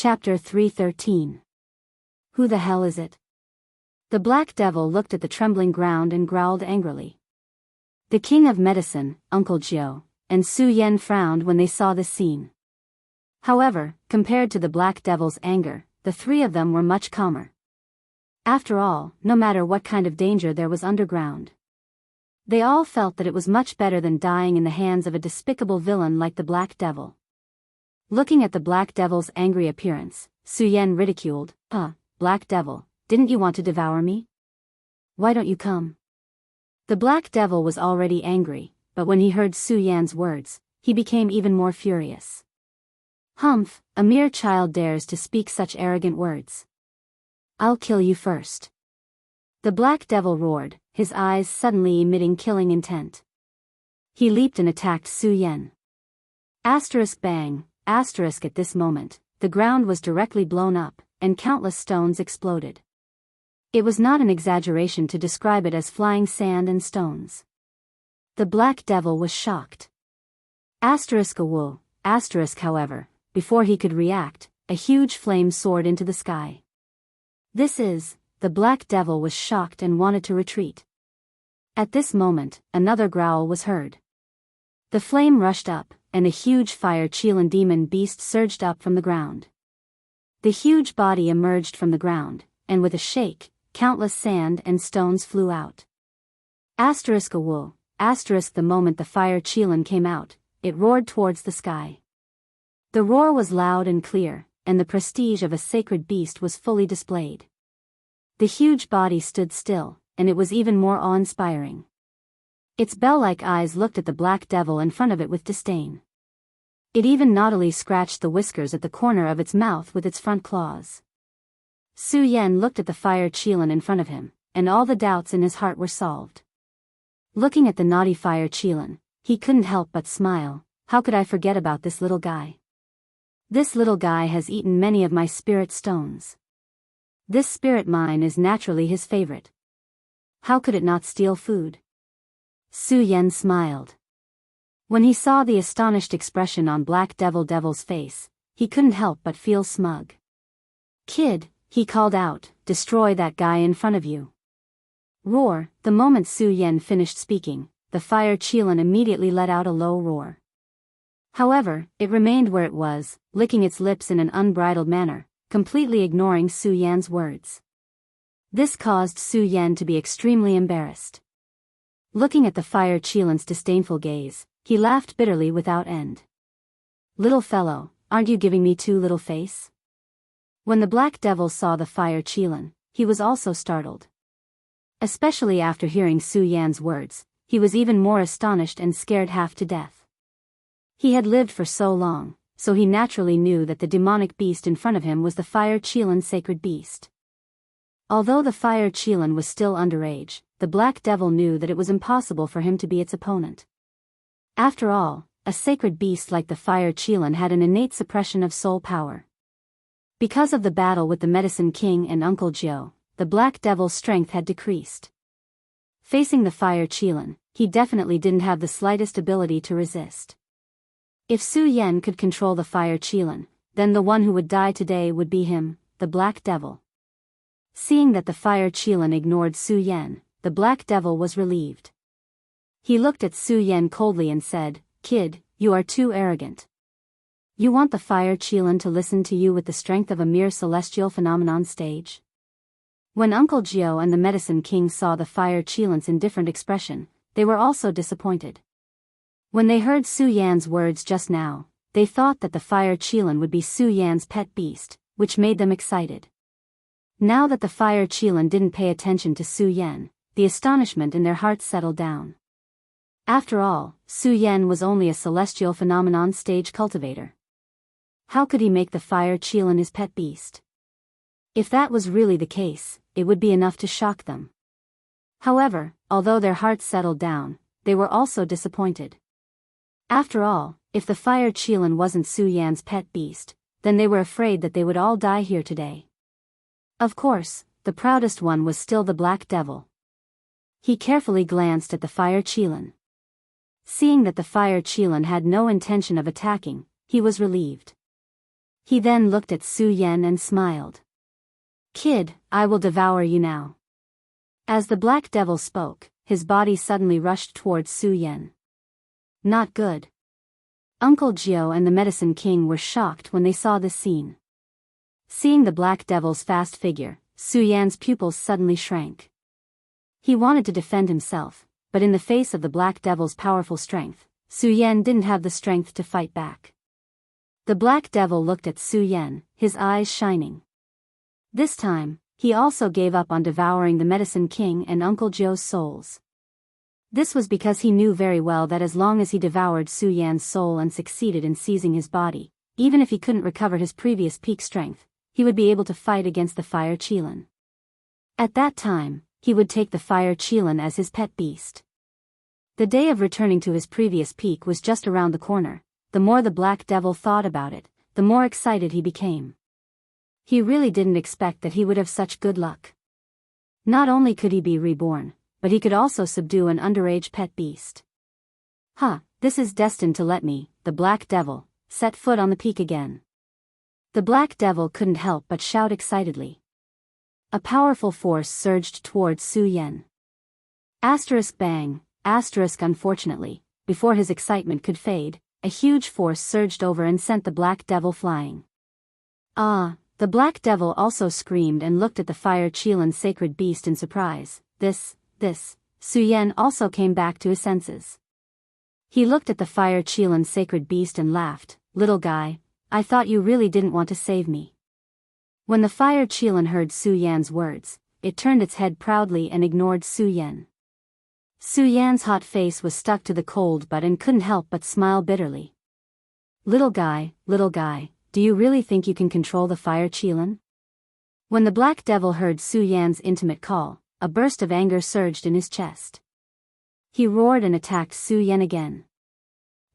Chapter 313. Who the hell is it? The black devil looked at the trembling ground and growled angrily. The king of medicine, Uncle Jiao, and Su Yan frowned when they saw this scene. However, compared to the black devil's anger, the three of them were much calmer. After all, no matter what kind of danger there was underground, they all felt that it was much better than dying in the hands of a despicable villain like the black devil. Looking at the black devil's angry appearance, Su Yan ridiculed, Black devil, didn't you want to devour me? Why don't you come? The black devil was already angry, but when he heard Su Yan's words, he became even more furious. Humph, a mere child dares to speak such arrogant words. I'll kill you first. The black devil roared, his eyes suddenly emitting killing intent. He leaped and attacked Su Yan. Bang. At this moment, the ground was directly blown up, and countless stones exploded. It was not an exaggeration to describe it as flying sand and stones. The black devil was shocked. However, before he could react, a huge flame soared into the sky. The black devil was shocked and wanted to retreat. At this moment, another growl was heard. The flame rushed up, and a huge fire Qilan demon beast surged up from the ground. The huge body emerged from the ground, and with a shake, countless sand and stones flew out. The moment the fire Qilan came out, it roared towards the sky. The roar was loud and clear, and the prestige of a sacred beast was fully displayed. The huge body stood still, and it was even more awe-inspiring. Its bell-like eyes looked at the black devil in front of it with disdain. It even naughtily scratched the whiskers at the corner of its mouth with its front claws. Su Yan looked at the fire Qilan in front of him, and all the doubts in his heart were solved. Looking at the naughty fire Qilan, he couldn't help but smile. How could I forget about this little guy? This little guy has eaten many of my spirit stones. This spirit mine is naturally his favorite. How could it not steal food? Su Yan smiled. When he saw the astonished expression on Black Devil's face, he couldn't help but feel smug. Kid, he called out, destroy that guy in front of you. Roar. The moment Su Yan finished speaking, the fire Qilan immediately let out a low roar. However, it remained where it was, licking its lips in an unbridled manner, completely ignoring Su Yan's words. This caused Su Yan to be extremely embarrassed. Looking at the fire Qilan's disdainful gaze, he laughed bitterly without end. Little fellow, aren't you giving me too little face? When the black devil saw the fire Qilan, he was also startled. Especially after hearing Su Yan's words, he was even more astonished and scared half to death. He had lived for so long, so he naturally knew that the demonic beast in front of him was the fire Qilan sacred beast. Although the fire Qilan was still underage, the black devil knew that it was impossible for him to be its opponent. After all, a sacred beast like the fire Qilan had an innate suppression of soul power. Because of the battle with the Medicine King and Uncle Jiao, the black devil's strength had decreased. Facing the fire Qilan, he definitely didn't have the slightest ability to resist. If Su Yan could control the fire Qilan, then the one who would die today would be him, the black devil. Seeing that the fire Qilan ignored Su Yan, the black devil was relieved. He looked at Su Yan coldly and said, Kid, you are too arrogant. You want the fire Qilan to listen to you with the strength of a mere celestial phenomenon stage? When Uncle Jiao and the Medicine King saw the fire Qilan's indifferent expression, they were also disappointed. When they heard Su Yan's words just now, they thought that the fire Qilan would be Su Yan's pet beast, which made them excited. Now that the fire Qilan didn't pay attention to Su Yan, the astonishment in their hearts settled down. After all, Su Yan was only a celestial phenomenon stage cultivator. How could he make the fire Qilan his pet beast? If that was really the case, it would be enough to shock them. However, although their hearts settled down, they were also disappointed. After all, if the fire Qilan wasn't Su Yan's pet beast, then they were afraid that they would all die here today. Of course, the proudest one was still the black devil. He carefully glanced at the fire Qilan. Seeing that the fire Qilan had no intention of attacking, he was relieved. He then looked at Su Yan and smiled. "Kid, I will devour you now." As the black devil spoke, his body suddenly rushed towards Su Yan. Not good. Uncle Jiao and the Medicine King were shocked when they saw this scene. Seeing the black devil's fast figure, Su Yan's pupils suddenly shrank. He wanted to defend himself, but in the face of the black devil's powerful strength, Su Yan didn't have the strength to fight back. The black devil looked at Su Yan, his eyes shining. This time, he also gave up on devouring the Medicine King and Uncle Jiao's souls. This was because he knew very well that as long as he devoured Su Yan's soul and succeeded in seizing his body, even if he couldn't recover his previous peak strength, he would be able to fight against the Fire Qilin. At that time, he would take the Fire Qilin as his pet beast. The day of returning to his previous peak was just around the corner. The more the black devil thought about it, the more excited he became. He really didn't expect that he would have such good luck. Not only could he be reborn, but he could also subdue an underage pet beast. This is destined to let me, the black devil, set foot on the peak again. The black devil couldn't help but shout excitedly. A powerful force surged towards Su Yan. Bang, unfortunately, before his excitement could fade, a huge force surged over and sent the black devil flying. The black devil also screamed and looked at the Fire Qilin sacred beast in surprise. Su Yan also came back to his senses. He looked at the Fire Qilin sacred beast and laughed. "Little guy, I thought you really didn't want to save me." When the Fire Qilin heard Su Yan's words, it turned its head proudly and ignored Su Yan. Su Yan's hot face was stuck to the cold butt and couldn't help but smile bitterly. Little guy, do you really think you can control the Fire Qilin?" When the black devil heard Su Yan's intimate call, a burst of anger surged in his chest. He roared and attacked Su Yan again.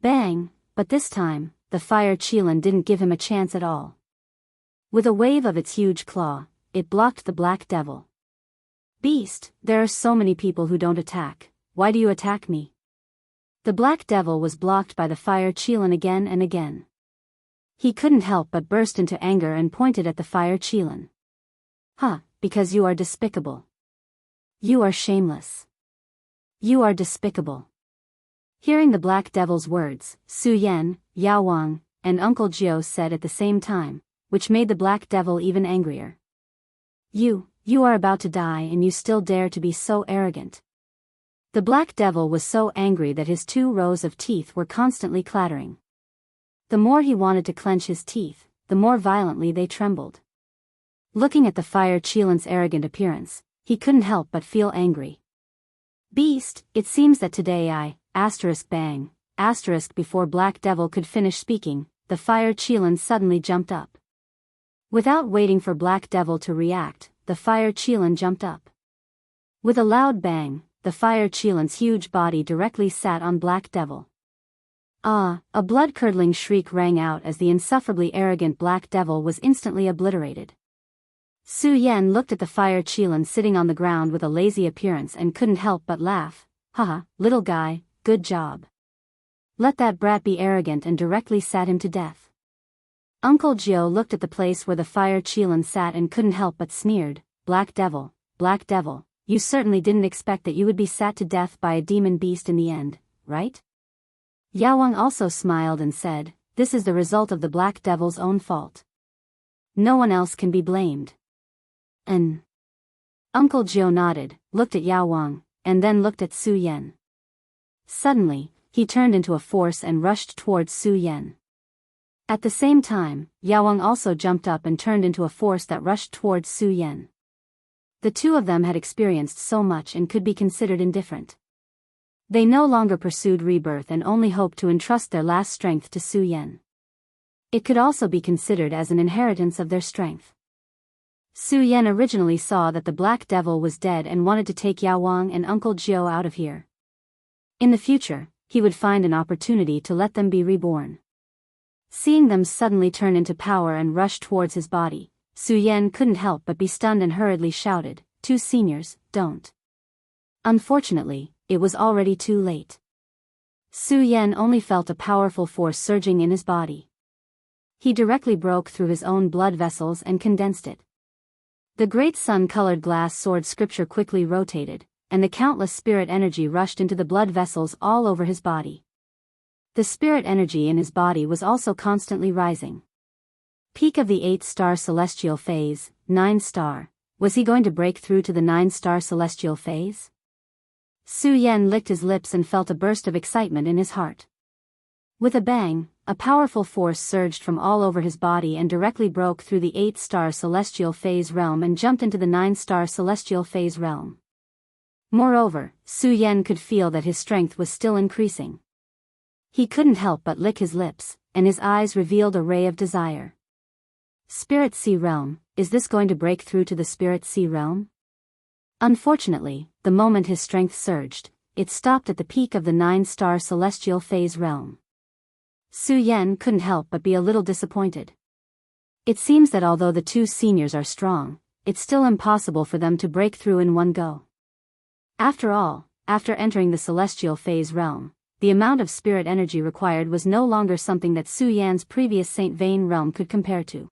Bang, but this time, the Fire Qilin didn't give him a chance at all. With a wave of its huge claw, it blocked the black devil. "Beast, there are so many people who don't attack. Why do you attack me?" The black devil was blocked by the Fire Qilin again and again. He couldn't help but burst into anger and pointed at the Fire Qilin. Because you are despicable. You are shameless. You are despicable." Hearing the black devil's words, Su Yan, Yao Wang, and Uncle Jiao said at the same time, which made the black devil even angrier. You are about to die and you still dare to be so arrogant." The black devil was so angry that his 2 rows of teeth were constantly clattering. The more he wanted to clench his teeth, the more violently they trembled. Looking at the Fire Qilin's arrogant appearance, he couldn't help but feel angry. "Beast, it seems that today bang, before Black Devil could finish speaking, the Fire Qilin suddenly jumped up. Without waiting for Black Devil to react, the Fire Qilin jumped up. With a loud bang, the Fire Qilin's huge body directly sat on Black Devil. A blood-curdling shriek rang out as the insufferably arrogant Black Devil was instantly obliterated. Su Yan looked at the Fire Qilin sitting on the ground with a lazy appearance and couldn't help but laugh. Little guy, good job. Let that brat be arrogant, and directly sat him to death. Uncle Jiao looked at the place where the Fire Qilin sat and couldn't help but sneered. Black Devil, you certainly didn't expect that you would be sat to death by a demon beast in the end, right? Yao Wang also smiled and said, "This is the result of the Black Devil's own fault. No one else can be blamed." Uncle Jiao nodded, looked at Yao Wang, and then looked at Su Yan. Suddenly, he turned into a force and rushed towards Su Yan. At the same time, Yao Wang also jumped up and turned into a force that rushed towards Su Yan. The 2 of them had experienced so much and could be considered indifferent. They no longer pursued rebirth and only hoped to entrust their last strength to Su Yan. It could also be considered as an inheritance of their strength. Su Yan originally saw that the Black Devil was dead and wanted to take Yao Wang and Uncle Jiao out of here. In the future, he would find an opportunity to let them be reborn. Seeing them suddenly turn into power and rush towards his body, Su Yan couldn't help but be stunned and hurriedly shouted, "2 seniors, don't." Unfortunately, it was already too late. Su Yan only felt a powerful force surging in his body. He directly broke through his own blood vessels and condensed it. The great sun-colored glass sword scripture quickly rotated, and the countless spirit energy rushed into the blood vessels all over his body. The spirit energy in his body was also constantly rising. Peak of the 8-star celestial phase, 9-star. Was he going to break through to the 9-star celestial phase? Su Yan licked his lips and felt a burst of excitement in his heart. With a bang, a powerful force surged from all over his body and directly broke through the 8-star celestial phase realm and jumped into the 9-star celestial phase realm. Moreover, Su Yan could feel that his strength was still increasing. He couldn't help but lick his lips, and his eyes revealed a ray of desire. Spirit Sea Realm, is this going to break through to the Spirit Sea Realm? Unfortunately, the moment his strength surged, it stopped at the peak of the 9-star celestial phase realm. Su Yan couldn't help but be a little disappointed. It seems that although the two seniors are strong, it's still impossible for them to break through in one go. After all, after entering the celestial phase realm, the amount of spirit energy required was no longer something that Su Yan's previous Saint Vane realm could compare to.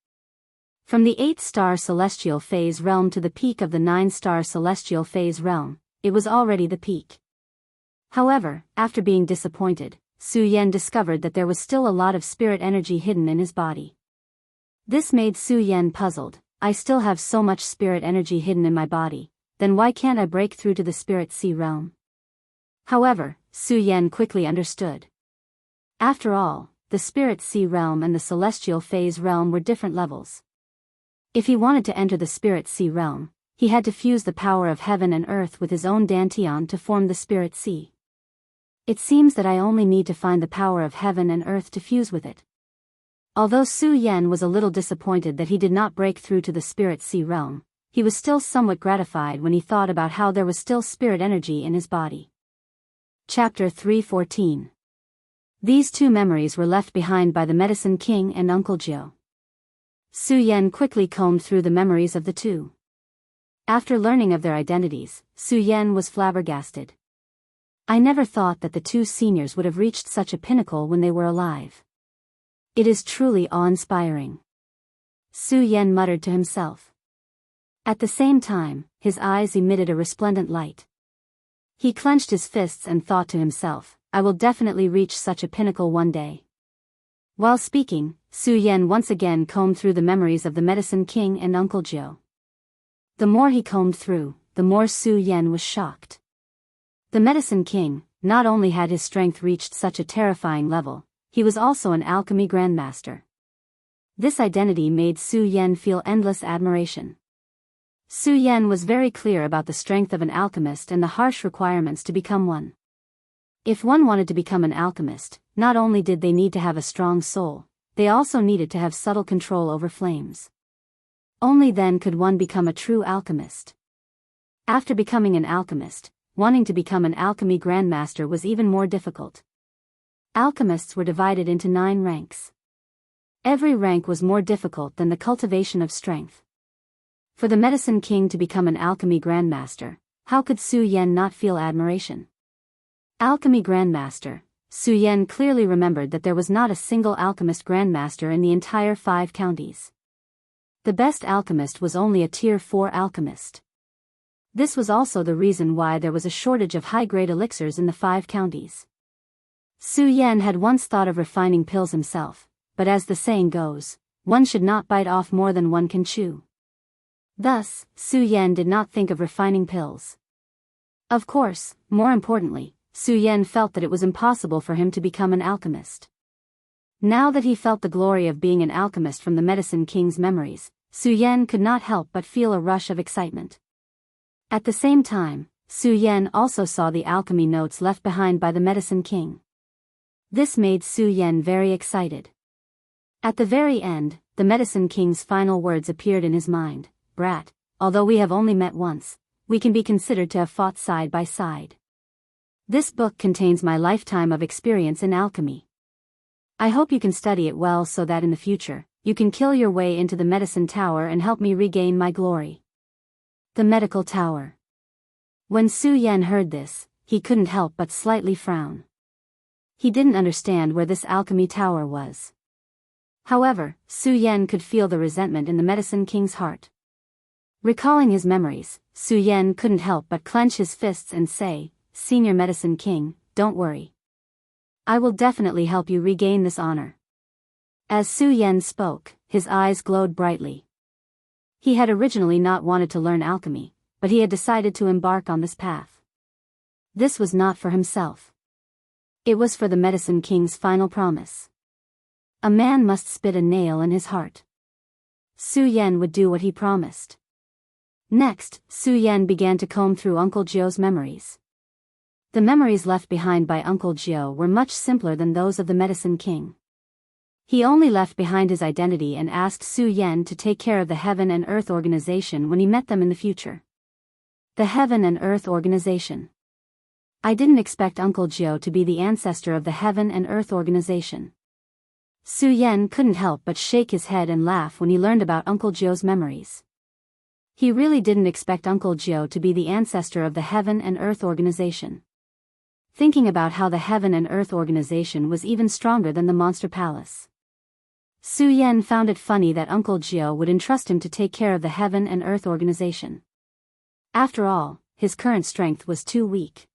From the 8-star celestial phase realm to the peak of the 9-star celestial phase realm, it was already the peak. However, after being disappointed, Su Yan discovered that there was still a lot of spirit energy hidden in his body. This made Su Yan puzzled. I still have so much spirit energy hidden in my body, then why can't I break through to the Spirit Sea realm? However, Su Yan quickly understood. After all, the Spirit Sea realm and the Celestial Phase realm were different levels. If he wanted to enter the Spirit Sea realm, he had to fuse the power of heaven and earth with his own Dantian to form the Spirit Sea. It seems that I only need to find the power of heaven and earth to fuse with it. Although Su Yan was a little disappointed that he did not break through to the Spirit Sea realm, he was still somewhat gratified when he thought about how there was still spirit energy in his body. Chapter 3:14. These two memories were left behind by the Medicine King and Uncle Jiao. Su Yan quickly combed through the memories of the two. After learning of their identities, Su Yan was flabbergasted. I never thought that the two seniors would have reached such a pinnacle when they were alive. It is truly awe-inspiring. Su Yan muttered to himself. At the same time, his eyes emitted a resplendent light. He clenched his fists and thought to himself, I will definitely reach such a pinnacle one day. While speaking, Su Yan once again combed through the memories of the Medicine King and Uncle Jiao. The more he combed through, the more Su Yan was shocked. The Medicine King, not only had his strength reached such a terrifying level, he was also an alchemy grandmaster. This identity made Su Yan feel endless admiration. Su Yan was very clear about the strength of an alchemist and the harsh requirements to become one. If one wanted to become an alchemist, not only did they need to have a strong soul, they also needed to have subtle control over flames. Only then could one become a true alchemist. After becoming an alchemist, wanting to become an alchemy grandmaster was even more difficult. Alchemists were divided into 9 ranks. Every rank was more difficult than the cultivation of strength. For the Medicine King to become an alchemy grandmaster, how could Su Yan not feel admiration? Alchemy grandmaster. Su Yan clearly remembered that there was not a single alchemist grandmaster in the entire 5 counties. The best alchemist was only a tier 4 alchemist. This was also the reason why there was a shortage of high-grade elixirs in the 5 counties. Su Yan had once thought of refining pills himself, but as the saying goes, one should not bite off more than one can chew. Thus, Su Yan did not think of refining pills. Of course, more importantly, Su Yan felt that it was impossible for him to become an alchemist. Now that he felt the glory of being an alchemist from the Medicine King's memories, Su Yan could not help but feel a rush of excitement. At the same time, Su Yan also saw the alchemy notes left behind by the Medicine King. This made Su Yan very excited. At the very end, the Medicine King's final words appeared in his mind. Brat, although we have only met once, we can be considered to have fought side by side. This book contains my lifetime of experience in alchemy. I hope you can study it well so that in the future, you can kill your way into the medicine tower and help me regain my glory. The medical tower. When Su Yan heard this, he couldn't help but slightly frown. He didn't understand where this alchemy tower was. However, Su Yan could feel the resentment in the Medicine King's heart. Recalling his memories, Su Yan couldn't help but clench his fists and say, "Senior Medicine King, don't worry. I will definitely help you regain this honor." As Su Yan spoke, his eyes glowed brightly. He had originally not wanted to learn alchemy, but he had decided to embark on this path. This was not for himself. It was for the Medicine King's final promise. A man must spit a nail in his heart. Su Yan would do what he promised. Next, Su Yan began to comb through Uncle Jio's memories. The memories left behind by Uncle Jio were much simpler than those of the Medicine King. He only left behind his identity and asked Su Yan to take care of the Heaven and Earth Organization when he met them in the future. The Heaven and Earth Organization. I didn't expect Uncle Jio to be the ancestor of the Heaven and Earth Organization. Su Yan couldn't help but shake his head and laugh when he learned about Uncle Jio's memories. He really didn't expect Uncle Jio to be the ancestor of the Heaven and Earth Organization. Thinking about how the Heaven and Earth Organization was even stronger than the Monster Palace, Su Yan found it funny that Uncle Jio would entrust him to take care of the Heaven and Earth Organization. After all, his current strength was too weak.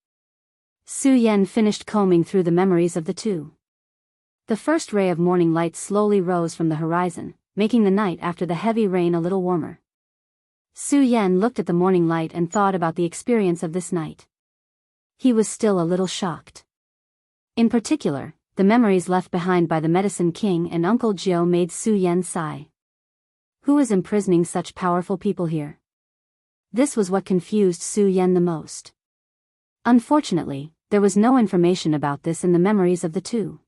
Su Yan finished combing through the memories of the two. The first ray of morning light slowly rose from the horizon, making the night after the heavy rain a little warmer. Su Yan looked at the morning light and thought about the experience of this night. He was still a little shocked. In particular, the memories left behind by the Medicine King and Uncle Jio made Su Yan sigh. Who is imprisoning such powerful people here? This was what confused Su Yan the most. Unfortunately, there was no information about this in the memories of the two.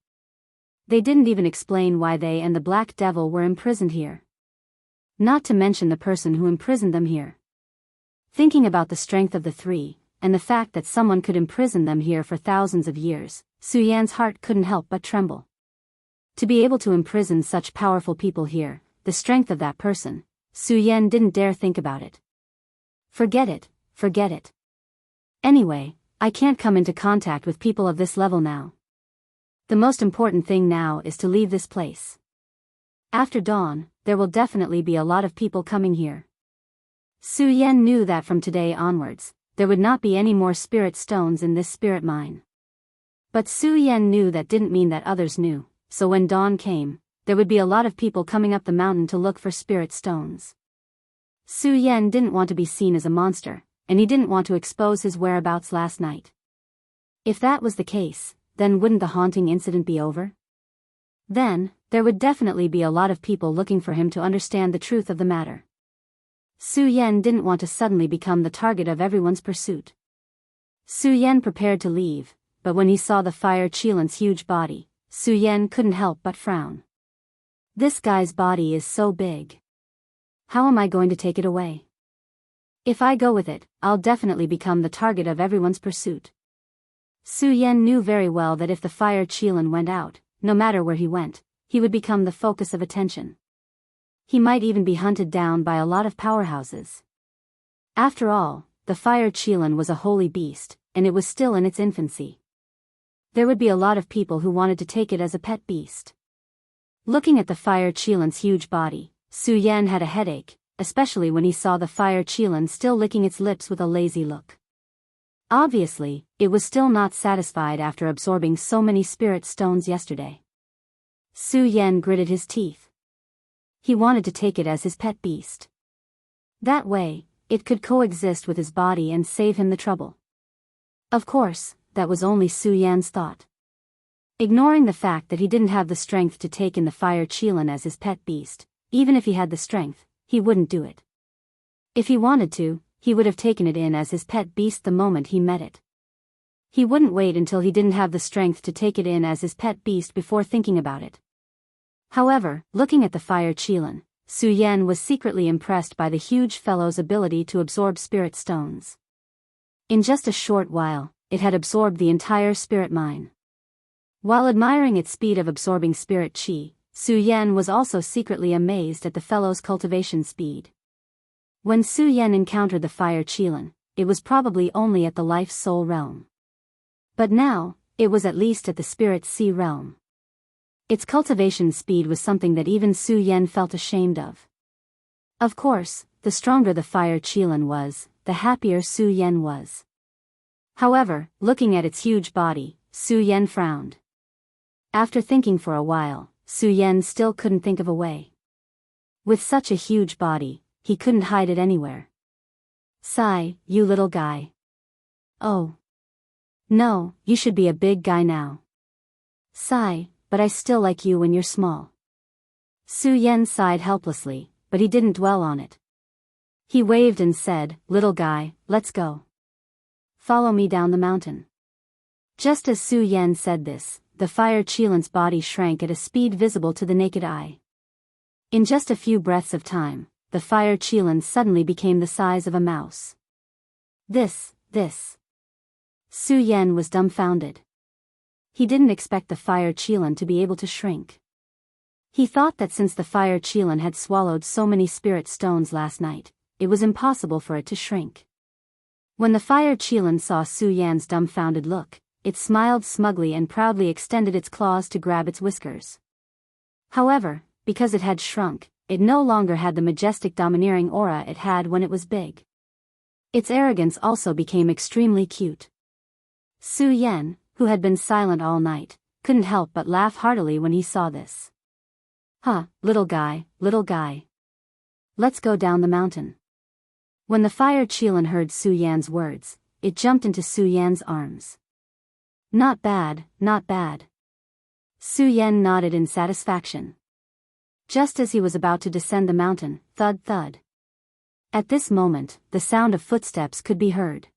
They didn't even explain why they and the Black Devil were imprisoned here. Not to mention the person who imprisoned them here. Thinking about the strength of the three, and the fact that someone could imprison them here for thousands of years, Su Yan's heart couldn't help but tremble. To be able to imprison such powerful people here, the strength of that person, Su Yan didn't dare think about it. Forget it, forget it. Anyway, I can't come into contact with people of this level now. The most important thing now is to leave this place. After dawn, there will definitely be a lot of people coming here. Su Yan knew that from today onwards, there would not be any more spirit stones in this spirit mine. But Su Yan knew that didn't mean that others knew, so when dawn came, there would be a lot of people coming up the mountain to look for spirit stones. Su Yan didn't want to be seen as a monster, and he didn't want to expose his whereabouts last night. If that was the case, then wouldn't the haunting incident be over? Then, there would definitely be a lot of people looking for him to understand the truth of the matter. Su Yan didn't want to suddenly become the target of everyone's pursuit. Su Yan prepared to leave, but when he saw the Fire Qilan's huge body, Su Yan couldn't help but frown. This guy's body is so big. How am I going to take it away? If I go with it, I'll definitely become the target of everyone's pursuit. Su Yan knew very well that if the Fire Qilan went out, no matter where he went, he would become the focus of attention. He might even be hunted down by a lot of powerhouses. After all, the Fire Qilan was a holy beast, and it was still in its infancy. There would be a lot of people who wanted to take it as a pet beast. Looking at the Fire Qilan's huge body, Su Yan had a headache, especially when he saw the Fire Qilan still licking its lips with a lazy look. Obviously, it was still not satisfied after absorbing so many spirit stones yesterday. Su Yan gritted his teeth. He wanted to take it as his pet beast. That way, it could coexist with his body and save him the trouble. Of course, that was only Su Yan's thought. Ignoring the fact that he didn't have the strength to take in the Fire Qilan as his pet beast, even if he had the strength, he wouldn't do it. If he wanted to, he would have taken it in as his pet beast the moment he met it. He wouldn't wait until he didn't have the strength to take it in as his pet beast before thinking about it. However, looking at the Fire Qilan, Su Yan was secretly impressed by the huge fellow's ability to absorb spirit stones. In just a short while, it had absorbed the entire spirit mine. While admiring its speed of absorbing spirit chi, Su Yan was also secretly amazed at the fellow's cultivation speed. When Su Yan encountered the Fire Qilan, it was probably only at the life soul realm. But now, it was at least at the spirit sea realm. Its cultivation speed was something that even Su Yan felt ashamed of. Of course, the stronger the fire Qilin was, the happier Su Yan was. However, looking at its huge body, Su Yan frowned. After thinking for a while, Su Yan still couldn't think of a way. With such a huge body, he couldn't hide it anywhere. Sigh, you little guy. Oh. No, you should be a big guy now. Sigh, but I still like you when you're small. Su Yan sighed helplessly, but he didn't dwell on it. He waved and said, little guy, let's go. Follow me down the mountain. Just as Su Yan said this, the fire Qilin's body shrank at a speed visible to the naked eye. In just a few breaths of time, the fire Qilin suddenly became the size of a mouse. This. Su Yan was dumbfounded. He didn't expect the fire Qilin to be able to shrink. He thought that since the fire Qilin had swallowed so many spirit stones last night, it was impossible for it to shrink. When the fire Qilin saw Su Yan's dumbfounded look, it smiled smugly and proudly extended its claws to grab its whiskers. However, because it had shrunk, it no longer had the majestic domineering aura it had when it was big. Its arrogance also became extremely cute. Su Yan, who had been silent all night, couldn't help but laugh heartily when he saw this. Huh, little guy. Let's go down the mountain. When the fire Qilin heard Su Yan's words, it jumped into Su Yan's arms. Not bad. Su Yan nodded in satisfaction. Just as he was about to descend the mountain, thud thud. At this moment, the sound of footsteps could be heard.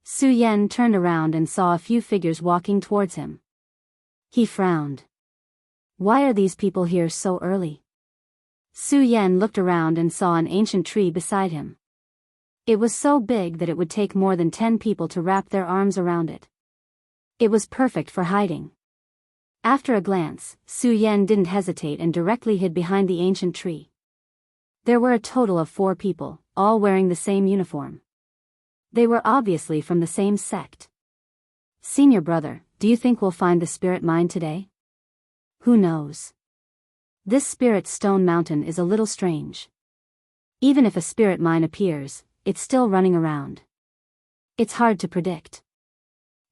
Su Yan turned around and saw a few figures walking towards him. He frowned. Why are these people here so early? Su Yan looked around and saw an ancient tree beside him. It was so big that it would take more than 10 people to wrap their arms around it. It was perfect for hiding. After a glance, Su Yan didn't hesitate and directly hid behind the ancient tree. There were a total of 4 people, all wearing the same uniform. They were obviously from the same sect. Senior brother, do you think we'll find the spirit mine today? Who knows? This spirit stone mountain is a little strange. Even if a spirit mine appears, it's still running around. It's hard to predict.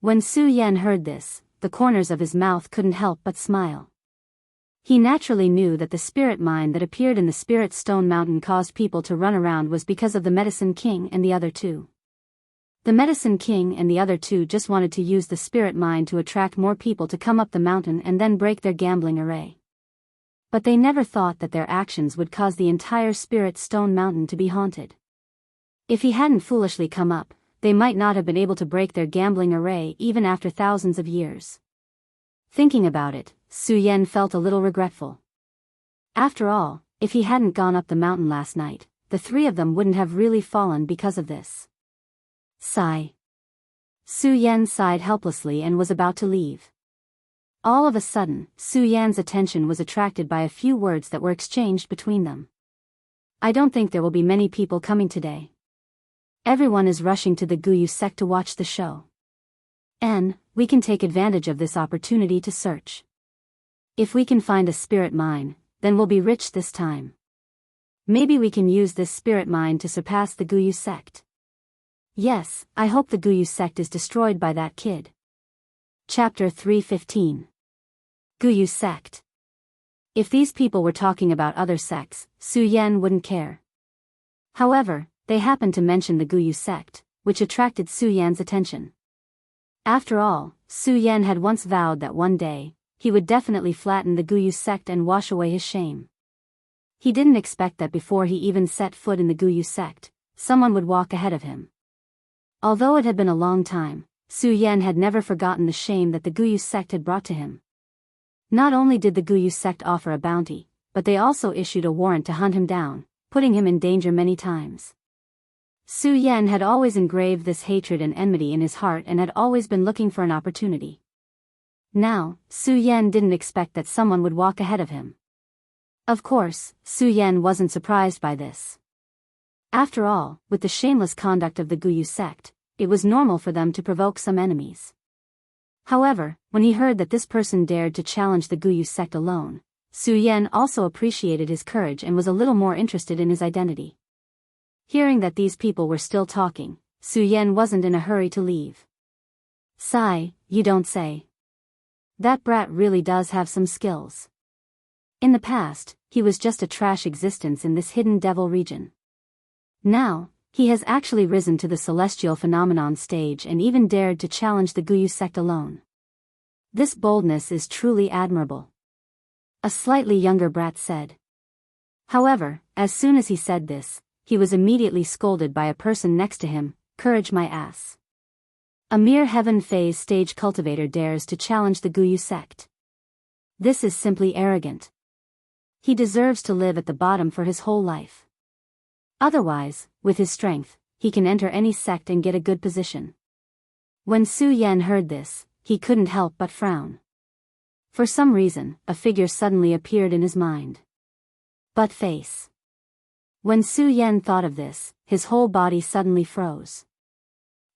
When Su Yan heard this, the corners of his mouth couldn't help but smile. He naturally knew that the spirit mine that appeared in the spirit stone mountain caused people to run around was because of the Medicine King and the other 2. The Medicine King and the other 2 just wanted to use the spirit mine to attract more people to come up the mountain and then break their gambling array. But they never thought that their actions would cause the entire spirit stone mountain to be haunted. If he hadn't foolishly come up, they might not have been able to break their gambling array even after thousands of years. Thinking about it, Su Yan felt a little regretful. After all, if he hadn't gone up the mountain last night, the 3 of them wouldn't have really fallen because of this. Sigh. Su Yan sighed helplessly and was about to leave. All of a sudden, Su Yan's attention was attracted by a few words that were exchanged between them. I don't think there will be many people coming today. Everyone is rushing to the Guyu sect to watch the show. We can take advantage of this opportunity to search. If we can find a spirit mine, then we'll be rich this time. Maybe we can use this spirit mine to surpass the Guyu sect. Yes, I hope the Guyu sect is destroyed by that kid. Chapter 315. Guyu sect. If these people were talking about other sects, Su Yan wouldn't care. However, they happened to mention the Guyu sect, which attracted Su Yan's attention. After all, Su Yan had once vowed that one day, he would definitely flatten the Guyu sect and wash away his shame. He didn't expect that before he even set foot in the Guyu sect, someone would walk ahead of him. Although it had been a long time, Su Yan had never forgotten the shame that the Guyu sect had brought to him. Not only did the Guyu sect offer a bounty, but they also issued a warrant to hunt him down, putting him in danger many times. Su Yan had always engraved this hatred and enmity in his heart and had always been looking for an opportunity. Now, Su Yan didn't expect that someone would walk ahead of him. Of course, Su Yan wasn't surprised by this. After all, with the shameless conduct of the Guyu sect, it was normal for them to provoke some enemies. However, when he heard that this person dared to challenge the Guyu sect alone, Su Yan also appreciated his courage and was a little more interested in his identity. Hearing that these people were still talking, Su Yan wasn't in a hurry to leave. Sigh, you don't say. That brat really does have some skills. In the past, he was just a trash existence in this hidden devil region. Now, he has actually risen to the celestial phenomenon stage and even dared to challenge the Guyu sect alone. This boldness is truly admirable. A slightly younger brat said. However, as soon as he said this, he was immediately scolded by a person next to him. Courage, my ass. A mere heaven phase stage cultivator dares to challenge the Guyu sect. This is simply arrogant. He deserves to live at the bottom for his whole life. Otherwise, with his strength, he can enter any sect and get a good position. When Su Yan heard this, he couldn't help but frown. For some reason, a figure suddenly appeared in his mind. Butt face. When Su Yan thought of this, his whole body suddenly froze.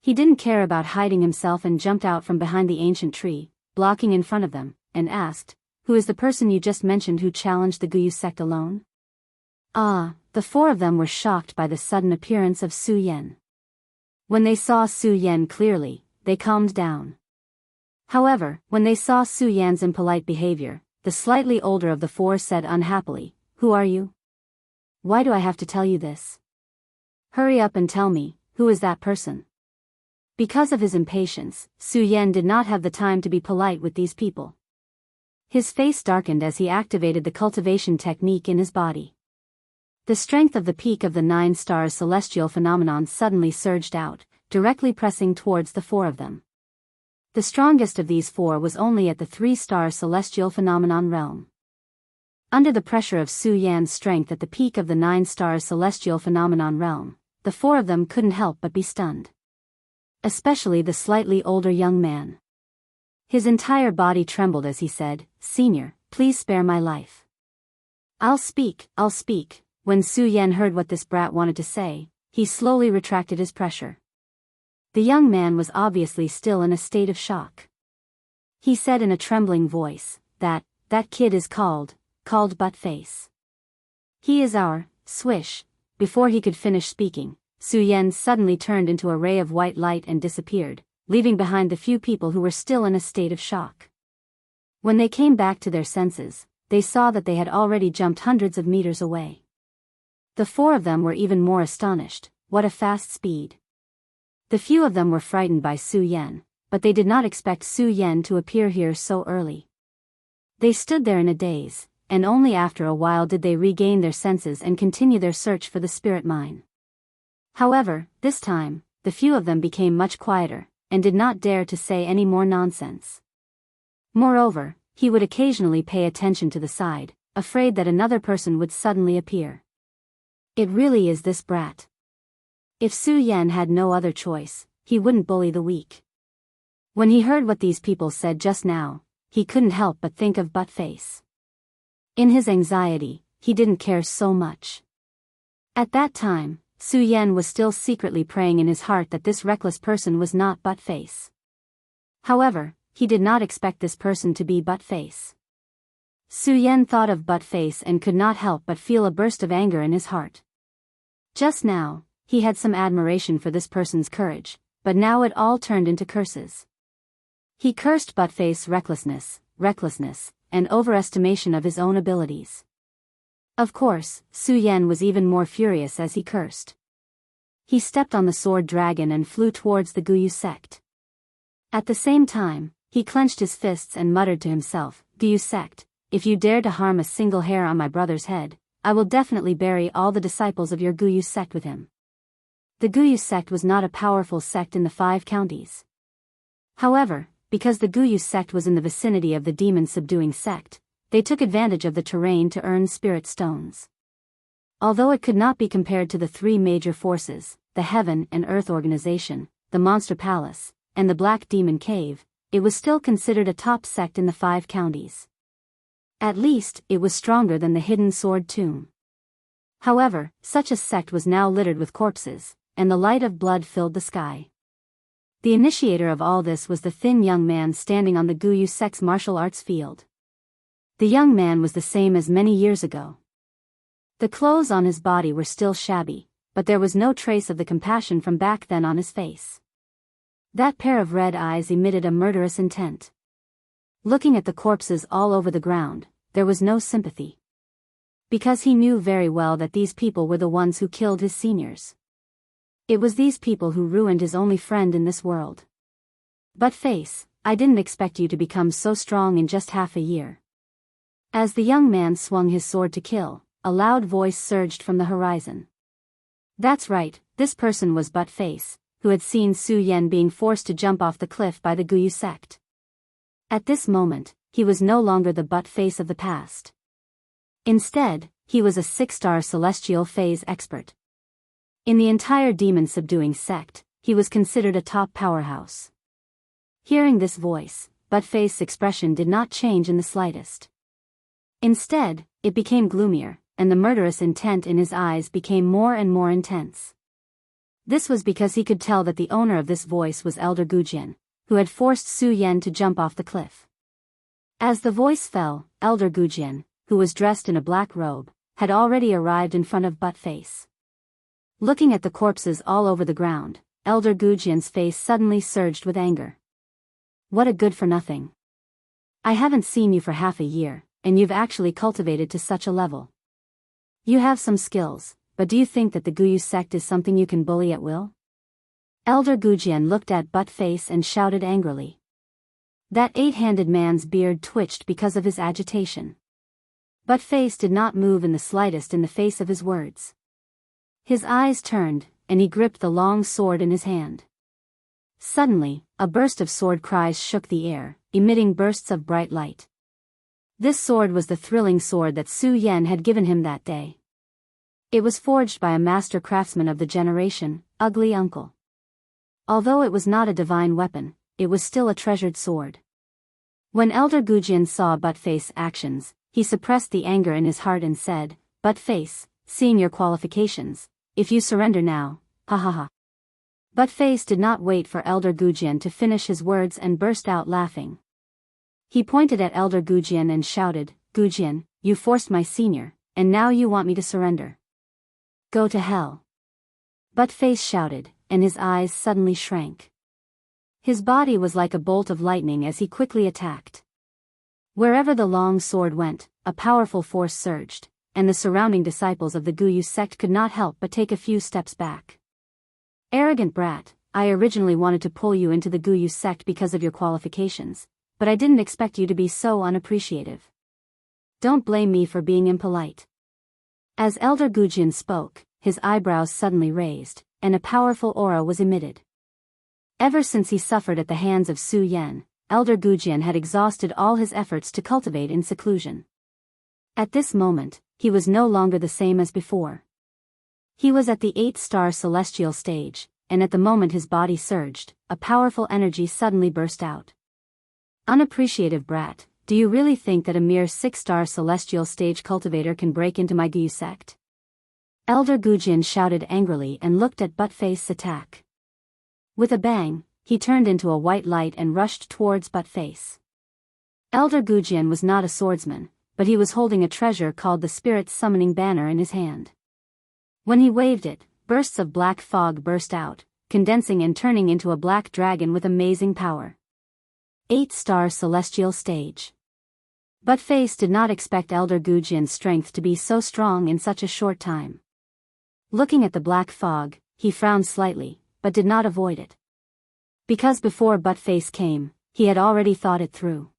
He didn't care about hiding himself and jumped out from behind the ancient tree, blocking in front of them, and asked, "Who is the person you just mentioned who challenged the Guyu sect alone?" The four of them were shocked by the sudden appearance of Su Yan. When they saw Su Yan clearly, they calmed down. However, when they saw Su Yan's impolite behavior, the slightly older of the four said unhappily, "Who are you? Why do I have to tell you this? Hurry up and tell me, who is that person?" Because of his impatience, Su Yan did not have the time to be polite with these people. His face darkened as he activated the cultivation technique in his body. The strength of the peak of the 9 stars celestial phenomenon suddenly surged out, directly pressing towards the four of them. The strongest of these four was only at the 3-star celestial phenomenon realm. Under the pressure of Su Yan's strength at the peak of the 9 stars celestial phenomenon realm, the four of them couldn't help but be stunned. Especially the slightly older young man. His entire body trembled as he said, "Senior, please spare my life." I'll speak. When Su Yan heard what this brat wanted to say, he slowly retracted his pressure. The young man was obviously still in a state of shock. He said in a trembling voice, that kid is called Buttface. He is our, swish. Before he could finish speaking, Su Yan suddenly turned into a ray of white light and disappeared, leaving behind the few people who were still in a state of shock. When they came back to their senses, they saw that they had already jumped hundreds of meters away. The four of them were even more astonished. What a fast speed. The few of them were frightened by Su Yan, but they did not expect Su Yan to appear here so early. They stood there in a daze, and only after a while did they regain their senses and continue their search for the spirit mine. However, this time, the few of them became much quieter, and did not dare to say any more nonsense. Moreover, he would occasionally pay attention to the side, afraid that another person would suddenly appear. It really is this brat. If Su Yan had no other choice, he wouldn't bully the weak. When he heard what these people said just now, he couldn't help but think of Buttface. In his anxiety, he didn't care so much. At that time, Su Yan was still secretly praying in his heart that this reckless person was not Buttface. However, he did not expect this person to be Buttface. Su Yan thought of Buttface and could not help but feel a burst of anger in his heart. Just now, he had some admiration for this person's courage, but now it all turned into curses. He cursed Buttface's recklessness, and overestimation of his own abilities. Of course, Su Yan was even more furious as he cursed. He stepped on the sword dragon and flew towards the Guyu sect. At the same time, he clenched his fists and muttered to himself, "Guyu sect, if you dare to harm a single hair on my brother's head, I will definitely bury all the disciples of your Guyu sect with him." The Guyu sect was not a powerful sect in the 5 counties. However, because the Guyu sect was in the vicinity of the demon-subduing sect, they took advantage of the terrain to earn spirit stones. Although it could not be compared to the 3 major forces, the Heaven and Earth Organization, the Monster Palace, and the Black Demon Cave, it was still considered a top sect in the 5 counties. At least, it was stronger than the Hidden Sword Tomb. However, such a sect was now littered with corpses, and the light of blood filled the sky. The initiator of all this was the thin young man standing on the Guyu sect's martial arts field. The young man was the same as many years ago. The clothes on his body were still shabby, but there was no trace of the compassion from back then on his face. That pair of red eyes emitted a murderous intent. Looking at the corpses all over the ground, there was no sympathy. Because he knew very well that these people were the ones who killed his seniors. It was these people who ruined his only friend in this world. But face, I didn't expect you to become so strong in just half a year. As the young man swung his sword to kill, a loud voice surged from the horizon. That's right, this person was Butt Face, who had seen Su Yan being forced to jump off the cliff by the Guyu sect. At this moment, he was no longer the Butt Face of the past. Instead, he was a 6-star celestial phase expert. In the entire demon-subduing sect, he was considered a top powerhouse. Hearing this voice, Butt Face's expression did not change in the slightest. Instead, it became gloomier, and the murderous intent in his eyes became more and more intense. This was because he could tell that the owner of this voice was Elder Gujian, who had forced Su Yan to jump off the cliff. As the voice fell, Elder Gujian, who was dressed in a black robe, had already arrived in front of Butt Face. Looking at the corpses all over the ground, Elder Gujian's face suddenly surged with anger. What a good-for-nothing. I haven't seen you for half a year, and you've actually cultivated to such a level. You have some skills, but do you think that the Guyu sect is something you can bully at will? Elder Gujian looked at Butt Face and shouted angrily. That 8-handed man's beard twitched because of his agitation. Butt Face did not move in the slightest in the face of his words. His eyes turned, and he gripped the long sword in his hand. Suddenly, a burst of sword cries shook the air, emitting bursts of bright light. This sword was the thrilling sword that Su Yan had given him that day. It was forged by a master craftsman of the generation, Ugly Uncle. Although it was not a divine weapon, it was still a treasured sword. When Elder Gujian saw Butt Face's actions, he suppressed the anger in his heart and said, Butt Face, seeing your qualifications, if you surrender now, ha ha ha. Butt Face did not wait for Elder Gujian to finish his words and burst out laughing. He pointed at Elder Gujian and shouted, Gujian, you forced my senior, and now you want me to surrender. Go to hell. Butt Face shouted, and his eyes suddenly shrank. His body was like a bolt of lightning as he quickly attacked. Wherever the long sword went, a powerful force surged, and the surrounding disciples of the Guyu sect could not help but take a few steps back. Arrogant brat, I originally wanted to pull you into the Guyu sect because of your qualifications, but I didn't expect you to be so unappreciative. Don't blame me for being impolite. As Elder Gujian spoke, his eyebrows suddenly raised, and a powerful aura was emitted. Ever since he suffered at the hands of Su Yan, Elder Gujian had exhausted all his efforts to cultivate in seclusion. At this moment, he was no longer the same as before. He was at the 8-star celestial stage, and at the moment his body surged, a powerful energy suddenly burst out. Unappreciative brat, do you really think that a mere 6-star celestial stage cultivator can break into my Guyu sect? Elder Gujian shouted angrily and looked at Butt Face's attack. With a bang, he turned into a white light and rushed towards Butt Face. Elder Gujian was not a swordsman, but he was holding a treasure called the Spirit's Summoning Banner in his hand. When he waved it, bursts of black fog burst out, condensing and turning into a black dragon with amazing power. 8-star celestial stage. Butt Face did not expect Elder Gujian's strength to be so strong in such a short time. Looking at the black fog, he frowned slightly, but did not avoid it. Because before Butt Face came, he had already thought it through.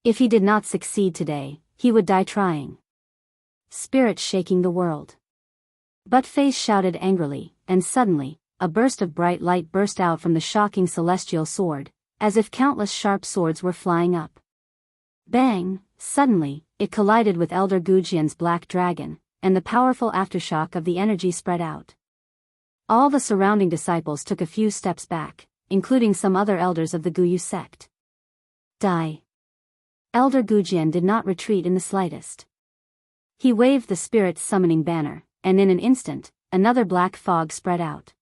If he did not succeed today, he would die trying. Spirit shaking the world. Butt Face shouted angrily, and suddenly, a burst of bright light burst out from the shocking celestial sword, as if countless sharp swords were flying up. Bang! Suddenly, it collided with Elder Gujian's black dragon, and the powerful aftershock of the energy spread out. All the surrounding disciples took a few steps back, including some other elders of the Guyu sect. Die. Elder Gujian did not retreat in the slightest. He waved the Spirit's Summoning Banner, and in an instant, another black fog spread out.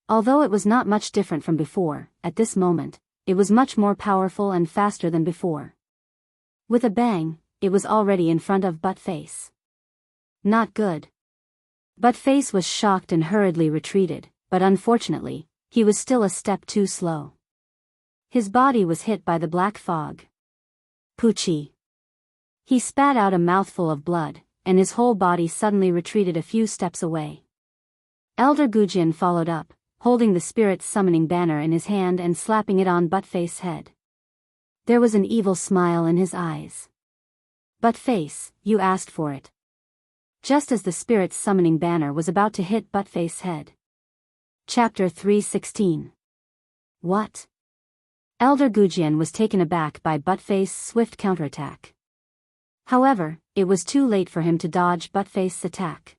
Although it was not much different from before, at this moment, it was much more powerful and faster than before. With a bang, it was already in front of Buttface. Not good. Buttface was shocked and hurriedly retreated, but unfortunately, he was still a step too slow. His body was hit by the black fog. Poochie. He spat out a mouthful of blood, and his whole body suddenly retreated a few steps away. Elder Gujian followed up, holding the spirit's summoning banner in his hand and slapping it on Buttface's head. There was an evil smile in his eyes. Buttface, you asked for it. Just as the spirit's summoning banner was about to hit Buttface's head. Chapter 316. What? Elder Gujian was taken aback by Buttface's swift counterattack. However, it was too late for him to dodge Buttface's attack.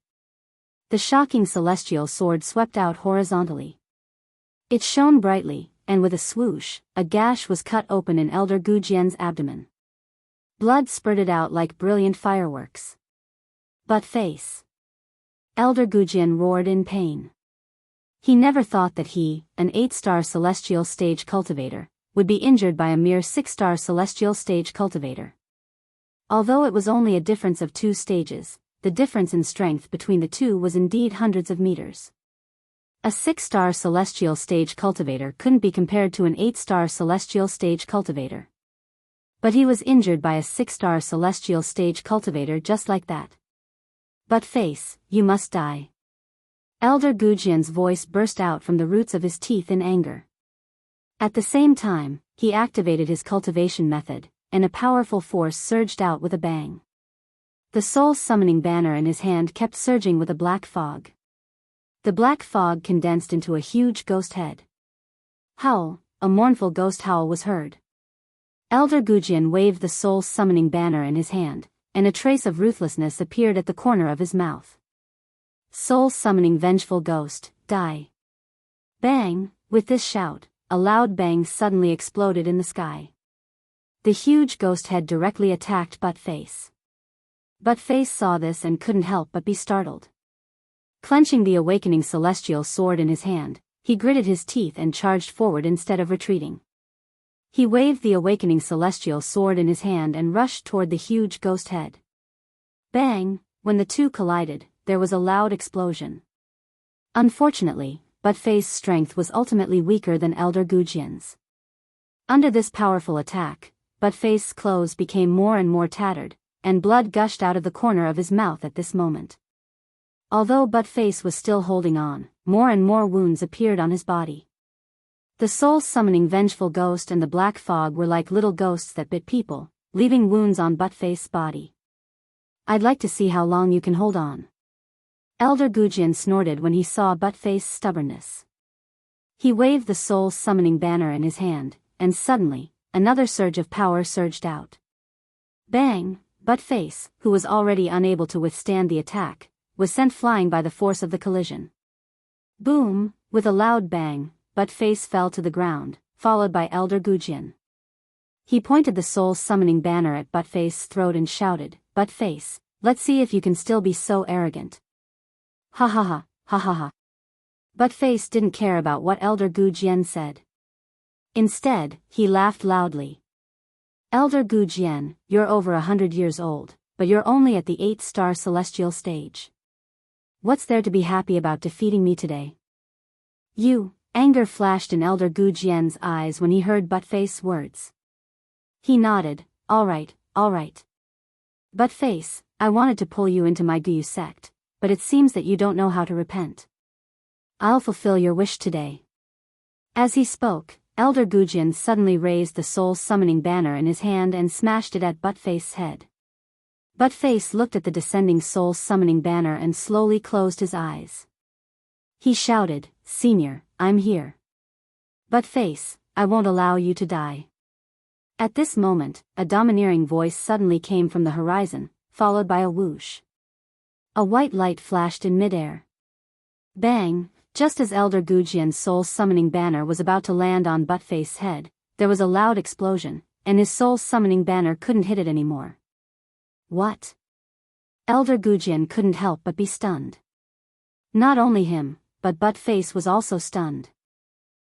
The shocking celestial sword swept out horizontally. It shone brightly, and with a swoosh, a gash was cut open in Elder Gujian's abdomen. Blood spurted out like brilliant fireworks. Buttface. Elder Gujian roared in pain. He never thought that he, an 8-star celestial stage cultivator, would be injured by a mere 6-star celestial stage cultivator. Although it was only a difference of 2 stages, the difference in strength between the two was indeed hundreds of meters. A 6-star celestial stage cultivator couldn't be compared to an 8-star celestial stage cultivator. But he was injured by a 6-star celestial stage cultivator just like that. Buttface, you must die. Elder Gujian's voice burst out from the roots of his teeth in anger. At the same time, he activated his cultivation method, and a powerful force surged out with a bang. The soul summoning banner in his hand kept surging with a black fog. The black fog condensed into a huge ghost head. Howl, a mournful ghost howl was heard. Elder Gujian waved the soul summoning banner in his hand, and a trace of ruthlessness appeared at the corner of his mouth. Soul summoning vengeful ghost, die. Bang, with this shout, a loud bang suddenly exploded in the sky. The huge ghost head directly attacked Buttface. Buttface saw this and couldn't help but be startled. Clenching the awakening celestial sword in his hand, he gritted his teeth and charged forward instead of retreating. He waved the awakening celestial sword in his hand and rushed toward the huge ghost head. Bang, when the two collided, there was a loud explosion. Unfortunately, Buttface's strength was ultimately weaker than Elder Gujian's. Under this powerful attack, Buttface's clothes became more and more tattered, and blood gushed out of the corner of his mouth at this moment. Although Buttface was still holding on, more and more wounds appeared on his body. The soul-summoning vengeful ghost and the black fog were like little ghosts that bit people, leaving wounds on Buttface's body. I'd like to see how long you can hold on. Elder Gujian snorted when he saw Buttface's stubbornness. He waved the soul-summoning banner in his hand, and suddenly, another surge of power surged out. Bang! Buttface, who was already unable to withstand the attack, was sent flying by the force of the collision. Boom! With a loud bang, Buttface fell to the ground, followed by Elder Gujian. He pointed the soul-summoning banner at Buttface's throat and shouted, "Buttface, let's see if you can still be so arrogant." Ha ha ha, ha ha ha. Buttface didn't care about what Elder Gujian said. Instead, he laughed loudly. Elder Gujian, you're over 100 years old, but you're only at the 8-star celestial stage. What's there to be happy about defeating me today? Anger flashed in Elder Gujian's eyes when he heard Buttface's words. He nodded, all right. Buttface, I wanted to pull you into my Gu sect, but it seems that you don't know how to repent. I'll fulfill your wish today. As he spoke, Elder Gujian suddenly raised the soul-summoning banner in his hand and smashed it at Buttface's head. Buttface looked at the descending soul-summoning banner and slowly closed his eyes. He shouted, "Senior, I'm here. Buttface, I won't allow you to die." At this moment, a domineering voice suddenly came from the horizon, followed by a whoosh. A white light flashed in midair. Bang! Just as Elder Gujian's soul-summoning banner was about to land on Buttface's head, there was a loud explosion, and his soul-summoning banner couldn't hit it anymore. What? Elder Gujian couldn't help but be stunned. Not only him, but Butt-Face was also stunned.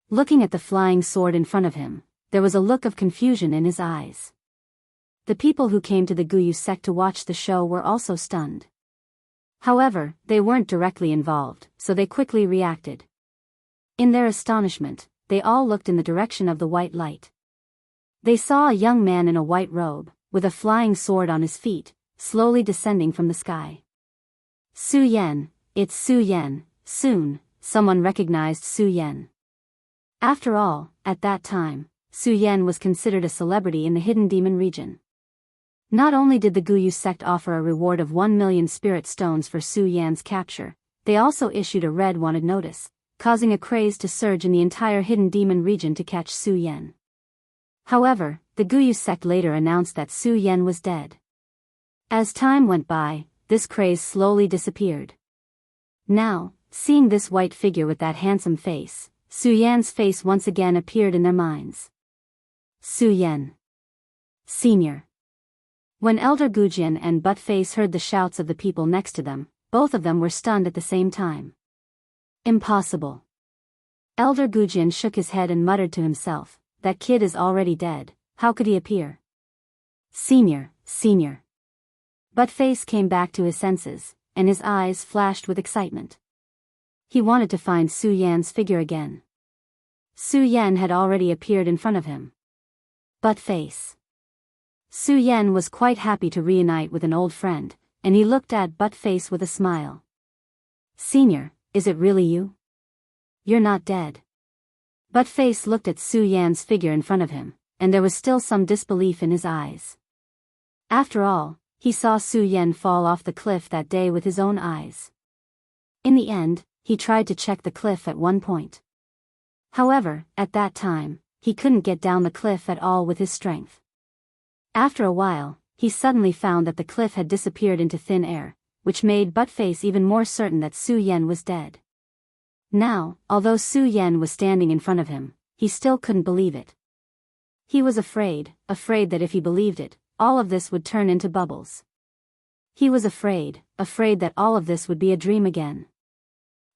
Looking at the flying sword in front of him, there was a look of confusion in his eyes. The people who came to the Guyu sect to watch the show were also stunned. However, they weren't directly involved, so they quickly reacted. In their astonishment, they all looked in the direction of the white light. They saw a young man in a white robe, with a flying sword on his feet, slowly descending from the sky. Su Yan, it's Su Yan. Soon, someone recognized Su Yan. After all, at that time, Su Yan was considered a celebrity in the Hidden Demon region. Not only did the Guyu sect offer a reward of 1 million spirit stones for Su Yan's capture, they also issued a red wanted notice, causing a craze to surge in the entire Hidden Demon region to catch Su Yan. However, the Guyu sect later announced that Su Yan was dead. As time went by, this craze slowly disappeared. Now, seeing this white figure with that handsome face, Su Yan's face once again appeared in their minds. Su Yan, Senior. When Elder Gujian and Butt-Face heard the shouts of the people next to them, both of them were stunned at the same time. Impossible. Elder Gujian shook his head and muttered to himself, that kid is already dead, how could he appear? Senior. Butt-Face came back to his senses, and his eyes flashed with excitement. He wanted to find Su Yan's figure again. Su Yan had already appeared in front of him. Butt-Face. Su Yan was quite happy to reunite with an old friend, and he looked at Butt-Face with a smile. Senior, is it really you? You're not dead. Butt-Face looked at Su Yan's figure in front of him, and there was still some disbelief in his eyes. After all, he saw Su Yan fall off the cliff that day with his own eyes. In the end, he tried to check the cliff at one point. However, at that time, he couldn't get down the cliff at all with his strength. After a while, he suddenly found that the cliff had disappeared into thin air, which made Butt-Face even more certain that Su Yan was dead. Now, although Su Yan was standing in front of him, he still couldn't believe it. He was afraid that if he believed it, all of this would turn into bubbles. He was afraid that all of this would be a dream again.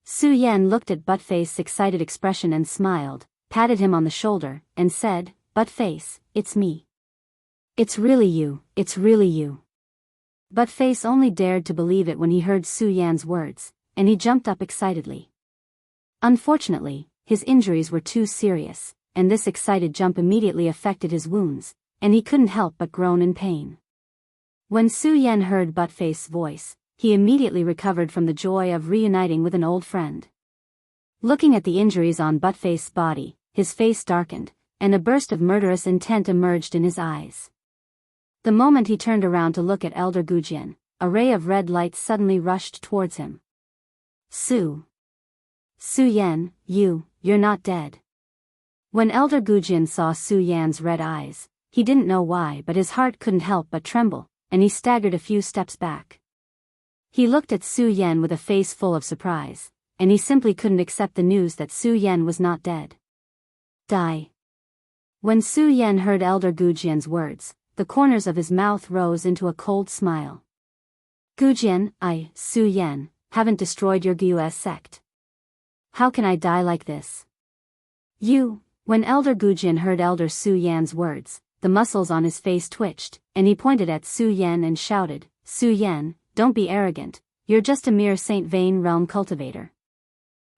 Su Yan looked at Butt-Face's excited expression and smiled, patted him on the shoulder, and said, Butt-Face, it's me. It's really you. Butt-Face only dared to believe it when he heard Su Yan's words, and he jumped up excitedly. Unfortunately, his injuries were too serious, and this excited jump immediately affected his wounds, and he couldn't help but groan in pain. When Su Yan heard Butt-Face's voice, he immediately recovered from the joy of reuniting with an old friend. Looking at the injuries on Butt-Face's body, his face darkened, and a burst of murderous intent emerged in his eyes. The moment he turned around to look at Elder Gujian, a ray of red light suddenly rushed towards him. Su Yan, you're not dead. When Elder Gujian saw Su Yan's red eyes, he didn't know why but his heart couldn't help but tremble, and he staggered a few steps back. He looked at Su Yan with a face full of surprise, and he simply couldn't accept the news that Su Yan was not dead. Die. When Su Yan heard Elder Gujian's words, the corners of his mouth rose into a cold smile. Gujian, Su Yan, haven't destroyed your Guyu sect. How can I die like this? When Elder Gujian heard Elder Su Yan's words, the muscles on his face twitched, and he pointed at Su Yan and shouted, Su Yan, don't be arrogant, you're just a mere Saint Vane realm cultivator.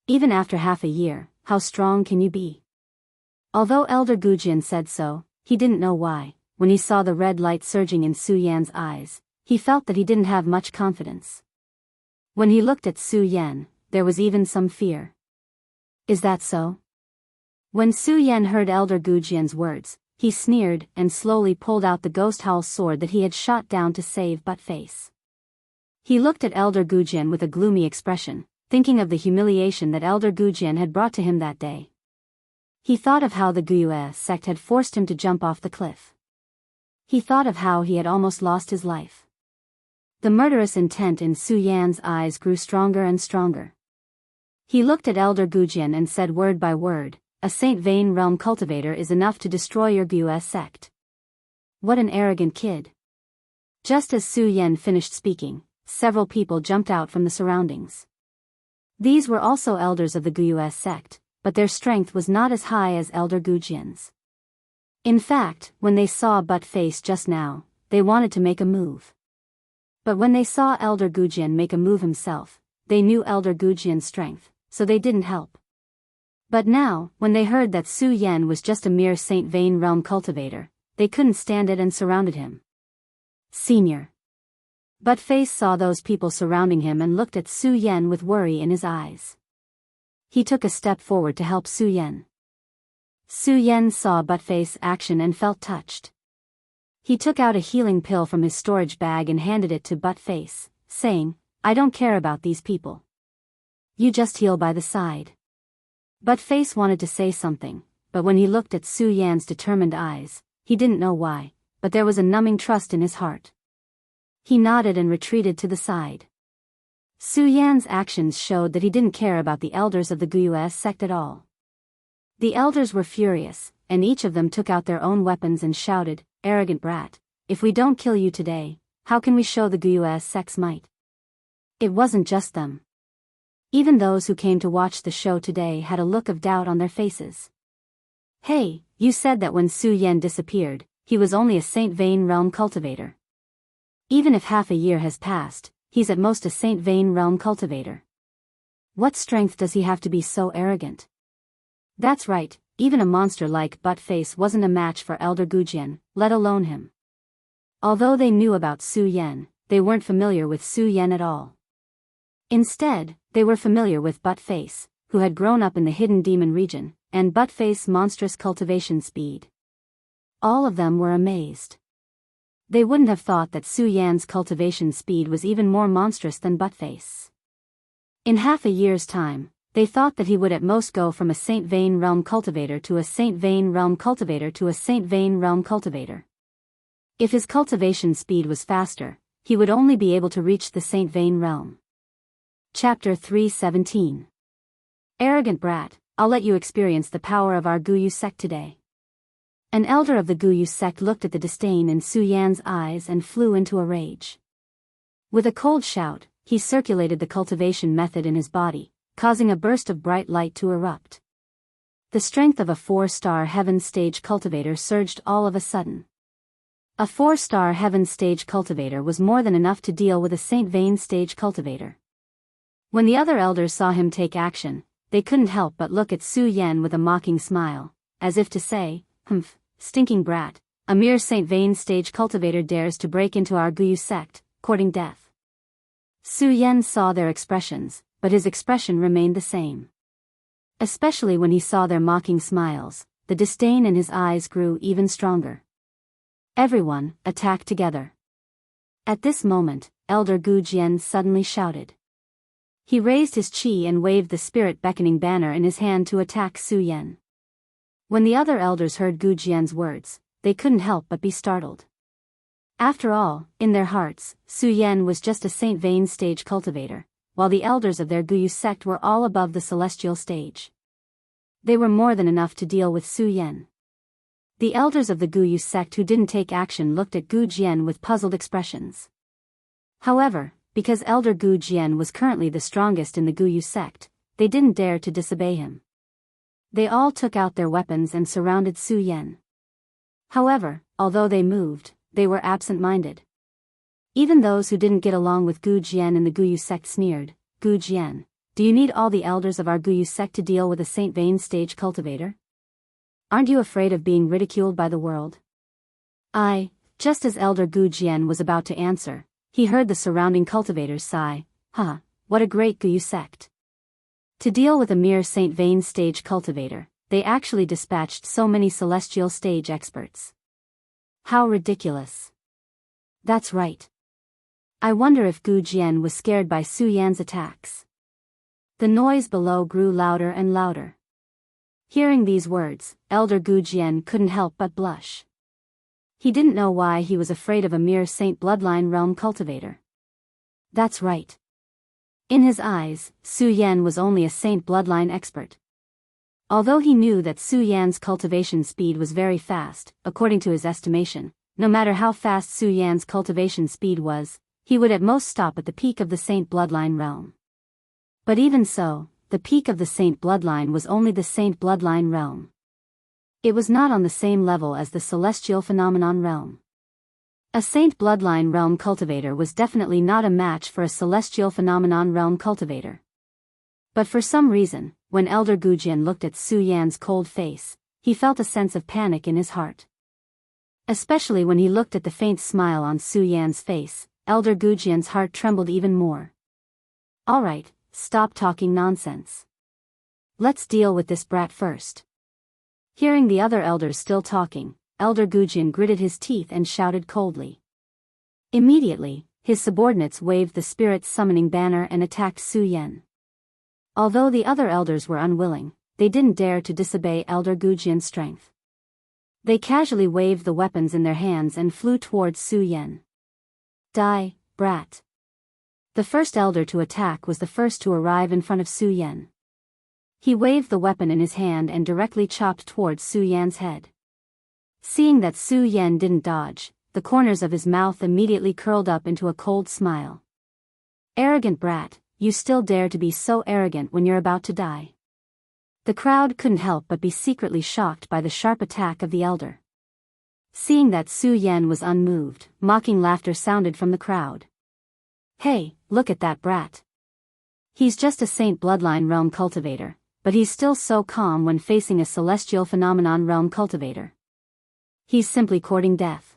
Even after half a year, how strong can you be? Although Elder Gujian said so, he didn't know why. When he saw the red light surging in Su Yan's eyes, he felt that he didn't have much confidence. When he looked at Su Yan, there was even some fear. Is that so? When Su Yan heard Elder Gujian's words, he sneered and slowly pulled out the ghost howl sword that he had shot down to save Butt-Face. He looked at Elder Gujian with a gloomy expression, thinking of the humiliation that Elder Gujian had brought to him that day. He thought of how the Guyu sect had forced him to jump off the cliff. He thought of how he had almost lost his life. The murderous intent in Su Yan's eyes grew stronger and stronger. He looked at Elder Gujian and said word by word, a Saint Vane realm cultivator is enough to destroy your Guyu sect. What an arrogant kid. Just as Su Yan finished speaking, several people jumped out from the surroundings. These were also elders of the Guyue sect, but their strength was not as high as Elder Gujian's. In fact, when they saw Butt-Face just now, they wanted to make a move. But when they saw Elder Gujian make a move himself, they knew Elder Gujian's strength, so they didn't help. But now, when they heard that Su Yan was just a mere Saint Vane realm cultivator, they couldn't stand it and surrounded him. Senior. Butt-Face saw those people surrounding him and looked at Su Yan with worry in his eyes. He took a step forward to help Su Yan. Su Yan saw Butt-Face's action and felt touched. He took out a healing pill from his storage bag and handed it to Butt-Face, saying, "I don't care about these people. You just heal by the side." Butt-Face wanted to say something, but when he looked at Su Yan's determined eyes, he didn't know why, but there was a numbing trust in his heart. He nodded and retreated to the side. Su Yan's actions showed that he didn't care about the elders of the Guyue sect at all. The elders were furious, and each of them took out their own weapons and shouted, "Arrogant brat, if we don't kill you today, how can we show the Guyue sect's might?" It wasn't just them. Even those who came to watch the show today had a look of doubt on their faces. "Hey, you said that when Su Yan disappeared, he was only a Saint Vane realm cultivator. Even if half a year has passed, he's at most a Saint Vane realm cultivator. What strength does he have to be so arrogant?" That's right, even a monster like Butt-Face wasn't a match for Elder Gujian, let alone him. Although they knew about Su Yan, they weren't familiar with Su Yan at all. Instead, they were familiar with Butt-Face, who had grown up in the hidden demon region, and Butt-Face's monstrous cultivation speed. All of them were amazed. They wouldn't have thought that Su Yan's cultivation speed was even more monstrous than Butt-Face. In half a year's time, they thought that he would at most go from a Saint Vane realm cultivator to a Saint Vane realm cultivator to a Saint Vane realm cultivator. If his cultivation speed was faster, he would only be able to reach the Saint Vane realm. Chapter 317. Arrogant brat, I'll let you experience the power of our Guyue sect today. An elder of the Guyue sect looked at the disdain in Su Yan's eyes and flew into a rage. With a cold shout, he circulated the cultivation method in his body, causing a burst of bright light to erupt. The strength of a 4-star heaven stage cultivator surged all of a sudden. A 4-star heaven stage cultivator was more than enough to deal with a Saint Vane stage cultivator. When the other elders saw him take action, they couldn't help but look at Su Yan with a mocking smile, as if to say, "Humph, stinking brat, a mere Saint Vane stage cultivator dares to break into our Guyue sect, courting death." Su Yan saw their expressions, but his expression remained the same. Especially when he saw their mocking smiles, the disdain in his eyes grew even stronger. Everyone, attack together. At this moment, Elder Gujian suddenly shouted. He raised his chi and waved the spirit beckoning banner in his hand to attack Su Yan. When the other elders heard Gujian's words, they couldn't help but be startled. After all, in their hearts, Su Yan was just a Saint Vane stage cultivator, while the elders of their Guyue sect were all above the celestial stage. They were more than enough to deal with Su Yan. The elders of the Guyue sect who didn't take action looked at Gujian with puzzled expressions. However, because Elder Gujian was currently the strongest in the Guyue sect, they didn't dare to disobey him. They all took out their weapons and surrounded Su Yan. However, although they moved, they were absent-minded. Even those who didn't get along with Gujian in the Guyue sect sneered, "Gujian, do you need all the elders of our Guyue sect to deal with a Saint Vane stage cultivator? Aren't you afraid of being ridiculed by the world?" Just as Elder Gujian was about to answer, he heard the surrounding cultivators sigh, "Huh, what a great Guyue sect. To deal with a mere Saint Vane stage cultivator, they actually dispatched so many celestial stage experts. How ridiculous." That's right. I wonder if Gujian was scared by Su Yan's attacks. The noise below grew louder and louder. Hearing these words, Elder Gujian couldn't help but blush. He didn't know why he was afraid of a mere Saint Bloodline realm cultivator. That's right. In his eyes, Su Yan was only a Saint Bloodline expert. Although he knew that Su Yan's cultivation speed was very fast, according to his estimation, no matter how fast Su Yan's cultivation speed was, he would at most stop at the peak of the Saint Bloodline realm. But even so, the peak of the Saint bloodline was only the Saint bloodline realm. It was not on the same level as the celestial phenomenon realm. A Saint bloodline realm cultivator was definitely not a match for a celestial phenomenon realm cultivator. But for some reason, when Elder Gujian looked at Su Yan's cold face, he felt a sense of panic in his heart. Especially when he looked at the faint smile on Su Yan's face, Elder Gujian's heart trembled even more. Alright, stop talking nonsense. Let's deal with this brat first. Hearing the other elders still talking, Elder Gujian gritted his teeth and shouted coldly. Immediately, his subordinates waved the spirit's summoning banner and attacked Su Yan. Although the other elders were unwilling, they didn't dare to disobey Elder Gujian's strength. They casually waved the weapons in their hands and flew towards Su Yan. Die, brat. The first elder to attack was the first to arrive in front of Su Yan. He waved the weapon in his hand and directly chopped towards Su Yan's head. Seeing that Su Yan didn't dodge, the corners of his mouth immediately curled up into a cold smile. Arrogant brat, you still dare to be so arrogant when you're about to die. The crowd couldn't help but be secretly shocked by the sharp attack of the elder. Seeing that Su Yan was unmoved, mocking laughter sounded from the crowd. Hey, look at that brat. He's just a Saint bloodline realm cultivator, but he's still so calm when facing a celestial phenomenon realm cultivator. He's simply courting death.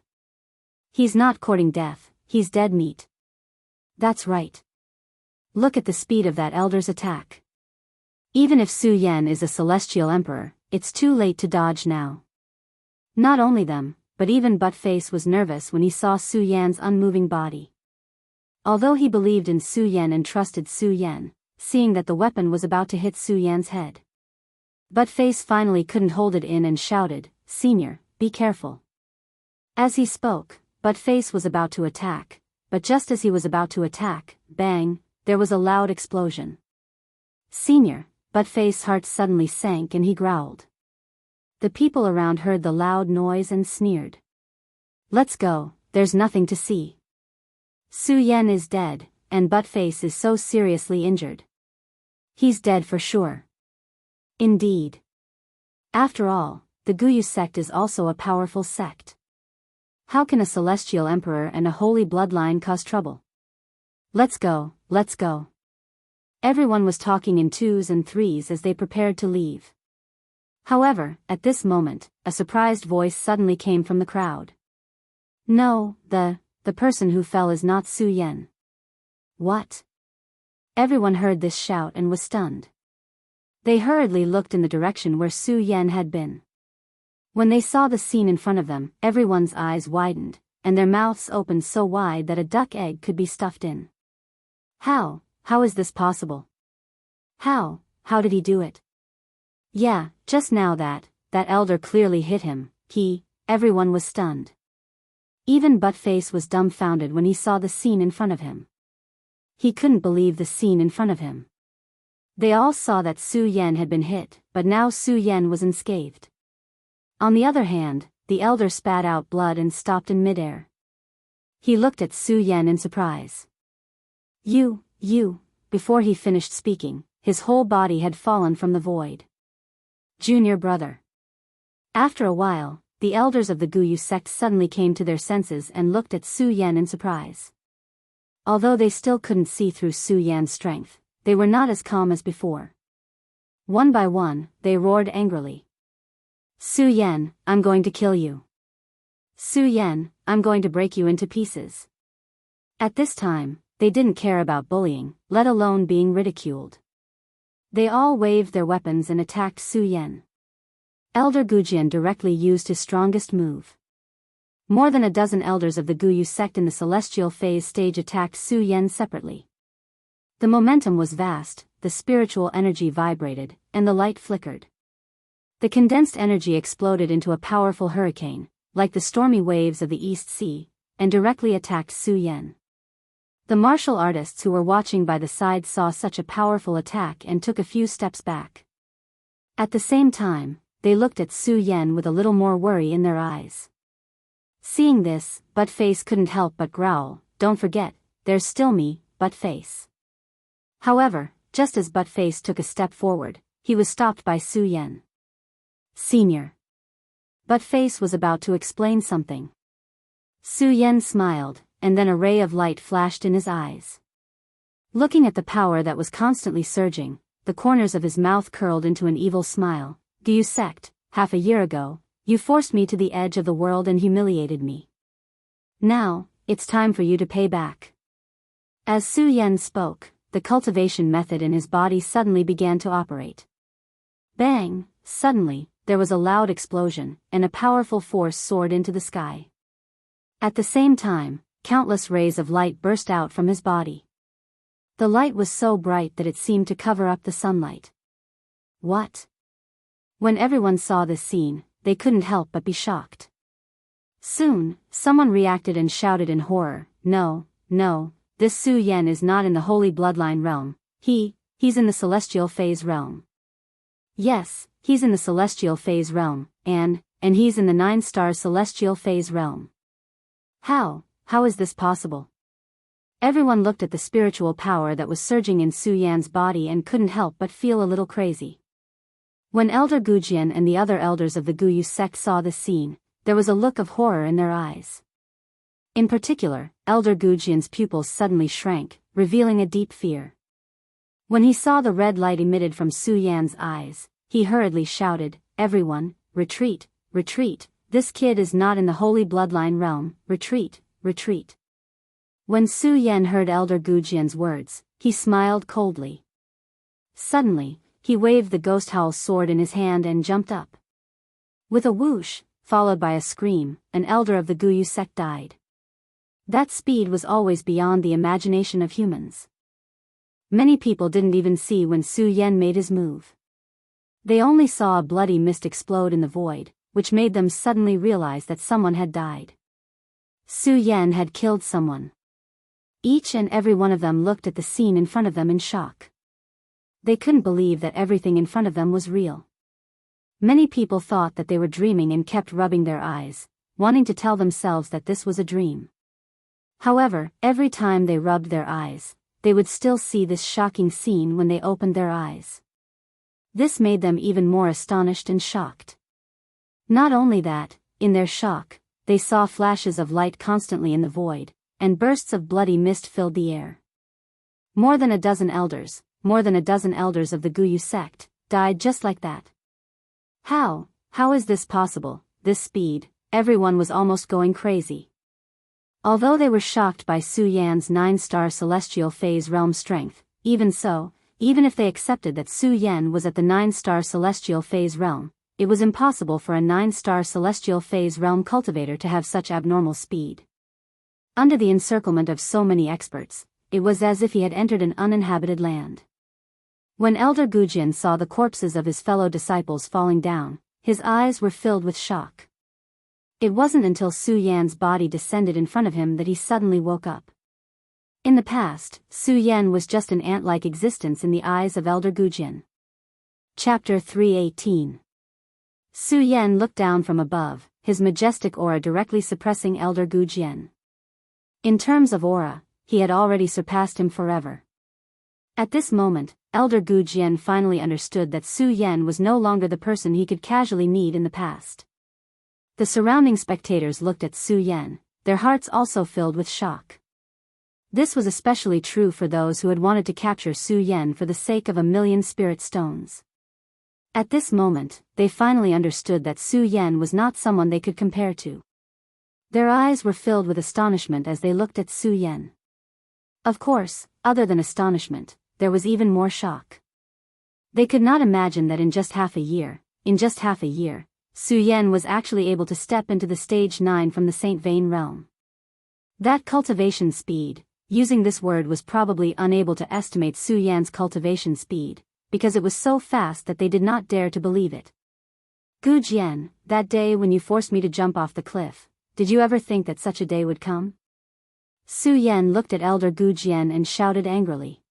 He's not courting death, he's dead meat. That's right. Look at the speed of that elder's attack. Even if Su Yan is a celestial emperor, it's too late to dodge now. Not only them, but even Buttface was nervous when he saw Su Yan's unmoving body. Although he believed in Su Yan and trusted Su Yan, seeing that the weapon was about to hit Su Yan's head, Buttface finally couldn't hold it in and shouted, "Senior, be careful." As he spoke, Buttface was about to attack, but just as he was about to attack, bang, there was a loud explosion. Senior, Buttface's heart suddenly sank and he growled. The people around heard the loud noise and sneered. Let's go, there's nothing to see. Su Yan is dead, and Buttface is so seriously injured. He's dead for sure. Indeed. After all, the Guyu sect is also a powerful sect. How can a celestial emperor and a holy bloodline cause trouble? Let's go, let's go. Everyone was talking in twos and threes as they prepared to leave. However, at this moment, a surprised voice suddenly came from the crowd. No, the person who fell is not Su Yan. What? Everyone heard this shout and was stunned. They hurriedly looked in the direction where Su Yan had been. When they saw the scene in front of them, everyone's eyes widened, and their mouths opened so wide that a duck egg could be stuffed in. How is this possible? How did he do it? Yeah, just now that elder clearly hit him, everyone was stunned. Even Buttface was dumbfounded when he saw the scene in front of him. He couldn't believe the scene in front of him. They all saw that Su Yan had been hit, but now Su Yan was unscathed. On the other hand, the elder spat out blood and stopped in midair. He looked at Su Yan in surprise. You, before he finished speaking, his whole body had fallen from the void. Junior brother. After a while, the elders of the Guyu sect suddenly came to their senses and looked at Su Yan in surprise. Although they still couldn't see through Su Yan's strength, they were not as calm as before. One by one, they roared angrily. Su Yan, I'm going to kill you. Su Yan, I'm going to break you into pieces. At this time, they didn't care about bullying, let alone being ridiculed. They all waved their weapons and attacked Su Yan. Elder Gujian directly used his strongest move. More than a dozen elders of the Guyu sect in the celestial phase stage attacked Su Yan separately. The momentum was vast, the spiritual energy vibrated, and the light flickered. The condensed energy exploded into a powerful hurricane, like the stormy waves of the East Sea, and directly attacked Su Yan. The martial artists who were watching by the side saw such a powerful attack and took a few steps back. At the same time, they looked at Su Yan with a little more worry in their eyes. Seeing this, Buttface couldn't help but growl, "Don't forget, there's still me, Buttface." However, just as Buttface took a step forward, he was stopped by Su Yan. Senior. Buttface was about to explain something. Su Yan smiled, and then a ray of light flashed in his eyes. Looking at the power that was constantly surging, the corners of his mouth curled into an evil smile. Guyu sect, half a year ago, you forced me to the edge of the world and humiliated me. Now, it's time for you to pay back. As Su Yan spoke, the cultivation method in his body suddenly began to operate. Bang! Suddenly, there was a loud explosion, and a powerful force soared into the sky. At the same time, countless rays of light burst out from his body. The light was so bright that it seemed to cover up the sunlight. What? When everyone saw this scene, they couldn't help but be shocked. Soon, someone reacted and shouted in horror, No, this Su Yan is not in the Holy Bloodline realm, he's in the Celestial Phase realm. Yes, he's in the Celestial Phase realm, and he's in the 9-star Celestial Phase realm. How is this possible? Everyone looked at the spiritual power that was surging in Su Yan's body and couldn't help but feel a little crazy. When Elder Gujian and the other elders of the Guyu sect saw this scene, there was a look of horror in their eyes. In particular, Elder Gujian's pupils suddenly shrank, revealing a deep fear. When he saw the red light emitted from Su Yan's eyes, he hurriedly shouted, Everyone, retreat, retreat, this kid is not in the Holy Bloodline realm, retreat, retreat. When Su Yan heard Elder Gujian's words, he smiled coldly. Suddenly, he waved the ghost howl sword in his hand and jumped up. With a whoosh, followed by a scream, an elder of the Guyu sect died. That speed was always beyond the imagination of humans. Many people didn't even see when Su Yan made his move. They only saw a bloody mist explode in the void, which made them suddenly realize that someone had died. Su Yan had killed someone. Each and every one of them looked at the scene in front of them in shock. They couldn't believe that everything in front of them was real. Many people thought that they were dreaming and kept rubbing their eyes, wanting to tell themselves that this was a dream. However, every time they rubbed their eyes, they would still see this shocking scene when they opened their eyes. This made them even more astonished and shocked. Not only that, in their shock, they saw flashes of light constantly in the void, and bursts of bloody mist filled the air. More than a dozen elders of the Guyu sect, died just like that. How is this possible, this speed? Everyone was almost going crazy. Although they were shocked by Su Yan's 9-star Celestial Phase realm strength, even if they accepted that Su Yan was at the 9-star Celestial Phase realm, it was impossible for a 9-star Celestial Phase realm cultivator to have such abnormal speed. Under the encirclement of so many experts, it was as if he had entered an uninhabited land. When Elder Gujian saw the corpses of his fellow disciples falling down, his eyes were filled with shock. It wasn't until Su Yan's body descended in front of him that he suddenly woke up. In the past, Su Yan was just an ant-like existence in the eyes of Elder Gujian. Chapter 318. Su Yan looked down from above, his majestic aura directly suppressing Elder Gujian. In terms of aura, he had already surpassed him forever. At this moment, Elder Gujian finally understood that Su Yan was no longer the person he could casually meet in the past. The surrounding spectators looked at Su Yan, their hearts also filled with shock. This was especially true for those who had wanted to capture Su Yan for the sake of 1,000,000 spirit stones. At this moment, they finally understood that Su Yan was not someone they could compare to. Their eyes were filled with astonishment as they looked at Su Yan. Of course, other than astonishment, there was even more shock. They could not imagine that in just half a year, Su Yan was actually able to step into the stage 9 from the Saint Vane realm. That cultivation speed, using this word was probably unable to estimate Su Yan's cultivation speed, because it was so fast that they did not dare to believe it. Gujian, that day when you forced me to jump off the cliff, did you ever think that such a day would come? Su Yan looked at Elder Gujian and shouted angrily.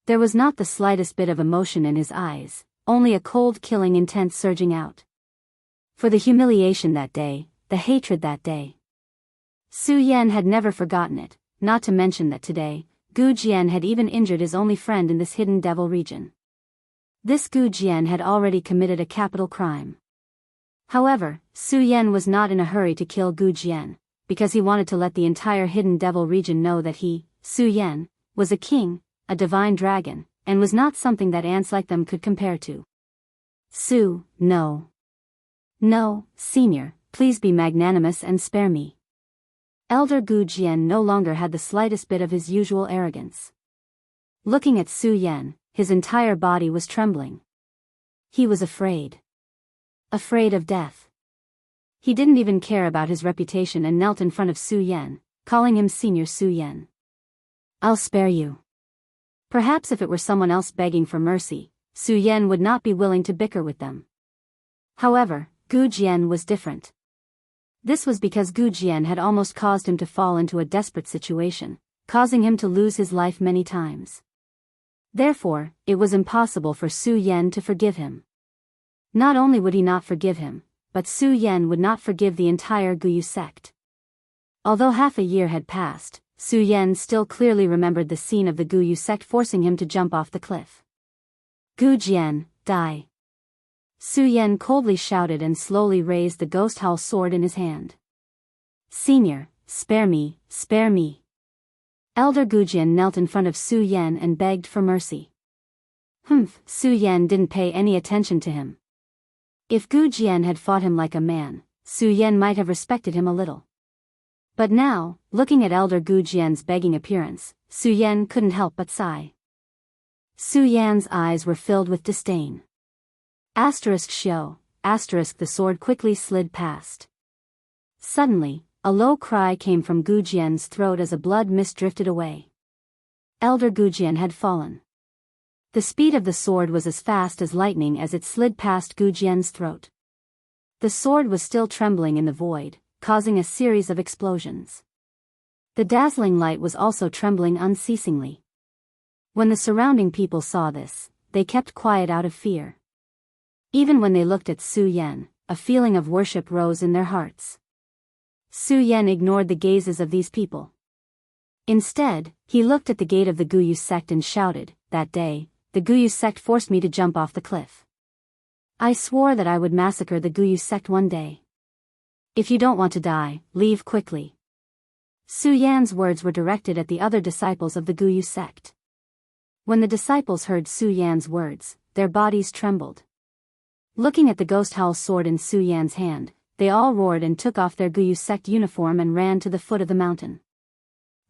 There was not the slightest bit of emotion in his eyes, only a cold killing intent surging out. For the humiliation that day, the hatred that day. Su Yan had never forgotten it, not to mention that today, Gu Jian had even injured his only friend in this hidden devil region. This Gu Jian had already committed a capital crime. However, Su Yan was not in a hurry to kill Gu Jian, because he wanted to let the entire hidden devil region know that he, Su Yan, was a king, a divine dragon, and was not something that ants like them could compare to. Su, no. No, senior, please be magnanimous and spare me. Elder Gu Jian no longer had the slightest bit of his usual arrogance. Looking at Su Yan, his entire body was trembling. He was afraid. Afraid of death. He didn't even care about his reputation and knelt in front of Su Yan, calling him Senior Su Yan. I'll spare you. Perhaps if it were someone else begging for mercy, Su Yan would not be willing to bicker with them. However, Gu Jian was different. This was because Gu Jian had almost caused him to fall into a desperate situation, causing him to lose his life many times. Therefore, it was impossible for Su Yan to forgive him. Not only would he not forgive him, but Su Yan would not forgive the entire Guyu sect. Although half a year had passed, Su Yan still clearly remembered the scene of the Guyu sect forcing him to jump off the cliff. Gu Jian, die. Su Yan coldly shouted and slowly raised the ghost howl sword in his hand. Senior, spare me, spare me. Elder Gu Jian knelt in front of Su Yan and begged for mercy. Su Yan didn't pay any attention to him. If Gu Jian had fought him like a man, Su Yan might have respected him a little. But now, looking at Elder Gu Jian's begging appearance, Su Yan couldn't help but sigh. Su Yan's eyes were filled with disdain. *show, the sword quickly slid past. Suddenly, a low cry came from Gu Jian's throat as a blood mist drifted away. Elder Gu Jian had fallen. The speed of the sword was as fast as lightning as it slid past Gu Jian's throat. The sword was still trembling in the void, causing a series of explosions. The dazzling light was also trembling unceasingly. When the surrounding people saw this, they kept quiet out of fear. Even when they looked at Su Yan, a feeling of worship rose in their hearts. Su Yan ignored the gazes of these people. Instead, he looked at the gate of the Guyu sect and shouted, "That day, the Guyu sect forced me to jump off the cliff. I swore that I would massacre the Guyu sect one day. If you don't want to die, leave quickly." Su Yan's words were directed at the other disciples of the Guyu sect. When the disciples heard Su Yan's words, their bodies trembled. Looking at the ghost howl sword in Su Yan's hand, they all roared and took off their Guyu sect uniform and ran to the foot of the mountain.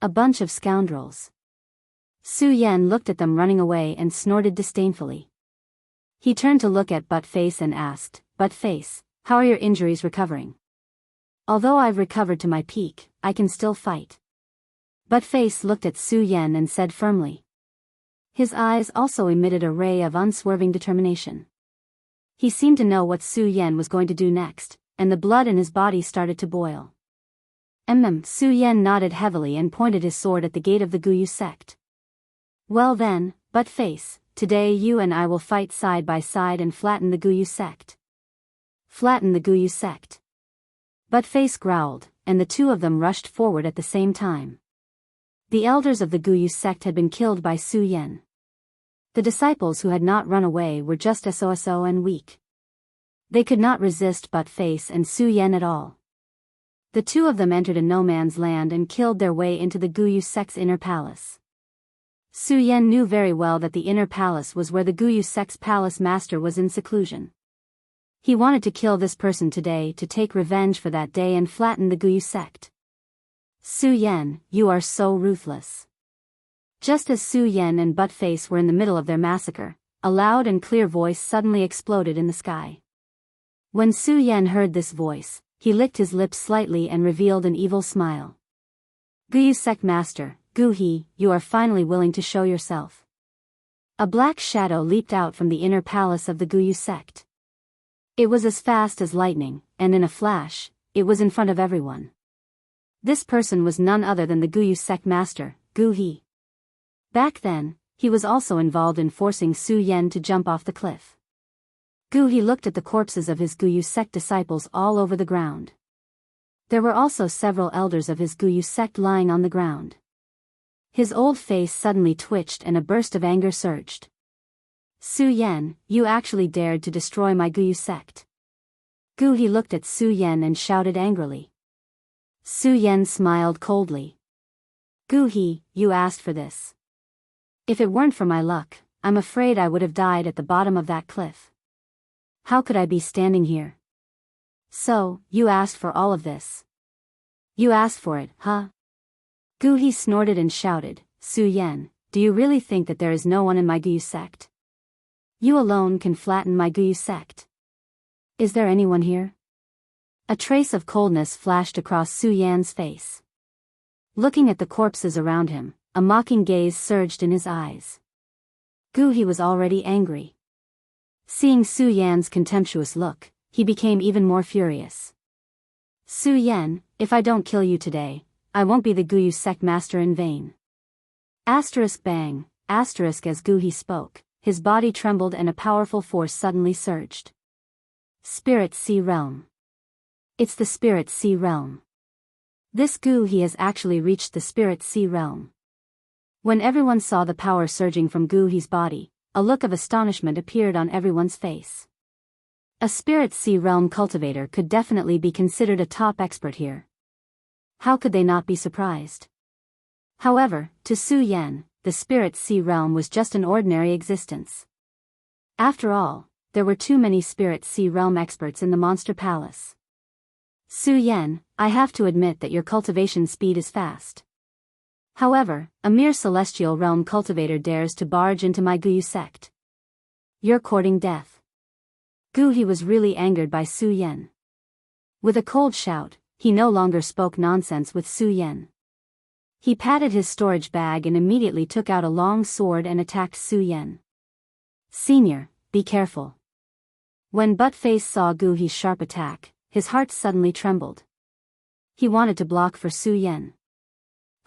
A bunch of scoundrels. Su Yan looked at them running away and snorted disdainfully. He turned to look at Buttface and asked, "Buttface, how are your injuries recovering?" "Although I've recovered to my peak, I can still fight." Buttface looked at Su Yan and said firmly. His eyes also emitted a ray of unswerving determination. He seemed to know what Su Yan was going to do next, and the blood in his body started to boil. Su Yan nodded heavily and pointed his sword at the gate of the Guyu sect. "Well then, Buttface, today you and I will fight side by side and flatten the Guyu sect." "Flatten the Guyu sect." Buttface growled, and the two of them rushed forward at the same time. The elders of the Guyu sect had been killed by Su Yan. The disciples who had not run away were just so and weak. They could not resist Buttface and Su Yan at all. The two of them entered a no-man's land and killed their way into the Guyu sect's inner palace. Su Yan knew very well that the inner palace was where the Guyu sect's palace master was in seclusion. He wanted to kill this person today to take revenge for that day and flatten the Guyu sect. "Su Yan, you are so ruthless." Just as Su Yan and Buttface were in the middle of their massacre, a loud and clear voice suddenly exploded in the sky. When Su Yan heard this voice, he licked his lips slightly and revealed an evil smile. "Guyu sect master, Gu He, you are finally willing to show yourself." A black shadow leaped out from the inner palace of the Guyu sect. It was as fast as lightning, and in a flash, it was in front of everyone. This person was none other than the Guyu sect master, Gu He. Back then, he was also involved in forcing Su Yan to jump off the cliff. Gu He looked at the corpses of his Guyu sect disciples all over the ground. There were also several elders of his Guyu sect lying on the ground. His old face suddenly twitched and a burst of anger surged. Su Yan, you actually dared to destroy my Guyu sect. Gu He looked at Su Yan and shouted angrily. Su Yan smiled coldly. Gu He, you asked for this. If it weren't for my luck, I'm afraid I would have died at the bottom of that cliff. How could I be standing here? So, you asked for all of this. You asked for it, huh? Gu He snorted and shouted, Su Yan, do you really think that there is no one in my Guyu sect? You alone can flatten my Guyu sect. Is there anyone here? A trace of coldness flashed across Su Yan's face. Looking at the corpses around him, a mocking gaze surged in his eyes. Gu He was already angry. Seeing Su Yan's contemptuous look, he became even more furious. Su Yan, if I don't kill you today, I won't be the Guyu sect master in vain. Asterisk bang, asterisk as Gu He spoke, his body trembled and a powerful force suddenly surged. Spirit Sea Realm. It's the Spirit Sea Realm. This Gu He has actually reached the Spirit Sea Realm. When everyone saw the power surging from Gu He's body, a look of astonishment appeared on everyone's face. A Spirit Sea Realm cultivator could definitely be considered a top expert here. How could they not be surprised? However, to Su Yan, the Spirit Sea Realm was just an ordinary existence. After all, there were too many Spirit Sea Realm experts in the Monster Palace. Su Yan, I have to admit that your cultivation speed is fast. However, a mere Celestial Realm cultivator dares to barge into my Guyu sect. You're courting death. Gu He was really angered by Su Yan. With a cold shout, he no longer spoke nonsense with Su Yan. He patted his storage bag and immediately took out a long sword and attacked Su Yan. Senior, be careful. When Buttface saw Gu He's sharp attack, his heart suddenly trembled. He wanted to block for Su Yan.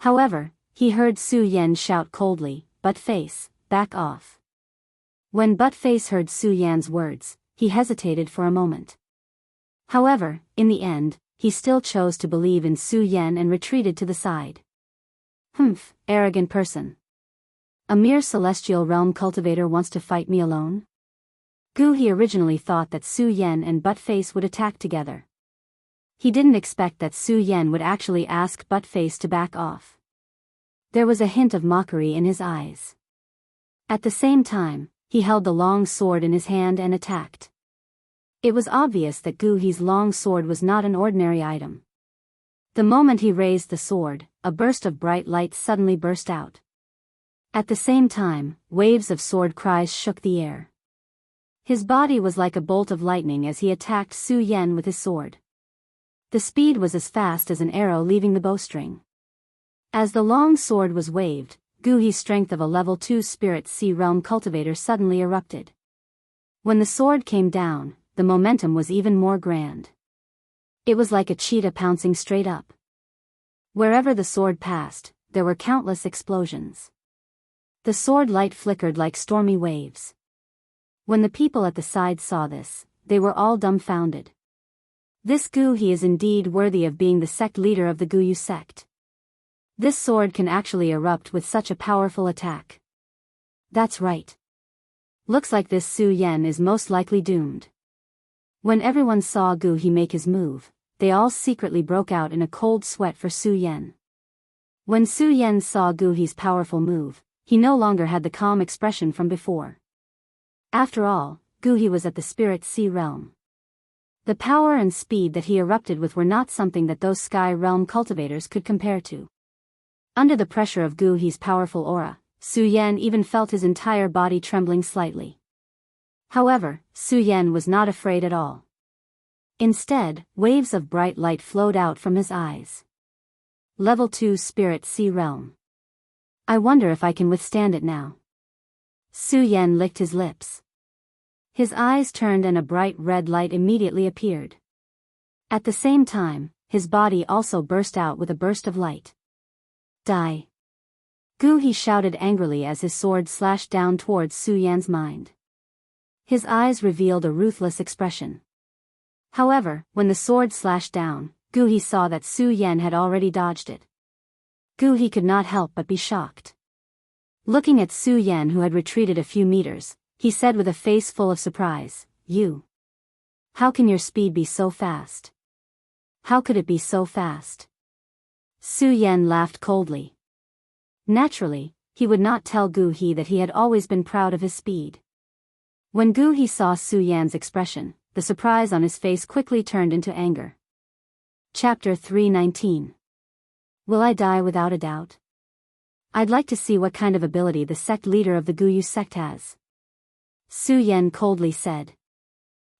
However, he heard Su Yan shout coldly, Buttface, back off. When Buttface heard Su Yan's words, he hesitated for a moment. However, in the end, he still chose to believe in Su Yan and retreated to the side. Humph, arrogant person. A mere Celestial Realm cultivator wants to fight me alone? Gu He originally thought that Su Yan and Buttface would attack together. He didn't expect that Su Yan would actually ask Buttface to back off. There was a hint of mockery in his eyes. At the same time, he held the long sword in his hand and attacked. It was obvious that Gu He's long sword was not an ordinary item. The moment he raised the sword, a burst of bright light suddenly burst out. At the same time, waves of sword cries shook the air. His body was like a bolt of lightning as he attacked Su Yan with his sword. The speed was as fast as an arrow leaving the bowstring. As the long sword was waved, Gu He's strength of a level 2 Spirit Sea Realm cultivator suddenly erupted. When the sword came down, the momentum was even more grand. It was like a cheetah pouncing straight up. Wherever the sword passed, there were countless explosions. The sword light flickered like stormy waves. When the people at the side saw this, they were all dumbfounded. This Gu He is indeed worthy of being the sect leader of the Guyu sect. This sword can actually erupt with such a powerful attack. That's right. Looks like this Su Yan is most likely doomed. When everyone saw Gu He make his move, they all secretly broke out in a cold sweat for Su Yan. When Su Yan saw Gu He's powerful move, he no longer had the calm expression from before. After all, Gu He was at the Spirit Sea Realm. The power and speed that he erupted with were not something that those Sky Realm cultivators could compare to. Under the pressure of Gu He's powerful aura, Su Yan even felt his entire body trembling slightly. However, Su Yan was not afraid at all. Instead, waves of bright light flowed out from his eyes. Level 2 Spirit Sea Realm. I wonder if I can withstand it now. Su Yan licked his lips. His eyes turned and a bright red light immediately appeared. At the same time, his body also burst out with a burst of light. Die. Gu He shouted angrily as his sword slashed down towards Su Yan's mind. His eyes revealed a ruthless expression. However, when the sword slashed down, Gu He saw that Su Yan had already dodged it. Gu He could not help but be shocked. Looking at Su Yan, who had retreated a few meters, he said with a face full of surprise, "You. How can your speed be so fast? How could it be so fast?" Su Yan laughed coldly. Naturally, he would not tell Gu He that he had always been proud of his speed. When Gu He saw Su Yan's expression, the surprise on his face quickly turned into anger. Chapter 319. Will I die without a doubt? I'd like to see what kind of ability the sect leader of the Guyu sect has. Su Yan coldly said.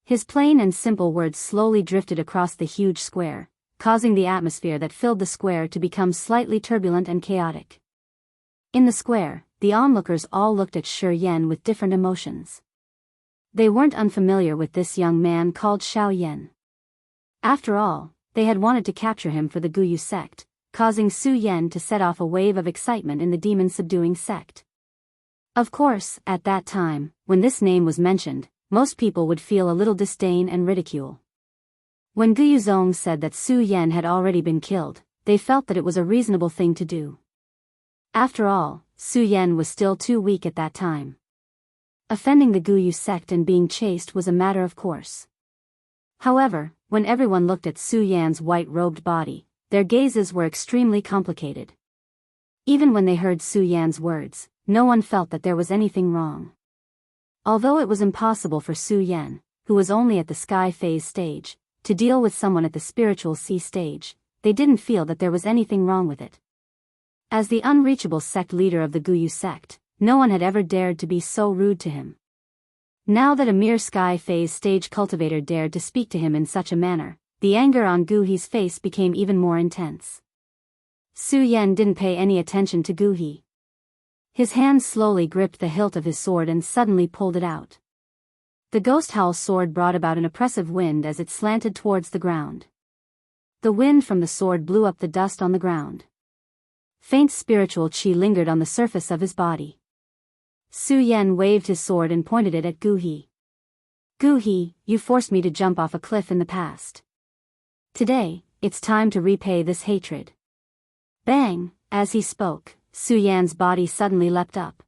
His plain and simple words slowly drifted across the huge square, causing the atmosphere that filled the square to become slightly turbulent and chaotic. In the square, the onlookers all looked at Shi Yan with different emotions. They weren't unfamiliar with this young man called Xiao Yan. After all, they had wanted to capture him for the Guyu sect, causing Su Yan to set off a wave of excitement in the demon-subduing sect. Of course, at that time, when this name was mentioned, most people would feel a little disdain and ridicule. When Guyu Zong said that Su Yan had already been killed, they felt that it was a reasonable thing to do. After all, Su Yan was still too weak at that time. Offending the Guyu sect and being chased was a matter of course. However, when everyone looked at Su Yan's white-robed body, their gazes were extremely complicated. Even when they heard Su Yan's words, no one felt that there was anything wrong. Although it was impossible for Su Yan, who was only at the sky phase stage, to deal with someone at the spiritual sea stage, they didn't feel that there was anything wrong with it. As the unreachable sect leader of the Guyu sect, no one had ever dared to be so rude to him. Now that a mere sky phase stage cultivator dared to speak to him in such a manner, the anger on Gu He's face became even more intense. Su Yan didn't pay any attention to Gu He. His hand slowly gripped the hilt of his sword and suddenly pulled it out. The ghost howl sword brought about an oppressive wind as it slanted towards the ground. The wind from the sword blew up the dust on the ground. Faint spiritual chi lingered on the surface of his body. Su Yan waved his sword and pointed it at Gu He. "Gu He, you forced me to jump off a cliff in the past. Today, it's time to repay this hatred." Bang! As he spoke, Su Yan's body suddenly leapt up.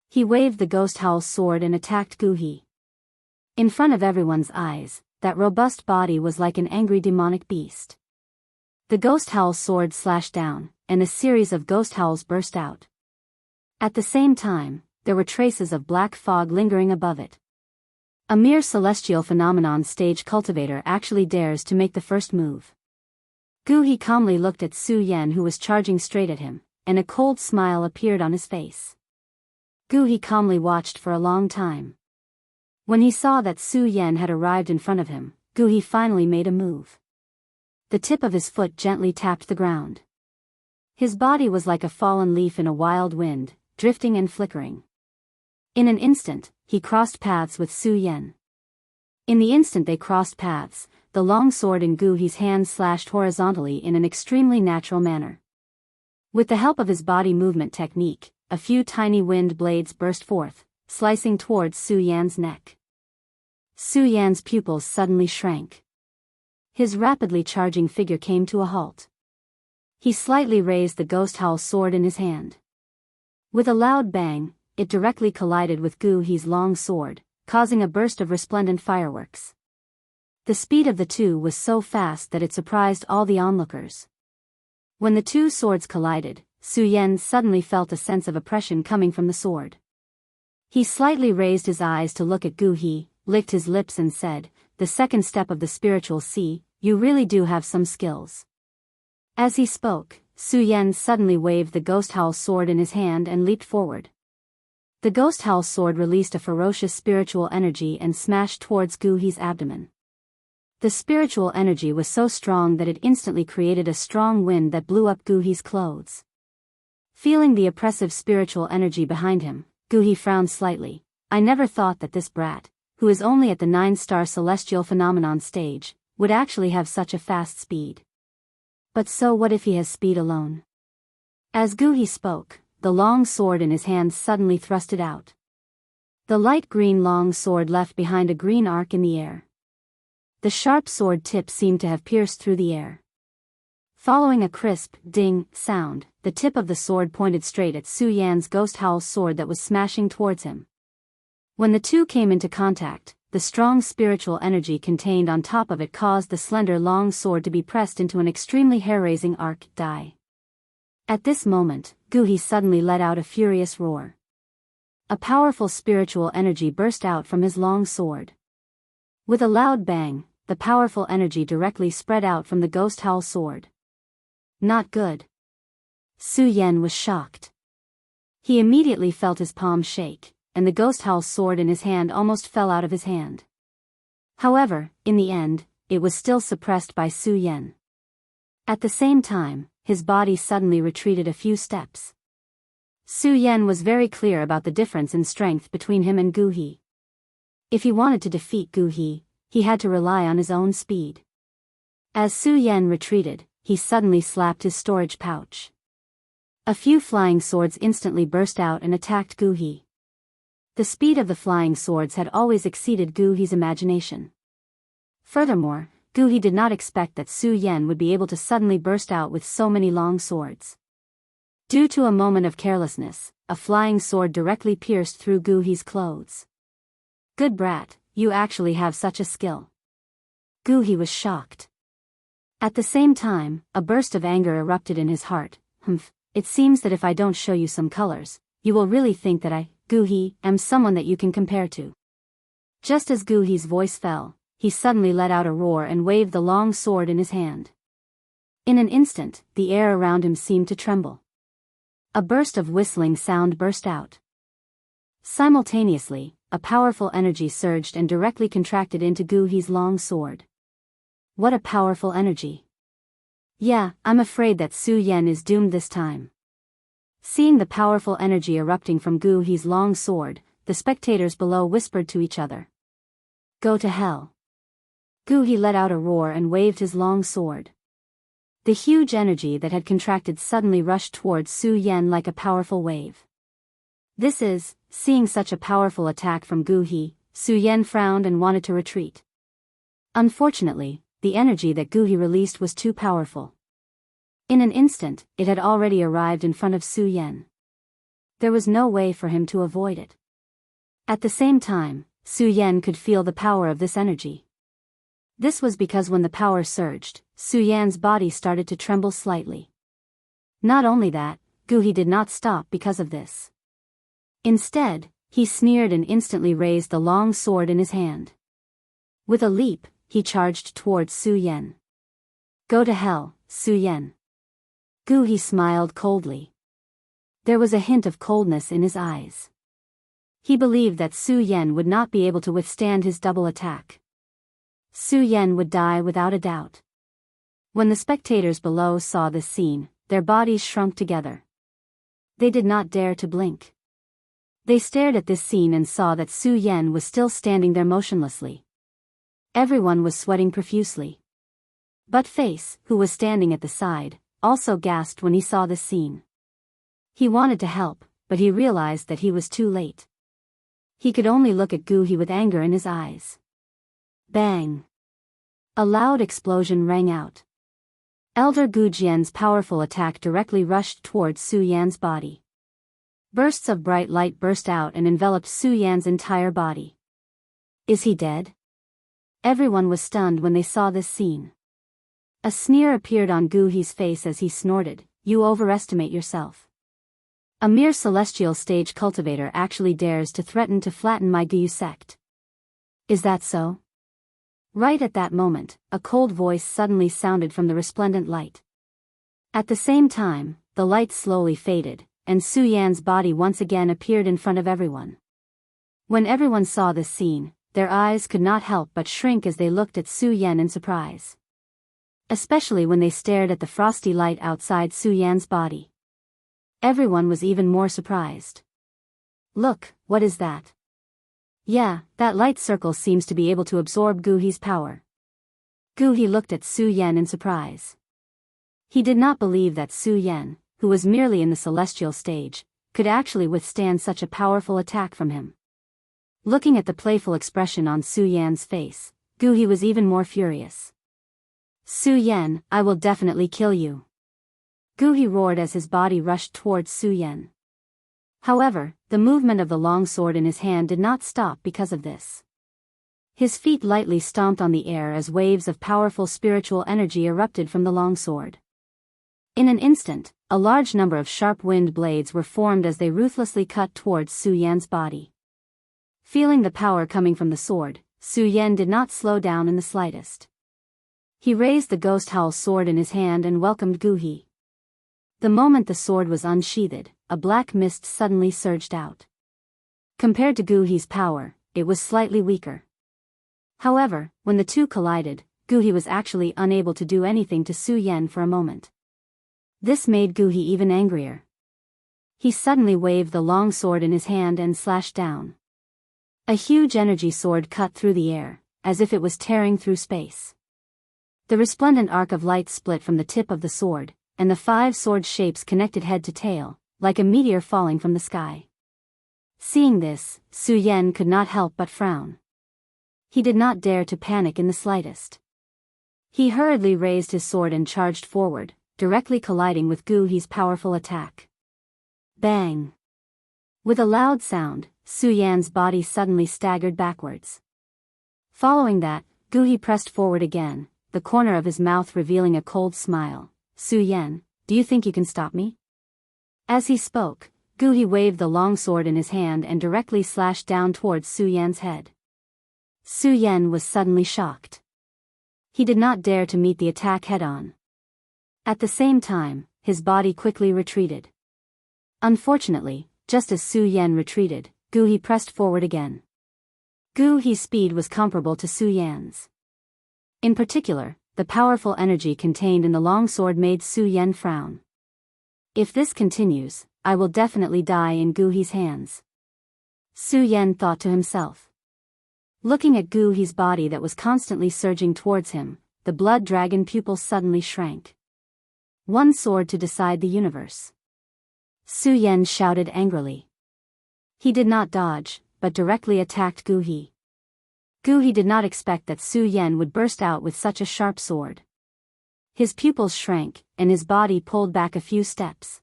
He waved the ghost howl sword and attacked Gu He. In front of everyone's eyes, that robust body was like an angry demonic beast. The ghost howl sword slashed down, and a series of ghost howls burst out. At the same time, there were traces of black fog lingering above it. A mere celestial phenomenon stage cultivator actually dares to make the first move. Gu He calmly looked at Su Yan, who was charging straight at him, and a cold smile appeared on his face. Gu He calmly watched for a long time. When he saw that Su Yan had arrived in front of him, Gu He finally made a move. The tip of his foot gently tapped the ground. His body was like a fallen leaf in a wild wind, drifting and flickering. In an instant, he crossed paths with Su Yan. In the instant they crossed paths, the long sword in Gu He's hand slashed horizontally in an extremely natural manner. With the help of his body movement technique, a few tiny wind blades burst forth, slicing towards Su Yan's neck. Su Yan's pupils suddenly shrank. His rapidly charging figure came to a halt. He slightly raised the ghost howl sword in his hand. With a loud bang, it directly collided with Gu He's long sword, causing a burst of resplendent fireworks. The speed of the two was so fast that it surprised all the onlookers. When the two swords collided, Su Yan suddenly felt a sense of oppression coming from the sword. He slightly raised his eyes to look at Gu He, licked his lips and said, "The second step of the spiritual sea, you really do have some skills." As he spoke, Su Yan suddenly waved the ghost howl sword in his hand and leaped forward. The ghost howl sword released a ferocious spiritual energy and smashed towards Gu He's abdomen. The spiritual energy was so strong that it instantly created a strong wind that blew up Gu He's clothes. Feeling the oppressive spiritual energy behind him, Gu He frowned slightly. "I never thought that this brat, who is only at the 9-star celestial phenomenon stage, would actually have such a fast speed. But so what if he has speed alone?" As Gu He spoke, the long sword in his hand suddenly thrusted out. The light green long sword left behind a green arc in the air. The sharp sword tip seemed to have pierced through the air. Following a crisp, ding, sound, the tip of the sword pointed straight at Su Yan's ghost howl's sword that was smashing towards him. When the two came into contact, the strong spiritual energy contained on top of it caused the slender long sword to be pressed into an extremely hair-raising arc die. At this moment, Guhi suddenly let out a furious roar. A powerful spiritual energy burst out from his long sword. With a loud bang, the powerful energy directly spread out from the ghost howl sword. Not good. Su Yan was shocked. He immediately felt his palm shake, and the ghost howl sword in his hand almost fell out of his hand. However, in the end, it was still suppressed by Su Yan. At the same time, his body suddenly retreated a few steps. Su Yan was very clear about the difference in strength between him and Gu He. If he wanted to defeat Gu He, he had to rely on his own speed. As Su Yan retreated, he suddenly slapped his storage pouch. A few flying swords instantly burst out and attacked Gu He. The speed of the flying swords had always exceeded Gu He's imagination. Furthermore, Gu He did not expect that Su Yan would be able to suddenly burst out with so many long swords. Due to a moment of carelessness, a flying sword directly pierced through Gu He's clothes. Good brat, you actually have such a skill. Gu He was shocked. At the same time, a burst of anger erupted in his heart. It seems that if I don't show you some colors, you will really think that I, Gu He, am someone that you can compare to. Just as Gu He's voice fell, he suddenly let out a roar and waved the long sword in his hand. In an instant, the air around him seemed to tremble. A burst of whistling sound burst out. Simultaneously, a powerful energy surged and directly contracted into Gu He's long sword. What a powerful energy. Yeah, I'm afraid that Su Yan is doomed this time. Seeing the powerful energy erupting from Gu He's long sword, the spectators below whispered to each other. Go to hell. Gu He let out a roar and waved his long sword. The huge energy that had contracted suddenly rushed towards Su Yan like a powerful wave. Seeing such a powerful attack from Gu He, Su Yan frowned and wanted to retreat. Unfortunately, the energy that Gu He released was too powerful. In an instant, it had already arrived in front of Su Yan. There was no way for him to avoid it. At the same time, Su Yan could feel the power of this energy. This was because when the power surged, Su Yan's body started to tremble slightly. Not only that, Gu He did not stop because of this. Instead, he sneered and instantly raised the long sword in his hand. With a leap, he charged towards Su Yan. Go to hell, Su Yan. Gu He smiled coldly. There was a hint of coldness in his eyes. He believed that Su Yan would not be able to withstand his double attack. Su Yan would die without a doubt. When the spectators below saw this scene, their bodies shrunk together. They did not dare to blink. They stared at this scene and saw that Su Yan was still standing there motionlessly. Everyone was sweating profusely. But Face, who was standing at the side, also gasped when he saw this scene. He wanted to help, but he realized that he was too late. He could only look at Gu He with anger in his eyes. Bang! A loud explosion rang out. Elder Gu Jian's powerful attack directly rushed towards Su Yan's body. Bursts of bright light burst out and enveloped Su Yan's entire body. Is he dead? Everyone was stunned when they saw this scene. A sneer appeared on Gu He's face as he snorted, "You overestimate yourself. A mere celestial stage cultivator actually dares to threaten to flatten my Gu sect. Is that so?" Right at that moment, a cold voice suddenly sounded from the resplendent light. At the same time, the light slowly faded, and Su Yan's body once again appeared in front of everyone. When everyone saw this scene, their eyes could not help but shrink as they looked at Su Yan in surprise. Especially when they stared at the frosty light outside Su Yan's body. Everyone was even more surprised. Look, what is that? Yeah, that light circle seems to be able to absorb Gu He's power. Gu He looked at Su Yan in surprise. He did not believe that Su Yan, who was merely in the celestial stage, could actually withstand such a powerful attack from him. Looking at the playful expression on Su Yan's face, Gu He was even more furious. Su Yan, I will definitely kill you. Gu He roared as his body rushed towards Su Yan. However, the movement of the long sword in his hand did not stop because of this. His feet lightly stomped on the air as waves of powerful spiritual energy erupted from the long sword. In an instant, a large number of sharp wind blades were formed as they ruthlessly cut towards Su Yan's body. Feeling the power coming from the sword, Su Yan did not slow down in the slightest. He raised the ghost howl sword in his hand and welcomed Gu He. The moment the sword was unsheathed, a black mist suddenly surged out. Compared to Gu He's power, it was slightly weaker. However, when the two collided, Gu He was actually unable to do anything to Su Yan for a moment. This made Gu He even angrier. He suddenly waved the long sword in his hand and slashed down. A huge energy sword cut through the air, as if it was tearing through space. The resplendent arc of light split from the tip of the sword, and the 5 sword shapes connected head to tail, like a meteor falling from the sky. Seeing this, Su Yan could not help but frown. He did not dare to panic in the slightest. He hurriedly raised his sword and charged forward, directly colliding with Gu He's powerful attack. Bang! With a loud sound, Su Yan's body suddenly staggered backwards. Following that, Gu He pressed forward again, the corner of his mouth revealing a cold smile. Su Yan, do you think you can stop me? As he spoke, Gu He waved the long sword in his hand and directly slashed down towards Su Yan's head. Su Yan was suddenly shocked. He did not dare to meet the attack head-on. At the same time, his body quickly retreated. Unfortunately, just as Su Yan retreated, Gu He pressed forward again. Gu He's speed was comparable to Su Yan's. In particular, the powerful energy contained in the long sword made Su Yan frown. If this continues, I will definitely die in Gu He's hands. Su Yan thought to himself. Looking at Gu He's body that was constantly surging towards him, the blood dragon pupil suddenly shrank. One sword to decide the universe. Su Yan shouted angrily. He did not dodge, but directly attacked Gu He. Gu He did not expect that Su Yan would burst out with such a sharp sword. His pupils shrank, and his body pulled back a few steps.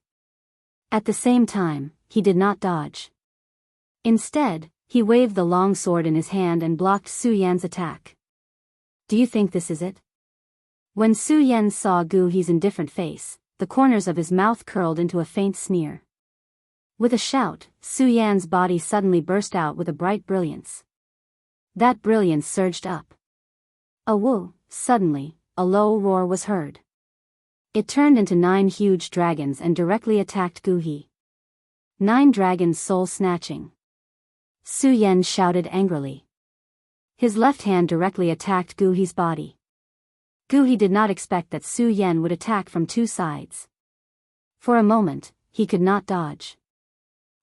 At the same time, he did not dodge. Instead, he waved the long sword in his hand and blocked Su Yan's attack. Do you think this is it? When Su Yan saw Gu He's indifferent face, the corners of his mouth curled into a faint sneer. With a shout, Su Yan's body suddenly burst out with a bright brilliance. That brilliance surged up. Suddenly, a low roar was heard. It turned into 9 huge dragons and directly attacked Gu He. 9 dragons soul-snatching. Su Yan shouted angrily. His left hand directly attacked Gu He's body. Gu He did not expect that Su Yan would attack from 2 sides. For a moment, he could not dodge.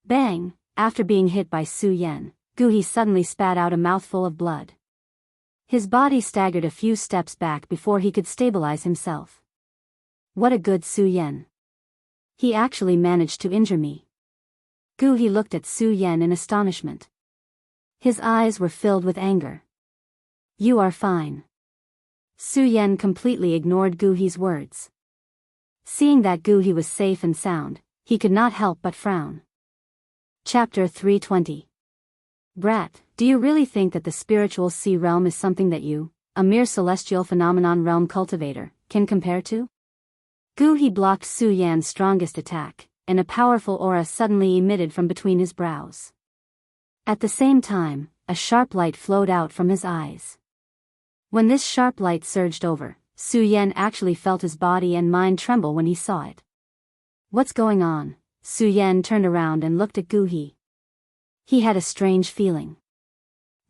Bang! After being hit by Su Yan, Gu He suddenly spat out a mouthful of blood. His body staggered a few steps back before he could stabilize himself. What a good Su Yan! He actually managed to injure me. Gu He looked at Su Yan in astonishment. His eyes were filled with anger. You are fine. Su Yan completely ignored Gu He's words. Seeing that Gu He was safe and sound, he could not help but frown. Chapter 320. Brat, do you really think that the spiritual sea realm is something that you, a mere celestial phenomenon realm cultivator, can compare to? Gu He blocked Su Yan's strongest attack, and a powerful aura suddenly emitted from between his brows. At the same time, a sharp light flowed out from his eyes. When this sharp light surged over, Su Yan actually felt his body and mind tremble when he saw it. What's going on? Su Yan turned around and looked at Gu He. He had a strange feeling.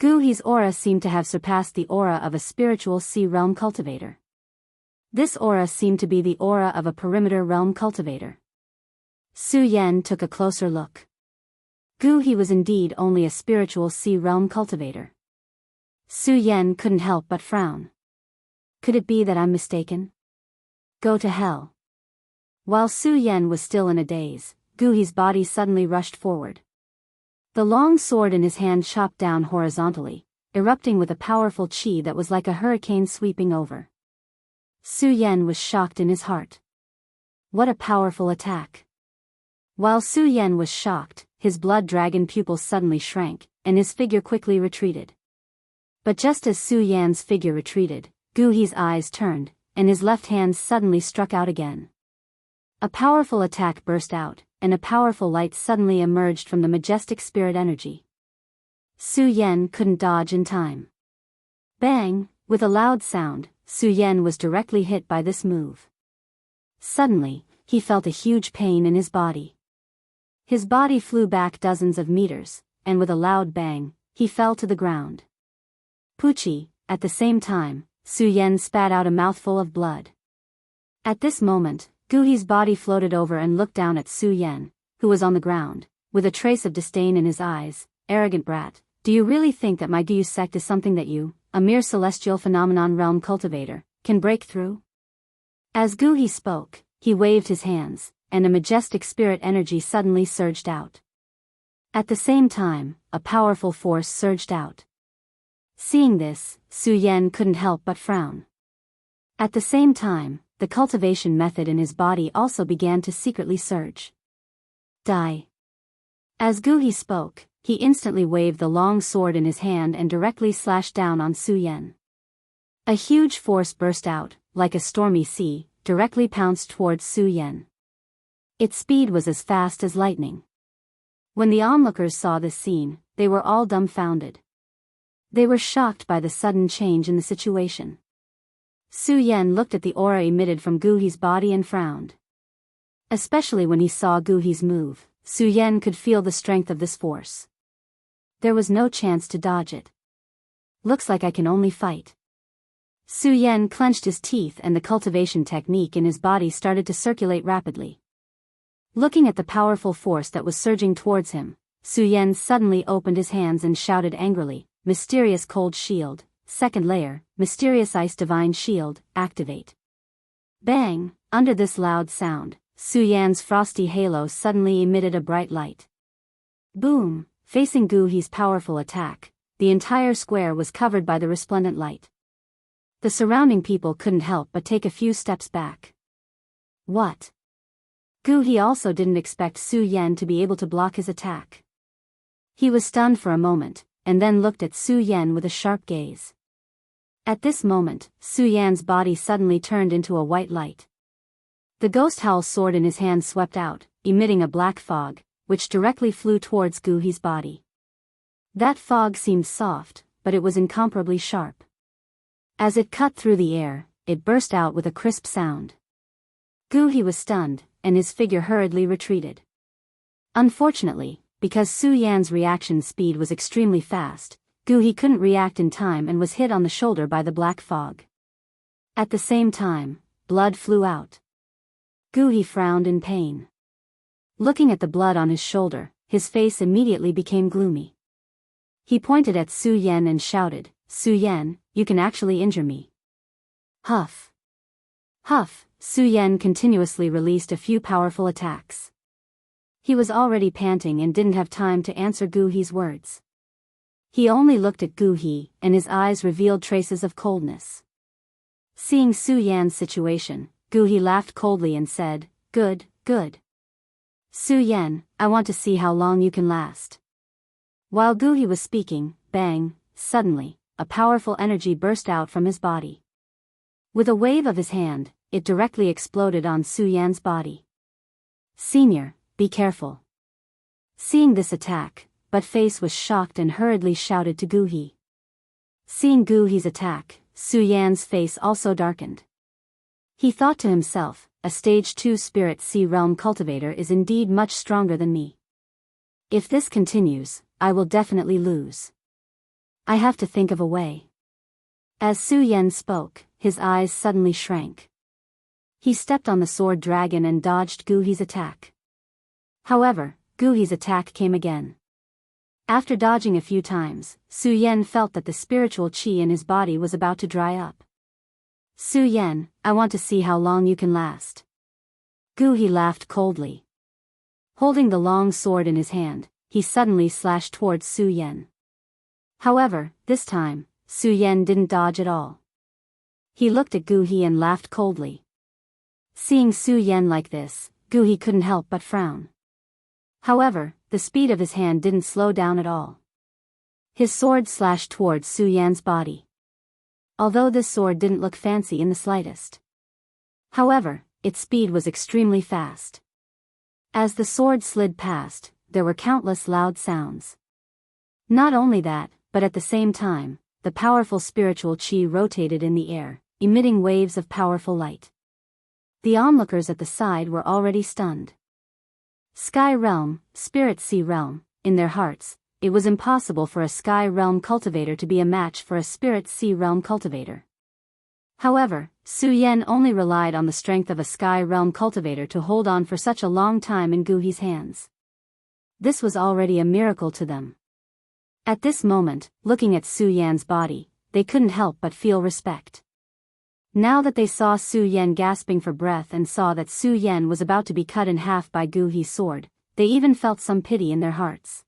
Gu He's aura seemed to have surpassed the aura of a spiritual sea realm cultivator. This aura seemed to be the aura of a perimeter realm cultivator. Su Yan took a closer look. Gu He was indeed only a spiritual sea realm cultivator. Su Yan couldn't help but frown. Could it be that I'm mistaken? Go to hell. While Su Yan was still in a daze, Gu He's body suddenly rushed forward. The long sword in his hand chopped down horizontally, erupting with a powerful chi that was like a hurricane sweeping over. Su Yan was shocked in his heart. What a powerful attack. While Su Yan was shocked, his blood dragon pupils suddenly shrank, and his figure quickly retreated. But just as Su Yan's figure retreated, Gu He's eyes turned, and his left hand suddenly struck out again. A powerful attack burst out, and a powerful light suddenly emerged from the majestic spirit energy. Su Yan couldn't dodge in time. Bang! With a loud sound, Su Yan was directly hit by this move. Suddenly, he felt a huge pain in his body. His body flew back dozens of meters, and with a loud bang, he fell to the ground. Pucci, at the same time, Su Yan spat out a mouthful of blood. At this moment, Gu He's body floated over and looked down at Su Yan, who was on the ground, with a trace of disdain in his eyes. Arrogant brat, do you really think that my Gu sect is something that you, a mere celestial phenomenon realm cultivator, can break through? As Gu He spoke, he waved his hands, and a majestic spirit energy suddenly surged out. At the same time, a powerful force surged out. Seeing this, Su Yan couldn't help but frown. At the same time, the cultivation method in his body also began to secretly surge. Die. As Gu He spoke, he instantly waved the long sword in his hand and directly slashed down on Su Yan. A huge force burst out, like a stormy sea, directly pounced towards Su Yan. Its speed was as fast as lightning. When the onlookers saw this scene, they were all dumbfounded. They were shocked by the sudden change in the situation. Su Yan looked at the aura emitted from Gu He's body and frowned. Especially when he saw Gu He's move, Su Yan could feel the strength of this force. There was no chance to dodge it. Looks like I can only fight. Su Yan clenched his teeth and the cultivation technique in his body started to circulate rapidly. Looking at the powerful force that was surging towards him, Su Yan suddenly opened his hands and shouted angrily, Mysterious Cold Shield, second layer, Mysterious Ice Divine Shield, activate. Bang! Under this loud sound, Su Yan's frosty halo suddenly emitted a bright light. Boom! Facing Gu He's powerful attack, the entire square was covered by the resplendent light. The surrounding people couldn't help but take a few steps back. What? Gu He also didn't expect Su Yan to be able to block his attack. He was stunned for a moment, and then looked at Su Yan with a sharp gaze. At this moment, Su Yan's body suddenly turned into a white light. The ghost howl sword in his hand swept out, emitting a black fog, which directly flew towards Gu He's body. That fog seemed soft, but it was incomparably sharp. As it cut through the air, it burst out with a crisp sound. Gu He was stunned, and his figure hurriedly retreated. Unfortunately, because Su Yan's reaction speed was extremely fast, Gu He couldn't react in time and was hit on the shoulder by the black fog. At the same time, blood flew out. Gu He frowned in pain. Looking at the blood on his shoulder, his face immediately became gloomy. He pointed at Su Yan and shouted, Su Yan, you can actually injure me. Huff. Huff, Su Yan continuously released a few powerful attacks. He was already panting and didn't have time to answer Gu He's words. He only looked at Gu He, and his eyes revealed traces of coldness. Seeing Su Yan's situation, Gu He laughed coldly and said, Good, good. Su Yan, I want to see how long you can last. While Gu He was speaking, bang, suddenly, a powerful energy burst out from his body. With a wave of his hand, it directly exploded on Su Yan's body. Senior, be careful. Seeing this attack, Buttface was shocked and hurriedly shouted to Gu He. Seeing Gu He's attack, Su Yan's face also darkened. He thought to himself, a stage 2 spirit sea realm cultivator is indeed much stronger than me. If this continues, I will definitely lose. I have to think of a way. As Su Yan spoke, his eyes suddenly shrank. He stepped on the sword dragon and dodged Gu He's attack. However, Gu He's attack came again. After dodging a few times, Su Yan felt that the spiritual qi in his body was about to dry up. Su Yan, I want to see how long you can last. Gu He laughed coldly. Holding the long sword in his hand, he suddenly slashed towards Su Yan. However, this time, Su Yan didn't dodge at all. He looked at Gu He and laughed coldly. Seeing Su Yan like this, Gu He couldn't help but frown. However, the speed of his hand didn't slow down at all. His sword slashed towards Su Yan's body. Although this sword didn't look fancy in the slightest. However, its speed was extremely fast. As the sword slid past, there were countless loud sounds. Not only that, but at the same time, the powerful spiritual qi rotated in the air, emitting waves of powerful light. The onlookers at the side were already stunned. Sky Realm, Spirit Sea Realm, in their hearts, it was impossible for a Sky Realm cultivator to be a match for a Spirit Sea Realm cultivator. However, Su Yan only relied on the strength of a Sky Realm cultivator to hold on for such a long time in Gu He's hands. This was already a miracle to them. At this moment, looking at Su Yan's body, they couldn't help but feel respect. Now that they saw Su Yan gasping for breath and saw that Su Yan was about to be cut in half by Gu He's sword, they even felt some pity in their hearts.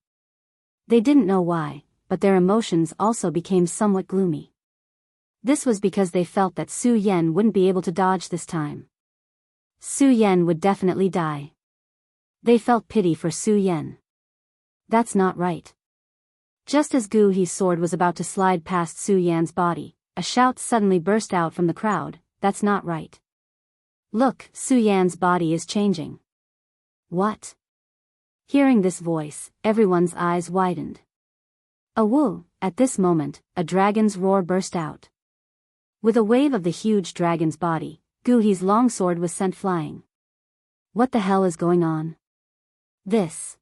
They didn't know why, but their emotions also became somewhat gloomy. This was because they felt that Su Yan wouldn't be able to dodge this time. Su Yan would definitely die. They felt pity for Su Yan. That's not right. Just as Gu He's sword was about to slide past Su Yan's body, a shout suddenly burst out from the crowd, "That's not right. Look, Su Yan's body is changing." What? Hearing this voice, everyone's eyes widened. Woo! At this moment, a dragon's roar burst out. With a wave of the huge dragon's body, Gu He's longsword was sent flying. What the hell is going on? This.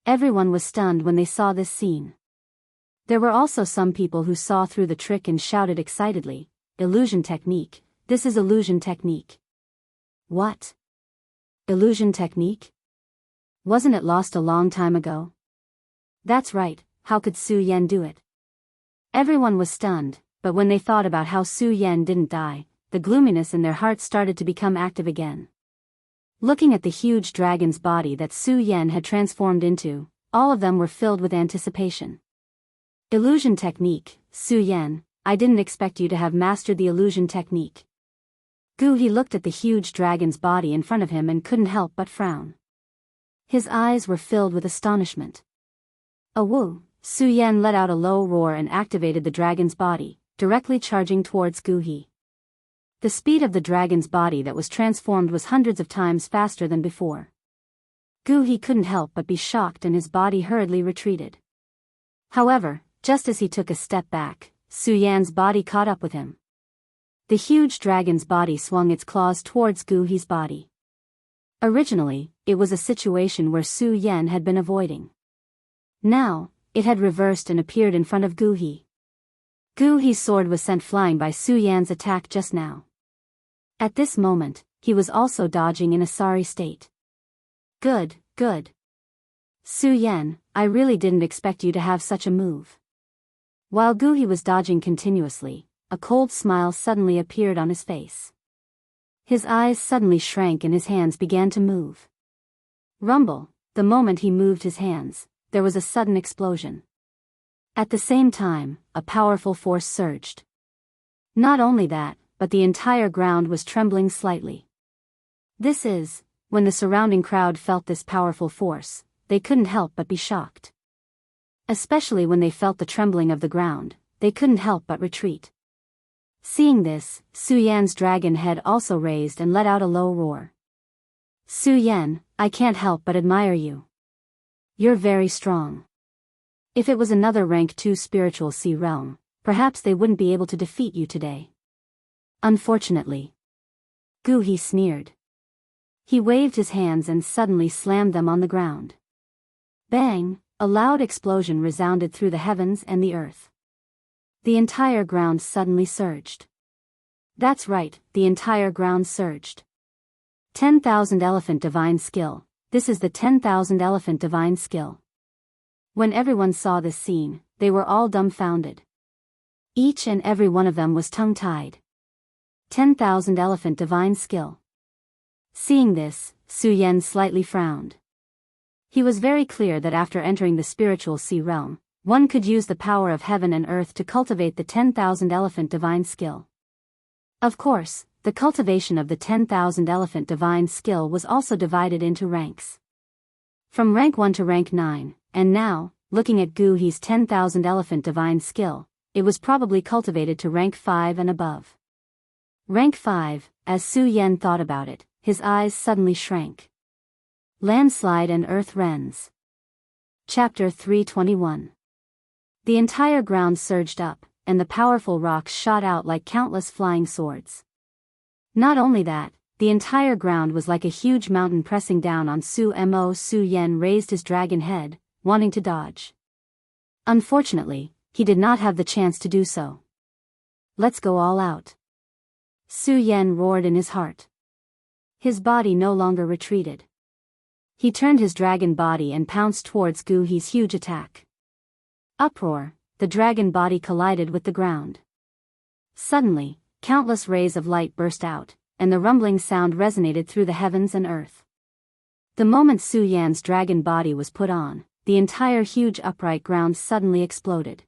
Everyone was stunned when they saw this scene. There were also some people who saw through the trick and shouted excitedly, "Illusion technique, this is illusion technique." What? Illusion technique? Wasn't it lost a long time ago? That's right, how could Su Yan do it? Everyone was stunned, but when they thought about how Su Yan didn't die, the gloominess in their hearts started to become active again. Looking at the huge dragon's body that Su Yan had transformed into, all of them were filled with anticipation. Illusion technique, Su Yan, I didn't expect you to have mastered the illusion technique. Gu He looked at the huge dragon's body in front of him and couldn't help but frown. His eyes were filled with astonishment. Woo! Su Yan let out a low roar and activated the dragon's body, directly charging towards Gu He. The speed of the dragon's body that was transformed was hundreds of times faster than before. Gu He couldn't help but be shocked and his body hurriedly retreated. However, just as he took a step back, Su Yan's body caught up with him. The huge dragon's body swung its claws towards Gu He's body. Originally, it was a situation where Su Yan had been avoiding. Now, it had reversed and appeared in front of Gu He. Gu He's sword was sent flying by Su Yan's attack just now. At this moment, he was also dodging in a sorry state. Good. Su Yan, I really didn't expect you to have such a move. While Gu He was dodging continuously, a cold smile suddenly appeared on his face. His eyes suddenly shrank and his hands began to move. Rumble, the moment he moved his hands, there was a sudden explosion. At the same time, a powerful force surged. Not only that, but the entire ground was trembling slightly. When the surrounding crowd felt this powerful force, they couldn't help but be shocked. Especially when they felt the trembling of the ground, they couldn't help but retreat. Seeing this, Su Yan's dragon head also raised and let out a low roar. Su Yan, I can't help but admire you. You're very strong. If it was another rank 2 spiritual sea realm, perhaps they wouldn't be able to defeat you today. Unfortunately. Gu He sneered. He waved his hands and suddenly slammed them on the ground. Bang! A loud explosion resounded through the heavens and the earth. The entire ground suddenly surged. That's right, the entire ground surged. 10,000 elephant divine skill, this is the 10,000 elephant divine skill. When everyone saw this scene, they were all dumbfounded. Each and every one of them was tongue-tied. 10,000 elephant divine skill. Seeing this, Su Yan slightly frowned. He was very clear that after entering the spiritual sea realm, one could use the power of heaven and earth to cultivate the 10,000 elephant divine skill. Of course, the cultivation of the 10,000 elephant divine skill was also divided into ranks. From rank 1 to rank 9, and now, looking at Gu He's 10,000 elephant divine skill, it was probably cultivated to rank 5 and above. Rank 5, as Su Yan thought about it, his eyes suddenly shrank. Landslide and Earth Rends. Chapter 321. The entire ground surged up, and the powerful rocks shot out like countless flying swords. Not only that, the entire ground was like a huge mountain pressing down on Su Mo. Su Yan raised his dragon head, wanting to dodge. Unfortunately, he did not have the chance to do so. Let's go all out. Su Yan roared in his heart. His body no longer retreated. He turned his dragon body and pounced towards Gu He's huge attack. Uproar, the dragon body collided with the ground. Suddenly, countless rays of light burst out, and the rumbling sound resonated through the heavens and earth. The moment Su Yan's dragon body was put on, the entire huge upright ground suddenly exploded.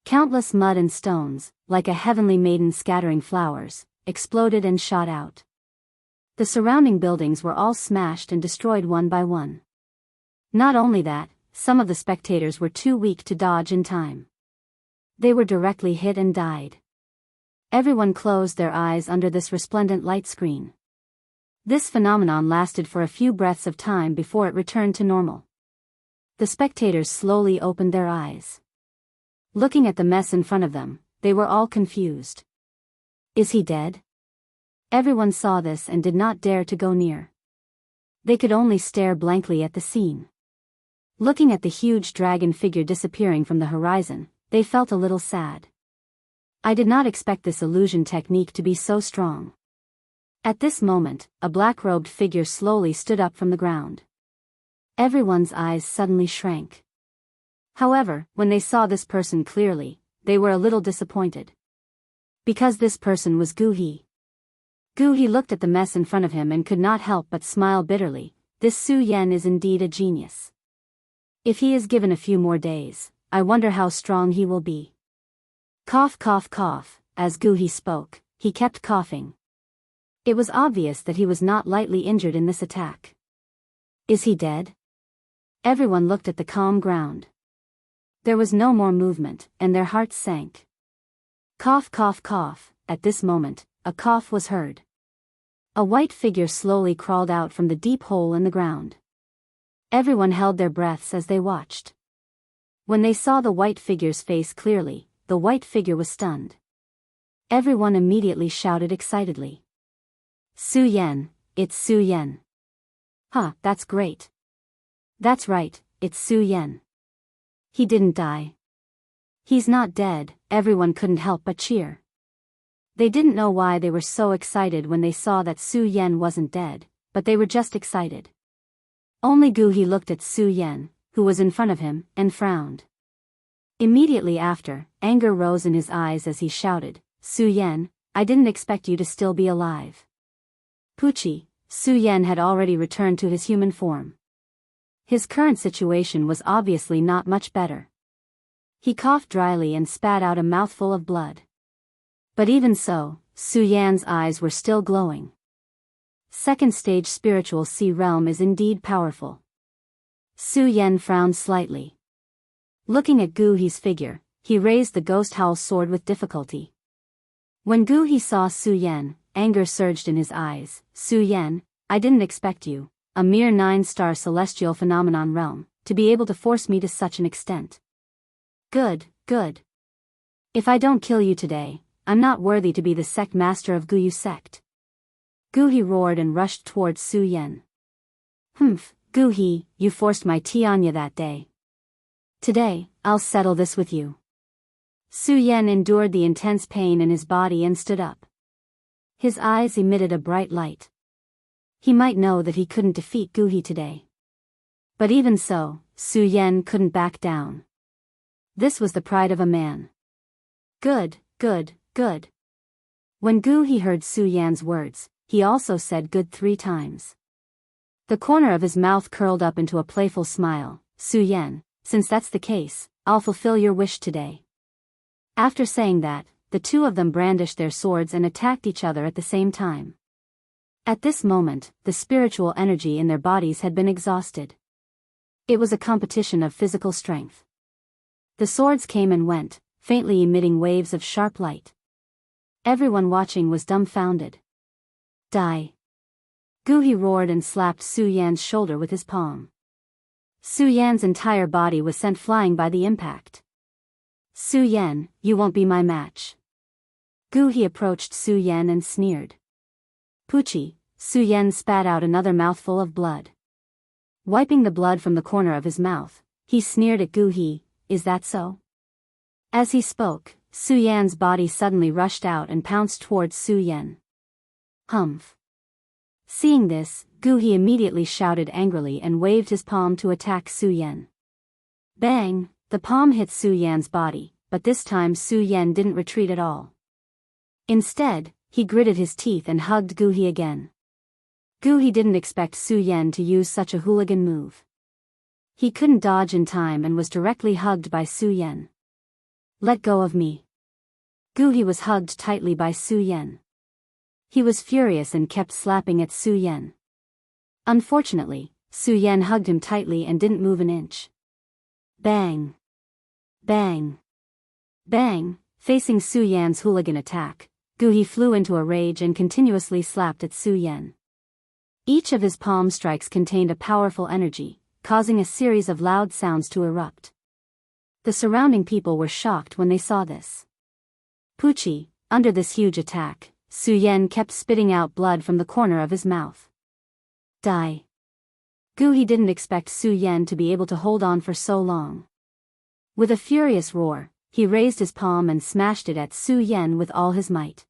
Countless mud and stones, like a heavenly maiden scattering flowers, exploded and shot out. The surrounding buildings were all smashed and destroyed one by one. Not only that, some of the spectators were too weak to dodge in time. They were directly hit and died. Everyone closed their eyes under this resplendent light screen. This phenomenon lasted for a few breaths of time before it returned to normal. The spectators slowly opened their eyes. Looking at the mess in front of them, they were all confused. Is he dead? Everyone saw this and did not dare to go near. They could only stare blankly at the scene. Looking at the huge dragon figure disappearing from the horizon, they felt a little sad. I did not expect this illusion technique to be so strong. At this moment, a black-robed figure slowly stood up from the ground. Everyone's eyes suddenly shrank. However, when they saw this person clearly, they were a little disappointed. Because this person was Gu He. Gu He looked at the mess in front of him and could not help but smile bitterly. This Su Yan is indeed a genius. If he is given a few more days, I wonder how strong he will be. Cough cough cough, as Gu He spoke, he kept coughing. It was obvious that he was not lightly injured in this attack. Is he dead? Everyone looked at the calm ground. There was no more movement, and their hearts sank. Cough cough cough, at this moment, a cough was heard. A white figure slowly crawled out from the deep hole in the ground. Everyone held their breaths as they watched. When they saw the white figure's face clearly, the white figure was stunned. Everyone immediately shouted excitedly. Su Yan, it's Su Yan. Huh, that's great. That's right, it's Su Yan. He didn't die. He's not dead, everyone couldn't help but cheer. They didn't know why they were so excited when they saw that Su Yan wasn't dead, but they were just excited. Only Gu He looked at Su Yan, who was in front of him, and frowned. Immediately after, anger rose in his eyes as he shouted, Su Yan, I didn't expect you to still be alive. Pucci, Su Yan had already returned to his human form. His current situation was obviously not much better. He coughed dryly and spat out a mouthful of blood. But even so, Su Yan's eyes were still glowing. Second stage spiritual sea realm is indeed powerful. Su Yan frowned slightly. Looking at Gu He's figure, he raised the ghost howl sword with difficulty. When Gu He saw Su Yan, anger surged in his eyes. Su Yan, I didn't expect you, a mere 9-star celestial phenomenon realm, to be able to force me to such an extent. Good, good. If I don't kill you today, I'm not worthy to be the sect master of Guyu sect. Gu He roared and rushed towards Su Yan. Humph, Gu He, you forced my Tianya that day. Today, I'll settle this with you. Su Yan endured the intense pain in his body and stood up. His eyes emitted a bright light. He might know that he couldn't defeat Gu He today. But even so, Su Yan couldn't back down. This was the pride of a man. Good, good, good. When Gu He heard Su Yan's words, he also said good 3 times. The corner of his mouth curled up into a playful smile. Su Yan, since that's the case, I'll fulfill your wish today. After saying that, the two of them brandished their swords and attacked each other at the same time. At this moment, the spiritual energy in their bodies had been exhausted. It was a competition of physical strength. The swords came and went, faintly emitting waves of sharp light. Everyone watching was dumbfounded. Die! Gu He roared and slapped Su Yan's shoulder with his palm. Su Yan's entire body was sent flying by the impact. Su Yan, you won't be my match. Gu He approached Su Yan and sneered. Poochie, Su Yan spat out another mouthful of blood. Wiping the blood from the corner of his mouth, he sneered at Gu He, is that so? As he spoke, Su Yan's body suddenly rushed out and pounced towards Su Yan. Humph. Seeing this, Gu He immediately shouted angrily and waved his palm to attack Su Yan. Bang! The palm hit Su Yan's body, but this time Su Yan didn't retreat at all. Instead, he gritted his teeth and hugged Gu He again. Gu He didn't expect Su Yan to use such a hooligan move. He couldn't dodge in time and was directly hugged by Su Yan. Let go of me. Gu He was hugged tightly by Su Yan. He was furious and kept slapping at Su Yan. Unfortunately, Su Yan hugged him tightly and didn't move an inch. Bang! Bang! Bang! Facing Su Yan's hooligan attack, Gu He flew into a rage and continuously slapped at Su Yan. Each of his palm strikes contained a powerful energy, causing a series of loud sounds to erupt. The surrounding people were shocked when they saw this. Poochie, under this huge attack, Su Yan kept spitting out blood from the corner of his mouth. Die! Gu He didn't expect Su Yan to be able to hold on for so long. With a furious roar, he raised his palm and smashed it at Su Yan with all his might.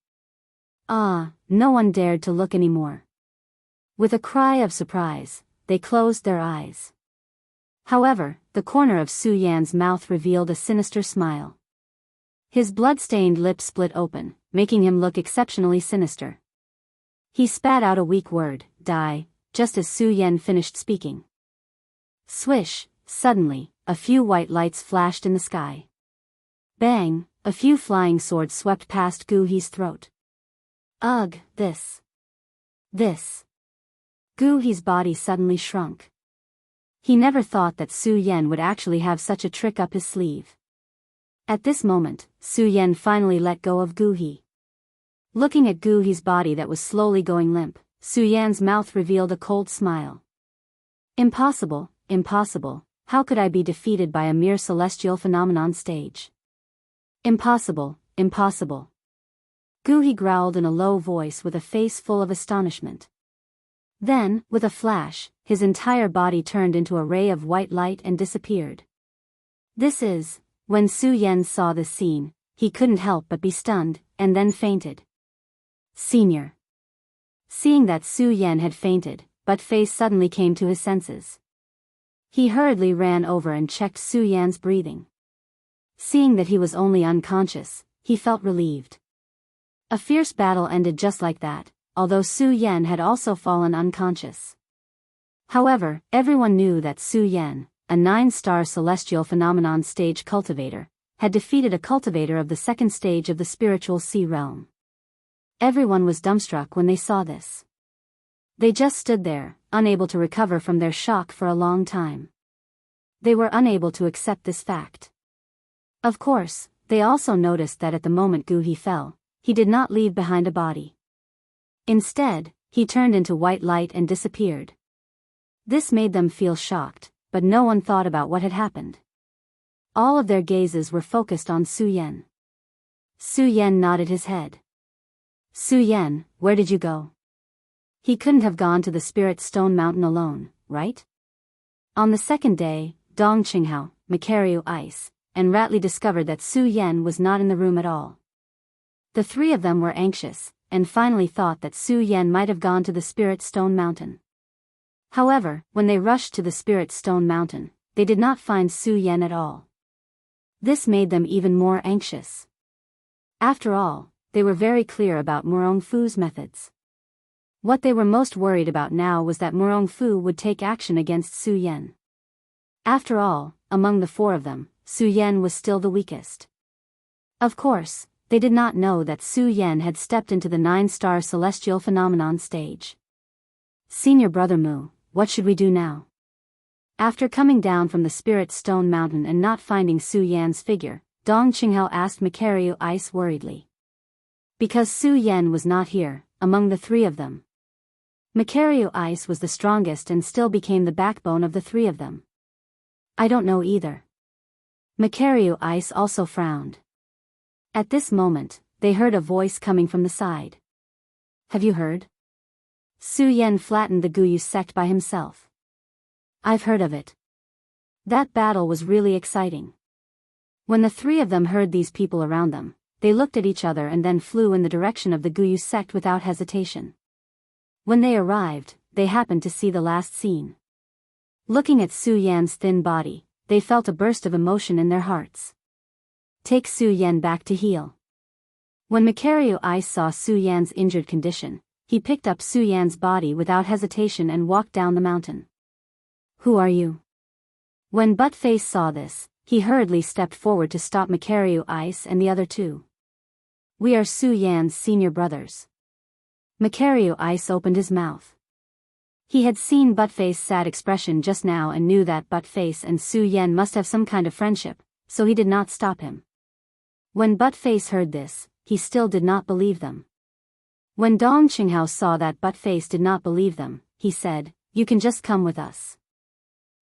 No one dared to look anymore. With a cry of surprise, they closed their eyes. However, the corner of Su Yan's mouth revealed a sinister smile. His blood-stained lips split open, making him look exceptionally sinister. He spat out a weak word, die, just as Su Yan finished speaking. Swish! Suddenly, a few white lights flashed in the sky. Bang! A few flying swords swept past Gu He's throat. Ugh, this. Gu He's body suddenly shrunk. He never thought that Su Yan would actually have such a trick up his sleeve. At this moment, Su Yan finally let go of Gu He. Looking at Gu He's body that was slowly going limp, Su Yan's mouth revealed a cold smile. Impossible, impossible, how could I be defeated by a mere celestial phenomenon stage? Impossible, impossible. Gu He growled in a low voice with a face full of astonishment. Then, with a flash, his entire body turned into a ray of white light and disappeared. When Su Yan saw this scene, he couldn't help but be stunned, and then fainted. Senior. Seeing that Su Yan had fainted, but Face suddenly came to his senses. He hurriedly ran over and checked Su Yan's breathing. Seeing that he was only unconscious, he felt relieved. A fierce battle ended just like that, although Su Yan had also fallen unconscious. However, everyone knew that Su Yan, a 9-star celestial phenomenon stage cultivator, had defeated a cultivator of the 2nd stage of the spiritual sea realm. Everyone was dumbstruck when they saw this. They just stood there, unable to recover from their shock for a long time. They were unable to accept this fact. Of course, they also noticed that at the moment Gu He fell, he did not leave behind a body. Instead, he turned into white light and disappeared. This made them feel shocked, but no one thought about what had happened. All of their gazes were focused on Su Yan. Su Yan nodded his head. Su Yan, where did you go? He couldn't have gone to the Spirit Stone Mountain alone, right? On the second day, Dong Qinghao, Macario Ice, and Ratley discovered that Su Yan was not in the room at all. The three of them were anxious, and finally thought that Su Yan might have gone to the Spirit Stone Mountain. However, when they rushed to the Spirit Stone Mountain, they did not find Su Yan at all. This made them even more anxious. After all, they were very clear about Murong Fu's methods. What they were most worried about now was that Murong Fu would take action against Su Yan. After all, among the four of them, Su Yan was still the weakest. Of course, They did not know that Su Yan had stepped into the 9-star celestial phenomenon stage. Senior Brother Mu, what should we do now? After coming down from the Spirit Stone Mountain and not finding Su Yan's figure, Dong Qinghao asked Macario Ice worriedly. Because Su Yan was not here, among the three of them. Macario Ice was the strongest and still became the backbone of the three of them. I don't know either. Macario Ice also frowned. At this moment, they heard a voice coming from the side. Have you heard? Su Yan flattened the Guyu sect by himself. I've heard of it. That battle was really exciting. When the three of them heard these people around them, they looked at each other and then flew in the direction of the Guyu sect without hesitation. When they arrived, they happened to see the last scene. Looking at Su Yan's thin body, they felt a burst of emotion in their hearts. Take Su Yan back to heal. When Macario Ice saw Su Yan's injured condition, he picked up Su Yan's body without hesitation and walked down the mountain. Who are you? When Buttface saw this, he hurriedly stepped forward to stop Macario Ice and the other two. We are Su Yan's senior brothers. Macario Ice opened his mouth. He had seen Buttface's sad expression just now and knew that Buttface and Su Yan must have some kind of friendship, so he did not stop him. When Buttface heard this, he still did not believe them. When Dong Qinghao saw that Buttface did not believe them, he said, You can just come with us.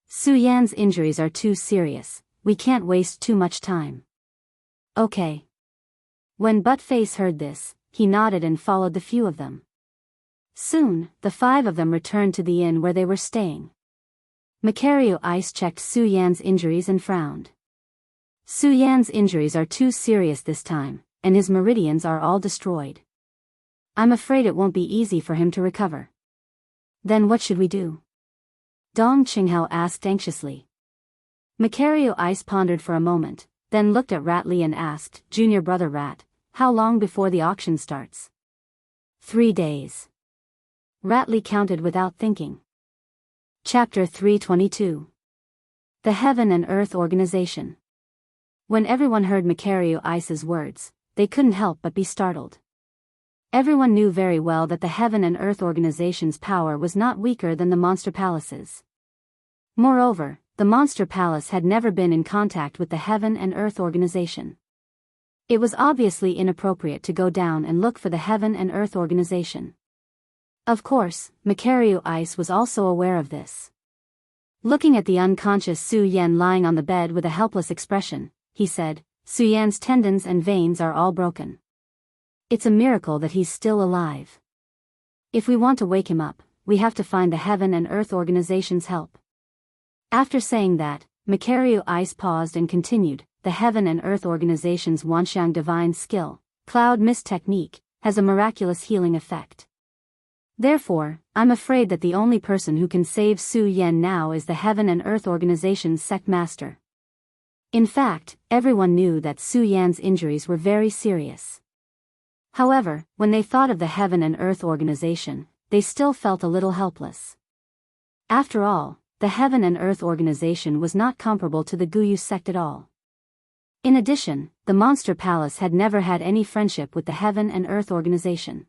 Su Yan's injuries are too serious, we can't waste too much time. Okay. When Buttface heard this, he nodded and followed the few of them. Soon, the 5 of them returned to the inn where they were staying. Macario Ice checked Su Yan's injuries and frowned. Su Yan's injuries are too serious this time, and his meridians are all destroyed. I'm afraid it won't be easy for him to recover. Then what should we do? Dong Qinghao asked anxiously. Macario Ice pondered for a moment, then looked at Ratli and asked, Junior Brother Rat, how long before the auction starts? 3 days. Ratli counted without thinking. Chapter 322. The Heaven and Earth Organization. When everyone heard Macario Ice's words, they couldn't help but be startled. Everyone knew very well that the Heaven and Earth Organization's power was not weaker than the Monster Palace's. Moreover, the Monster Palace had never been in contact with the Heaven and Earth Organization. It was obviously inappropriate to go down and look for the Heaven and Earth Organization. Of course, Macario Ice was also aware of this. Looking at the unconscious Su Yan lying on the bed with a helpless expression, he said, Su Yan's tendons and veins are all broken. It's a miracle that he's still alive. If we want to wake him up, we have to find the Heaven and Earth Organization's help. After saying that, Macario Ice paused and continued, the Heaven and Earth Organization's Wanxiang divine skill, Cloud Mist Technique, has a miraculous healing effect. Therefore, I'm afraid that the only person who can save Su Yan now is the Heaven and Earth Organization's sect master. In fact, everyone knew that Su Yan's injuries were very serious. However, when they thought of the Heaven and Earth Organization, they still felt a little helpless. After all, the Heaven and Earth Organization was not comparable to the Guyu sect at all. In addition, the Monster Palace had never had any friendship with the Heaven and Earth Organization.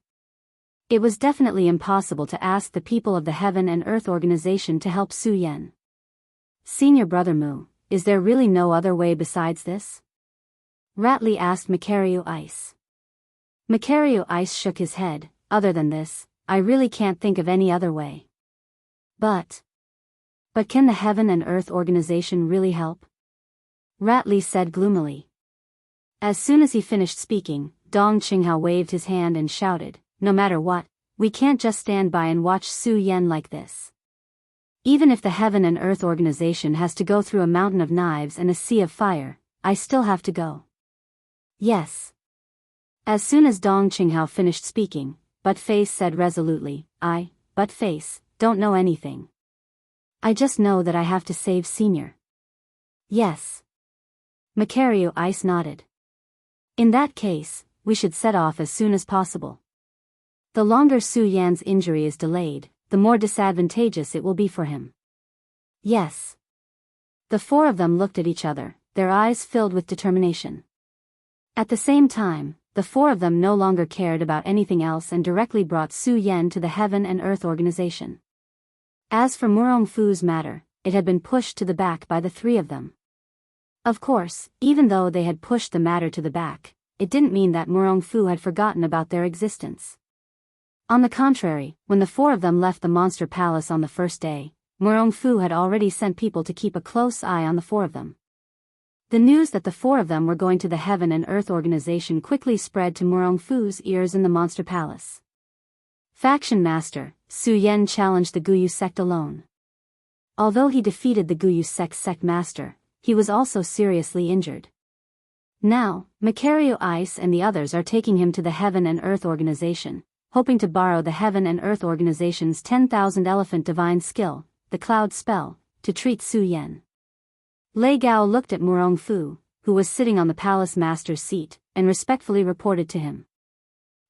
It was definitely impossible to ask the people of the Heaven and Earth Organization to help Su Yan. Senior Brother Mu, is there really no other way besides this? Ratli asked Macario Ice. Macario Ice shook his head, other than this, I really can't think of any other way. But can the Heaven and Earth Organization really help? Ratli said gloomily. As soon as he finished speaking, Dong Qinghao waved his hand and shouted, no matter what, we can't just stand by and watch Su Yan like this. Even if the Heaven and Earth Organization has to go through a mountain of knives and a sea of fire, I still have to go. Yes. As soon as Dong Qinghao finished speaking, Buttface said resolutely, Buttface, don't know anything. I just know that I have to save Senior. Yes. Macario Ice nodded. In that case, we should set off as soon as possible. The longer Su Yan's injury is delayed, the more disadvantageous it will be for him. Yes. The 4 of them looked at each other, their eyes filled with determination. At the same time, the four of them no longer cared about anything else and directly brought Su Yan to the Heaven and Earth Organization. As for Murong Fu's matter, it had been pushed to the back by the three of them. Of course, even though they had pushed the matter to the back, it didn't mean that Murong Fu had forgotten about their existence. On the contrary, when the four of them left the Monster Palace on the first day, Murong Fu had already sent people to keep a close eye on the four of them. The news that the four of them were going to the Heaven and Earth Organization quickly spread to Murong Fu's ears in the Monster Palace. Faction Master, Su Yan challenged the Guyu sect alone. Although he defeated the Guyu sect master, he was also seriously injured. Now, Macario Ice and the others are taking him to the Heaven and Earth Organization, hoping to borrow the Heaven and Earth Organization's 10,000 Elephant Divine Skill, the Cloud Spell, to treat Su Yan. Lei Gao looked at Murong Fu, who was sitting on the palace master's seat, and respectfully reported to him.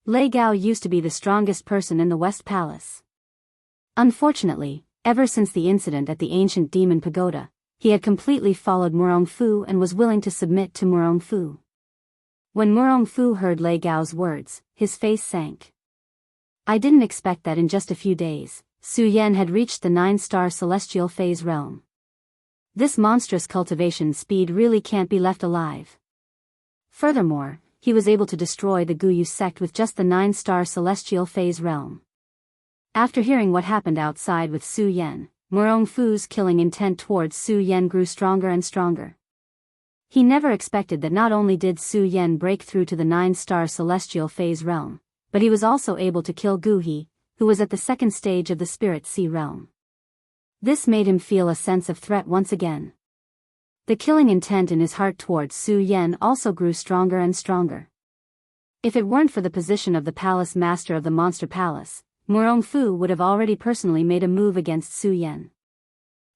Lei Gao used to be the strongest person in the West Palace. Unfortunately, ever since the incident at the ancient demon pagoda, he had completely followed Murong Fu and was willing to submit to Murong Fu. When Murong Fu heard Lei Gao's words, his face sank. I didn't expect that in just a few days, Su Yan had reached the 9-star celestial phase realm. This monstrous cultivation speed really can't be left alive. Furthermore, he was able to destroy the Guyu sect with just the 9-star celestial phase realm. After hearing what happened outside with Su Yan, Murong Fu's killing intent towards Su Yan grew stronger and stronger. He never expected that not only did Su Yan break through to the 9-star celestial phase realm, but he was also able to kill Gu He, who was at the second stage of the Spirit Sea realm. This made him feel a sense of threat once again. The killing intent in his heart towards Su Yan also grew stronger and stronger. If it weren't for the position of the palace master of the Monster Palace, Murong Fu would have already personally made a move against Su Yan.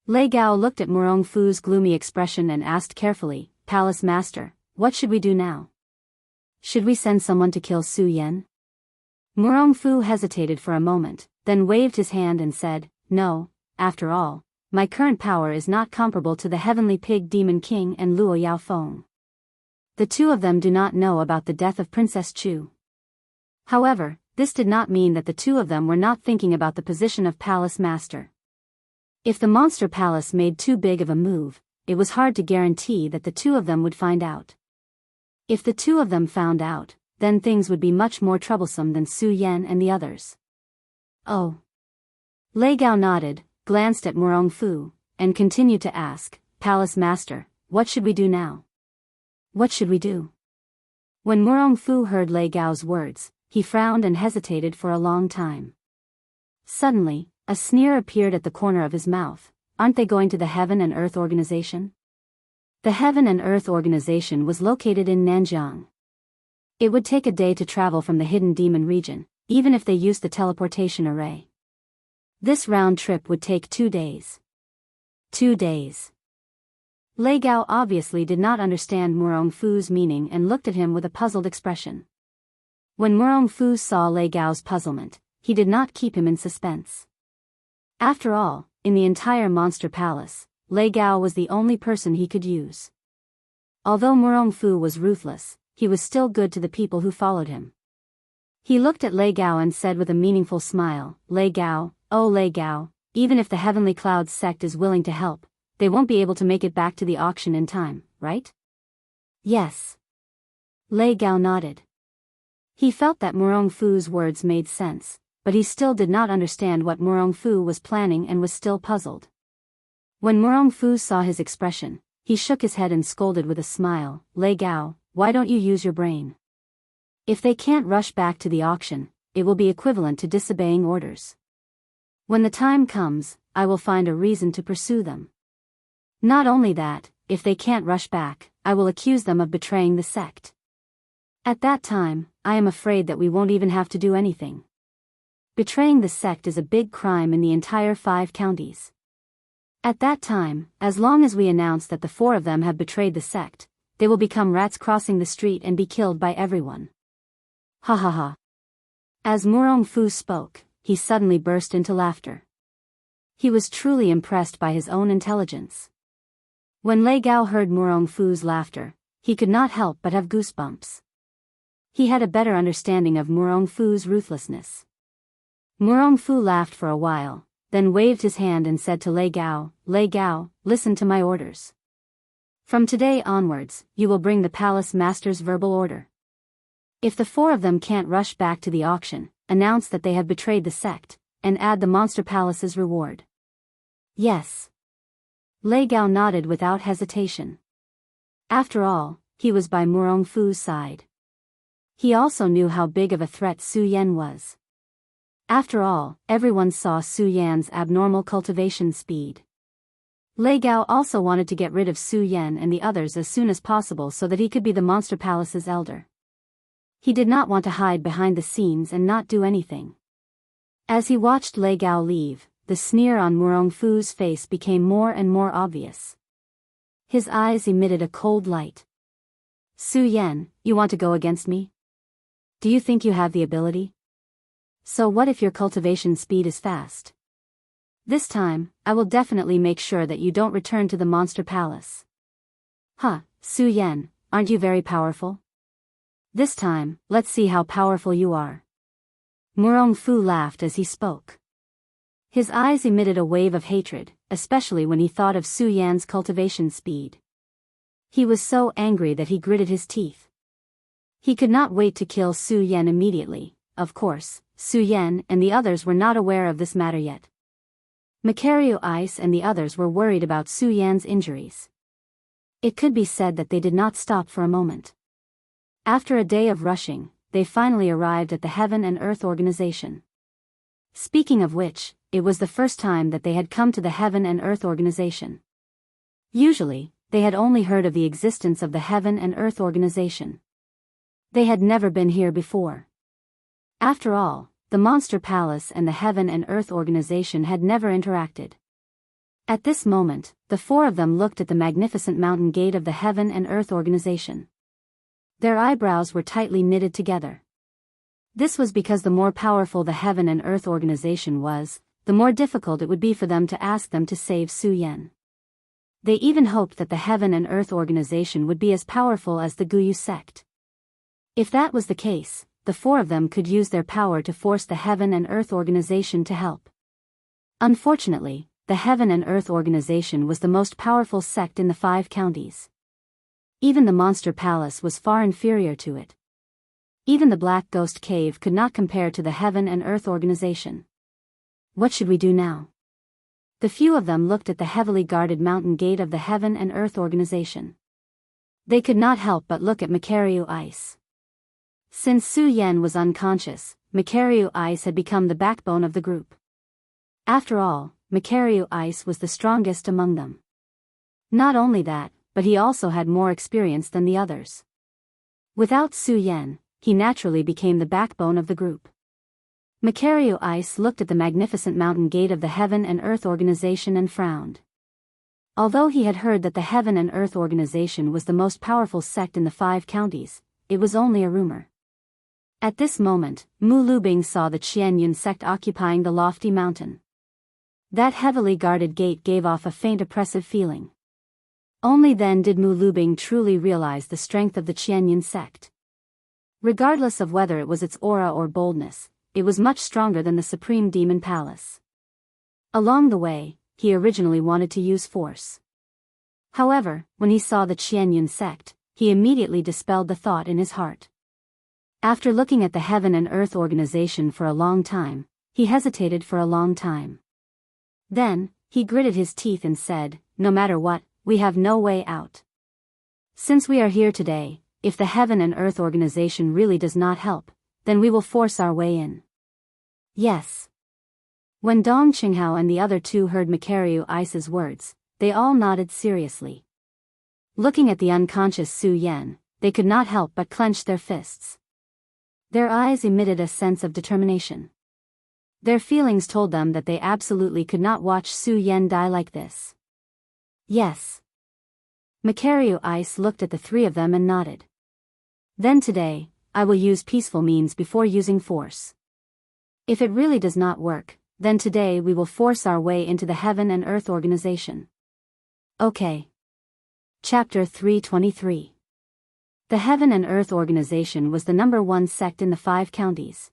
Lei Gao looked at Murong Fu's gloomy expression and asked carefully, Palace Master, what should we do now? Should we send someone to kill Su Yan? Murong Fu hesitated for a moment, then waved his hand and said, No. After all, my current power is not comparable to the Heavenly Pig Demon King and Luo Yaofeng. The two of them do not know about the death of Princess Chu. However, this did not mean that the two of them were not thinking about the position of Palace Master. If the Monster Palace made too big of a move, it was hard to guarantee that the two of them would find out. If the two of them found out, then things would be much more troublesome than Su Yan and the others. Oh. Lei Gao nodded, glanced at Murong Fu, and continued to ask, Palace Master, what should we do now? What should we do? When Murong Fu heard Lei Gao's words, he frowned and hesitated for a long time. Suddenly, a sneer appeared at the corner of his mouth. Aren't they going to the Heaven and Earth Organization? The Heaven and Earth Organization was located in Nanjiang. It would take a day to travel from the hidden demon region, even if they used the teleportation array. This round trip would take 2 days. 2 days. Lei Gao obviously did not understand Murong Fu's meaning and looked at him with a puzzled expression. When Murong Fu saw Lei Gao's puzzlement, he did not keep him in suspense. After all, in the entire Monster Palace, Lei Gao was the only person he could use. Although Murong Fu was ruthless, he was still good to the people who followed him. He looked at Lei Gao and said with a meaningful smile, Lei Gao, oh Lei Gao, even if the Heavenly Clouds sect is willing to help, they won't be able to make it back to the auction in time, right? Yes. Lei Gao nodded. He felt that Murong Fu's words made sense, but he still did not understand what Murong Fu was planning and was still puzzled. When Murong Fu saw his expression, he shook his head and scolded with a smile, Lei Gao, why don't you use your brain? If they can't rush back to the auction, it will be equivalent to disobeying orders. When the time comes, I will find a reason to pursue them. Not only that, if they can't rush back, I will accuse them of betraying the sect. At that time, I am afraid that we won't even have to do anything. Betraying the sect is a big crime in the entire 5 counties. At that time, as long as we announce that the 4 of them have betrayed the sect, they will become rats crossing the street and be killed by everyone. Ha ha ha. As Murong Fu spoke, he suddenly burst into laughter. He was truly impressed by his own intelligence. When Lei Gao heard Murong Fu's laughter, he could not help but have goosebumps. He had a better understanding of Murongfu's ruthlessness. Murongfu laughed for a while, then waved his hand and said to Lei Gao, listen to my orders. From today onwards, you will bring the palace master's verbal order. If the four of them can't rush back to the auction, announce that they have betrayed the sect, and add the monster palace's reward. Yes. Lei Gao nodded without hesitation. After all, he was by Murongfu's side. He also knew how big of a threat Su Yan was. After all, everyone saw Su Yan's abnormal cultivation speed. Lei Gao also wanted to get rid of Su Yan and the others as soon as possible so that he could be the Monster Palace's elder. He did not want to hide behind the scenes and not do anything. As he watched Lei Gao leave, the sneer on Murongfu's face became more and more obvious. His eyes emitted a cold light. Su Yan, you want to go against me? Do you think you have the ability? So what if your cultivation speed is fast? This time, I will definitely make sure that you don't return to the Monster Palace. Huh, Su Yan, aren't you very powerful? This time, let's see how powerful you are. Murongfu laughed as he spoke. His eyes emitted a wave of hatred, especially when he thought of Su Yan's cultivation speed. He was so angry that he gritted his teeth. He could not wait to kill Su Yan immediately. Of course, Su Yan and the others were not aware of this matter yet. Macario Ice and the others were worried about Su Yan's injuries. It could be said that they did not stop for a moment. After a day of rushing, they finally arrived at the Heaven and Earth Organization. Speaking of which, it was the first time that they had come to the Heaven and Earth Organization. Usually, they had only heard of the existence of the Heaven and Earth Organization. They had never been here before. After all, the Monster Palace and the Heaven and Earth Organization had never interacted. At this moment, the four of them looked at the magnificent mountain gate of the Heaven and Earth Organization. Their eyebrows were tightly knitted together. This was because the more powerful the Heaven and Earth Organization was, the more difficult it would be for them to ask them to save Su Yan. They even hoped that the Heaven and Earth Organization would be as powerful as the Guyu sect. If that was the case, the four of them could use their power to force the Heaven and Earth Organization to help. Unfortunately, the Heaven and Earth Organization was the most powerful sect in the 5 counties. Even the Monster Palace was far inferior to it. Even the Black Ghost Cave could not compare to the Heaven and Earth Organization. What should we do now? The few of them looked at the heavily guarded mountain gate of the Heaven and Earth Organization. They could not help but look at Macario Ice. Since Su Yan was unconscious, Macario Ice had become the backbone of the group. After all, Macario Ice was the strongest among them. Not only that, but he also had more experience than the others. Without Su Yan, he naturally became the backbone of the group. Macario Ice looked at the magnificent mountain gate of the Heaven and Earth Organization and frowned. Although he had heard that the Heaven and Earth Organization was the most powerful sect in the 5 counties, it was only a rumor. At this moment, Mu Lubing saw the Qianyun sect occupying the lofty mountain. That heavily guarded gate gave off a faint oppressive feeling. Only then did Mu Lubing truly realize the strength of the Qianyun sect. Regardless of whether it was its aura or boldness, it was much stronger than the Supreme Demon Palace. Along the way, he originally wanted to use force. However, when he saw the Qianyun sect, he immediately dispelled the thought in his heart. After looking at the Heaven and Earth Organization for a long time, he hesitated for a long time. Then, he gritted his teeth and said, "No matter what, we have no way out. Since we are here today, if the Heaven and Earth Organization really does not help, then we will force our way in." Yes. When Dong Qinghao and the other two heard Macario Ice's words, they all nodded seriously. Looking at the unconscious Su Yan, they could not help but clench their fists. Their eyes emitted a sense of determination. Their feelings told them that they absolutely could not watch Su Yan die like this. Yes. Macario Ice looked at the 3 of them and nodded. Then today, I will use peaceful means before using force. If it really does not work, then today we will force our way into the Heaven and Earth Organization. Okay. Chapter 323. The Heaven and Earth Organization was the #1 sect in the 5 counties.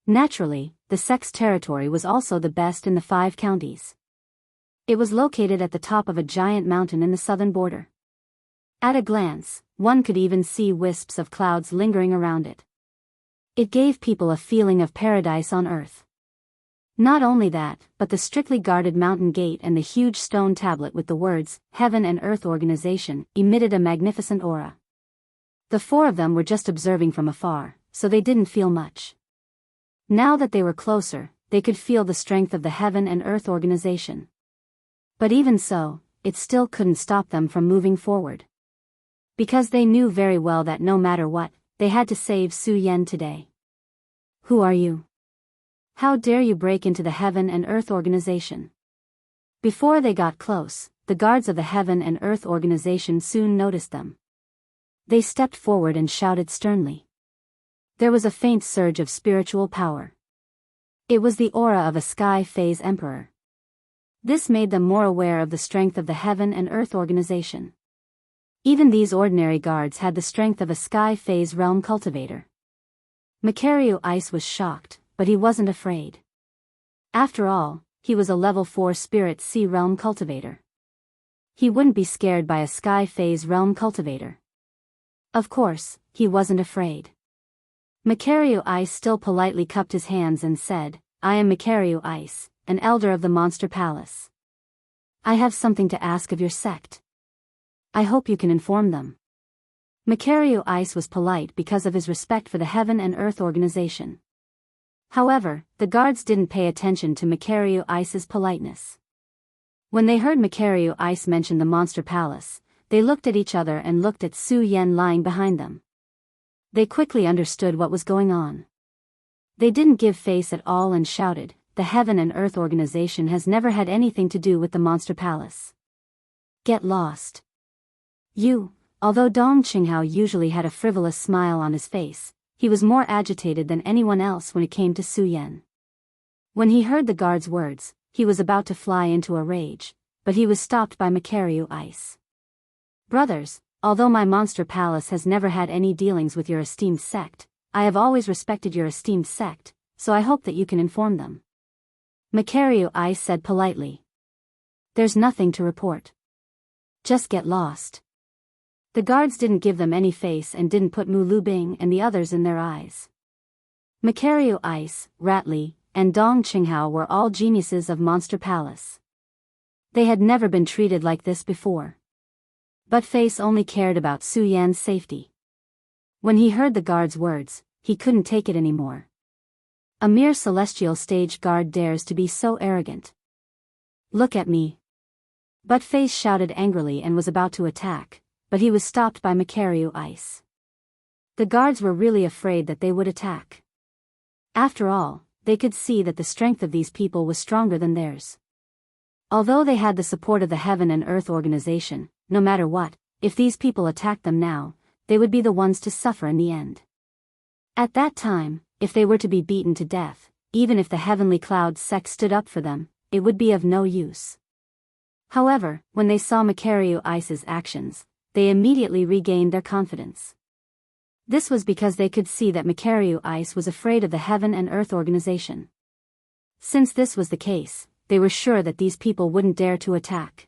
Naturally, the sect's territory was also the best in the 5 counties. It was located at the top of a giant mountain in the southern border. At a glance, one could even see wisps of clouds lingering around it. It gave people a feeling of paradise on earth. Not only that, but the strictly guarded mountain gate and the huge stone tablet with the words, Heaven and Earth Organization, emitted a magnificent aura. The 4 of them were just observing from afar, so they didn't feel much. Now that they were closer, they could feel the strength of the Heaven and Earth Organization. But even so, it still couldn't stop them from moving forward. Because they knew very well that no matter what, they had to save Su Yan today. Who are you? How dare you break into the Heaven and Earth Organization? Before they got close, the guards of the Heaven and Earth Organization soon noticed them. They stepped forward and shouted sternly. There was a faint surge of spiritual power. It was the aura of a Sky Phase Emperor. This made them more aware of the strength of the Heaven and Earth Organization. Even these ordinary guards had the strength of a Sky Phase Realm Cultivator. Macario Ice was shocked, but he wasn't afraid. After all, he was a level 4 Spirit Sea Realm Cultivator. He wouldn't be scared by a Sky Phase Realm Cultivator. Of course, he wasn't afraid. Macario Ice still politely cupped his hands and said, I am Macario Ice, an elder of the Monster Palace. I have something to ask of your sect. I hope you can inform them. Macario Ice was polite because of his respect for the Heaven and Earth Organization. However, the guards didn't pay attention to Macario Ice's politeness. When they heard Macario Ice mention the Monster Palace, they looked at each other and looked at Su Yan lying behind them. They quickly understood what was going on. They didn't give face at all and shouted, the Heaven and Earth Organization has never had anything to do with the Monster Palace. Get lost. Although Dong Qinghao usually had a frivolous smile on his face, he was more agitated than anyone else when it came to Su Yan. When he heard the guard's words, he was about to fly into a rage, but he was stopped by Macario Ice. Brothers, although my Monster Palace has never had any dealings with your esteemed sect, I have always respected your esteemed sect, so I hope that you can inform them. Macario Ice said politely. There's nothing to report. Just get lost. The guards didn't give them any face and didn't put Mu Lubing and the others in their eyes. Macario Ice, Ratley, and Dong Qinghao were all geniuses of Monster Palace. They had never been treated like this before. But Face only cared about Su Yan's safety. When he heard the guard's words, he couldn't take it anymore. A mere celestial stage guard dares to be so arrogant. Look at me. But Face shouted angrily and was about to attack, but he was stopped by Macario Ice. The guards were really afraid that they would attack. After all, they could see that the strength of these people was stronger than theirs. Although they had the support of the Heaven and Earth Organization, no matter what, if these people attacked them now, they would be the ones to suffer in the end. At that time, if they were to be beaten to death, even if the Heavenly Cloud sect stood up for them, it would be of no use. However, when they saw Macario Ice's actions, they immediately regained their confidence. This was because they could see that Macario Ice was afraid of the Heaven and Earth Organization. Since this was the case, they were sure that these people wouldn't dare to attack.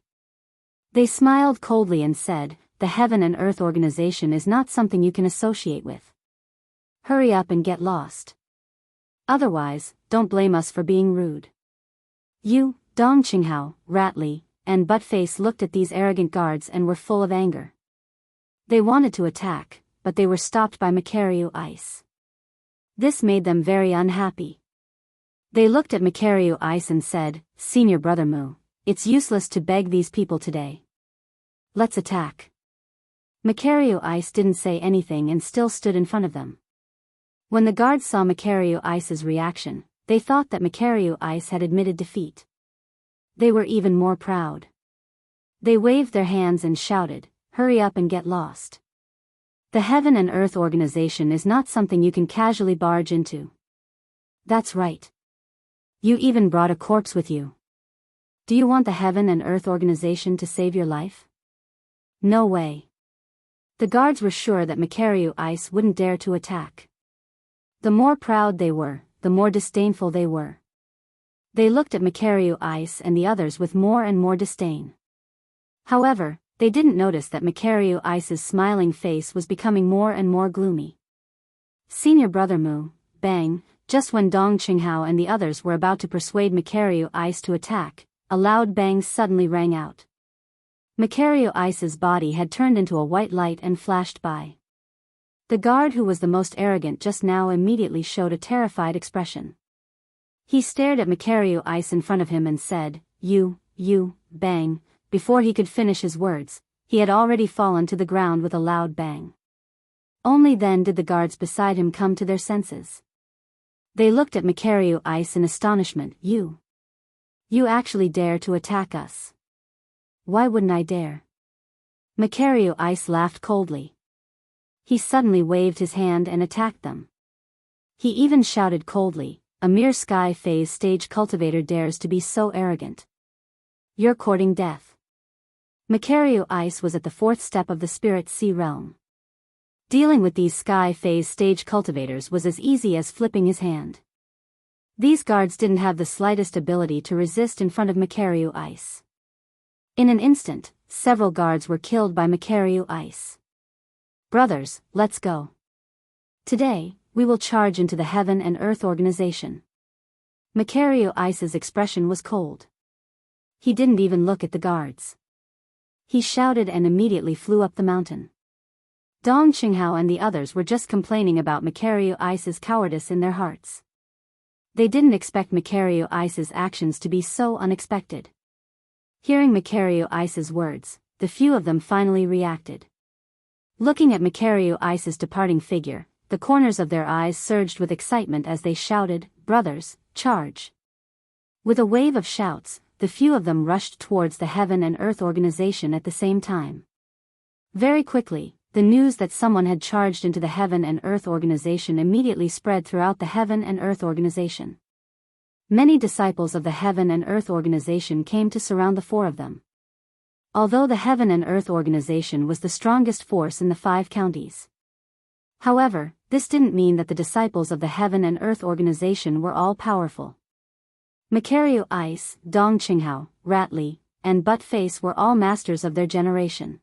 They smiled coldly and said, the Heaven and Earth Organization is not something you can associate with. Hurry up and get lost. Otherwise, don't blame us for being rude. You, Dong Qinghao, Ratley, and Buttface looked at these arrogant guards and were full of anger. They wanted to attack, but they were stopped by Macario Ice. This made them very unhappy. They looked at Macario Ice and said, Senior Brother Mu, it's useless to beg these people today. Let's attack. Macario Ice didn't say anything and still stood in front of them. When the guards saw Macario Ice's reaction, they thought that Macario Ice had admitted defeat. They were even more proud. They waved their hands and shouted, hurry up and get lost. The Heaven and Earth Organization is not something you can casually barge into. That's right. You even brought a corpse with you. Do you want the Heaven and Earth Organization to save your life? No way. The guards were sure that Macario Ice wouldn't dare to attack. The more proud they were, the more disdainful they were. They looked at Macario Ice and the others with more and more disdain. However, they didn't notice that Macario Ice's smiling face was becoming more and more gloomy. Senior Brother Mu, bang, just when Dong Qinghao and the others were about to persuade Macario Ice to attack, a loud bang suddenly rang out. Macario Ice's body had turned into a white light and flashed by. The guard who was the most arrogant just now immediately showed a terrified expression. He stared at Macario Ice in front of him and said, You, bang. Before he could finish his words, he had already fallen to the ground with a loud bang. Only then did the guards beside him come to their senses. They looked at Macario Ice in astonishment. You actually dare to attack us? Why wouldn't I dare? Macario Ice laughed coldly. He suddenly waved his hand and attacked them. He even shouted coldly, a mere sky phase stage cultivator dares to be so arrogant. You're courting death. Macario Ice was at the fourth step of the Spirit Sea realm. Dealing with these sky phase stage cultivators was as easy as flipping his hand. These guards didn't have the slightest ability to resist in front of Macario Ice. In an instant, several guards were killed by Macario Ice. Brothers, let's go. Today, we will charge into the Heaven and Earth organization. Macario Ice's expression was cold. He didn't even look at the guards. He shouted and immediately flew up the mountain. Dong Qinghao and the others were just complaining about Macario Ice's cowardice in their hearts. They didn't expect Macario Ice's actions to be so unexpected. Hearing Macario Ice's words, the few of them finally reacted. Looking at Macario Ice's departing figure, the corners of their eyes surged with excitement as they shouted, Brothers, charge! With a wave of shouts, the few of them rushed towards the Heaven and Earth organization at the same time. Very quickly, the news that someone had charged into the Heaven and Earth organization immediately spread throughout the Heaven and Earth organization. Many disciples of the Heaven and Earth organization came to surround the four of them. Although the Heaven and Earth organization was the strongest force in the 5 counties. However, this didn't mean that the disciples of the Heaven and Earth organization were all powerful. Macario Ice, Dong Qinghao, Ratley, and Buttface were all masters of their generation.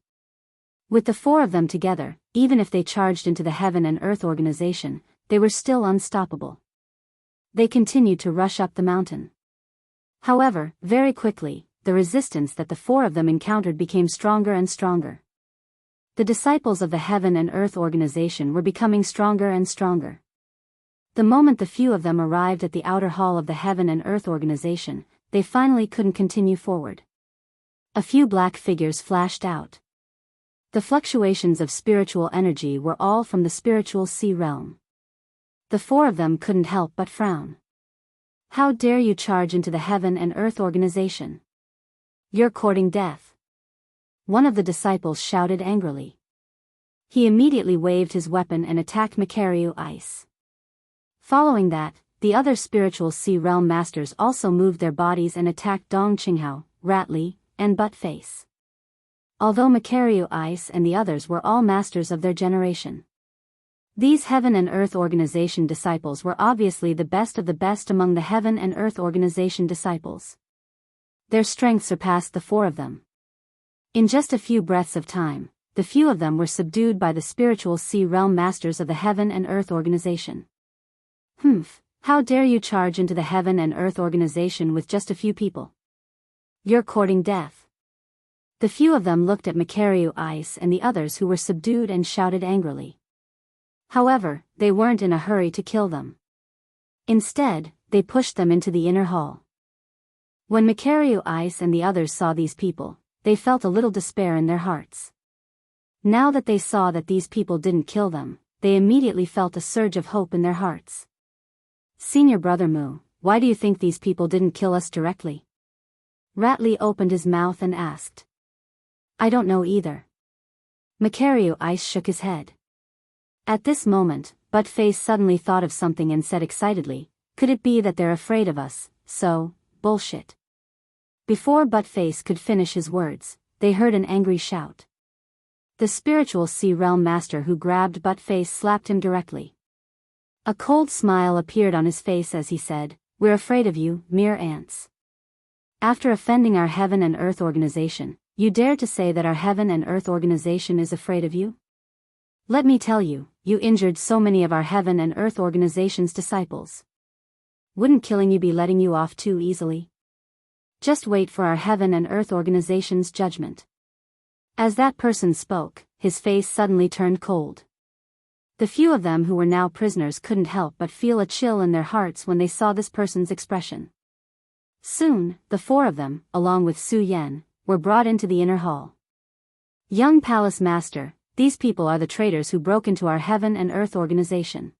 With the 4 of them together, even if they charged into the Heaven and Earth organization, they were still unstoppable. They continued to rush up the mountain. However, very quickly, the resistance that the 4 of them encountered became stronger and stronger. The disciples of the Heaven and Earth organization were becoming stronger and stronger. The moment the few of them arrived at the outer hall of the Heaven and Earth organization, they finally couldn't continue forward. A few black figures flashed out. The fluctuations of spiritual energy were all from the spiritual sea realm. The 4 of them couldn't help but frown. How dare you charge into the Heaven and Earth organization? You're courting death. One of the disciples shouted angrily. He immediately waved his weapon and attacked Macario Ice. Following that, the other spiritual sea realm masters also moved their bodies and attacked Dong Qinghao, Ratley, and Buttface. Although Macario Ice and the others were all masters of their generation. These Heaven and Earth organization disciples were obviously the best of the best among the Heaven and Earth organization disciples. Their strength surpassed the 4 of them. In just a few breaths of time, the few of them were subdued by the spiritual sea realm masters of the Heaven and Earth organization. How dare you charge into the Heaven and Earth organization with just a few people? You're courting death. The few of them looked at Macario Ice and the others who were subdued and shouted angrily. However, they weren't in a hurry to kill them. Instead, they pushed them into the inner hall. When Macario Ice and the others saw these people, they felt a little despair in their hearts. Now that they saw that these people didn't kill them, they immediately felt a surge of hope in their hearts. Senior Brother Mu, why do you think these people didn't kill us directly? Ratley opened his mouth and asked. I don't know either. Macario Ice shook his head. At this moment, Buttface suddenly thought of something and said excitedly, could it be that they're afraid of us? So, bullshit. Before Buttface could finish his words, they heard an angry shout. The spiritual Sea Realm master who grabbed Buttface slapped him directly. A cold smile appeared on his face as he said, "We're afraid of you, mere ants. After offending our heaven and earth organization, you dare to say that our heaven and earth organization is afraid of you? Let me tell you, you injured so many of our heaven and earth organization's disciples. Wouldn't killing you be letting you off too easily? Just wait for our heaven and earth organization's judgment." As that person spoke, his face suddenly turned cold. The few of them who were now prisoners couldn't help but feel a chill in their hearts when they saw this person's expression. Soon, the four of them, along with Su Yan, were brought into the inner hall. "Young Palace Master, these people are the traitors who broke into our heaven and earth organization."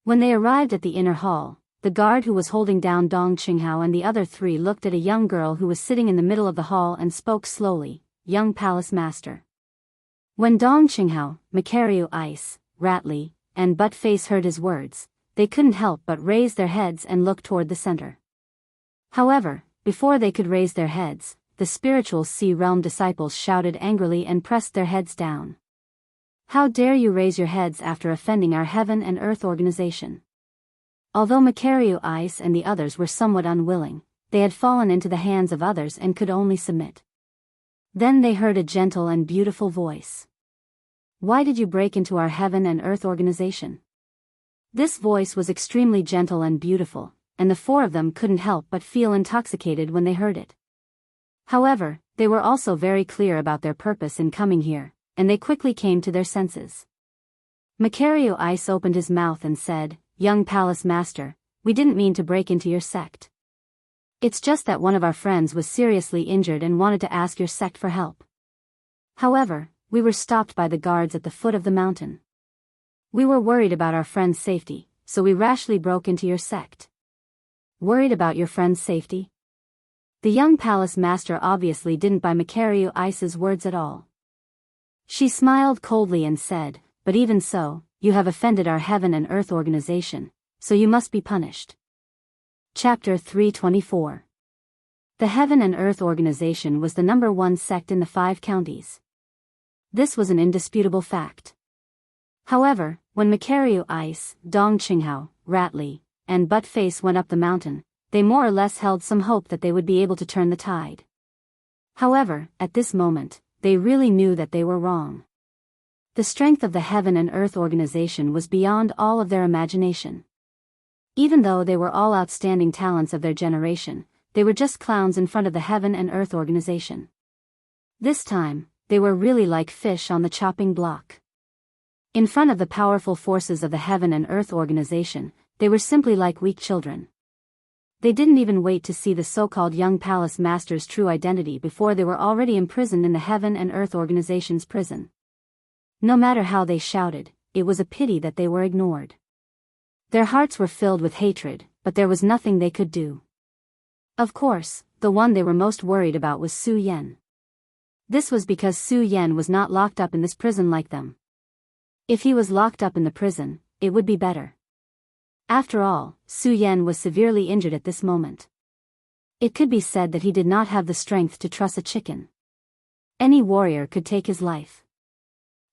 When they arrived at the inner hall, the guard who was holding down Dong Qinghao and the other three looked at a young girl who was sitting in the middle of the hall and spoke slowly, "Young Palace Master." When Dong Qinghao, Macario Ice, Ratley, and Buttface heard his words, they couldn't help but raise their heads and look toward the center. However, before they could raise their heads, the spiritual Sea Realm disciples shouted angrily and pressed their heads down. "How dare you raise your heads after offending our heaven and earth organization?" Although Macario Ice and the others were somewhat unwilling, they had fallen into the hands of others and could only submit. Then they heard a gentle and beautiful voice. "Why did you break into our heaven and earth organization?" This voice was extremely gentle and beautiful, and the four of them couldn't help but feel intoxicated when they heard it. However, they were also very clear about their purpose in coming here, and they quickly came to their senses. Macario Ice opened his mouth and said, "Young Palace Master, we didn't mean to break into your sect. It's just that one of our friends was seriously injured and wanted to ask your sect for help. However, we were stopped by the guards at the foot of the mountain. We were worried about our friend's safety, so we rashly broke into your sect." "Worried about your friend's safety?" The young palace master obviously didn't buy Macario Ice's words at all. She smiled coldly and said, "But even so, you have offended our heaven and earth organization, so you must be punished." Chapter 324. The Heaven and Earth Organization was the #1 sect in the 5 counties. This was an indisputable fact. However, when Macario Ice, Dong Qinghao, Ratley, and Buttface went up the mountain, they more or less held some hope that they would be able to turn the tide. However, at this moment, they really knew that they were wrong. The strength of the Heaven and Earth Organization was beyond all of their imagination. Even though they were all outstanding talents of their generation, they were just clowns in front of the Heaven and Earth Organization. This time, they were really like fish on the chopping block. In front of the powerful forces of the Heaven and Earth Organization, they were simply like weak children. They didn't even wait to see the so-called young palace master's true identity before they were already imprisoned in the Heaven and Earth Organization's prison. No matter how they shouted, it was a pity that they were ignored. Their hearts were filled with hatred, but there was nothing they could do. Of course, the one they were most worried about was Su Yan. This was because Su Yan was not locked up in this prison like them. If he was locked up in the prison, it would be better. After all, Su Yan was severely injured at this moment. It could be said that he did not have the strength to truss a chicken. Any warrior could take his life.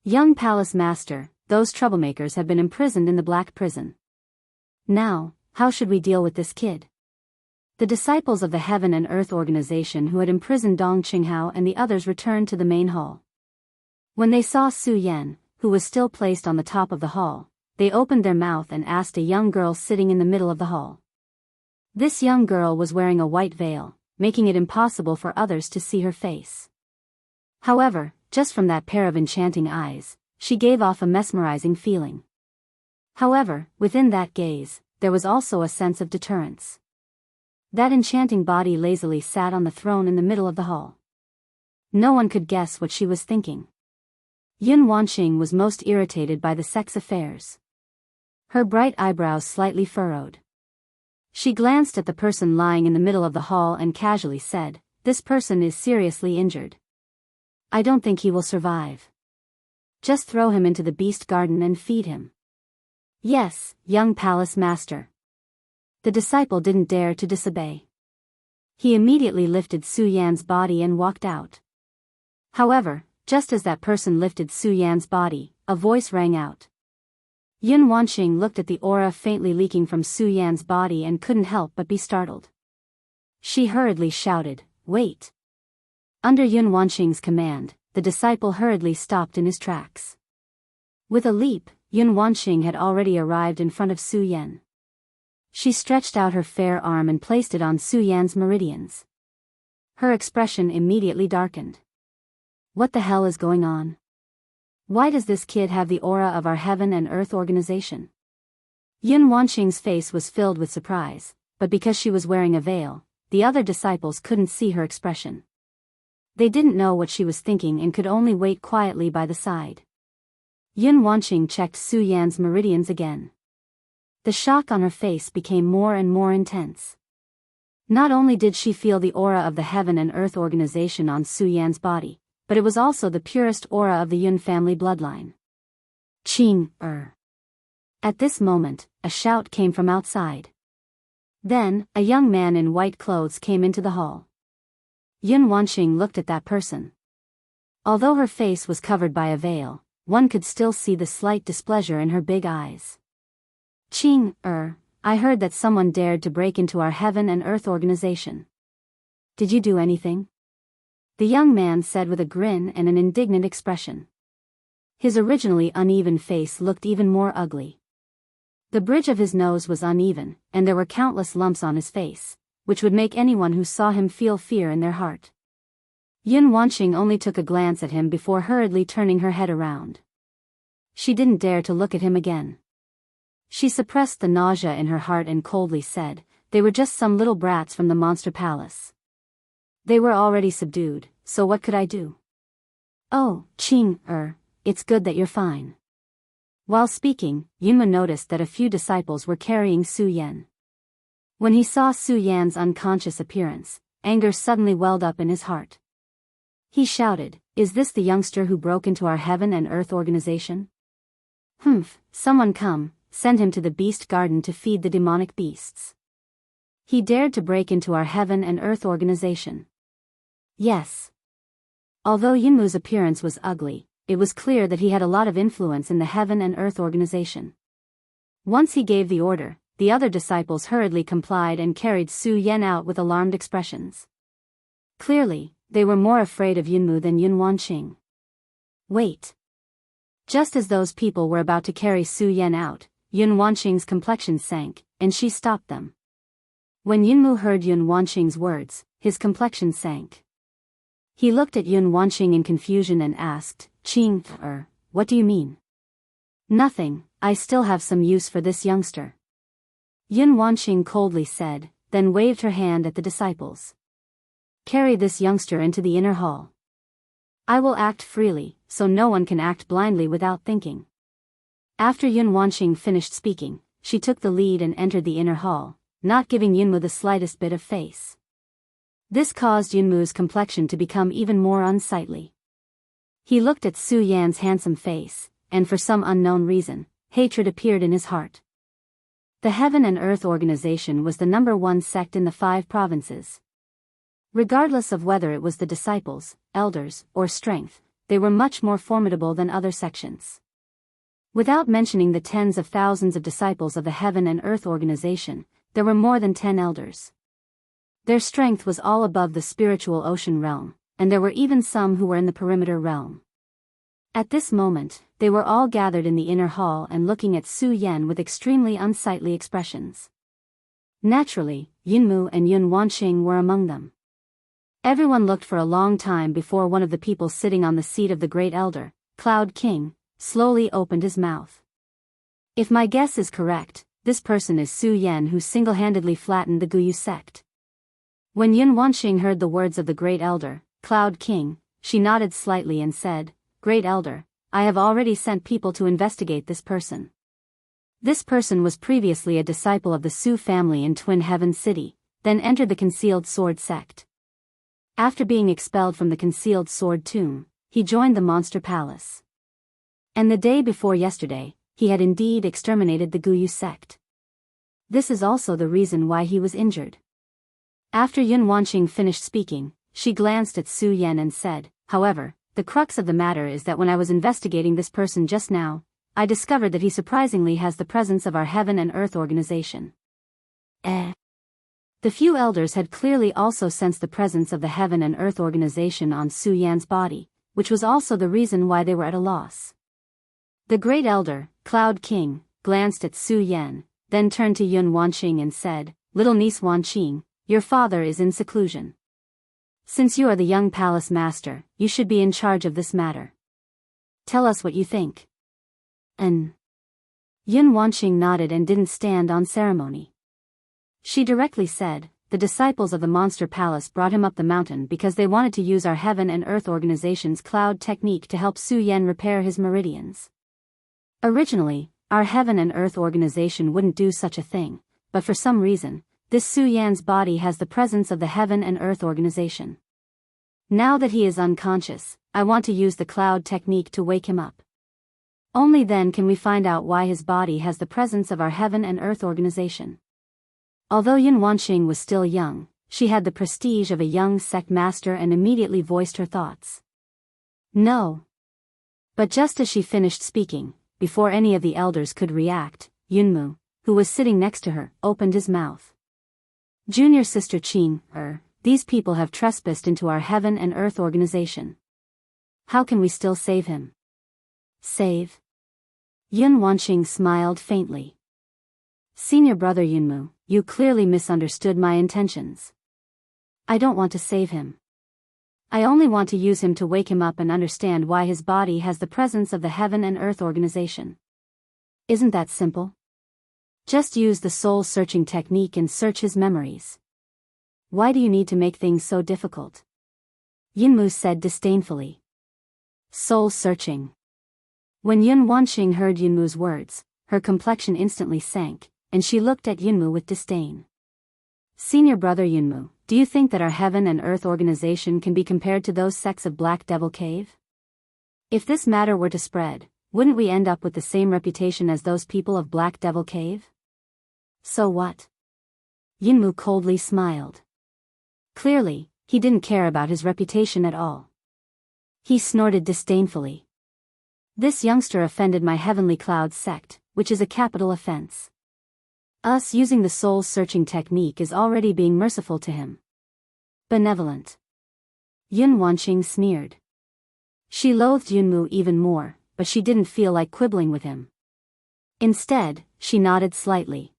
"Young Palace Master, those troublemakers have been imprisoned in the Black Prison. Now, how should we deal with this kid?" The disciples of the Heaven and Earth Organization who had imprisoned Dong Qinghao and the others returned to the main hall. When they saw Su Yan, who was still placed on the top of the hall, they opened their mouth and asked a young girl sitting in the middle of the hall. This young girl was wearing a white veil, making it impossible for others to see her face. However, just from that pair of enchanting eyes, she gave off a mesmerizing feeling. However, within that gaze, there was also a sense of deterrence. That enchanting body lazily sat on the throne in the middle of the hall. No one could guess what she was thinking. Yun Wanqing was most irritated by the sex affairs. Her bright eyebrows slightly furrowed. She glanced at the person lying in the middle of the hall and casually said, "This person is seriously injured. I don't think he will survive. Just throw him into the beast garden and feed him." "Yes, young palace master." The disciple didn't dare to disobey. He immediately lifted Su Yan's body and walked out. However, Just as that person lifted Su Yan's body, a voice rang out. Yun Wanqing looked at the aura faintly leaking from Su Yan's body and couldn't help but be startled. She hurriedly shouted, "Wait!" Under Yun Wanqing's command, the disciple hurriedly stopped in his tracks. With a leap, Yun Wanqing had already arrived in front of Su Yan. She stretched out her fair arm and placed it on Su Yan's meridians. Her expression immediately darkened. What the hell is going on? Why does this kid have the aura of our heaven and earth organization? Yun Wanqing's face was filled with surprise, but because she was wearing a veil, the other disciples couldn't see her expression. They didn't know what she was thinking and could only wait quietly by the side. Yun Wanqing checked Su Yan's meridians again. The shock on her face became more and more intense. Not only did she feel the aura of the heaven and earth organization on Su Yan's body, but it was also the purest aura of the Yun family bloodline. At this moment, a shout came from outside. Then, a young man in white clothes came into the hall. Yun Wanqing looked at that person. Although her face was covered by a veil, one could still see the slight displeasure in her big eyes. I heard that someone dared to break into our heaven and earth organization. Did you do anything? The young man said with a grin and an indignant expression. His originally uneven face looked even more ugly. The bridge of his nose was uneven, and there were countless lumps on his face, which would make anyone who saw him feel fear in their heart. Yun Wanqing only took a glance at him before hurriedly turning her head around. She didn't dare to look at him again. She suppressed the nausea in her heart and coldly said, "They were just some little brats from the monster palace. They were already subdued, so what could I do?" "Oh, it's good that you're fine." While speaking, Yunmu noticed that a few disciples were carrying Su Yan. When he saw Su Yan's unconscious appearance, anger suddenly welled up in his heart. He shouted, "Is this the youngster who broke into our heaven and earth organization? Someone come, send him to the beast garden to feed the demonic beasts. He dared to break into our heaven and earth organization." Yes. Although Yunmu's appearance was ugly, it was clear that he had a lot of influence in the heaven and earth organization. Once he gave the order, the other disciples hurriedly complied and carried Su Yan out with alarmed expressions. Clearly, they were more afraid of Yunmu than Yun Wanqing. Wait. Just as those people were about to carry Su Yan out, Yun Wanqing's complexion sank, and she stopped them. When Yunmu heard Yun Wanqing's words, his complexion sank. He looked at Yun Wanqing in confusion and asked, "What do you mean?" "Nothing, I still have some use for this youngster," Yun Wanqing coldly said, then waved her hand at the disciples. "Carry this youngster into the inner hall. I will act freely, so no one can act blindly without thinking." After Yun Wanqing finished speaking, she took the lead and entered the inner hall, not giving Yunmu the slightest bit of face. This caused Yunmu's complexion to become even more unsightly. He looked at Su Yan's handsome face, and for some unknown reason, hatred appeared in his heart. The Heaven and Earth Organization was the #1 sect in the 5 provinces. Regardless of whether it was the disciples, elders, or strength, they were much more formidable than other sections. Without mentioning the tens of thousands of disciples of the Heaven and Earth Organization, there were more than 10 elders. Their strength was all above the spiritual ocean realm, and there were even some who were in the perimeter realm. At this moment, they were all gathered in the inner hall and looking at Su Yan with extremely unsightly expressions. Naturally, Yunmu and Yun Wanqing were among them. Everyone looked for a long time before one of the people sitting on the seat of the Great Elder, Cloud King, slowly opened his mouth. "If my guess is correct, this person is Su Yan who single-handedly flattened the Guyu sect." When Yun Wanqing heard the words of the Great Elder, Cloud King, she nodded slightly and said, "Great Elder, I have already sent people to investigate this person. This person was previously a disciple of the Su family in Twin Heaven City, then entered the Concealed Sword sect. After being expelled from the Concealed Sword tomb, he joined the Monster Palace. And the day before yesterday, he had indeed exterminated the Guyu sect. This is also the reason why he was injured." After Yun Wanqing finished speaking, she glanced at Su Yan and said, "However, the crux of the matter is that when I was investigating this person just now, I discovered that he surprisingly has the presence of our heaven and earth organization. The few elders had clearly also sensed the presence of the heaven and earth organization on Su Yan's body, which was also the reason why they were at a loss. The great elder, Cloud King, glanced at Su Yan, then turned to Yun Wanqing and said, "Little niece Wanqing, your father is in seclusion. Since you are the young palace master, you should be in charge of this matter. Tell us what you think." Yun Wanqing nodded and didn't stand on ceremony. She directly said, "The disciples of the Monster Palace brought him up the mountain because they wanted to use our heaven and earth organization's cloud technique to help Su Yan repair his meridians. Originally, our heaven and earth organization wouldn't do such a thing, but for some reason, this Su Yan's body has the presence of the heaven and earth organization. Now that he is unconscious, I want to use the cloud technique to wake him up. Only then can we find out why his body has the presence of our heaven and earth organization." Although Yun Wanqing was still young, she had the prestige of a young sect master and immediately voiced her thoughts. "No." But just as she finished speaking, before any of the elders could react, Yunmu, who was sitting next to her, opened his mouth. "Junior sister Qing, these people have trespassed into our heaven and earth organization. How can we still save him?" "Save?" Yun Wanqing smiled faintly. "Senior brother Yunmu, you clearly misunderstood my intentions. I don't want to save him. I only want to use him to wake him up and understand why his body has the presence of the heaven and earth organization. Isn't that simple? Just use the soul-searching technique and search his memories. Why do you need to make things so difficult?" Yunmu said disdainfully. Soul-searching. When Yun Wanqing heard Yunmu's words, her complexion instantly sank, and she looked at Yunmu with disdain. "Senior brother Yunmu, do you think that our heaven and earth organization can be compared to those sects of Black Devil Cave? If this matter were to spread, wouldn't we end up with the same reputation as those people of Black Devil Cave? So what?" Yunmu coldly smiled. Clearly, he didn't care about his reputation at all. He snorted disdainfully. "This youngster offended my heavenly cloud sect, which is a capital offense. Us using the soul-searching technique is already being merciful to him. Benevolent." Yun Wanqing sneered. She loathed Yunmu even more, but she didn't feel like quibbling with him. Instead, she nodded slightly.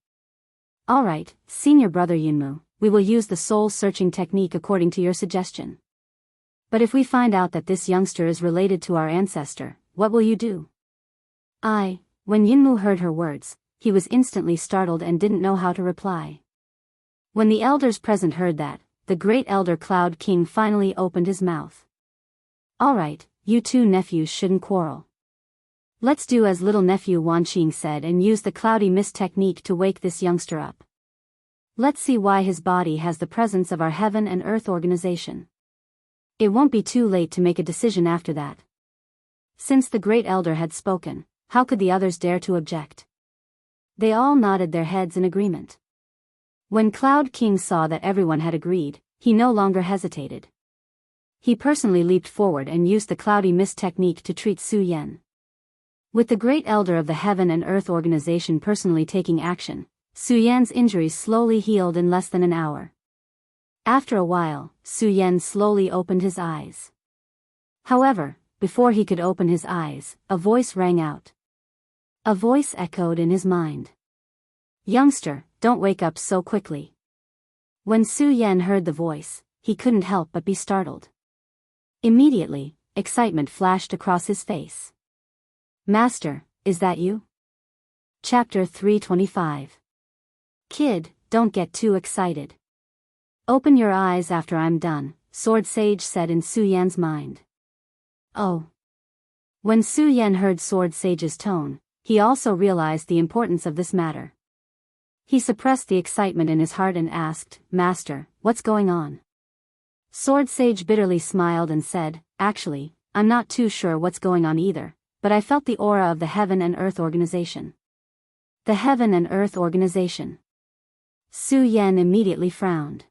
"All right, senior brother Yunmu, we will use the soul-searching technique according to your suggestion. But if we find out that this youngster is related to our ancestor, what will you do?" When Yunmu heard her words, he was instantly startled and didn't know how to reply. When the elders present heard that, the great elder Cloud King finally opened his mouth. "All right, you two nephews shouldn't quarrel. Let's do as little nephew Wanqing said and use the cloudy mist technique to wake this youngster up. Let's see why his body has the presence of our heaven and earth organization. It won't be too late to make a decision after that." Since the great elder had spoken, how could the others dare to object? They all nodded their heads in agreement. When Cloud King saw that everyone had agreed, he no longer hesitated. He personally leaped forward and used the cloudy mist technique to treat Su Yan. With the great elder of the Heaven and Earth organization personally taking action, Su Yan's injuries slowly healed in less than an hour. After a while, Su Yan slowly opened his eyes. However, before he could open his eyes, a voice rang out. A voice echoed in his mind. "Youngster, don't wake up so quickly." When Su Yan heard the voice, he couldn't help but be startled. Immediately, excitement flashed across his face. "Master, is that you?" Chapter 325. "Kid, don't get too excited. Open your eyes after I'm done," Sword Sage said in Su Yan's mind. "Oh." When Su Yan heard Sword Sage's tone, he also realized the importance of this matter. He suppressed the excitement in his heart and asked, "Master, what's going on?" Sword Sage bitterly smiled and said, "Actually, I'm not too sure what's going on either, but I felt the aura of the Heaven and Earth organization." The Heaven and Earth organization. Su Yan immediately frowned.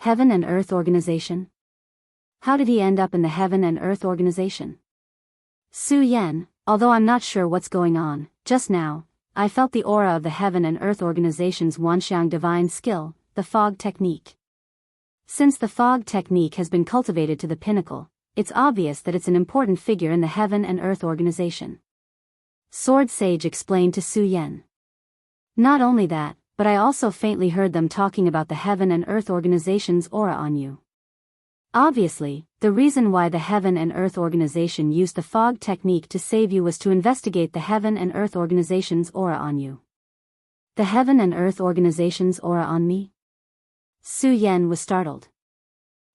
Heaven and Earth organization? How did he end up in the Heaven and Earth Organization? Su Yan, although I'm not sure what's going on, just now, I felt the aura of the Heaven and Earth Organization's Wanxiang divine skill, the fog technique. Since the fog technique has been cultivated to the pinnacle, it's obvious that it's an important figure in the Heaven and Earth Organization. Sword Sage explained to Su Yan. Not only that, but I also faintly heard them talking about the Heaven and Earth Organization's aura on you. Obviously, the reason why the Heaven and Earth Organization used the fog technique to save you was to investigate the Heaven and Earth Organization's aura on you. The Heaven and Earth Organization's aura on me? Su Yan was startled.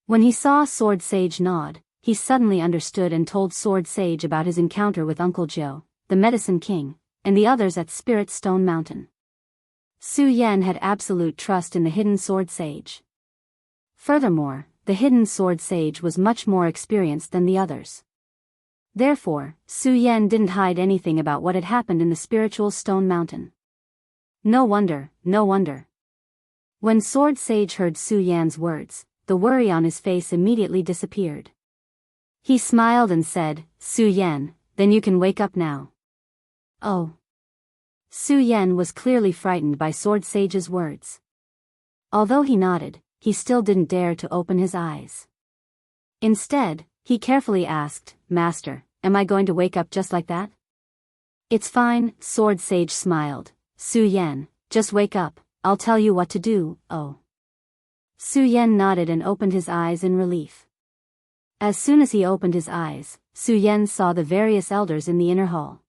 When he saw Sword Sage nod, he suddenly understood and told Sword Sage about his encounter with Uncle Joe, the Medicine King, and the others at Spirit Stone Mountain. Su Yan had absolute trust in the hidden Sword Sage. Furthermore, the hidden Sword Sage was much more experienced than the others. Therefore, Su Yan didn't hide anything about what had happened in the spiritual Stone Mountain. No wonder, no wonder. When Sword Sage heard Su Yan's words, the worry on his face immediately disappeared. He smiled and said, Su Yan, then you can wake up now. Oh. Su Yan was clearly frightened by Sword Sage's words. Although he nodded, he still didn't dare to open his eyes. Instead, he carefully asked, Master, am I going to wake up just like that? It's fine, Sword Sage smiled. Su Yan, just wake up, I'll tell you what to do, oh. Su Yan nodded and opened his eyes in relief. As soon as he opened his eyes, Su Yan saw the various elders in the inner hall.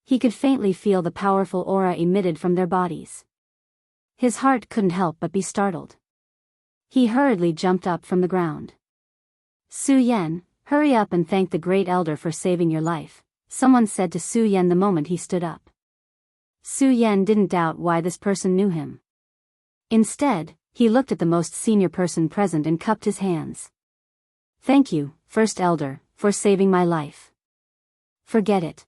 He could faintly feel the powerful aura emitted from their bodies. His heart couldn't help but be startled. He hurriedly jumped up from the ground. Su Yan, hurry up and thank the great elder for saving your life, someone said to Su Yan the moment he stood up. Su Yan didn't doubt why this person knew him. Instead, he looked at the most senior person present and cupped his hands. Thank you, First Elder, for saving my life. Forget it.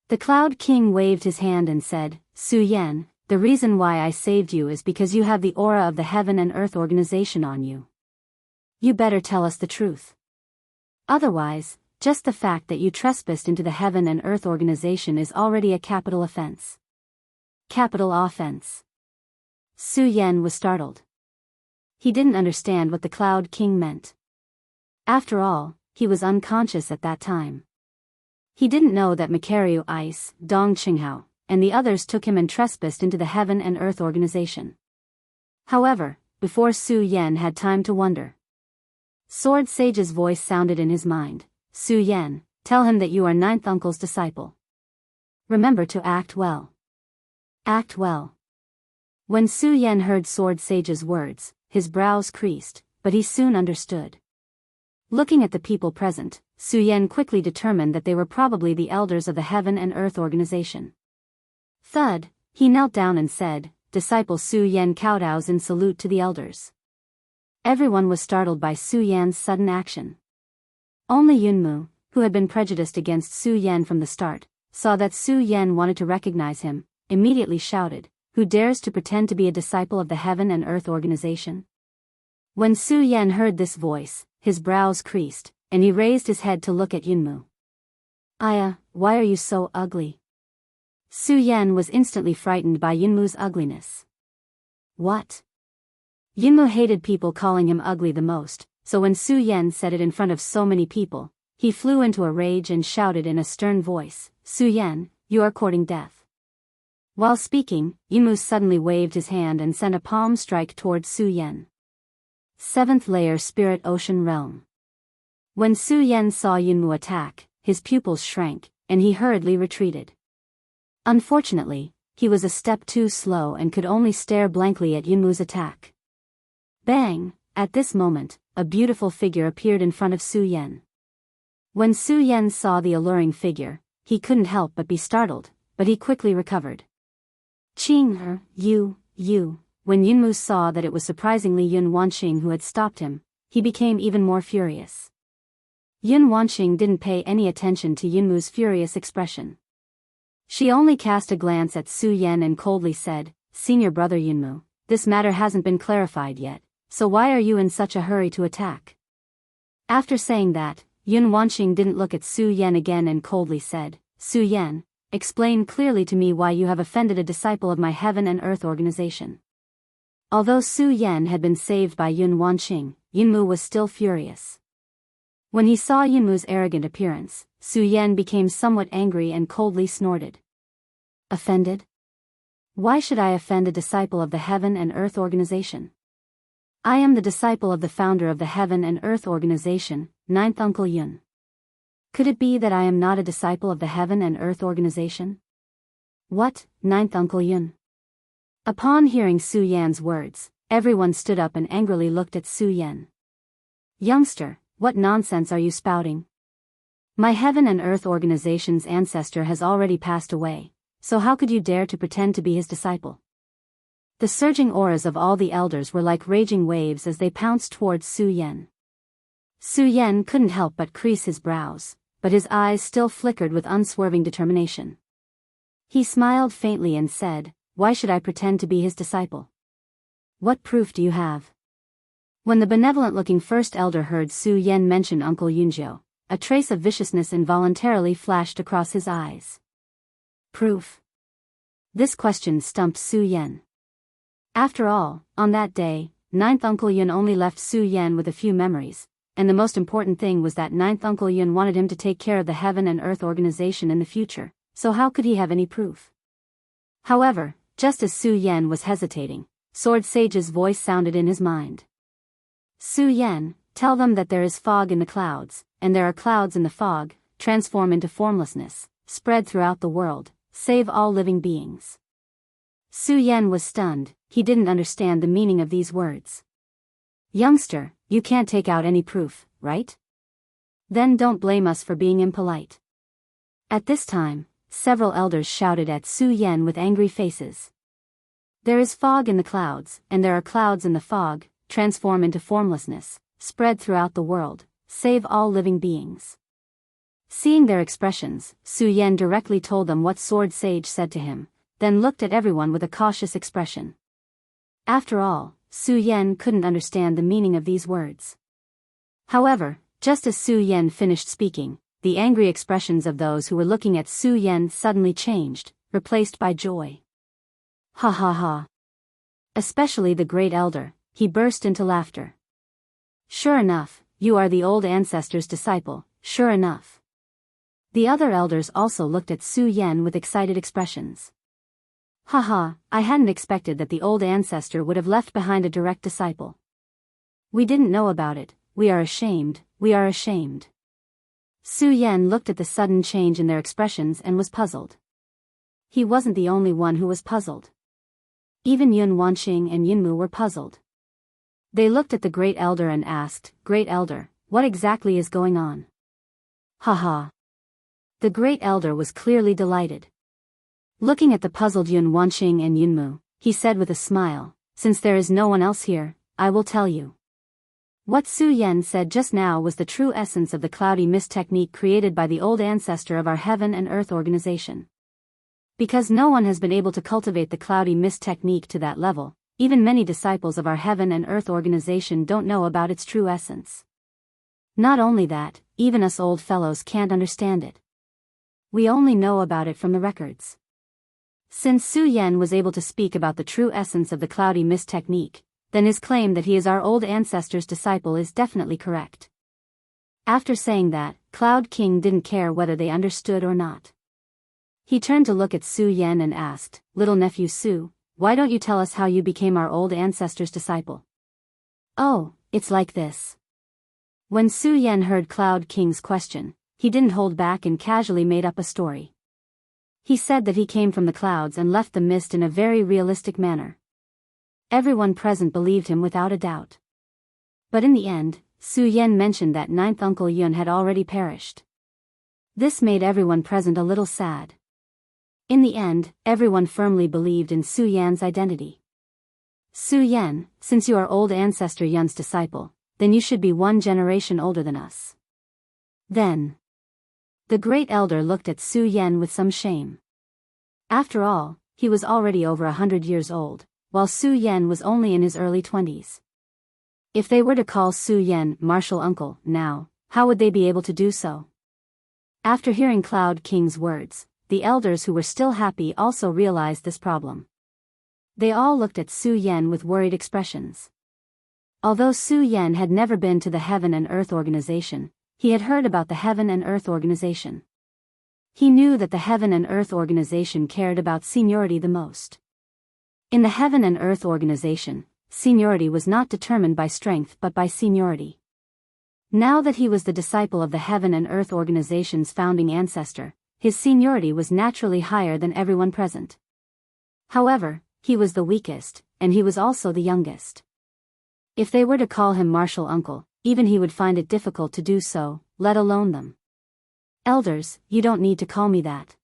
The Cloud King waved his hand and said, Su Yan, the reason why I saved you is because you have the aura of the Heaven and Earth Organization on you. You better tell us the truth. Otherwise, just the fact that you trespassed into the Heaven and Earth Organization is already a capital offense. Capital offense. Su Yan was startled. He didn't understand what the Cloud King meant. After all, he was unconscious at that time. He didn't know that Macario Ice, Dong Qinghao, and the others took him and trespassed into the Heaven and Earth Organization. However, before Su Yan had time to wonder, Sword Sage's voice sounded in his mind. Su Yan, tell him that you are Ninth Uncle's disciple. Remember to act well. Act well. When Su Yan heard Sword Sage's words, his brows creased, but he soon understood. Looking at the people present, Su Yan quickly determined that they were probably the elders of the Heaven and Earth Organization. Thud, he knelt down and said, Disciple Su Yan kowtows in salute to the elders. Everyone was startled by Su Yan's sudden action. Only Yunmu, who had been prejudiced against Su Yan from the start, saw that Su Yan wanted to recognize him, immediately shouted, Who dares to pretend to be a disciple of the Heaven and Earth Organization? When Su Yan heard this voice, his brows creased, and he raised his head to look at Yunmu. Aya, why are you so ugly? Su Yan was instantly frightened by Yunmu's ugliness. What? Yunmu hated people calling him ugly the most, so when Su Yan said it in front of so many people, he flew into a rage and shouted in a stern voice, Su Yan, you are courting death. While speaking, Yunmu suddenly waved his hand and sent a palm strike towards Su Yan. 7th Layer Spirit Ocean Realm. When Su Yan saw Yunmu attack, his pupils shrank, and he hurriedly retreated. Unfortunately, he was a step too slow and could only stare blankly at Yunmu's attack. Bang! At this moment, a beautiful figure appeared in front of Su Yan. When Su Yan saw the alluring figure, he couldn't help but be startled, but he quickly recovered. Qing, you. When Yunmu saw that it was surprisingly Yun Wanqing who had stopped him, he became even more furious. Yun Wanqing didn't pay any attention to Yunmu's furious expression. She only cast a glance at Su Yan and coldly said, Senior brother Yunmu, this matter hasn't been clarified yet, so why are you in such a hurry to attack? After saying that, Yun Wanqing didn't look at Su Yan again and coldly said, Su Yan, explain clearly to me why you have offended a disciple of my heaven and earth organization. Although Su Yan had been saved by Yun Wanqing, Yunmu was still furious. When he saw Yunmu's arrogant appearance, Su Yan became somewhat angry and coldly snorted. Offended? Why should I offend a disciple of the heaven and earth organization? I am the disciple of the founder of the Heaven and Earth Organization, Ninth Uncle Yun. Could it be that I am not a disciple of the Heaven and Earth Organization? What, Ninth Uncle Yun? Upon hearing Su Yan's words, everyone stood up and angrily looked at Su Yan. Youngster, what nonsense are you spouting? My Heaven and Earth Organization's ancestor has already passed away, so how could you dare to pretend to be his disciple? The surging auras of all the elders were like raging waves as they pounced towards Su Yan. Su Yan couldn't help but crease his brows, but his eyes still flickered with unswerving determination. He smiled faintly and said, Why should I pretend to be his disciple? What proof do you have? When the benevolent-looking first elder heard Su Yan mention Uncle Yunjiu, a trace of viciousness involuntarily flashed across his eyes. Proof? This question stumped Su Yan. After all, on that day, Ninth Uncle Yun only left Su Yan with a few memories, and the most important thing was that Ninth Uncle Yun wanted him to take care of the Heaven and Earth Organization in the future, so how could he have any proof? However, just as Su Yan was hesitating, Sword Sage's voice sounded in his mind. Su Yan, tell them that there is fog in the clouds, and there are clouds in the fog, transform into formlessness, spread throughout the world, save all living beings. Su Yan was stunned, he didn't understand the meaning of these words. Youngster, you can't take out any proof, right? Then don't blame us for being impolite. At this time, several elders shouted at Su Yan with angry faces. There is fog in the clouds, and there are clouds in the fog, transform into formlessness, spread throughout the world, save all living beings. Seeing their expressions, Su Yan directly told them what Sword Sage said to him, then looked at everyone with a cautious expression. After all, Su Yan couldn't understand the meaning of these words. However, just as Su Yan finished speaking, the angry expressions of those who were looking at Su Yan suddenly changed, replaced by joy. Ha ha ha. Especially the great elder, he burst into laughter. Sure enough, you are the old ancestor's disciple, sure enough. The other elders also looked at Su Yan with excited expressions. Haha, I hadn't expected that the old ancestor would have left behind a direct disciple. We didn't know about it, we are ashamed, we are ashamed. Su Yan looked at the sudden change in their expressions and was puzzled. He wasn't the only one who was puzzled. Even Yun Wanqing and Yunmu were puzzled. They looked at the Great Elder and asked, Great Elder, what exactly is going on? Haha. The Great Elder was clearly delighted. Looking at the puzzled Yun Wanqing and Yunmu, he said with a smile, Since there is no one else here, I will tell you. What Su Yan said just now was the true essence of the cloudy mist technique created by the old ancestor of our Heaven and Earth Organization. Because no one has been able to cultivate the cloudy mist technique to that level, even many disciples of our Heaven and Earth Organization don't know about its true essence. Not only that, even us old fellows can't understand it. We only know about it from the records. Since Su Yan was able to speak about the true essence of the cloudy mist technique, then his claim that he is our old ancestor's disciple is definitely correct. After saying that, Cloud King didn't care whether they understood or not. He turned to look at Su Yan and asked, Little nephew Su, why don't you tell us how you became our old ancestor's disciple? Oh, it's like this. When Su Yan heard Cloud King's question, he didn't hold back and casually made up a story. He said that he came from the clouds and left the mist in a very realistic manner. Everyone present believed him without a doubt. But in the end, Su Yan mentioned that Ninth Uncle Yun had already perished. This made everyone present a little sad. In the end, everyone firmly believed in Su Yan's identity. Su Yan, since you are old ancestor Yun's disciple, then you should be 1 generation older than us. Then, the great elder looked at Su Yan with some shame. After all, he was already over 100 years old, while Su Yan was only in his early 20s. If they were to call Su Yan martial uncle now, how would they be able to do so? After hearing Cloud King's words, the elders who were still happy also realized this problem. They all looked at Su Yan with worried expressions. Although Su Yan had never been to the Heaven and Earth Organization, he had heard about the Heaven and Earth Organization. He knew that the Heaven and Earth Organization cared about seniority the most. In the Heaven and Earth Organization, seniority was not determined by strength but by seniority. Now that he was the disciple of the Heaven and Earth Organization's founding ancestor, his seniority was naturally higher than everyone present. However, he was the weakest, and he was also the youngest. If they were to call him martial uncle, even he would find it difficult to do so, let alone them. Elders, you don't need to call me that.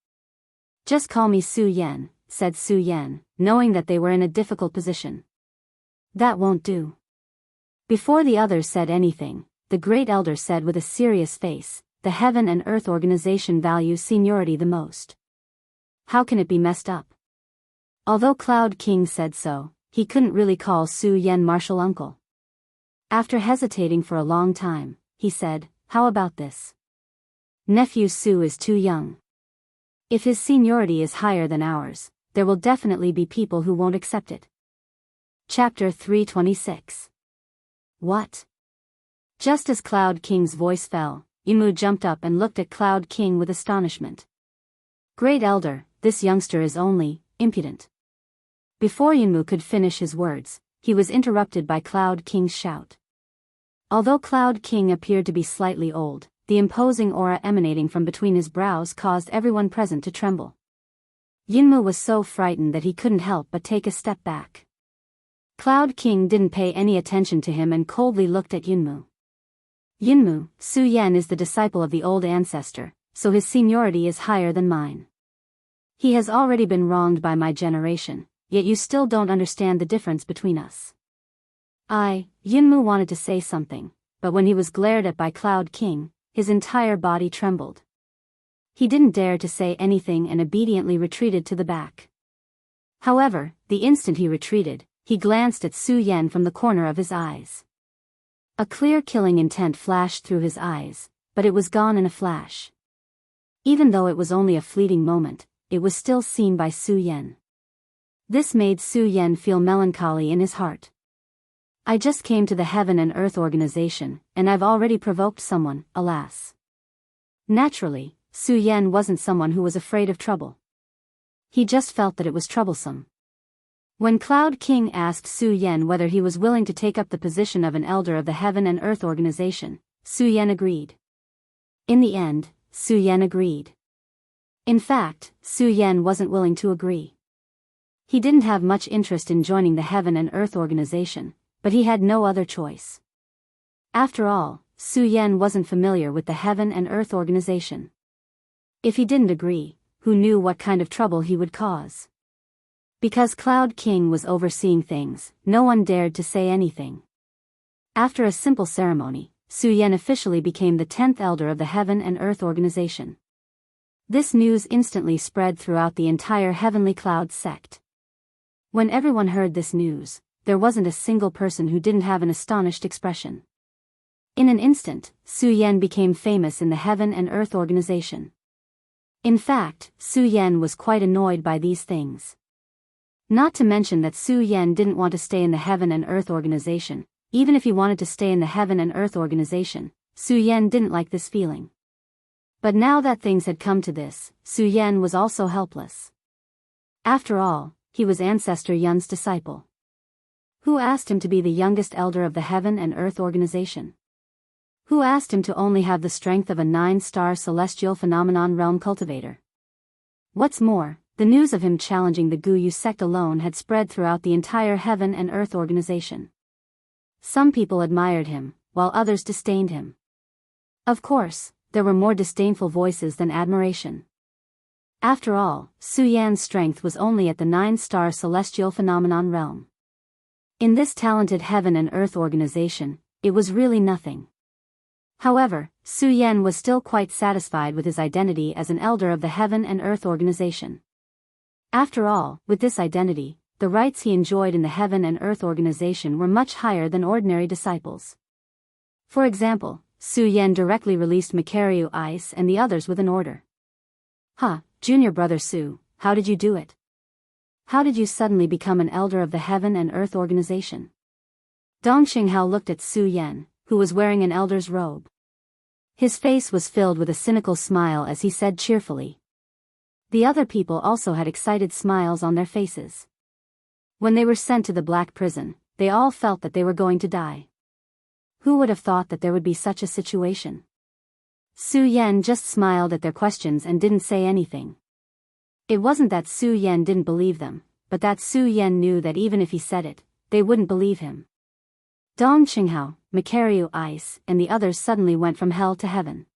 Just call me Su Yan, said Su Yan, knowing that they were in a difficult position. That won't do. Before the others said anything, the great elder said with a serious face, the Heaven and Earth Organization values seniority the most. How can it be messed up? Although Cloud King said so, he couldn't really call Su Yan martial uncle. After hesitating for a long time, he said, how about this? Nephew Su is too young. If his seniority is higher than ours, there will definitely be people who won't accept it. Chapter 326. What? Just as Cloud King's voice fell, Yunmu jumped up and looked at Cloud King with astonishment. Great Elder, this youngster is only impudent. Before Yunmu could finish his words, he was interrupted by Cloud King's shout. Although Cloud King appeared to be slightly old, the imposing aura emanating from between his brows caused everyone present to tremble. Yunmu was so frightened that he couldn't help but take a step back. Cloud King didn't pay any attention to him and coldly looked at Yunmu. Yunmu, Su Yan is the disciple of the old ancestor, so his seniority is higher than mine. He has already been wronged by my generation, yet you still don't understand the difference between us. Yunmu wanted to say something, but when he was glared at by Cloud King, his entire body trembled. He didn't dare to say anything and obediently retreated to the back. However, the instant he retreated, he glanced at Su Yan from the corner of his eyes. A clear killing intent flashed through his eyes, but it was gone in a flash. Even though it was only a fleeting moment, it was still seen by Su Yan. This made Su Yan feel melancholy in his heart. I just came to the Heaven and Earth Organization, and I've already provoked someone, alas. Naturally, Su Yan wasn't someone who was afraid of trouble. He just felt that it was troublesome. When Cloud King asked Su Yan whether he was willing to take up the position of an elder of the Heaven and Earth Organization, Su Yan agreed. In the end, Su Yan agreed. In fact, Su Yan wasn't willing to agree. He didn't have much interest in joining the Heaven and Earth Organization, but he had no other choice. After all, Su Yan wasn't familiar with the Heaven and Earth Organization. If he didn't agree, who knew what kind of trouble he would cause? Because Cloud King was overseeing things, no one dared to say anything. After a simple ceremony, Su Yan officially became the 10th elder of the Heaven and Earth Organization. This news instantly spread throughout the entire Heavenly Cloud sect. When everyone heard this news, there wasn't a single person who didn't have an astonished expression. In an instant, Su Yan became famous in the Heaven and Earth Organization. In fact, Su Yan was quite annoyed by these things. Not to mention that Su Yan didn't want to stay in the Heaven and Earth Organization. Even if he wanted to stay in the Heaven and Earth Organization, Su Yan didn't like this feeling. But now that things had come to this, Su Yan was also helpless. After all, he was Ancestor Yun's disciple. Who asked him to be the youngest elder of the Heaven and Earth Organization? Who asked him to only have the strength of a 9-star celestial phenomenon realm cultivator? What's more, the news of him challenging the Guyu sect alone had spread throughout the entire Heaven and Earth Organization. Some people admired him, while others disdained him. Of course, there were more disdainful voices than admiration. After all, Su Yan's strength was only at the 9-star celestial phenomenon realm. In this talented Heaven and Earth Organization, it was really nothing. However, Su Yan was still quite satisfied with his identity as an elder of the Heaven and Earth Organization. After all, with this identity, the rights he enjoyed in the Heaven and Earth organization were much higher than ordinary disciples. For example, Su Yan directly released Makaryu Ice and the others with an order. Junior brother Su, how did you do it? How did you suddenly become an elder of the Heaven and Earth organization? Dong Xinghao looked at Su Yan, who was wearing an elder's robe. His face was filled with a cynical smile as he said cheerfully. The other people also had excited smiles on their faces. When they were sent to the black prison, they all felt that they were going to die. Who would have thought that there would be such a situation? Su Yan just smiled at their questions and didn't say anything. It wasn't that Su Yan didn't believe them, but that Su Yan knew that even if he said it, they wouldn't believe him. Dong Xinghao, Makaryu Ice, and the others suddenly went from hell to heaven.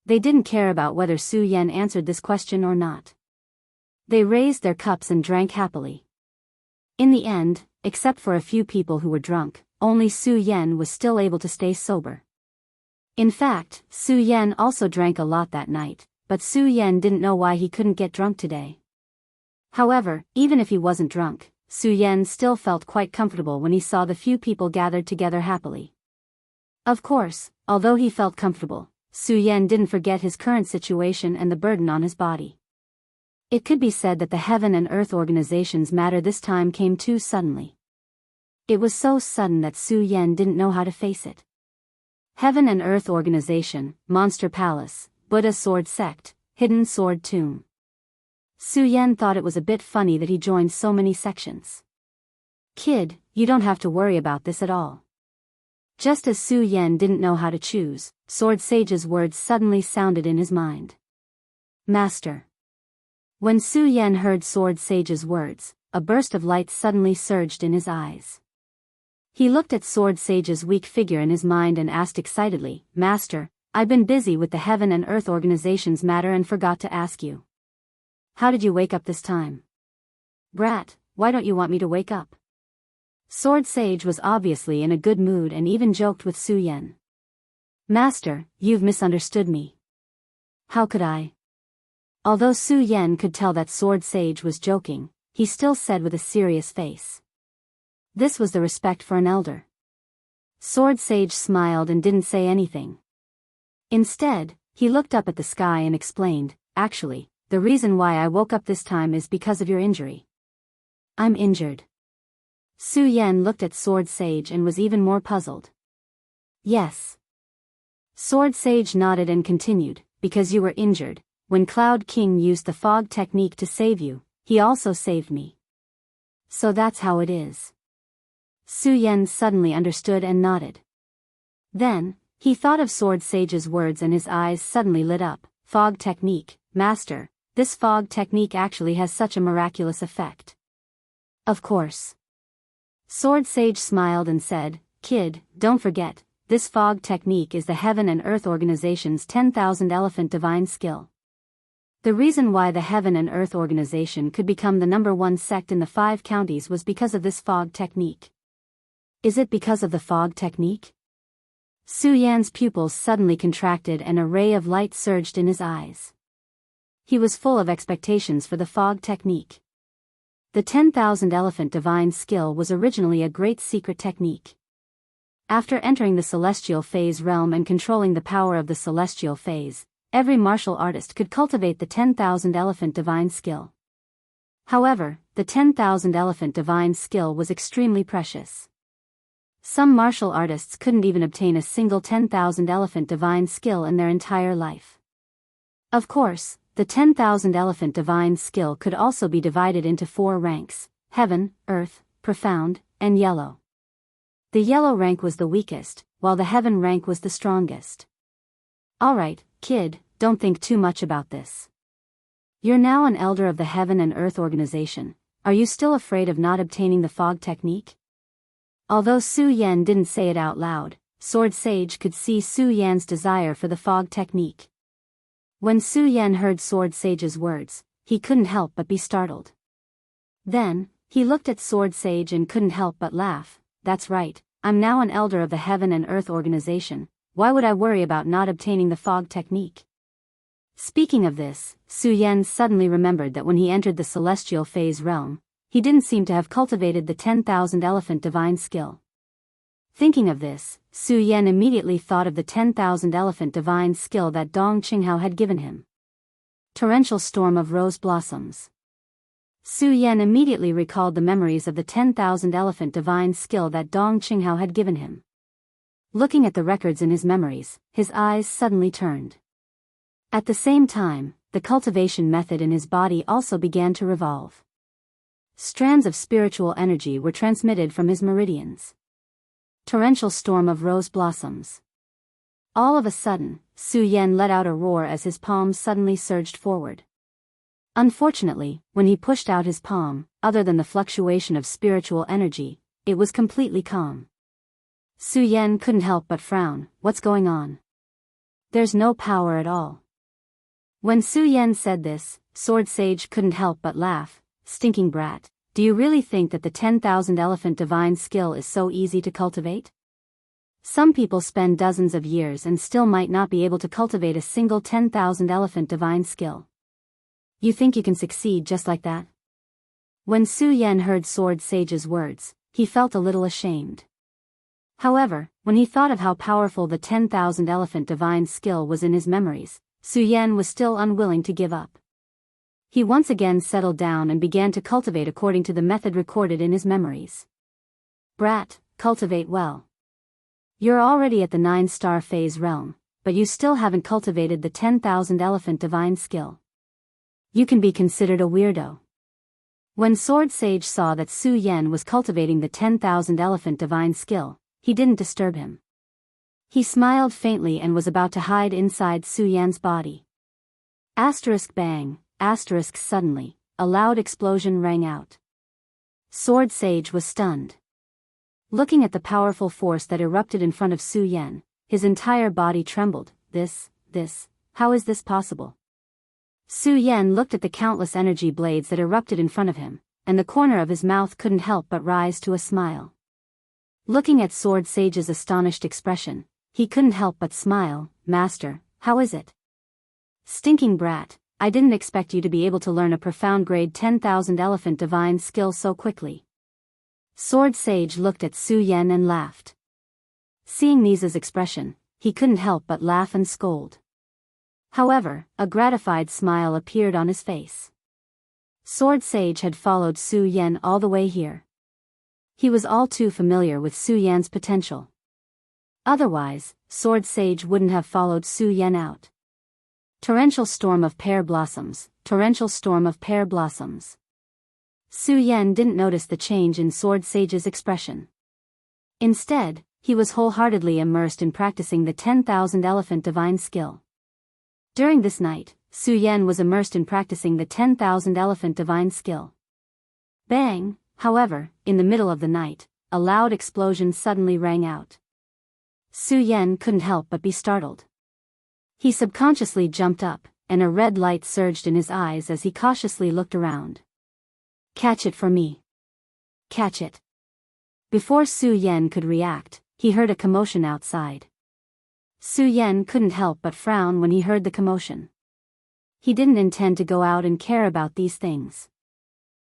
They didn't care about whether Su Yan answered this question or not. They raised their cups and drank happily. In the end, except for a few people who were drunk, only Su Yan was still able to stay sober. In fact, Su Yan also drank a lot that night, but Su Yan didn't know why he couldn't get drunk today. However, even if he wasn't drunk, Su Yan still felt quite comfortable when he saw the few people gathered together happily. Of course, although he felt comfortable, Su Yan didn't forget his current situation and the burden on his body. It could be said that the Heaven and Earth organization's matter this time came too suddenly. It was so sudden that Su Yan didn't know how to face it. Heaven and Earth organization, Monster Palace, Buddha Sword Sect, Hidden Sword Tomb. Su Yan thought it was a bit funny that he joined so many sections. Kid, you don't have to worry about this at all. Just as Su Yan didn't know how to choose, Sword Sage's words suddenly sounded in his mind. Master. When Su Yan heard Sword Sage's words, a burst of light suddenly surged in his eyes. He looked at Sword Sage's weak figure in his mind and asked excitedly, Master, I've been busy with the Heaven and Earth organization's matter and forgot to ask you. How did you wake up this time? Brat, why don't you want me to wake up? Sword Sage was obviously in a good mood and even joked with Su Yan. Master, you've misunderstood me. How could I? Although Su Yan could tell that Sword Sage was joking, he still said with a serious face. This was the respect for an elder. Sword Sage smiled and didn't say anything. Instead, he looked up at the sky and explained, Actually, the reason why I woke up this time is because of your injury. I'm injured. Su Yan looked at Sword Sage and was even more puzzled. Yes. Sword Sage nodded and continued, because you were injured, when Cloud King used the fog technique to save you, he also saved me. So that's how it is. Su Yan suddenly understood and nodded. Then, he thought of Sword Sage's words and his eyes suddenly lit up. Fog technique, Master, this fog technique actually has such a miraculous effect. Of course. Sword Sage smiled and said, Kid, don't forget, this fog technique is the Heaven and Earth organization's 10,000 elephant divine skill. The reason why the Heaven and Earth organization could become the #1 sect in the 5 counties was because of this fog technique. Is it because of the fog technique? Su Yan's pupils suddenly contracted and a ray of light surged in his eyes. He was full of expectations for the fog technique. The 10,000 elephant divine skill was originally a great secret technique. After entering the celestial phase realm and controlling the power of the celestial phase, every martial artist could cultivate the 10,000 elephant divine skill. However, the 10,000 elephant divine skill was extremely precious. Some martial artists couldn't even obtain a single 10,000 elephant divine skill in their entire life. Of course, the 10,000 elephant divine skill could also be divided into 4 ranks: Heaven, Earth, Profound, and Yellow. The Yellow rank was the weakest, while the Heaven rank was the strongest. Alright, kid, don't think too much about this. You're now an elder of the Heaven and Earth organization. Are you still afraid of not obtaining the fog technique? Although Su Yan didn't say it out loud, Sword Sage could see Su Yan's desire for the fog technique. When Su Yan heard Sword Sage's words, he couldn't help but be startled. Then, he looked at Sword Sage and couldn't help but laugh. That's right, I'm now an elder of the Heaven and Earth organization, why would I worry about not obtaining the fog technique? Speaking of this, Su Yan suddenly remembered that when he entered the celestial phase realm, he didn't seem to have cultivated the 10,000 elephant divine skill. Thinking of this, Su Yan immediately thought of the 10,000 elephant divine skill that Dong Qinghao had given him. Torrential storm of rose blossoms. Su Yan immediately recalled the memories of the 10,000 elephant divine skill that Dong Qinghao had given him. Looking at the records in his memories, his eyes suddenly turned. At the same time, the cultivation method in his body also began to revolve. Strands of spiritual energy were transmitted from his meridians. Torrential storm of rose blossoms. All of a sudden, Su Yan let out a roar as his palm suddenly surged forward. Unfortunately, when he pushed out his palm, other than the fluctuation of spiritual energy, it was completely calm. Su Yan couldn't help but frown. What's going on? There's no power at all. When Su Yan said this, Sword Sage couldn't help but laugh. Stinking brat, do you really think that the 10,000 elephant divine skill is so easy to cultivate? Some people spend dozens of years and still might not be able to cultivate a single 10,000 elephant divine skill. You think you can succeed just like that? When Su Yan heard Sword Sage's words, he felt a little ashamed. However, when he thought of how powerful the 10,000 elephant divine skill was in his memories, Su Yan was still unwilling to give up. He once again settled down and began to cultivate according to the method recorded in his memories. Brat, cultivate well. You're already at the 9-star phase realm, but you still haven't cultivated the 10,000 elephant divine skill. You can be considered a weirdo. When Sword Sage saw that Su Yan was cultivating the 10,000 elephant divine skill, he didn't disturb him. He smiled faintly and was about to hide inside Su Yan's body. Asterisk bang, asterisk suddenly, a loud explosion rang out. Sword Sage was stunned. Looking at the powerful force that erupted in front of Su Yan, his entire body trembled. How is this possible? Su Yan looked at the countless energy blades that erupted in front of him, and the corner of his mouth couldn't help but rise to a smile. Looking at Sword Sage's astonished expression, he couldn't help but smile. Master, how is it? Stinking brat, I didn't expect you to be able to learn a profound grade 10,000 elephant divine skill so quickly. Sword Sage looked at Su Yan and laughed. Seeing Nisa's expression, he couldn't help but laugh and scold. However, a gratified smile appeared on his face. Sword Sage had followed Su Yan all the way here. He was all too familiar with Su Yan's potential. Otherwise, Sword Sage wouldn't have followed Su Yan out. Torrential storm of pear blossoms, torrential storm of pear blossoms. Su Yan didn't notice the change in Sword Sage's expression. Instead, he was wholeheartedly immersed in practicing the 10,000 elephant divine skill. During this night, Su Yan was immersed in practicing the 10,000 elephant divine skill. Bang! However, in the middle of the night, a loud explosion suddenly rang out. Su Yan couldn't help but be startled. He subconsciously jumped up, and a red light surged in his eyes as he cautiously looked around. Catch it for me. Catch it. Before Su Yan could react, he heard a commotion outside. Su Yan couldn't help but frown when he heard the commotion. He didn't intend to go out and care about these things.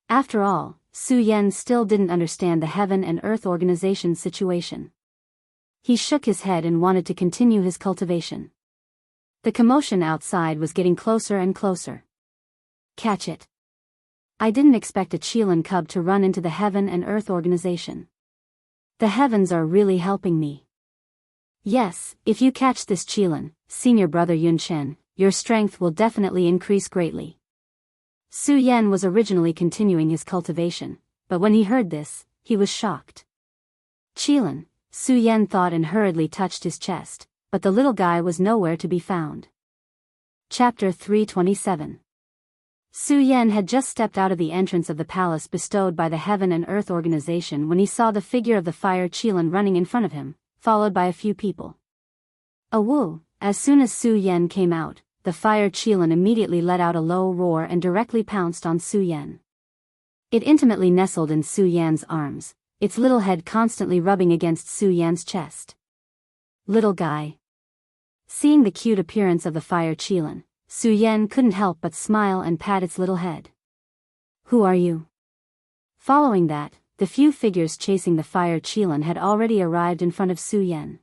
After all, Su Yan still didn't understand the heaven and earth organization situation. He shook his head and wanted to continue his cultivation. The commotion outside was getting closer and closer. Catch it. I didn't expect a Qilin cub to run into the heaven and earth organization. The heavens are really helping me. Yes, if you catch this Qilin, senior brother Yun Chen, your strength will definitely increase greatly. Su Yan was originally continuing his cultivation, but when he heard this, he was shocked. Qilin, Su Yan thought and hurriedly touched his chest, but the little guy was nowhere to be found. Chapter 327. Su Yan had just stepped out of the entrance of the palace bestowed by the Heaven and Earth Organization when he saw the figure of the fire Qilin running in front of him, followed by a few people. Awoo! As soon as Su Yan came out, the fire Qilin immediately let out a low roar and directly pounced on Su Yan. It intimately nestled in Su Yan's arms, its little head constantly rubbing against Su Yan's chest. Little guy. Seeing the cute appearance of the fire Qilin, Su Yan couldn't help but smile and pat its little head. Who are you? Following that, the few figures chasing the fire Qilin had already arrived in front of Su Yan.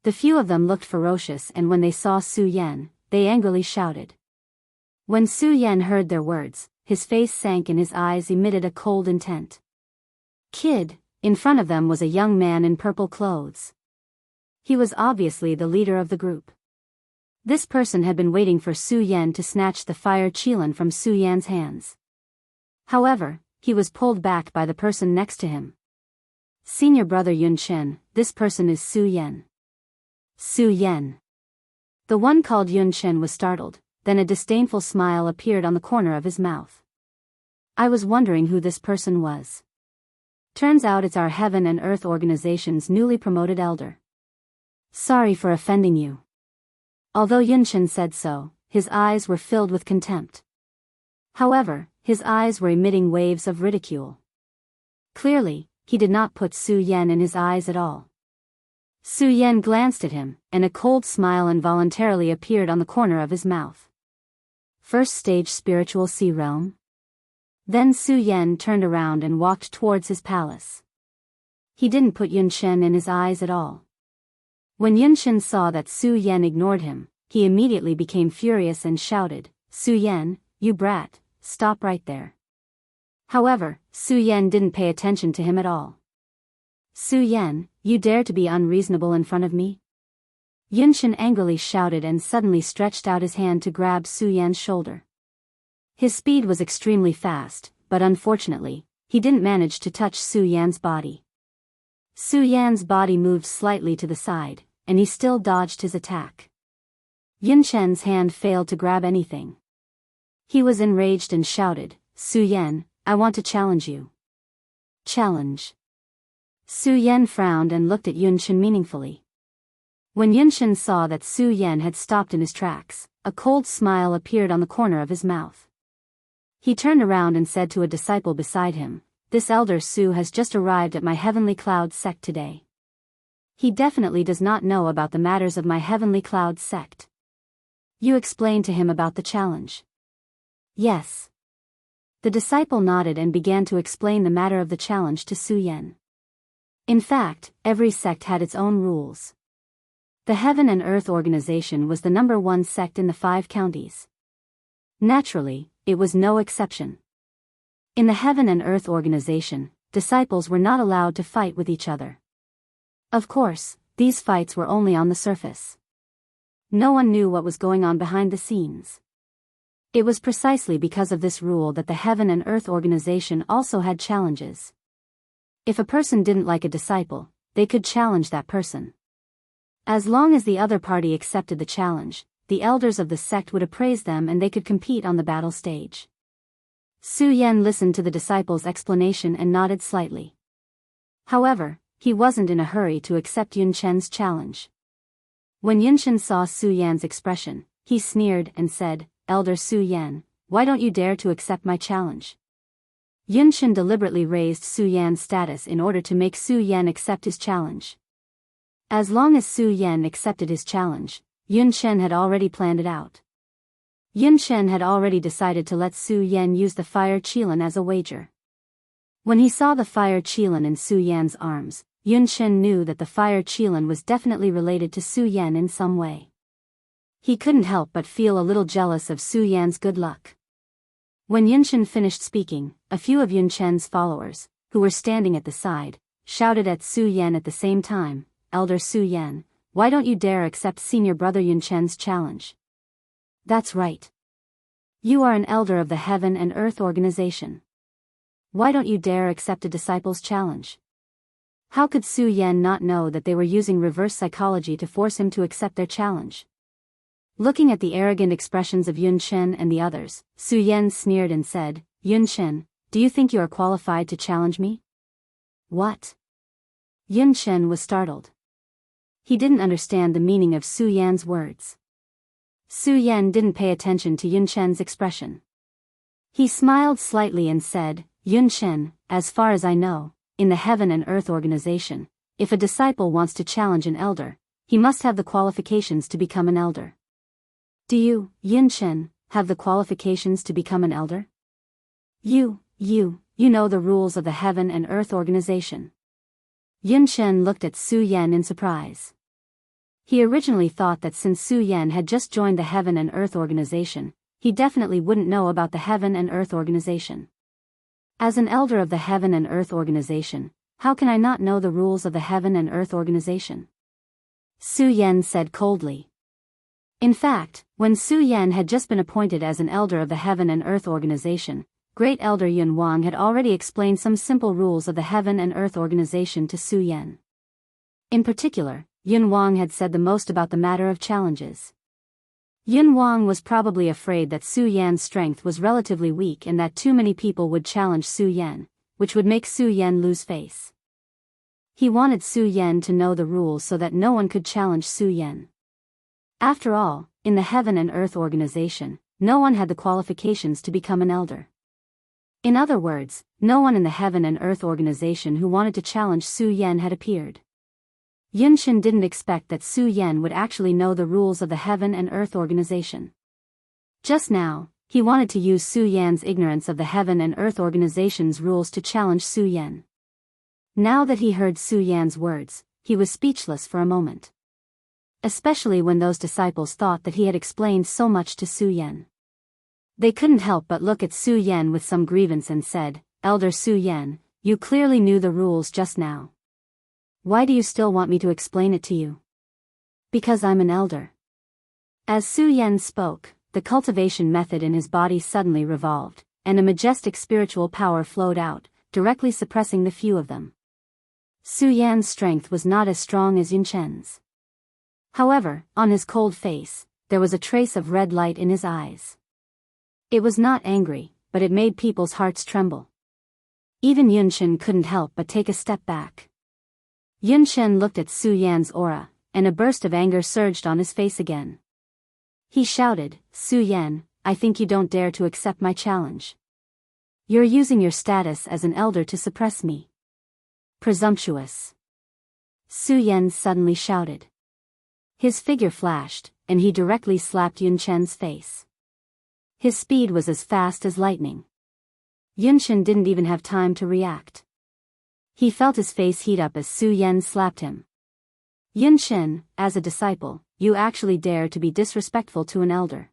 The few of them looked ferocious, and when they saw Su Yan, they angrily shouted. When Su Yan heard their words, his face sank and his eyes emitted a cold intent. Kid, in front of them was a young man in purple clothes. He was obviously the leader of the group. This person had been waiting for Su Yan to snatch the fire Qilin from Su Yan's hands. However, he was pulled back by the person next to him. Senior brother Yun Chen, this person is Su Yan. Su Yan. The one called Yun Chen was startled, then a disdainful smile appeared on the corner of his mouth. I was wondering who this person was. Turns out it's our Heaven and Earth organization's newly promoted elder. Sorry for offending you. Although Yun Chen said so, his eyes were filled with contempt. However, his eyes were emitting waves of ridicule. Clearly, he did not put Su Yan in his eyes at all. Su Yan glanced at him, and a cold smile involuntarily appeared on the corner of his mouth. First stage spiritual sea realm? Then Su Yan turned around and walked towards his palace. He didn't put Yun Chen in his eyes at all. When Yun Chen saw that Su Yan ignored him, he immediately became furious and shouted, Su Yan, you brat, stop right there. However, Su Yan didn't pay attention to him at all. Su Yan, you dare to be unreasonable in front of me? Yun Chen angrily shouted and suddenly stretched out his hand to grab Su Yan's shoulder. His speed was extremely fast, but unfortunately, he didn't manage to touch Su Yan's body. Su Yan's body moved slightly to the side, and he still dodged his attack. Yun Chen's hand failed to grab anything. He was enraged and shouted, Su Yan, I want to challenge you. Challenge. Su Yan frowned and looked at Yun Chen meaningfully. When Yun Chen saw that Su Yan had stopped in his tracks, a cold smile appeared on the corner of his mouth. He turned around and said to a disciple beside him, This elder Su has just arrived at my Heavenly Cloud sect today. He definitely does not know about the matters of my Heavenly Cloud sect. You explained to him about the challenge. Yes. The disciple nodded and began to explain the matter of the challenge to Su Yan. In fact, every sect had its own rules. The Heaven and Earth organization was the #1 sect in the 5 counties. Naturally, it was no exception. In the Heaven and Earth organization, disciples were not allowed to fight with each other. Of course, these fights were only on the surface. No one knew what was going on behind the scenes. It was precisely because of this rule that the Heaven and Earth organization also had challenges. If a person didn't like a disciple, they could challenge that person. As long as the other party accepted the challenge, the elders of the sect would appraise them and they could compete on the battle stage. Su Yan listened to the disciple's explanation and nodded slightly. However, he wasn't in a hurry to accept Yun Chen's challenge. When Yun Chen saw Su Yan's expression, he sneered and said, Elder Su Yan, why don't you dare to accept my challenge? Yun Chen deliberately raised Su Yan's status in order to make Su Yan accept his challenge. As long as Su Yan accepted his challenge, Yun Chen had already planned it out. Yun Chen had already decided to let Su Yan use the fire Qilin as a wager. When he saw the fire Qilin in Su Yan's arms, Yun Chen knew that the fire Qilin was definitely related to Su Yan in some way. He couldn't help but feel a little jealous of Su Yan's good luck. When Yun Chen finished speaking, a few of Yun Chen's followers, who were standing at the side, shouted at Su Yan at the same time, Elder Su Yan, why don't you dare accept senior brother Yun Chen's challenge? That's right. You are an elder of the Heaven and Earth organization. Why don't you dare accept a disciple's challenge? How could Su Yan not know that they were using reverse psychology to force him to accept their challenge? Looking at the arrogant expressions of Yun Chen and the others, Su Yan sneered and said, Yun Chen, do you think you are qualified to challenge me? What? Yun Chen was startled. He didn't understand the meaning of Su Yan's words. Su Yan didn't pay attention to Yun Chen's expression. He smiled slightly and said, Yun Chen, as far as I know, in the Heaven and Earth organization, if a disciple wants to challenge an elder, he must have the qualifications to become an elder. Do you, Yun Chen, have the qualifications to become an elder? Yun you know the rules of the Heaven and Earth Organization. Yun Shen looked at Su Yan in surprise. He originally thought that since Su Yan had just joined the Heaven and Earth Organization, he definitely wouldn't know about the Heaven and Earth Organization. As an elder of the Heaven and Earth Organization, how can I not know the rules of the Heaven and Earth Organization? Su Yan said coldly. In fact, when Su Yan had just been appointed as an elder of the Heaven and Earth Organization, Great Elder Yun Wang had already explained some simple rules of the Heaven and Earth Organization to Su Yan. In particular, Yun Wang had said the most about the matter of challenges. Yun Wang was probably afraid that Su Yan's strength was relatively weak and that too many people would challenge Su Yan, which would make Su Yan lose face. He wanted Su Yan to know the rules so that no one could challenge Su Yan. After all, in the Heaven and Earth Organization, no one had the qualifications to become an elder. In other words, no one in the Heaven and Earth Organization who wanted to challenge Su Yan had appeared. Yun Shen didn't expect that Su Yan would actually know the rules of the Heaven and Earth Organization. Just now, he wanted to use Su Yan's ignorance of the Heaven and Earth Organization's rules to challenge Su Yan. Now that he heard Su Yan's words, he was speechless for a moment. Especially when those disciples thought that he had explained so much to Su Yan. They couldn't help but look at Su Yan with some grievance and said, "Elder Su Yan, you clearly knew the rules just now. Why do you still want me to explain it to you?" "Because I'm an elder." As Su Yan spoke, the cultivation method in his body suddenly revolved, and a majestic spiritual power flowed out, directly suppressing the few of them. Su Yan's strength was not as strong as Yun Shen's. However, on his cold face, there was a trace of red light in his eyes. It was not angry, but it made people's hearts tremble. Even Yun Shen couldn't help but take a step back. Yun Shen looked at Su Yan's aura, and a burst of anger surged on his face again. He shouted, "Su Yan, I think you don't dare to accept my challenge. You're using your status as an elder to suppress me. Presumptuous." Su Yan suddenly shouted. His figure flashed, and he directly slapped Yun Shen's face. His speed was as fast as lightning. Yun Shen didn't even have time to react. He felt his face heat up as Su Yan slapped him. "Yun Shen, as a disciple, you actually dare to be disrespectful to an elder.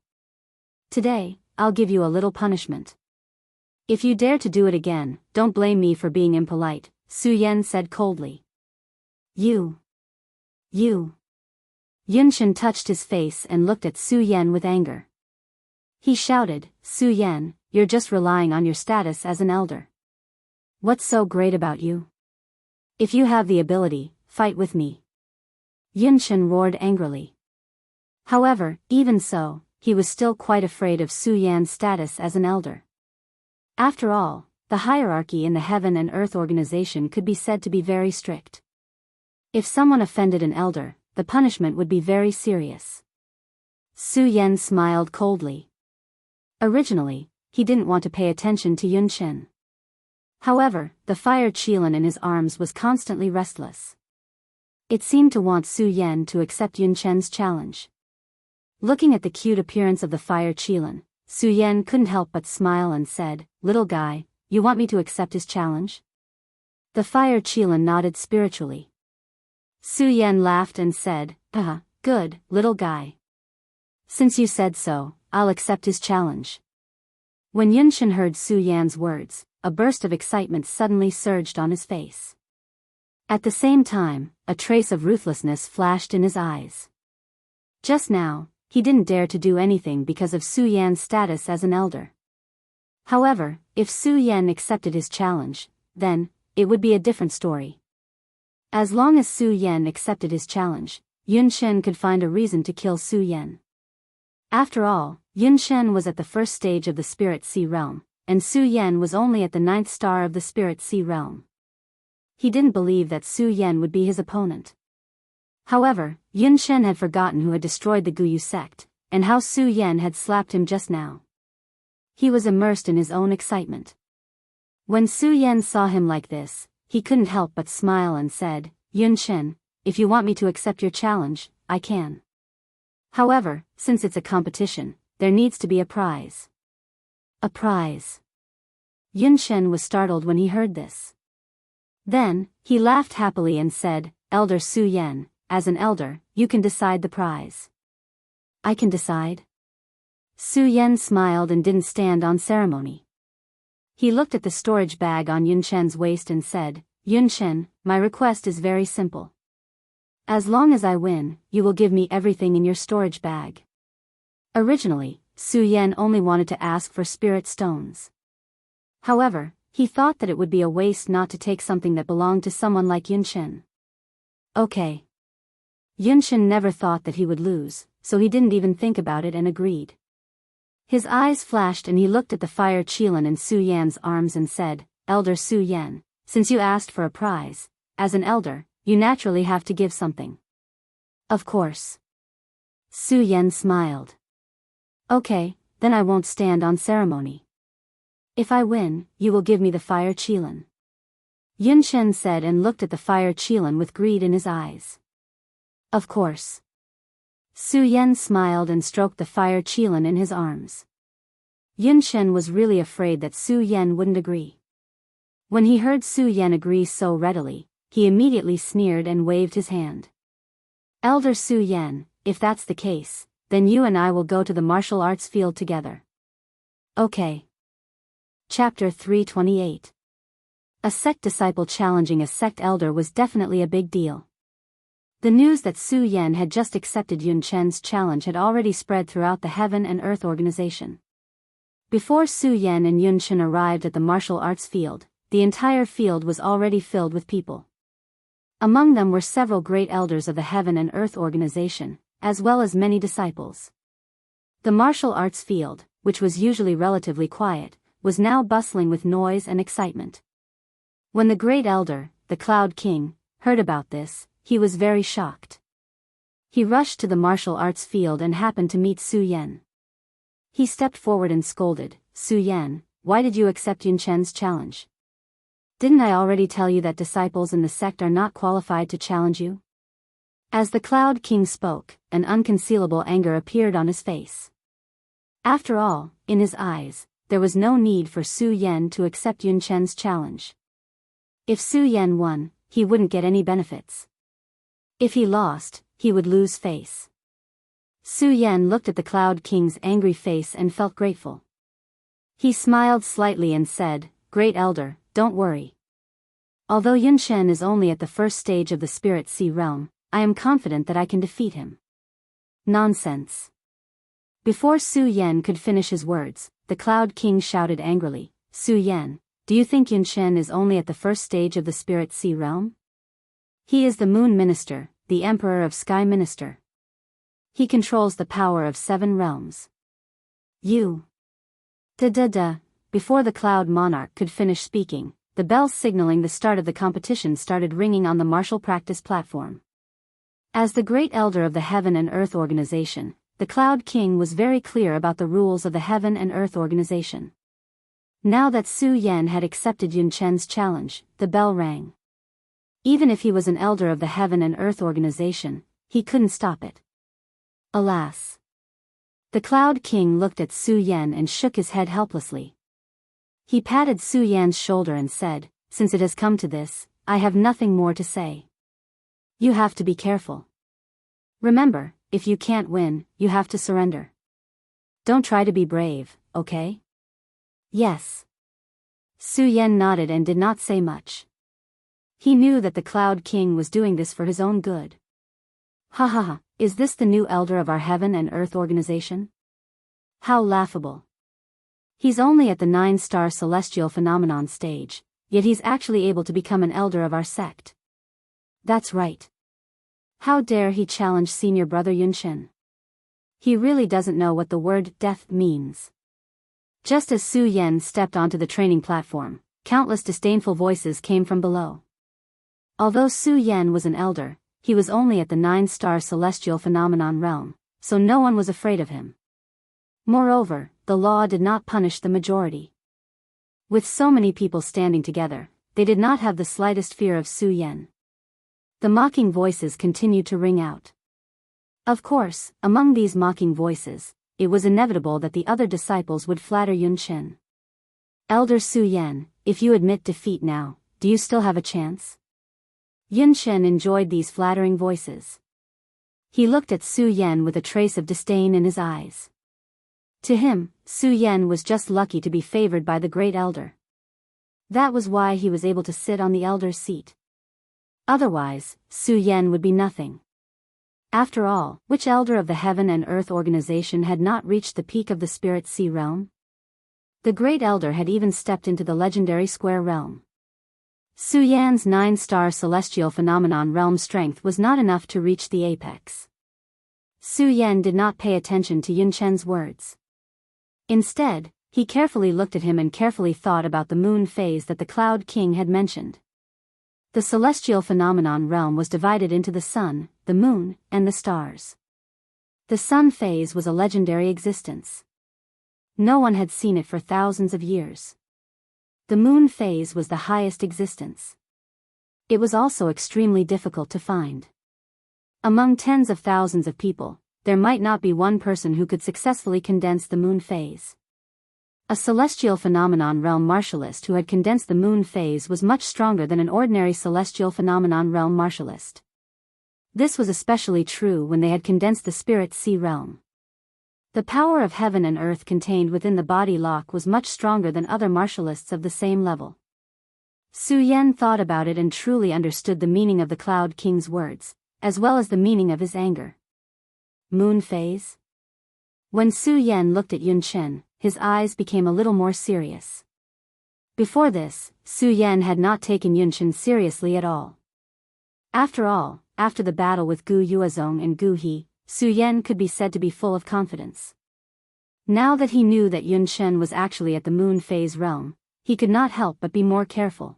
Today, I'll give you a little punishment. If you dare to do it again, don't blame me for being impolite," Su Yan said coldly. You. Yun Shen touched his face and looked at Su Yan with anger. He shouted, "Su Yan, you're just relying on your status as an elder. What's so great about you? If you have the ability, fight with me." Yun Shen roared angrily. However, even so, he was still quite afraid of Su Yan's status as an elder. After all, the hierarchy in the Heaven and Earth Organization could be said to be very strict. If someone offended an elder, the punishment would be very serious. Su Yan smiled coldly. Originally, he didn't want to pay attention to Yun Shen. However, the fire qilin in his arms was constantly restless. It seemed to want Su Yan to accept Yun Shen's challenge. Looking at the cute appearance of the fire qilin, Su Yan couldn't help but smile and said, "Little guy, you want me to accept his challenge?" The fire qilin nodded spiritually. Su Yan laughed and said, Good, little guy. Since you said so, I'll accept his challenge." When Yun Shen heard Su Yan's words, a burst of excitement suddenly surged on his face. At the same time, a trace of ruthlessness flashed in his eyes. Just now, he didn't dare to do anything because of Su Yan's status as an elder. However, if Su Yan accepted his challenge, then, it would be a different story. As long as Su Yan accepted his challenge, Yun Shen could find a reason to kill Su Yan. After all, Yun Shen was at the first stage of the Spirit Sea Realm, and Su Yan was only at the 9th star of the Spirit Sea Realm. He didn't believe that Su Yan would be his opponent. However, Yun Shen had forgotten who had destroyed the Guyu sect, and how Su Yan had slapped him just now. He was immersed in his own excitement. When Su Yan saw him like this, he couldn't help but smile and said, "Yun Shen, if you want me to accept your challenge, I can. However, since it's a competition, there needs to be a prize." "A prize?" Yunshen was startled when he heard this. Then, he laughed happily and said, Elder Su Yan, as an elder, you can decide the prize. I can decide? Su Yan smiled and didn't stand on ceremony. He looked at the storage bag on Yunshen's waist and said, Yunshen, my request is very simple. As long as I win, you will give me everything in your storage bag. Originally, Su Yan only wanted to ask for spirit stones. However, he thought that it would be a waste not to take something that belonged to someone like Yunshen. Okay. Yunshen never thought that he would lose, so he didn't even think about it and agreed. His eyes flashed and he looked at the fire qilin in Su Yan's arms and said, Elder Su Yan, since you asked for a prize, as an elder, you naturally have to give something. Of course. Su Yan smiled. Okay, then I won't stand on ceremony. If I win, you will give me the fire qilin. Yunshen said and looked at the fire qilin with greed in his eyes. Of course. Su Yan smiled and stroked the fire qilin in his arms. Yunshen was really afraid that Su Yan wouldn't agree. When he heard Su Yan agree so readily, he immediately sneered and waved his hand. Elder Su Yan, if that's the case, then you and I will go to the martial arts field together. Okay. Chapter 328. A sect disciple challenging a sect elder was definitely a big deal. The news that Su Yan had just accepted Yunshen's challenge had already spread throughout the Heaven and Earth organization. Before Su Yan and Yunshen arrived at the martial arts field, the entire field was already filled with people. Among them were several great elders of the Heaven and Earth organization, as well as many disciples. The martial arts field, which was usually relatively quiet, was now bustling with noise and excitement. When the great elder, the Cloud King, heard about this, he was very shocked. He rushed to the martial arts field and happened to meet Su Yan. He stepped forward and scolded, Su Yan, why did you accept Yunshen's challenge? Didn't I already tell you that disciples in the sect are not qualified to challenge you? As the Cloud King spoke, an unconcealable anger appeared on his face. After all, in his eyes, there was no need for Su Yan to accept Yunshen's challenge. If Su Yan won, he wouldn't get any benefits. If he lost, he would lose face. Su Yan looked at the Cloud King's angry face and felt grateful. He smiled slightly and said, Great Elder, don't worry. Although Yunshen is only at the first stage of the Spirit Sea realm, I am confident that I can defeat him. Nonsense. Before Su Yan could finish his words, the Cloud King shouted angrily, Su Yan, do you think Yunshen is only at the first stage of the Spirit Sea realm? He is the Moon Minister, the Emperor of Sky Minister. He controls the power of 7 realms. You. Before the Cloud Monarch could finish speaking, the bells signaling the start of the competition started ringing on the martial practice platform. As the great elder of the Heaven and Earth organization, the Cloud King was very clear about the rules of the Heaven and Earth organization. Now that Su Yan had accepted Yunshen's challenge, the bell rang. Even if he was an elder of the Heaven and Earth organization, he couldn't stop it. Alas. The Cloud King looked at Su Yan and shook his head helplessly. He patted Su Yan's shoulder and said, Since it has come to this, I have nothing more to say. You have to be careful. Remember, if you can't win, you have to surrender. Don't try to be brave, okay? Yes. Su Yan nodded and did not say much. He knew that the Cloud King was doing this for his own good. Ha ha ha, is this the new elder of our Heaven and Earth organization? How laughable. He's only at the 9-star celestial phenomenon stage, yet he's actually able to become an elder of our sect. That's right. How dare he challenge senior brother Yunshen? He really doesn't know what the word death means. Just as Su Yan stepped onto the training platform, countless disdainful voices came from below. Although Su Yan was an elder, he was only at the 9-star celestial phenomenon realm, so no one was afraid of him. Moreover, the law did not punish the majority. With so many people standing together, they did not have the slightest fear of Su Yan. The mocking voices continued to ring out. Of course, among these mocking voices, it was inevitable that the other disciples would flatter Yunshen. Elder Su Yan, if you admit defeat now, do you still have a chance? Yun Shen enjoyed these flattering voices. He looked at Su Yan with a trace of disdain in his eyes. To him, Su Yan was just lucky to be favored by the great elder. That was why he was able to sit on the elder's seat. Otherwise, Su Yan would be nothing. After all, which elder of the Heaven and Earth organization had not reached the peak of the Spirit Sea realm? The great elder had even stepped into the legendary Square realm. Su Yan's 9-star celestial phenomenon realm strength was not enough to reach the apex. Su Yan did not pay attention to Yun Chen's words. Instead, he carefully looked at him and carefully thought about the moon phase that the Cloud King had mentioned. The celestial phenomenon realm was divided into the sun, the moon, and the stars. The sun phase was a legendary existence. No one had seen it for thousands of years. The moon phase was the highest existence. It was also extremely difficult to find. Among tens of thousands of people, there might not be one person who could successfully condense the moon phase. A celestial phenomenon realm martialist who had condensed the moon phase was much stronger than an ordinary celestial phenomenon realm martialist. This was especially true when they had condensed the Spirit Sea realm. The power of heaven and earth contained within the body lock was much stronger than other martialists of the same level. Su Yan thought about it and truly understood the meaning of the Cloud King's words, as well as the meaning of his anger. Moon phase? When Su Yan looked at Yun Chen, his eyes became a little more serious. Before this, Su Yan had not taken Yun Chen seriously at all. After all, after the battle with Gu Yuezong and Gu He, Su Yan could be said to be full of confidence. Now that he knew that Yun Chen was actually at the moon phase realm, he could not help but be more careful.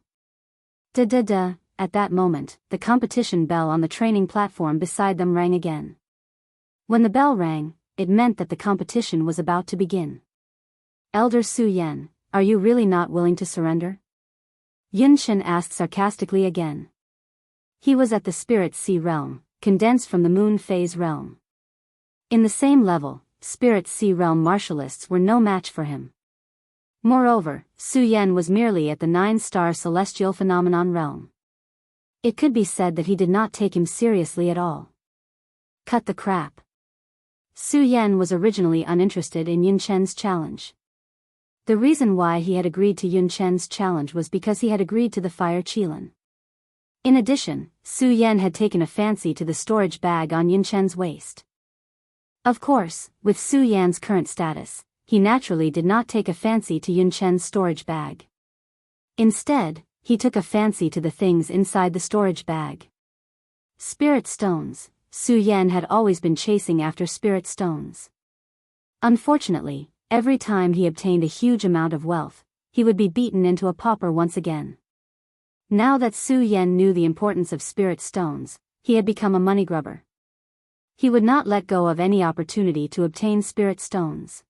Da-da-da, at that moment, the competition bell on the training platform beside them rang again. When the bell rang, it meant that the competition was about to begin. Elder Su Yan, are you really not willing to surrender? Yun Chen asked sarcastically again. He was at the Spirit Sea realm, condensed from the moon phase realm. In the same level, Spirit Sea realm martialists were no match for him. Moreover, Su Yan was merely at the 9-star celestial phenomenon realm. It could be said that he did not take him seriously at all. Cut the crap. Su Yan was originally uninterested in Yun Chen's challenge. The reason why he had agreed to Yun Chen's challenge was because he had agreed to the Fire Qilin. In addition, Su Yan had taken a fancy to the storage bag on Yun Chen's waist. Of course, with Su Yan's current status, he naturally did not take a fancy to Yun Chen's storage bag. Instead, he took a fancy to the things inside the storage bag. Spirit stones. Su Yan had always been chasing after spirit stones. Unfortunately, every time he obtained a huge amount of wealth, he would be beaten into a pauper once again. Now that Su Yan knew the importance of spirit stones, he had become a money grubber. He would not let go of any opportunity to obtain spirit stones.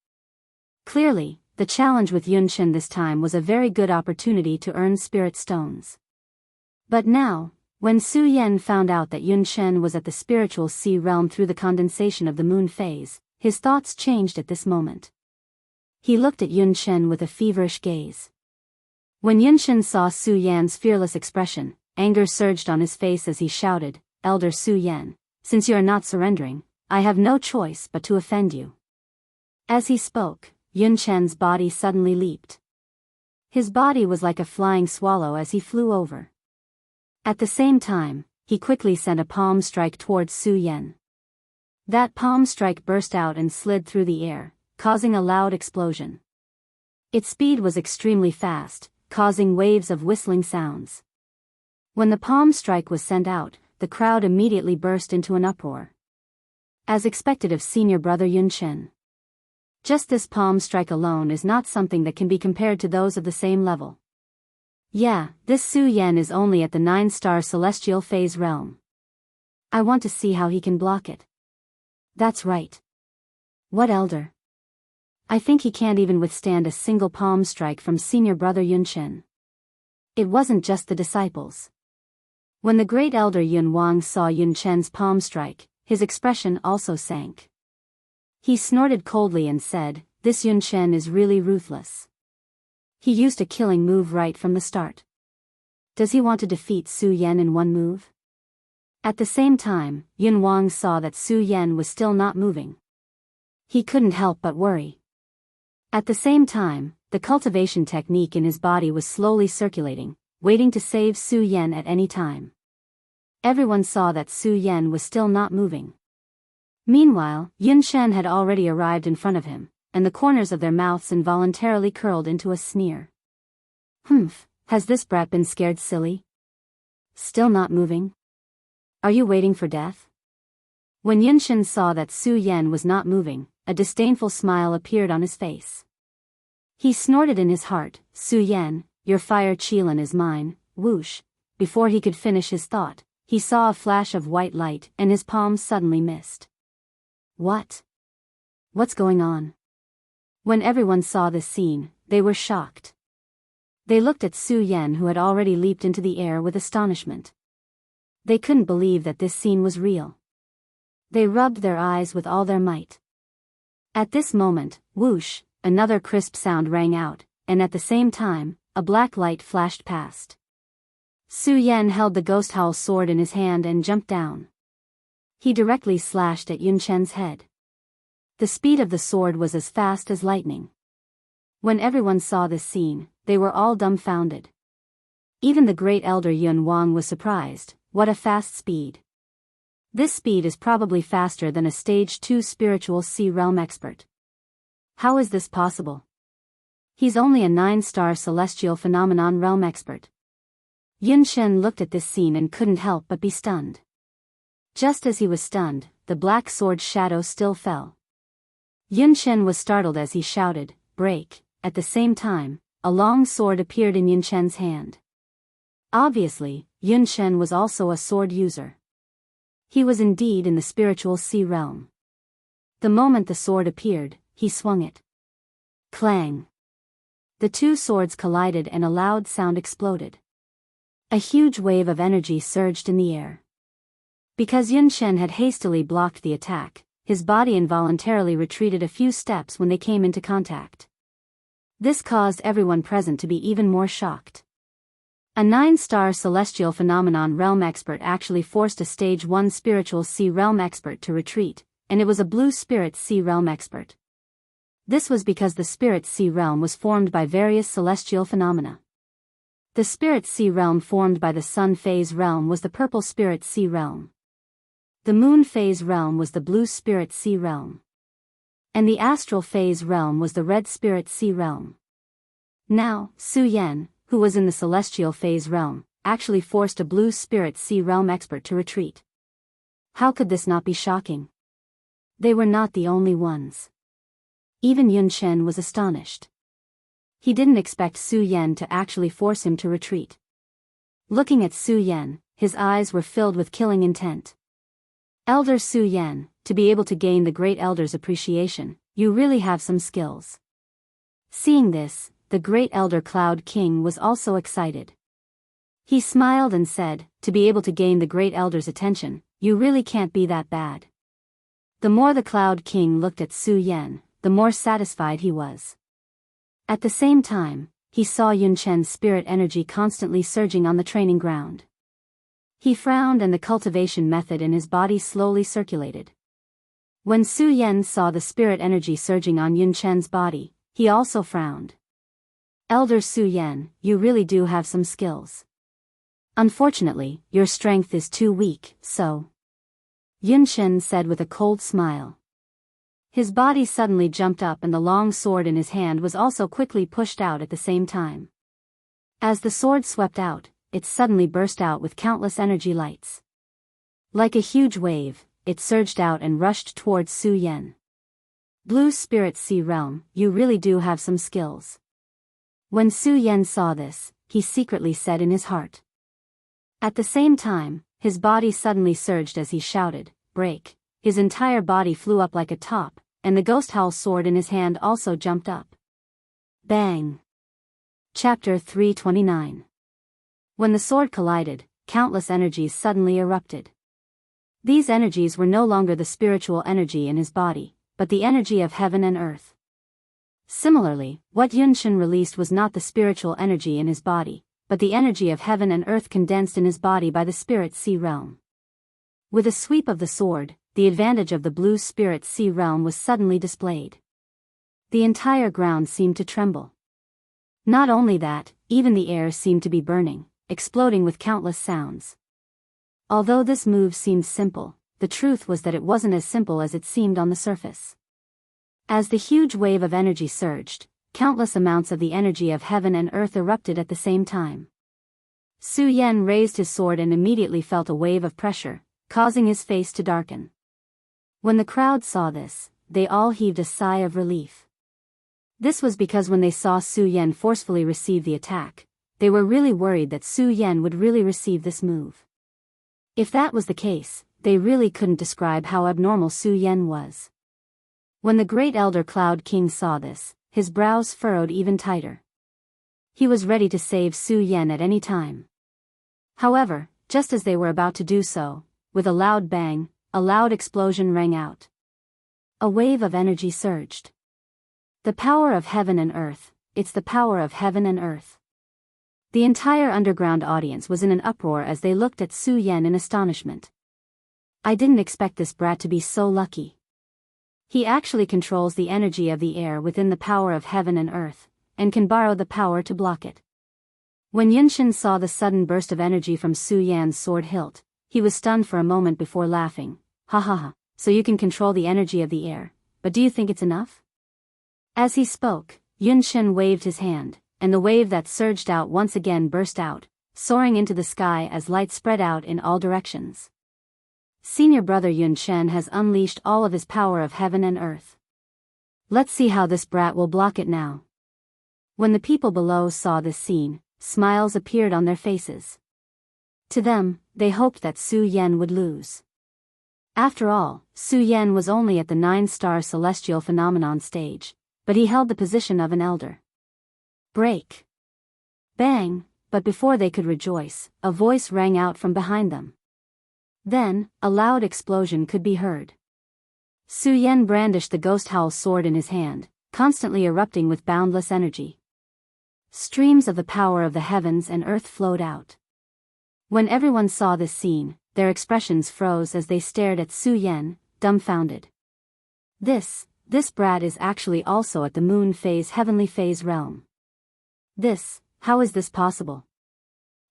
Clearly, the challenge with Yun Chen this time was a very good opportunity to earn spirit stones. But now, when Su Yan found out that Yun Chen was at the spiritual sea realm through the condensation of the moon phase, his thoughts changed at this moment. He looked at Yun Chen with a feverish gaze. When Yun Chen saw Su Yan's fearless expression, anger surged on his face as he shouted, "Elder Su Yan, since you are not surrendering, I have no choice but to offend you." As he spoke, Yun Chen's body suddenly leaped. His body was like a flying swallow as he flew over. At the same time, he quickly sent a palm strike towards Su Yan. That palm strike burst out and slid through the air, causing a loud explosion. Its speed was extremely fast, causing waves of whistling sounds. When the palm strike was sent out, the crowd immediately burst into an uproar. As expected of senior brother Yun Chen. Just this palm strike alone is not something that can be compared to those of the same level. Yeah, this Su Yan is only at the 9-star celestial phase realm. I want to see how he can block it. That's right. What elder? I think he can't even withstand a single palm strike from senior brother Yun Chen. It wasn't just the disciples. When the great elder Yun Wang saw Yun Chen's palm strike, his expression also sank. He snorted coldly and said, "This Yun Chen is really ruthless." He used a killing move right from the start. Does he want to defeat Su Yan in one move? At the same time, Yun Wang saw that Su Yan was still not moving. He couldn't help but worry. At the same time, the cultivation technique in his body was slowly circulating, waiting to save Su Yan at any time. Everyone saw that Su Yan was still not moving. Meanwhile, Yun Shen had already arrived in front of him, and the corners of their mouths involuntarily curled into a sneer. Humph, has this brat been scared silly? Still not moving? Are you waiting for death? When Yun Shen saw that Su Yan was not moving, a disdainful smile appeared on his face. He snorted in his heart, Su Yan, your fire qilin is mine, whoosh. Before he could finish his thought, he saw a flash of white light and his palms suddenly missed. What? What's going on? When everyone saw this scene, they were shocked. They looked at Su Yan, who had already leaped into the air, with astonishment. They couldn't believe that this scene was real. They rubbed their eyes with all their might. At this moment, whoosh, another crisp sound rang out, and at the same time, a black light flashed past. Su Yan held the ghost howl sword in his hand and jumped down. He directly slashed at Yun Shen's head. The speed of the sword was as fast as lightning. When everyone saw this scene, they were all dumbfounded. Even the great elder Yun Wang was surprised. What a fast speed. This speed is probably faster than a stage 2 spiritual sea realm expert. How is this possible? He's only a 9-star celestial phenomenon realm expert. Yun Shen looked at this scene and couldn't help but be stunned. Just as he was stunned, the black sword's shadow still fell. Yun Shen was startled as he shouted, break. At the same time, a long sword appeared in Yun Shen's hand. Obviously, Yun Shen was also a sword user. He was indeed in the spiritual sea realm. The moment the sword appeared, he swung it. Clang! The two swords collided and a loud sound exploded. A huge wave of energy surged in the air. Because Yun Shen had hastily blocked the attack, his body involuntarily retreated a few steps when they came into contact. This caused everyone present to be even more shocked. A 9-star celestial phenomenon realm expert actually forced a stage 1 spiritual sea realm expert to retreat, and it was a blue spirit sea realm expert. This was because the spirit sea realm was formed by various celestial phenomena. The spirit sea realm formed by the sun phase realm was the purple spirit sea realm. The moon phase realm was the blue spirit sea realm. And the astral phase realm was the red spirit sea realm. Now, Su Yan, who was in the celestial phase realm, actually forced a blue spirit sea realm expert to retreat. How could this not be shocking? They were not the only ones. Even Yun Shen was astonished. He didn't expect Su Yan to actually force him to retreat. Looking at Su Yan, his eyes were filled with killing intent. Elder Su Yan, to be able to gain the great elder's appreciation, you really have some skills. Seeing this, the great elder Cloud King was also excited. He smiled and said, to be able to gain the great elder's attention, you really can't be that bad. The more the Cloud King looked at Su Yan, the more satisfied he was. At the same time, he saw Yun Shen's spirit energy constantly surging on the training ground. He frowned and the cultivation method in his body slowly circulated. When Su Yan saw the spirit energy surging on Yun Shen's body, he also frowned. Elder Su Yan, you really do have some skills. Unfortunately, your strength is too weak, so. Yun Shen said with a cold smile. His body suddenly jumped up and the long sword in his hand was also quickly pushed out at the same time. As the sword swept out, it suddenly burst out with countless energy lights. Like a huge wave, it surged out and rushed towards Su Yan. Blue Spirit Sea Realm, you really do have some skills. When Su Yan saw this, he secretly said in his heart. At the same time, his body suddenly surged as he shouted, break. His entire body flew up like a top, and the ghost howl sword in his hand also jumped up. Bang! Chapter 329. When the sword collided, countless energies suddenly erupted. These energies were no longer the spiritual energy in his body, but the energy of heaven and earth. Similarly, what Yunshin released was not the spiritual energy in his body, but the energy of heaven and earth condensed in his body by the spirit sea realm. With a sweep of the sword, the advantage of the blue spirit sea realm was suddenly displayed. The entire ground seemed to tremble. Not only that, even the air seemed to be burning, exploding with countless sounds. Although this move seemed simple, the truth was that it wasn't as simple as it seemed on the surface. As the huge wave of energy surged, countless amounts of the energy of heaven and earth erupted at the same time. Su Yan raised his sword and immediately felt a wave of pressure, causing his face to darken. When the crowd saw this, they all heaved a sigh of relief. This was because when they saw Su Yan forcefully receive the attack, they were really worried that Su Yan would really receive this move. If that was the case, they really couldn't describe how abnormal Su Yan was. When the great elder Cloud King saw this, his brows furrowed even tighter. He was ready to save Su Yan at any time. However, just as they were about to do so, with a loud bang, a loud explosion rang out. A wave of energy surged. The power of heaven and earth, it's the power of heaven and earth. The entire underground audience was in an uproar as they looked at Su Yan in astonishment. I didn't expect this brat to be so lucky. He actually controls the energy of the air within the power of heaven and earth, and can borrow the power to block it. When Yunshin saw the sudden burst of energy from Su Yan's sword hilt, he was stunned for a moment before laughing. Ha ha ha, so you can control the energy of the air, but do you think it's enough? As he spoke, Yunshin waved his hand, and the wave that surged out once again burst out, soaring into the sky as light spread out in all directions. Senior brother Yunshin has unleashed all of his power of heaven and earth. Let's see how this brat will block it now. When the people below saw this scene, smiles appeared on their faces. To them, they hoped that Su Yan would lose. After all, Su Yan was only at the 9-star celestial phenomenon stage, but he held the position of an elder. Break! Bang! But before they could rejoice, a voice rang out from behind them. Then, a loud explosion could be heard. Su Yan brandished the ghost howl sword in his hand, constantly erupting with boundless energy. Streams of the power of the heavens and earth flowed out. When everyone saw this scene, their expressions froze as they stared at Su Yan, dumbfounded. This brat is actually also at the moon phase heavenly phase realm. How is this possible?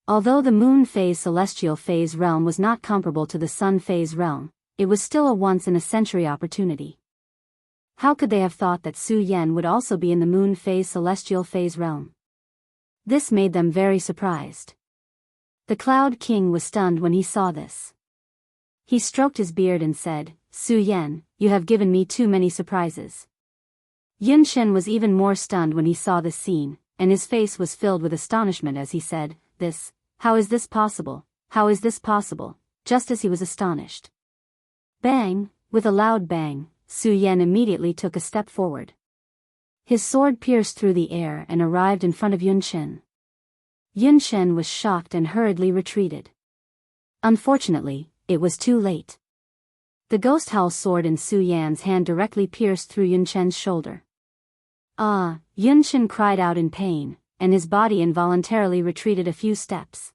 Although the moon phase celestial phase realm was not comparable to the sun phase realm, it was still a once-in-a-century opportunity. How could they have thought that Su Yan would also be in the moon phase celestial phase realm? This made them very surprised. The Cloud King was stunned when he saw this. He stroked his beard and said, Su Yan, you have given me too many surprises. Yunshin was even more stunned when he saw this scene, and his face was filled with astonishment as he said, how is this possible? How is this possible? Just as he was astonished. Bang! With a loud bang, Su Yan immediately took a step forward. His sword pierced through the air and arrived in front of Yunshin. Yunshin was shocked and hurriedly retreated. Unfortunately, it was too late. The ghost howl sword in Su Yan's hand directly pierced through Yunshin's shoulder. Ah! Yunshin cried out in pain, and his body involuntarily retreated a few steps.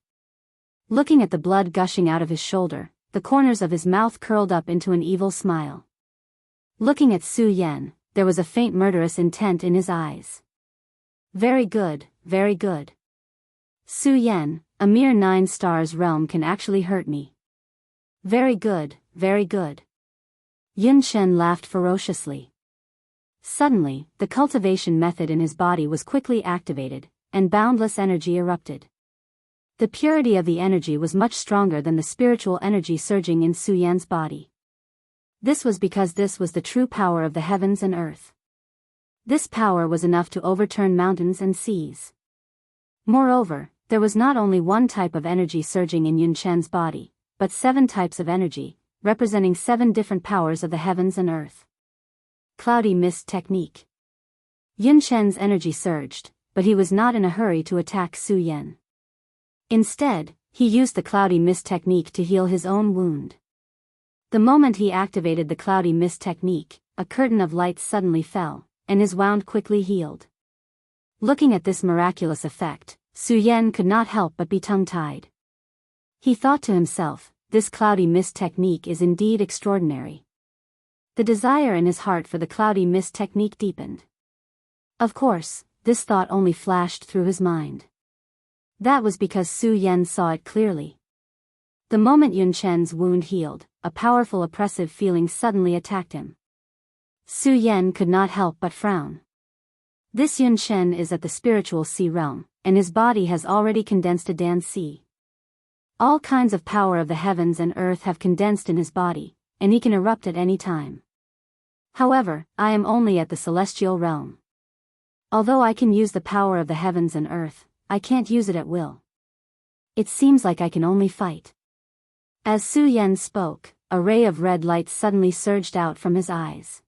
Looking at the blood gushing out of his shoulder, the corners of his mouth curled up into an evil smile. Looking at Su Yan, there was a faint murderous intent in his eyes. Very good, very good. Su Yan, a mere 9 stars realm can actually hurt me. Very good, very good. Yunshin laughed ferociously. Suddenly, the cultivation method in his body was quickly activated, and boundless energy erupted. The purity of the energy was much stronger than the spiritual energy surging in Su Yan's body. This was because this was the true power of the heavens and earth. This power was enough to overturn mountains and seas. Moreover, there was not only one type of energy surging in Yunshin's body, but 7 types of energy, representing 7 different powers of the heavens and earth. Cloudy mist technique. Yunshin's energy surged, but he was not in a hurry to attack Su Yan. Instead, he used the cloudy mist technique to heal his own wound. The moment he activated the cloudy mist technique, a curtain of light suddenly fell, and his wound quickly healed. Looking at this miraculous effect, Su Yan could not help but be tongue-tied. He thought to himself, this cloudy mist technique is indeed extraordinary. The desire in his heart for the cloudy mist technique deepened. Of course, this thought only flashed through his mind. That was because Su Yan saw it clearly. The moment Yun Chen's wound healed, a powerful oppressive feeling suddenly attacked him. Su Yan could not help but frown. This Yun Chen is at the spiritual sea realm, and his body has already condensed a Dan sea. All kinds of power of the heavens and earth have condensed in his body, and he can erupt at any time. However, I am only at the celestial realm. Although I can use the power of the heavens and earth, I can't use it at will. It seems like I can only fight. As Su Yan spoke, a ray of red light suddenly surged out from his eyes.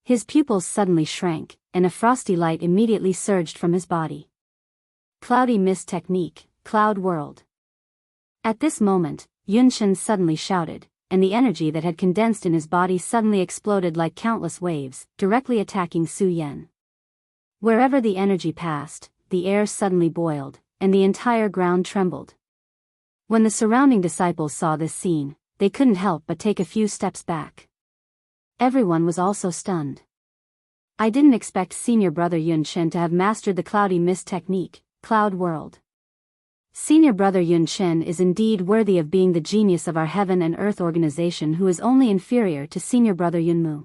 His pupils suddenly shrank, and a frosty light immediately surged from his body. Cloudy mist technique, cloud world. At this moment, Yun Chen suddenly shouted, and the energy that had condensed in his body suddenly exploded like countless waves, directly attacking Su Yan. Wherever the energy passed, the air suddenly boiled, and the entire ground trembled. When the surrounding disciples saw this scene, they couldn't help but take a few steps back. Everyone was also stunned. I didn't expect senior brother Yun Chen to have mastered the cloudy mist technique, cloud world. Senior brother Yun Chen is indeed worthy of being the genius of our heaven and earth organization, who is only inferior to senior brother Yun Mu.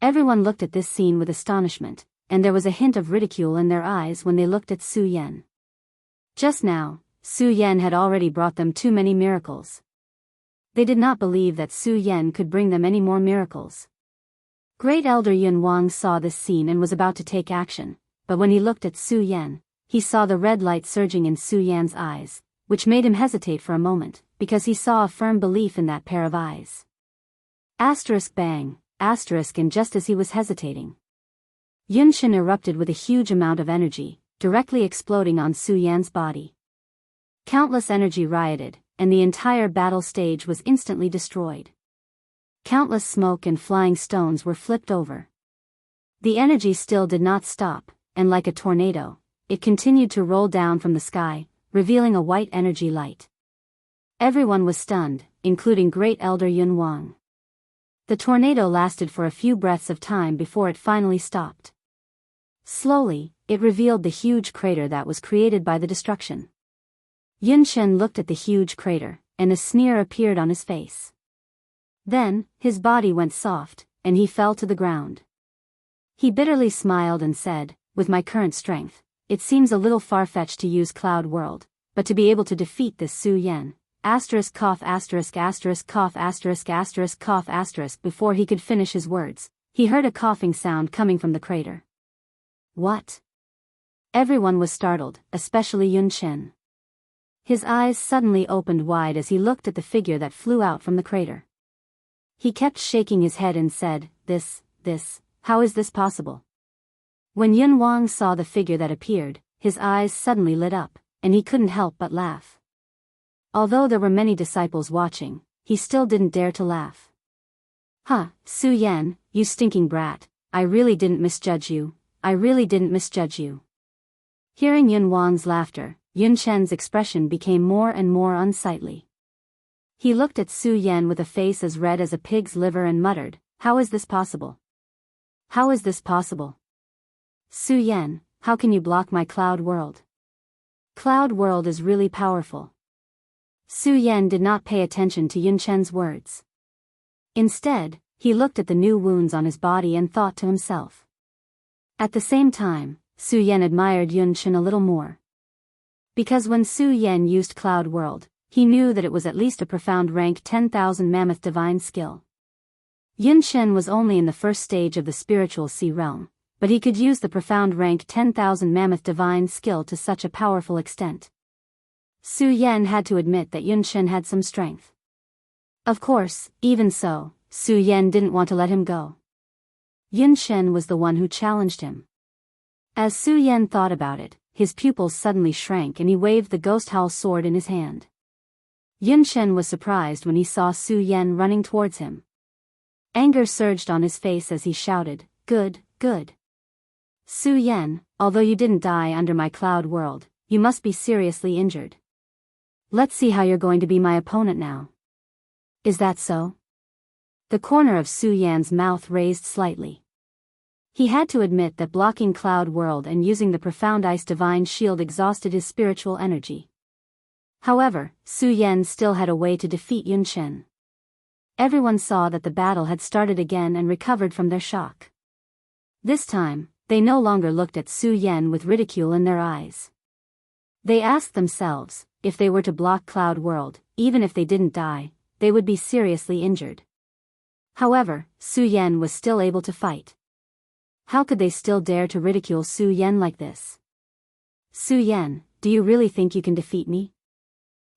Everyone looked at this scene with astonishment, and there was a hint of ridicule in their eyes when they looked at Su Yan. Just now, Su Yan had already brought them too many miracles. They did not believe that Su Yan could bring them any more miracles. Great Elder Yun Wang saw this scene and was about to take action, but when he looked at Su Yan, he saw the red light surging in Su Yan's eyes, which made him hesitate for a moment, because he saw a firm belief in that pair of eyes. Asterisk bang, asterisk, and just as he was hesitating, Yun Chen erupted with a huge amount of energy, directly exploding on Su Yan's body. Countless energy rioted, and the entire battle stage was instantly destroyed. Countless smoke and flying stones were flipped over. The energy still did not stop, and like a tornado, it continued to roll down from the sky, revealing a white energy light. Everyone was stunned, including Great Elder Yun Wang. The tornado lasted for a few breaths of time before it finally stopped. Slowly, it revealed the huge crater that was created by the destruction. Yun Chen looked at the huge crater, and a sneer appeared on his face. Then, his body went soft, and he fell to the ground. He bitterly smiled and said, with my current strength, it seems a little far-fetched to use Cloud World, but to be able to defeat this Su Yan, asterisk cough asterisk asterisk cough asterisk asterisk cough asterisk. Before he could finish his words, he heard a coughing sound coming from the crater. What? Everyone was startled, especially Yun Chen. His eyes suddenly opened wide as he looked at the figure that flew out from the crater. He kept shaking his head and said, This, how is this possible? When Yun Wang saw the figure that appeared, his eyes suddenly lit up, and he couldn't help but laugh. Although there were many disciples watching, he still didn't dare to laugh. Huh, Su Yan, you stinking brat, I really didn't misjudge you, Hearing Yun Wang's laughter, Yun Chen's expression became more and more unsightly. He looked at Su Yan with a face as red as a pig's liver and muttered, How is this possible? How is this possible? Su Yan, how can you block my Cloud World? Cloud World is really powerful. Su Yan did not pay attention to Yun Chen's words. Instead, he looked at the new wounds on his body and thought to himself. At the same time, Su Yan admired Yun Chen a little more. Because when Su Yan used Cloud World, he knew that it was at least a profound rank 10,000 mammoth divine skill. Yun Chen was only in the first stage of the spiritual sea realm, but he could use the profound rank 10,000 mammoth divine skill to such a powerful extent. Su Yan had to admit that Yun Chen had some strength. Of course, even so, Su Yan didn't want to let him go. Yun Chen was the one who challenged him. As Su Yan thought about it, his pupils suddenly shrank and he waved the ghost howl sword in his hand. Yun Chen was surprised when he saw Su Yan running towards him. Anger surged on his face as he shouted, Good, good. Su Yan, although you didn't die under my cloud world, you must be seriously injured. Let's see how you're going to be my opponent now. Is that so? The corner of Su Yan's mouth raised slightly. He had to admit that blocking Cloud World and using the Profound Ice Divine Shield exhausted his spiritual energy. However, Su Yan still had a way to defeat Yun Chen. Everyone saw that the battle had started again and recovered from their shock. This time, they no longer looked at Su Yan with ridicule in their eyes. They asked themselves, if they were to block Cloud World, even if they didn't die, they would be seriously injured. However, Su Yan was still able to fight. How could they still dare to ridicule Su Yan like this? Su Yan, do you really think you can defeat me?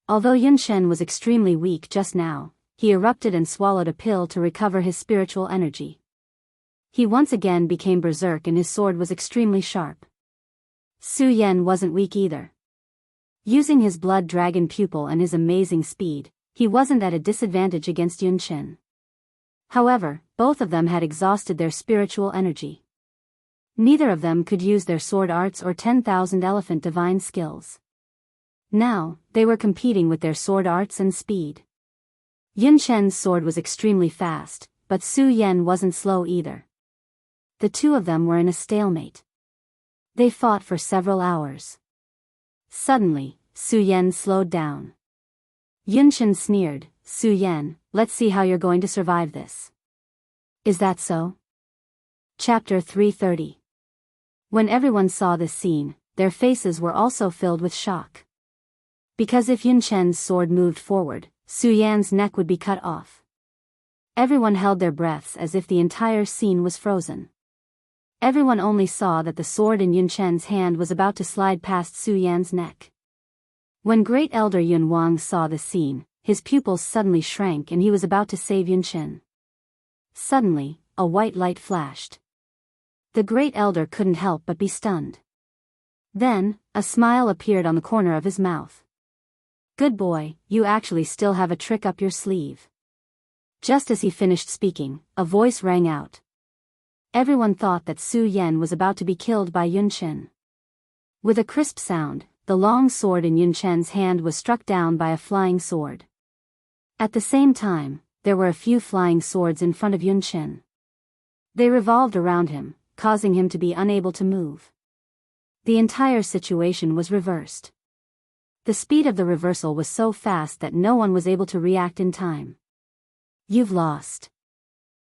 Although Yun Chen was extremely weak just now, he erupted and swallowed a pill to recover his spiritual energy. He once again became berserk and his sword was extremely sharp. Su Yan wasn't weak either. Using his blood dragon pupil and his amazing speed, he wasn't at a disadvantage against Yun Chen. However, both of them had exhausted their spiritual energy. Neither of them could use their sword arts or 10,000 elephant divine skills. Now, they were competing with their sword arts and speed. Yun Chen's sword was extremely fast, but Su Yan wasn't slow either. The two of them were in a stalemate. They fought for several hours. Suddenly, Su Yan slowed down. Yun Chen sneered, Su Yan, let's see how you're going to survive this. Is that so? Chapter 330. When everyone saw this scene, their faces were also filled with shock. Because if Yun Chen's sword moved forward, Su Yan's neck would be cut off. Everyone held their breaths as if the entire scene was frozen. Everyone only saw that the sword in Yun Chen's hand was about to slide past Su Yan's neck. When Great Elder Yun Wang saw the scene, his pupils suddenly shrank and he was about to save Yun Chen. Suddenly, a white light flashed. The Great Elder couldn't help but be stunned. Then, a smile appeared on the corner of his mouth. Good boy, you actually still have a trick up your sleeve. Just as he finished speaking, a voice rang out. Everyone thought that Su Yan was about to be killed by Yun Chen. With a crisp sound, the long sword in Yun Chen's hand was struck down by a flying sword. At the same time, there were a few flying swords in front of Yun Chen. They revolved around him, causing him to be unable to move. The entire situation was reversed. The speed of the reversal was so fast that no one was able to react in time. You've lost.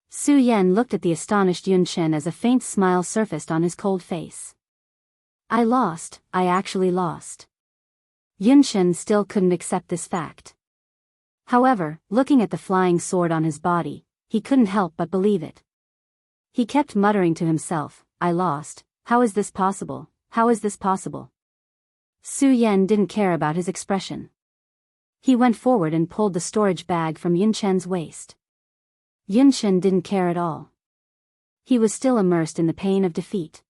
Su Yan looked at the astonished Yun Chen as a faint smile surfaced on his cold face. I lost, I actually lost. Yun Chen still couldn't accept this fact. However, looking at the flying sword on his body, he couldn't help but believe it. He kept muttering to himself, I lost, how is this possible, how is this possible? Su Yan didn't care about his expression. He went forward and pulled the storage bag from Yun Chen's waist. Yun Chen didn't care at all. He was still immersed in the pain of defeat.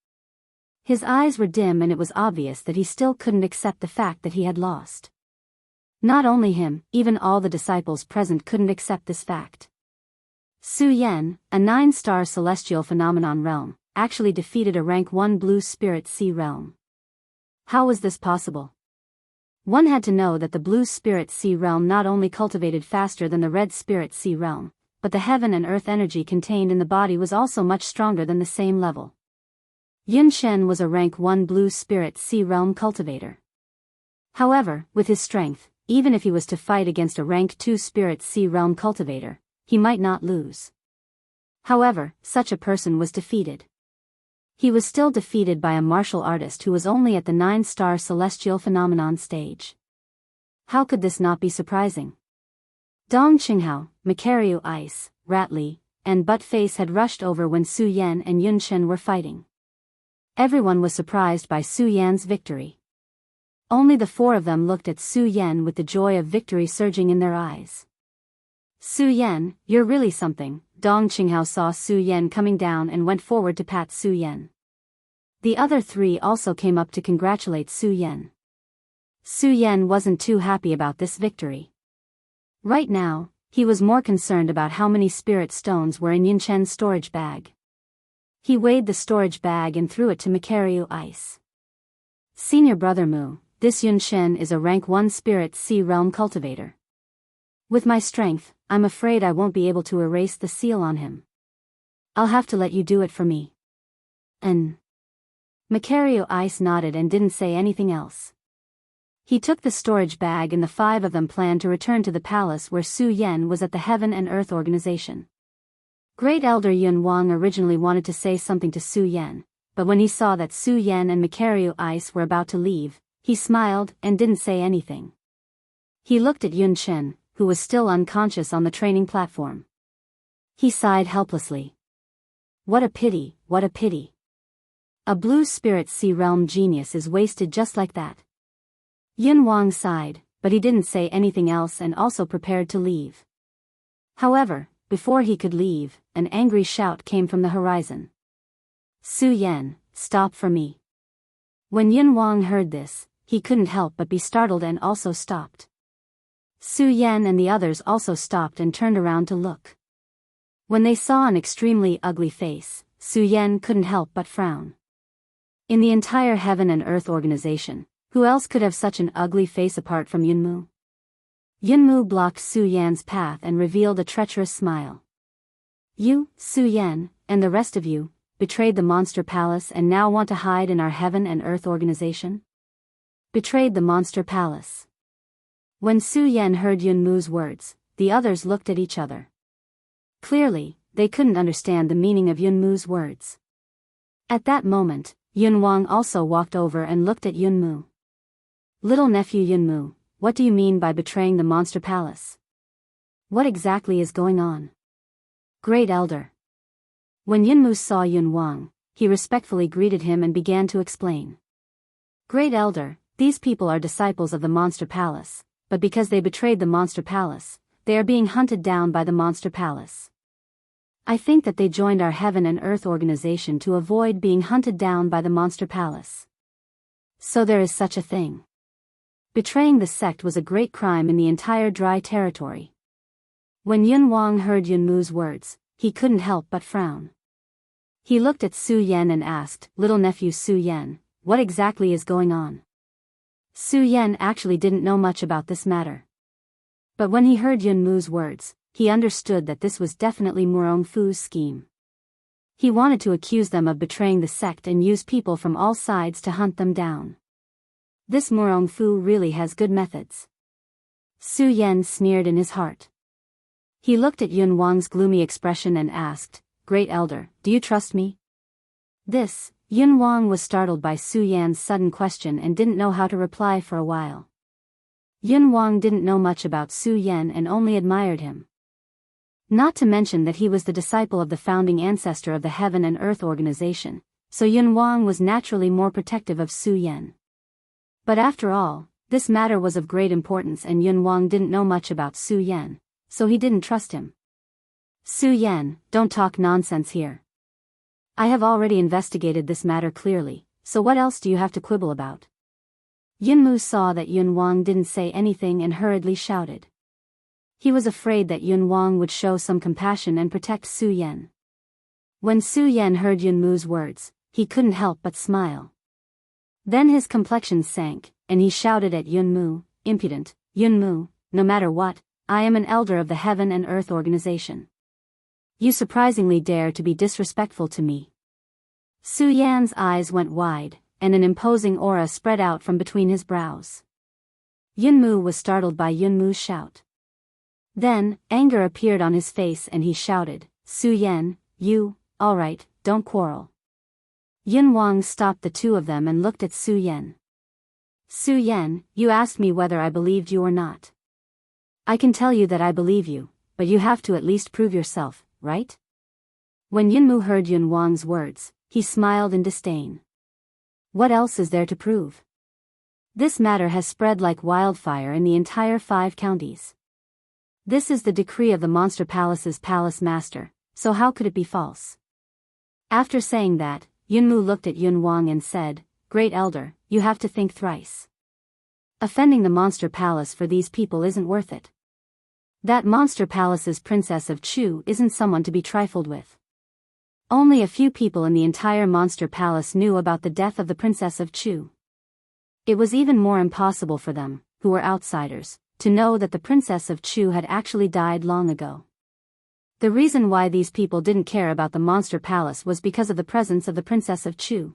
His eyes were dim and it was obvious that he still couldn't accept the fact that he had lost. Not only him, even all the disciples present couldn't accept this fact. Su Yan, a 9-star celestial phenomenon realm, actually defeated a rank 1 blue spirit sea realm. How was this possible? One had to know that the blue spirit sea realm not only cultivated faster than the red spirit sea realm, but the heaven and earth energy contained in the body was also much stronger than the same level. Yun Chen was a rank 1 blue spirit sea realm cultivator. However, with his strength, even if he was to fight against a rank 2 spirit sea realm cultivator, he might not lose. However, such a person was defeated. He was still defeated by a martial artist who was only at the 9-star celestial phenomenon stage. How could this not be surprising? Dong Qinghao, Macario Ice, Ratli, and Buttface had rushed over when Su Yan and Yun Chen were fighting. Everyone was surprised by Su Yan's victory. Only the four of them looked at Su Yan with the joy of victory surging in their eyes. Su Yan, you're really something. Dong Qinghao saw Su Yan coming down and went forward to pat Su Yan. The other three also came up to congratulate Su Yan. Su Yan wasn't too happy about this victory. Right now, he was more concerned about how many spirit stones were in Yun Chen's storage bag. He weighed the storage bag and threw it to Mikaryu Ice. Senior Brother Mu, this Yun Shen is a rank 1 Spirit Sea Realm cultivator. With my strength, I'm afraid I won't be able to erase the seal on him. I'll have to let you do it for me. Mikaryu Ice nodded and didn't say anything else. He took the storage bag and the 5 of them planned to return to the palace where Su Yan was at the Heaven and Earth Organization. Great Elder Yun Wang originally wanted to say something to Su Yan, but when he saw that Su Yan and Mikaryu Ice were about to leave, he smiled and didn't say anything. He looked at Yun Chen, who was still unconscious on the training platform. He sighed helplessly. What a pity, what a pity. A blue spirit sea realm genius is wasted just like that. Yun Wang sighed, but he didn't say anything else and also prepared to leave. However, before he could leave, an angry shout came from the horizon. Su Yan, stop for me. When Yun Wang heard this, he couldn't help but be startled and also stopped. Su Yan and the others also stopped and turned around to look. When they saw an extremely ugly face, Su Yan couldn't help but frown. In the entire Heaven and Earth Organization, who else could have such an ugly face apart from Yunmu? Yunmu blocked Su Yan's path and revealed a treacherous smile. You, Su Yan, and the rest of you, betrayed the Monster Palace and now want to hide in our Heaven and Earth Organization? Betrayed the Monster Palace. When Su Yan heard Yunmu's words, the others looked at each other. Clearly, they couldn't understand the meaning of Yunmu's words. At that moment, Yun Wang also walked over and looked at Yunmu. Little nephew Yunmu, what do you mean by betraying the Monster Palace? What exactly is going on? Great Elder. When Yunmu saw Yun Wang, he respectfully greeted him and began to explain. Great Elder, these people are disciples of the Monster Palace, but because they betrayed the Monster Palace, they are being hunted down by the Monster Palace. I think that they joined our Heaven and Earth Organization to avoid being hunted down by the Monster Palace. So there is such a thing. Betraying the sect was a great crime in the entire Dry Territory. When Yun Wang heard Yunmu's words, he couldn't help but frown. He looked at Su Yan and asked, Little nephew Su Yan, what exactly is going on? Su Yan actually didn't know much about this matter. But when he heard Yunmu's words, he understood that this was definitely Murong Fu's scheme. He wanted to accuse them of betraying the sect and use people from all sides to hunt them down. This Murong Fu really has good methods. Su Yan sneered in his heart. He looked at Yun Wang's gloomy expression and asked, Great Elder, do you trust me? Yun Wang was startled by Su Yan's sudden question and didn't know how to reply for a while. Yun Wang didn't know much about Su Yan and only admired him. Not to mention that he was the disciple of the founding ancestor of the Heaven and Earth Organization, so Yun Wang was naturally more protective of Su Yan. But after all, this matter was of great importance and Yun Wang didn't know much about Su Yan, so he didn't trust him. Su Yan, don't talk nonsense here. I have already investigated this matter clearly, so what else do you have to quibble about? Yunmu saw that Yun Wang didn't say anything and hurriedly shouted. He was afraid that Yun Wang would show some compassion and protect Su Yan. When Su Yan heard Yunmu's words, he couldn't help but smile. Then his complexion sank, and he shouted at Yunmu, Impudent, Yunmu, no matter what, I am an elder of the Heaven and Earth Organization. You surprisingly dare to be disrespectful to me. Su Yan's eyes went wide, and an imposing aura spread out from between his brows. Yunmu was startled by Yunmu's shout. Then, anger appeared on his face and he shouted, Su Yan, you, all right, don't quarrel. Yun Wang stopped the two of them and looked at Su Yan. Su Yan, you asked me whether I believed you or not. I can tell you that I believe you, but you have to at least prove yourself, right? When Yunmu heard Yun Wang's words, he smiled in disdain. What else is there to prove? This matter has spread like wildfire in the entire 5 counties. This is the decree of the Monster Palace's palace master, so how could it be false? After saying that, Yunmu looked at Yun Wang and said, Great Elder, you have to think thrice. Offending the Monster Palace for these people isn't worth it. That Monster Palace's Princess of Chu isn't someone to be trifled with. Only a few people in the entire monster palace knew about the death of the Princess of Chu. It was even more impossible for them, who were outsiders, to know that the Princess of Chu had actually died long ago. The reason why these people didn't care about the monster palace was because of the presence of the Princess of Chu.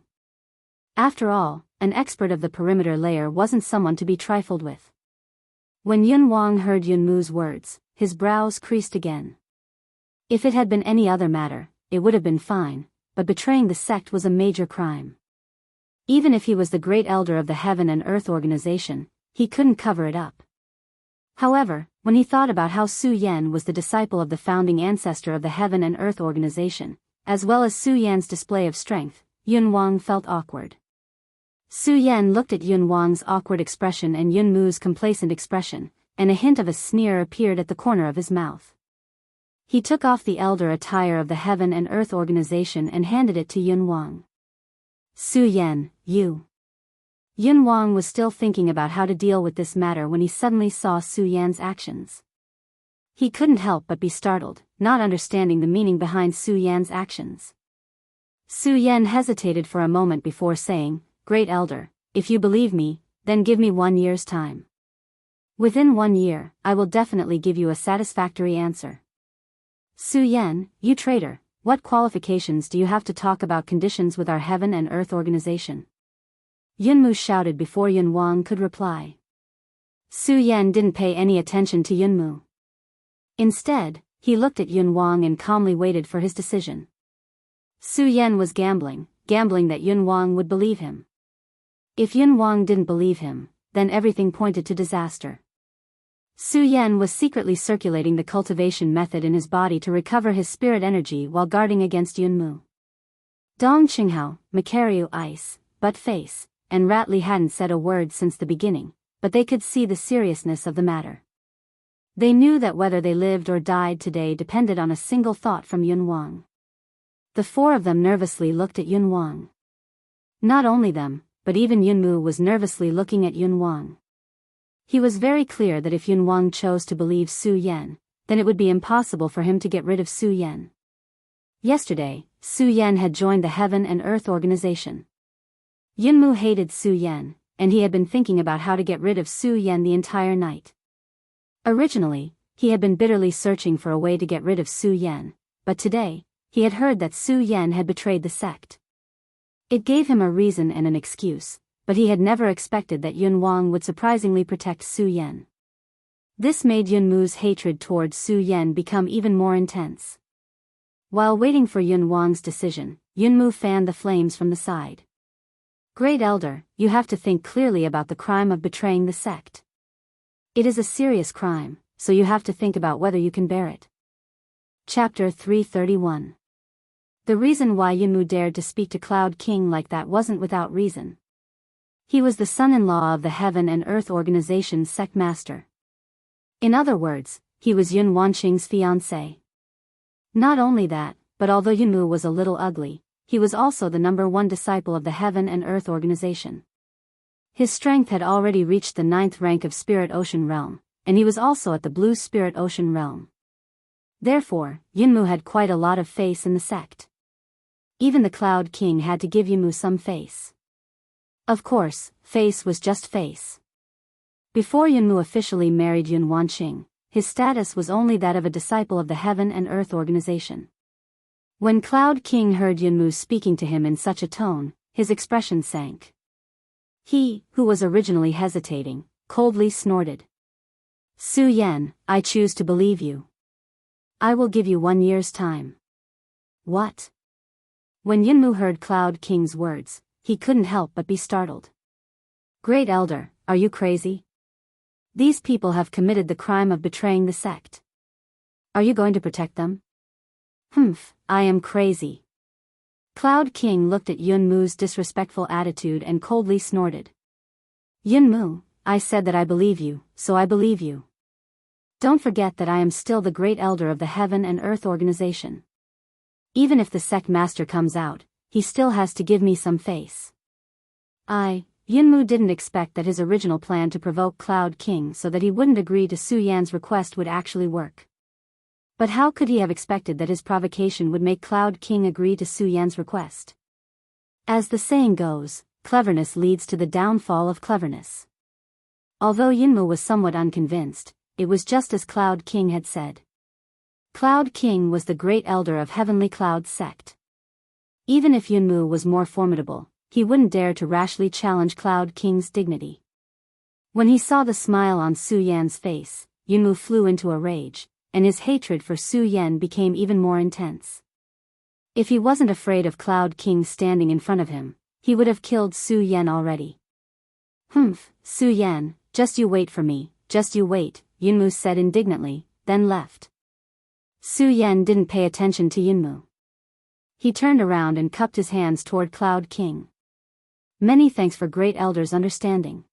After all, an expert of the perimeter layer wasn't someone to be trifled with. When Yun Wang heard Yun Mu's words, his brows creased again. If it had been any other matter, it would have been fine, but betraying the sect was a major crime. Even if he was the great elder of the Heaven and Earth organization, he couldn't cover it up. However, when he thought about how Su Yan was the disciple of the founding ancestor of the Heaven and Earth organization, as well as Su Yan's display of strength, Yun Wang felt awkward. Su Yan looked at Yun Wang's awkward expression and Yun Mu's complacent expression, and a hint of a sneer appeared at the corner of his mouth. He took off the elder attire of the Heaven and Earth organization and handed it to Yun Wang. Su Yan, you. Yun Wang was still thinking about how to deal with this matter when he suddenly saw Su Yan's actions. He couldn't help but be startled, not understanding the meaning behind Su Yan's actions. Su Yan hesitated for a moment before saying, "Great Elder, if you believe me, then give me 1 year's time. Within 1 year, I will definitely give you a satisfactory answer." Su Yan, you traitor, what qualifications do you have to talk about conditions with our Heaven and Earth organization? Yun Mu shouted before Yun Wang could reply. Su Yan didn't pay any attention to Yun Mu. Instead, he looked at Yun Wang and calmly waited for his decision. Su Yan was gambling that Yun Wang would believe him. If Yun Wang didn't believe him, then everything pointed to disaster. Su Yan was secretly circulating the cultivation method in his body to recover his spirit energy while guarding against Yun Mu. Dong Qinghao, Macariu Ice, Butt Face, and Ratley hadn't said a word since the beginning, but they could see the seriousness of the matter. They knew that whether they lived or died today depended on a single thought from Yun Wang. The four of them nervously looked at Yun Wang. Not only them, but even Yun Mu was nervously looking at Yun Wang. He was very clear that if Yun Wang chose to believe Su Yan, then it would be impossible for him to get rid of Su Yan. Yesterday, Su Yan had joined the Heaven and Earth organization. Yun Mu hated Su Yan, and he had been thinking about how to get rid of Su Yan the entire night. Originally, he had been bitterly searching for a way to get rid of Su Yan, but today, he had heard that Su Yan had betrayed the sect. It gave him a reason and an excuse, but he had never expected that Yun Wang would surprisingly protect Su Yan. This made Yun Mu's hatred towards Su Yan become even more intense. While waiting for Yun Wang's decision, Yun Mu fanned the flames from the side. Great Elder, you have to think clearly about the crime of betraying the sect. It is a serious crime, so you have to think about whether you can bear it. Chapter 331. The reason why Yun Mu dared to speak to Cloud King like that wasn't without reason. He was the son-in-law of the Heaven and Earth organization's sect master. In other words, he was Yun Wanqing's fiancé. Not only that, but although Yun Mu was a little ugly, he was also the #1 disciple of the Heaven and Earth organization. His strength had already reached the 9th rank of Spirit Ocean Realm, and he was also at the Blue Spirit Ocean Realm. Therefore, Yun Mu had quite a lot of face in the sect. Even the Cloud King had to give Yun Mu some face. Of course, face was just face. Before Yun Mu officially married Yun Wanqing, his status was only that of a disciple of the Heaven and Earth organization. When Cloud King heard Yun Mu speaking to him in such a tone, his expression sank. He, who was originally hesitating, coldly snorted. Su Yan, I choose to believe you. I will give you 1 year's time. What? When Yun Mu heard Cloud King's words, he couldn't help but be startled. Great Elder, are you crazy? These people have committed the crime of betraying the sect. Are you going to protect them? Humph, I am crazy. Cloud King looked at Yun Mu's disrespectful attitude and coldly snorted. Yun Mu, I said that I believe you, so I believe you. Don't forget that I am still the great elder of the Heaven and Earth organization. Even if the sect master comes out, he still has to give me some face. Yun Mu didn't expect that his original plan to provoke Cloud King so that he wouldn't agree to Su Yan's request would actually work. But how could he have expected that his provocation would make Cloud King agree to Su Yan's request? As the saying goes, cleverness leads to the downfall of cleverness. Although Yunmu was somewhat unconvinced, it was just as Cloud King had said. Cloud King was the great elder of Heavenly Cloud's sect. Even if Yunmu was more formidable, he wouldn't dare to rashly challenge Cloud King's dignity. When he saw the smile on Su Yan's face, Yunmu flew into a rage, and his hatred for Su Yan became even more intense. If he wasn't afraid of Cloud King standing in front of him, he would have killed Su Yan already. "Humph, Su Yan, just you wait for me, just you wait," Yunmu said indignantly, then left. Su Yan didn't pay attention to Yunmu. He turned around and cupped his hands toward Cloud King. "Many thanks for great elder's understanding."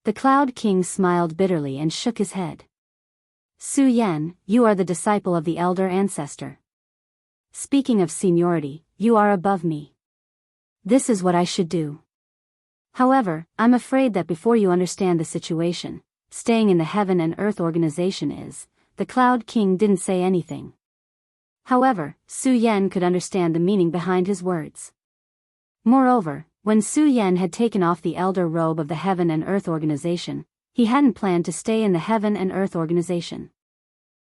The Cloud King smiled bitterly and shook his head. "Su Yan, you are the disciple of the elder ancestor. Speaking of seniority, you are above me. This is what I should do. However, I'm afraid that before you understand the situation, staying in the Heaven and Earth organization is." The Cloud King didn't say anything. However, Su Yan could understand the meaning behind his words. Moreover, when Su Yan had taken off the elder robe of the Heaven and Earth organization, he hadn't planned to stay in the Heaven and Earth organization.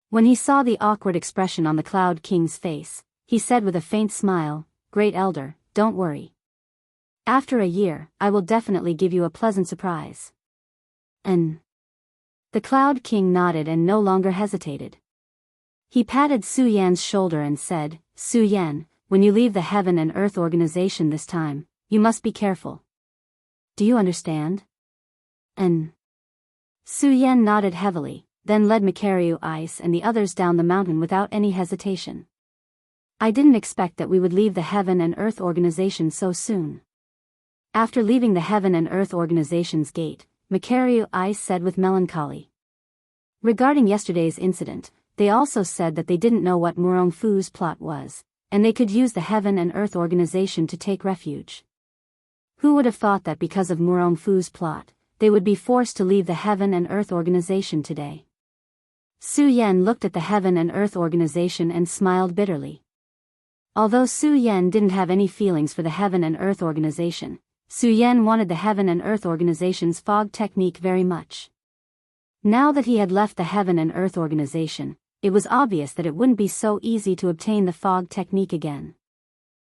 When he saw the awkward expression on the Cloud King's face, he said with a faint smile, "Great elder, don't worry. After a year, I will definitely give you a pleasant surprise." And the Cloud King nodded and no longer hesitated. He patted Su Yan's shoulder and said, "Su Yan, when you leave the Heaven and Earth organization this time, you must be careful. Do you understand?" And Su Yan nodded heavily, then led Mikaryu Ice and the others down the mountain without any hesitation. "I didn't expect that we would leave the Heaven and Earth organization so soon." After leaving the Heaven and Earth organization's gate, Mikaryu Ice said with melancholy. Regarding yesterday's incident, they also said that they didn't know what Murong Fu's plot was, and they could use the Heaven and Earth organization to take refuge. Who would have thought that because of Murong Fu's plot, they would be forced to leave the Heaven and Earth organization today? Su Yan looked at the Heaven and Earth organization and smiled bitterly. Although Su Yan didn't have any feelings for the Heaven and Earth organization, Su Yan wanted the Heaven and Earth organization's fog technique very much. Now that he had left the Heaven and Earth organization, it was obvious that it wouldn't be so easy to obtain the fog technique again.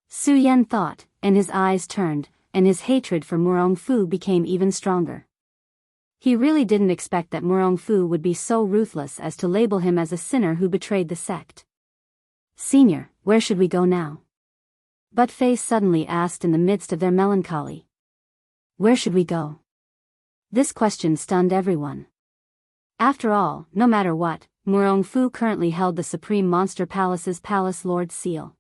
Su Yan thought, and his eyes turned, and his hatred for Murong Fu became even stronger. He really didn't expect that Murong Fu would be so ruthless as to label him as a sinner who betrayed the sect. "Senior, where should we go now?" Buttface suddenly asked in the midst of their melancholy. "Where should we go?" This question stunned everyone. After all, no matter what, Murong Fu currently held the Supreme Monster Palace's Palace Lord seal.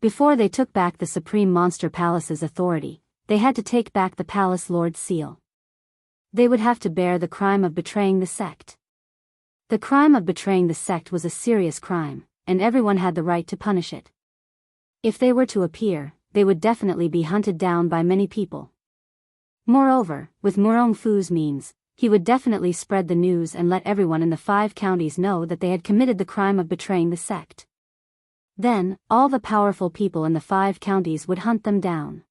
Before they took back the Supreme Monster Palace's authority, they had to take back the Palace Lord seal. They would have to bear the crime of betraying the sect. The crime of betraying the sect was a serious crime, and everyone had the right to punish it. If they were to appear, they would definitely be hunted down by many people. Moreover, with Murong Fu's means, he would definitely spread the news and let everyone in the 5 counties know that they had committed the crime of betraying the sect. Then, all the powerful people in the 5 counties would hunt them down.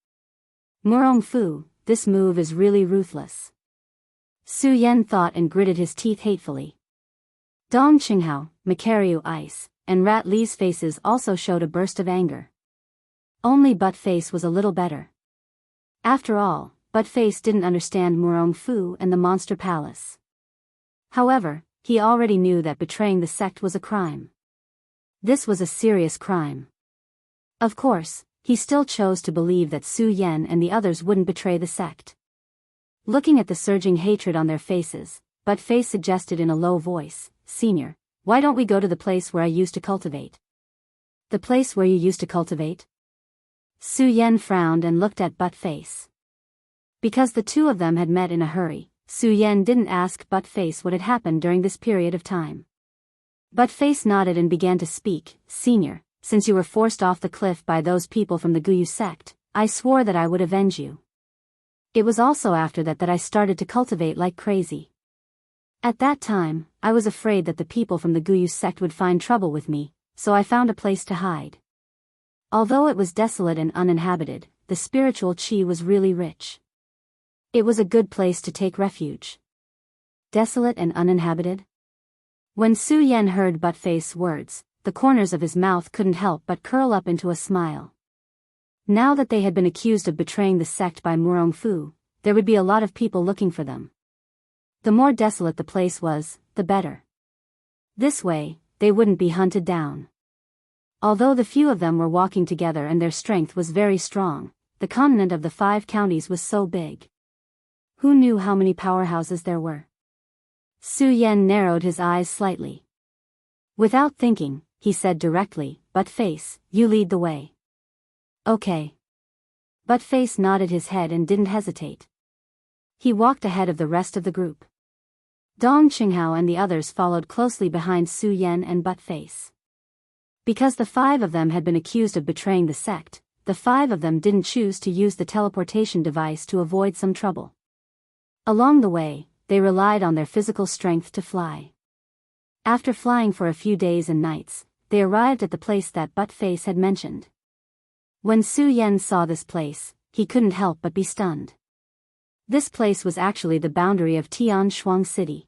Murong Fu, this move is really ruthless. Su Yan thought and gritted his teeth hatefully. Dong Qinghao, Mikaryu Ice, and Rat Li's faces also showed a burst of anger. Only Buttface was a little better. After all, Buttface didn't understand Murong Fu and the Monster Palace. However, he already knew that betraying the sect was a crime. This was a serious crime. Of course, he still chose to believe that Su Yan and the others wouldn't betray the sect. Looking at the surging hatred on their faces, Buttface suggested in a low voice, "Senior, why don't we go to the place where I used to cultivate?" "The place where you used to cultivate?" Su Yan frowned and looked at Buttface. Because the two of them had met in a hurry, Su Yan didn't ask Buttface what had happened during this period of time. Buttface nodded and began to speak. "Senior, since you were forced off the cliff by those people from the Guyu sect, I swore that I would avenge you. It was also after that I started to cultivate like crazy. At that time, I was afraid that the people from the Guyu sect would find trouble with me, so I found a place to hide. Although it was desolate and uninhabited, the spiritual qi was really rich. It was a good place to take refuge. Desolate and uninhabited? When Su Yan heard Buttface's words, the corners of his mouth couldn't help but curl up into a smile. Now that they had been accused of betraying the sect by Murong Fu, there would be a lot of people looking for them. The more desolate the place was, the better. This way, they wouldn't be hunted down. Although the few of them were walking together and their strength was very strong, the continent of the 5 counties was so big. Who knew how many powerhouses there were? Su Yan narrowed his eyes slightly. Without thinking, he said directly, "Buttface, you lead the way." "Okay." Buttface nodded his head and didn't hesitate. He walked ahead of the rest of the group. Dong Qinghao and the others followed closely behind Su Yan and Buttface. Because the 5 of them had been accused of betraying the sect, the 5 of them didn't choose to use the teleportation device to avoid some trouble. Along the way, they relied on their physical strength to fly. After flying for a few days and nights, they arrived at the place that Buttface had mentioned. When Su Yan saw this place, he couldn't help but be stunned. This place was actually the boundary of Tianshuang City.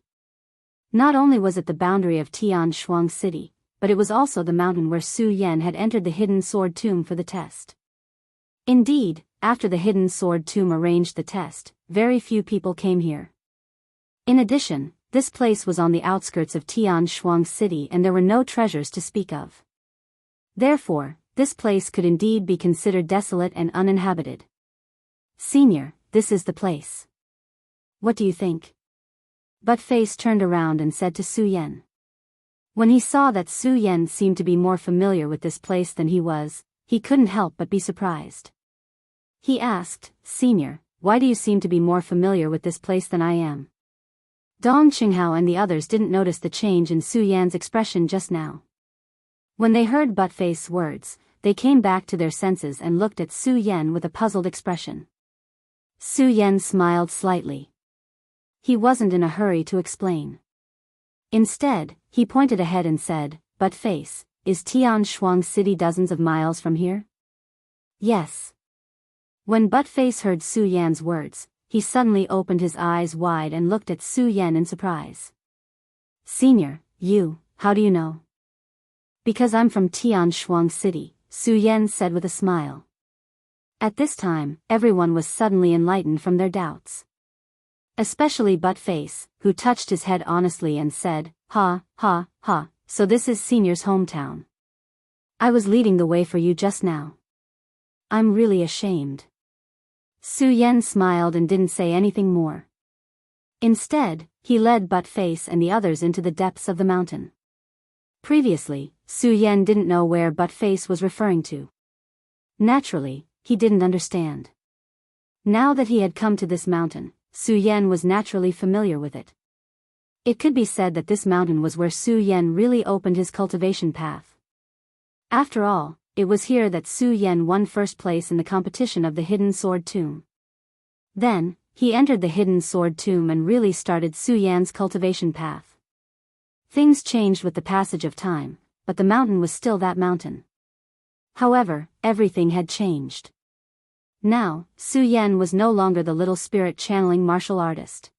Not only was it the boundary of Tianshuang City, but it was also the mountain where Su Yan had entered the hidden sword tomb for the test. Indeed, after the hidden sword tomb arranged the test, very few people came here. In addition, this place was on the outskirts of Tianshuang City and there were no treasures to speak of. Therefore, this place could indeed be considered desolate and uninhabited. "Senior, this is the place. What do you think?" Buttface turned around and said to Su Yan. When he saw that Su Yan seemed to be more familiar with this place than he was, he couldn't help but be surprised. He asked, "Senior, why do you seem to be more familiar with this place than I am?" Dong Qinghao and the others didn't notice the change in Su Yan's expression just now. When they heard Buttface's words, they came back to their senses and looked at Su Yan with a puzzled expression. Su Yan smiled slightly. He wasn't in a hurry to explain. Instead, he pointed ahead and said, "Buttface, is Tianshuang City dozens of miles from here?" "Yes." When Buttface heard Su Yan's words, he suddenly opened his eyes wide and looked at Su Yan in surprise. "Senior, how do you know?" "Because I'm from Tianshuang City," Su Yan said with a smile. At this time, everyone was suddenly enlightened from their doubts. Especially Buttface, who touched his head honestly and said, "Ha, ha, ha, so this is Senior's hometown. I was leading the way for you just now. I'm really ashamed." Su Yan smiled and didn't say anything more. Instead, he led Buttface and the others into the depths of the mountain. Previously, Su Yan didn't know where Buttface was referring to. Naturally, he didn't understand. Now that he had come to this mountain, Su Yan was naturally familiar with it. It could be said that this mountain was where Su Yan really opened his cultivation path. After all, it was here that Su Yan won first place in the competition of the Hidden Sword Tomb. Then, he entered the Hidden Sword Tomb and really started Su Yan's cultivation path. Things changed with the passage of time, but the mountain was still that mountain. However, everything had changed. Now, Su Yan was no longer the little spirit-channeling martial artist.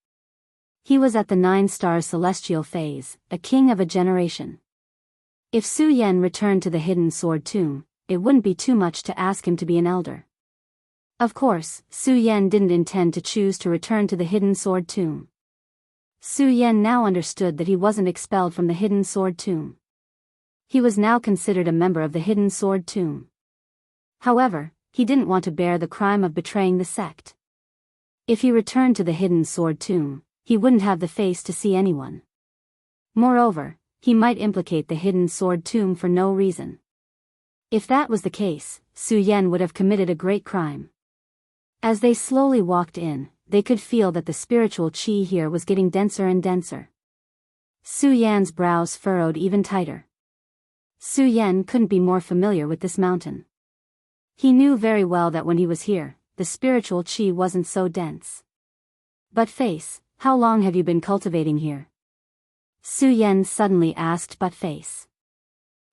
He was at the 9-star celestial phase, a king of a generation. If Su Yan returned to the Hidden Sword Tomb, it wouldn't be too much to ask him to be an elder. Of course, Su Yan didn't intend to choose to return to the Hidden Sword Tomb. Su Yan now understood that he wasn't expelled from the Hidden Sword Tomb. He was now considered a member of the Hidden Sword Tomb. However, he didn't want to bear the crime of betraying the sect. If he returned to the Hidden Sword Tomb, he wouldn't have the face to see anyone. Moreover, he might implicate the Hidden Sword Tomb for no reason. If that was the case, Su Yan would have committed a great crime. As they slowly walked in, they could feel that the spiritual qi here was getting denser and denser. Su Yan's brows furrowed even tighter. Su Yan couldn't be more familiar with this mountain. He knew very well that when he was here, the spiritual qi wasn't so dense. "Buttface, how long have you been cultivating here?" Su Yan suddenly asked Buttface.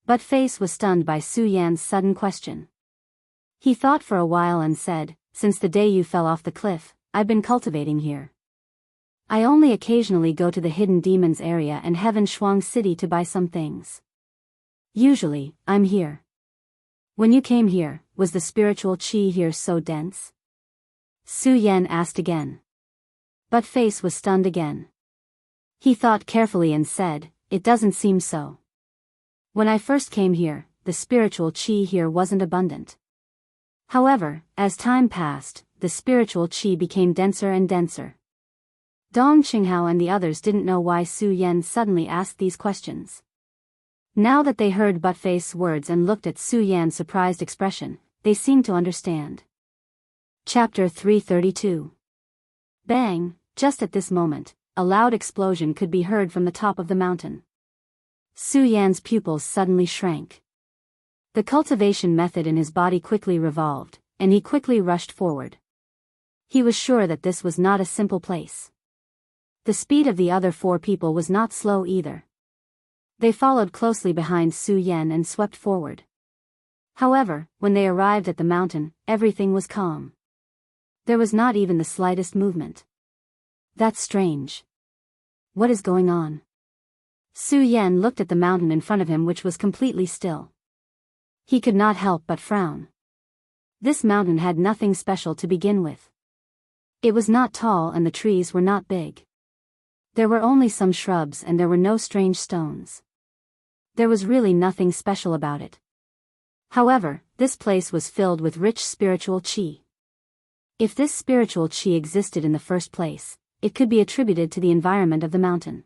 Buttface was stunned by Su Yan's sudden question. He thought for a while and said, "Since the day you fell off the cliff, I've been cultivating here. I only occasionally go to the Hidden Demons area and Heaven Shuang City to buy some things. Usually, I'm here. When you came here, was the spiritual qi here so dense?" Su Yan asked again. Buttface was stunned again. He thought carefully and said, "It doesn't seem so. When I first came here, the spiritual qi here wasn't abundant. However, as time passed, the spiritual qi became denser and denser." Dong Qinghao and the others didn't know why Su Yan suddenly asked these questions. Now that they heard Buttface's words and looked at Su Yan's surprised expression, they seemed to understand. Chapter 332. Bang! Just at this moment, a loud explosion could be heard from the top of the mountain. Su Yan's pupils suddenly shrank. The cultivation method in his body quickly revolved, and he quickly rushed forward. He was sure that this was not a simple place. The speed of the other 4 people was not slow either. They followed closely behind Su Yan and swept forward. However, when they arrived at the mountain, everything was calm. There was not even the slightest movement. That's strange. What is going on? Su Yan looked at the mountain in front of him, which was completely still. He could not help but frown. This mountain had nothing special to begin with. It was not tall and the trees were not big. There were only some shrubs and there were no strange stones. There was really nothing special about it. However, this place was filled with rich spiritual qi. If this spiritual qi existed in the first place, it could be attributed to the environment of the mountain.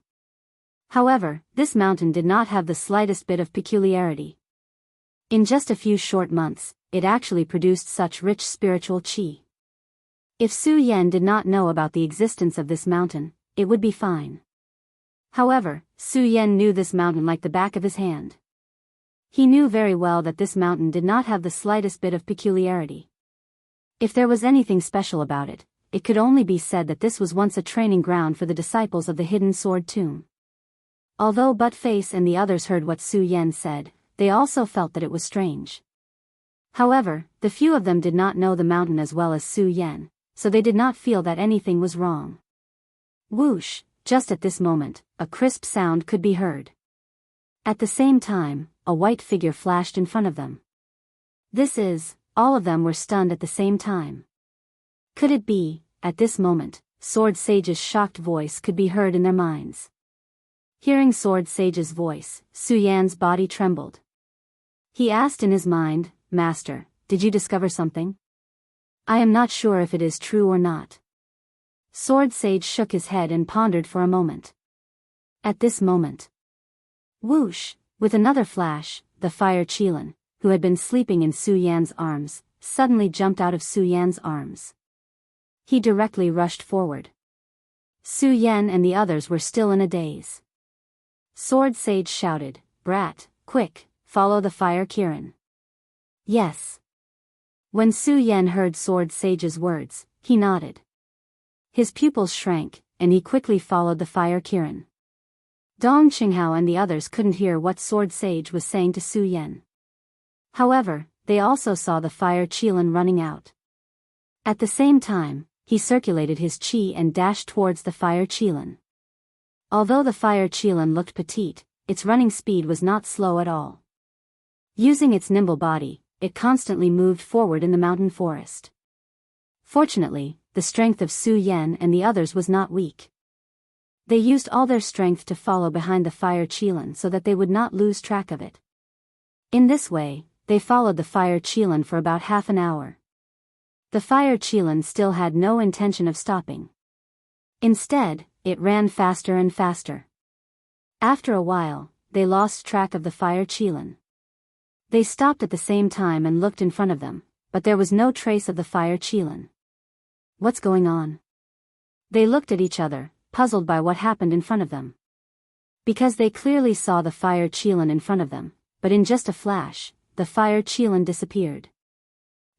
However, this mountain did not have the slightest bit of peculiarity. In just a few short months, it actually produced such rich spiritual qi. If Su Yan did not know about the existence of this mountain, it would be fine. However, Su Yan knew this mountain like the back of his hand. He knew very well that this mountain did not have the slightest bit of peculiarity. If there was anything special about it, it could only be said that this was once a training ground for the disciples of the Hidden Sword Tomb. Although Buttface and the others heard what Su Yan said, they also felt that it was strange. However, the few of them did not know the mountain as well as Su Yan, so they did not feel that anything was wrong. Whoosh! Just at this moment, a crisp sound could be heard. At the same time, a white figure flashed in front of them. All of them were stunned at the same time. Could it be? At this moment, Sword Sage's shocked voice could be heard in their minds. Hearing Sword Sage's voice, Su Yan's body trembled. He asked in his mind, "Master, did you discover something? I am not sure if it is true or not." Sword Sage shook his head and pondered for a moment. At this moment, whoosh! With another flash, the fire Qilin, who had been sleeping in Su Yan's arms, suddenly jumped out of Su Yan's arms. He directly rushed forward. Su Yan and the others were still in a daze. Sword Sage shouted, "Brat, quick, follow the fire Kirin." Yes. When Su Yan heard Sword Sage's words, he nodded. His pupils shrank, and he quickly followed the fire Kirin. Dong Qinghao and the others couldn't hear what Sword Sage was saying to Su Yan. However, they also saw the fire Qilin running out. At the same time, he circulated his qi and dashed towards the fire Qilin. Although the fire Qilin looked petite, its running speed was not slow at all. Using its nimble body, it constantly moved forward in the mountain forest. Fortunately, the strength of Su Yan and the others was not weak. They used all their strength to follow behind the fire Qilin so that they would not lose track of it. In this way, they followed the fire Qilin for about half an hour. The fire Qilin still had no intention of stopping. Instead, it ran faster and faster. After a while, they lost track of the fire Qilin. They stopped at the same time and looked in front of them, but there was no trace of the fire Qilin. What's going on? They looked at each other, puzzled by what happened in front of them. Because they clearly saw the fire Qilin in front of them, but in just a flash, the fire Qilin disappeared.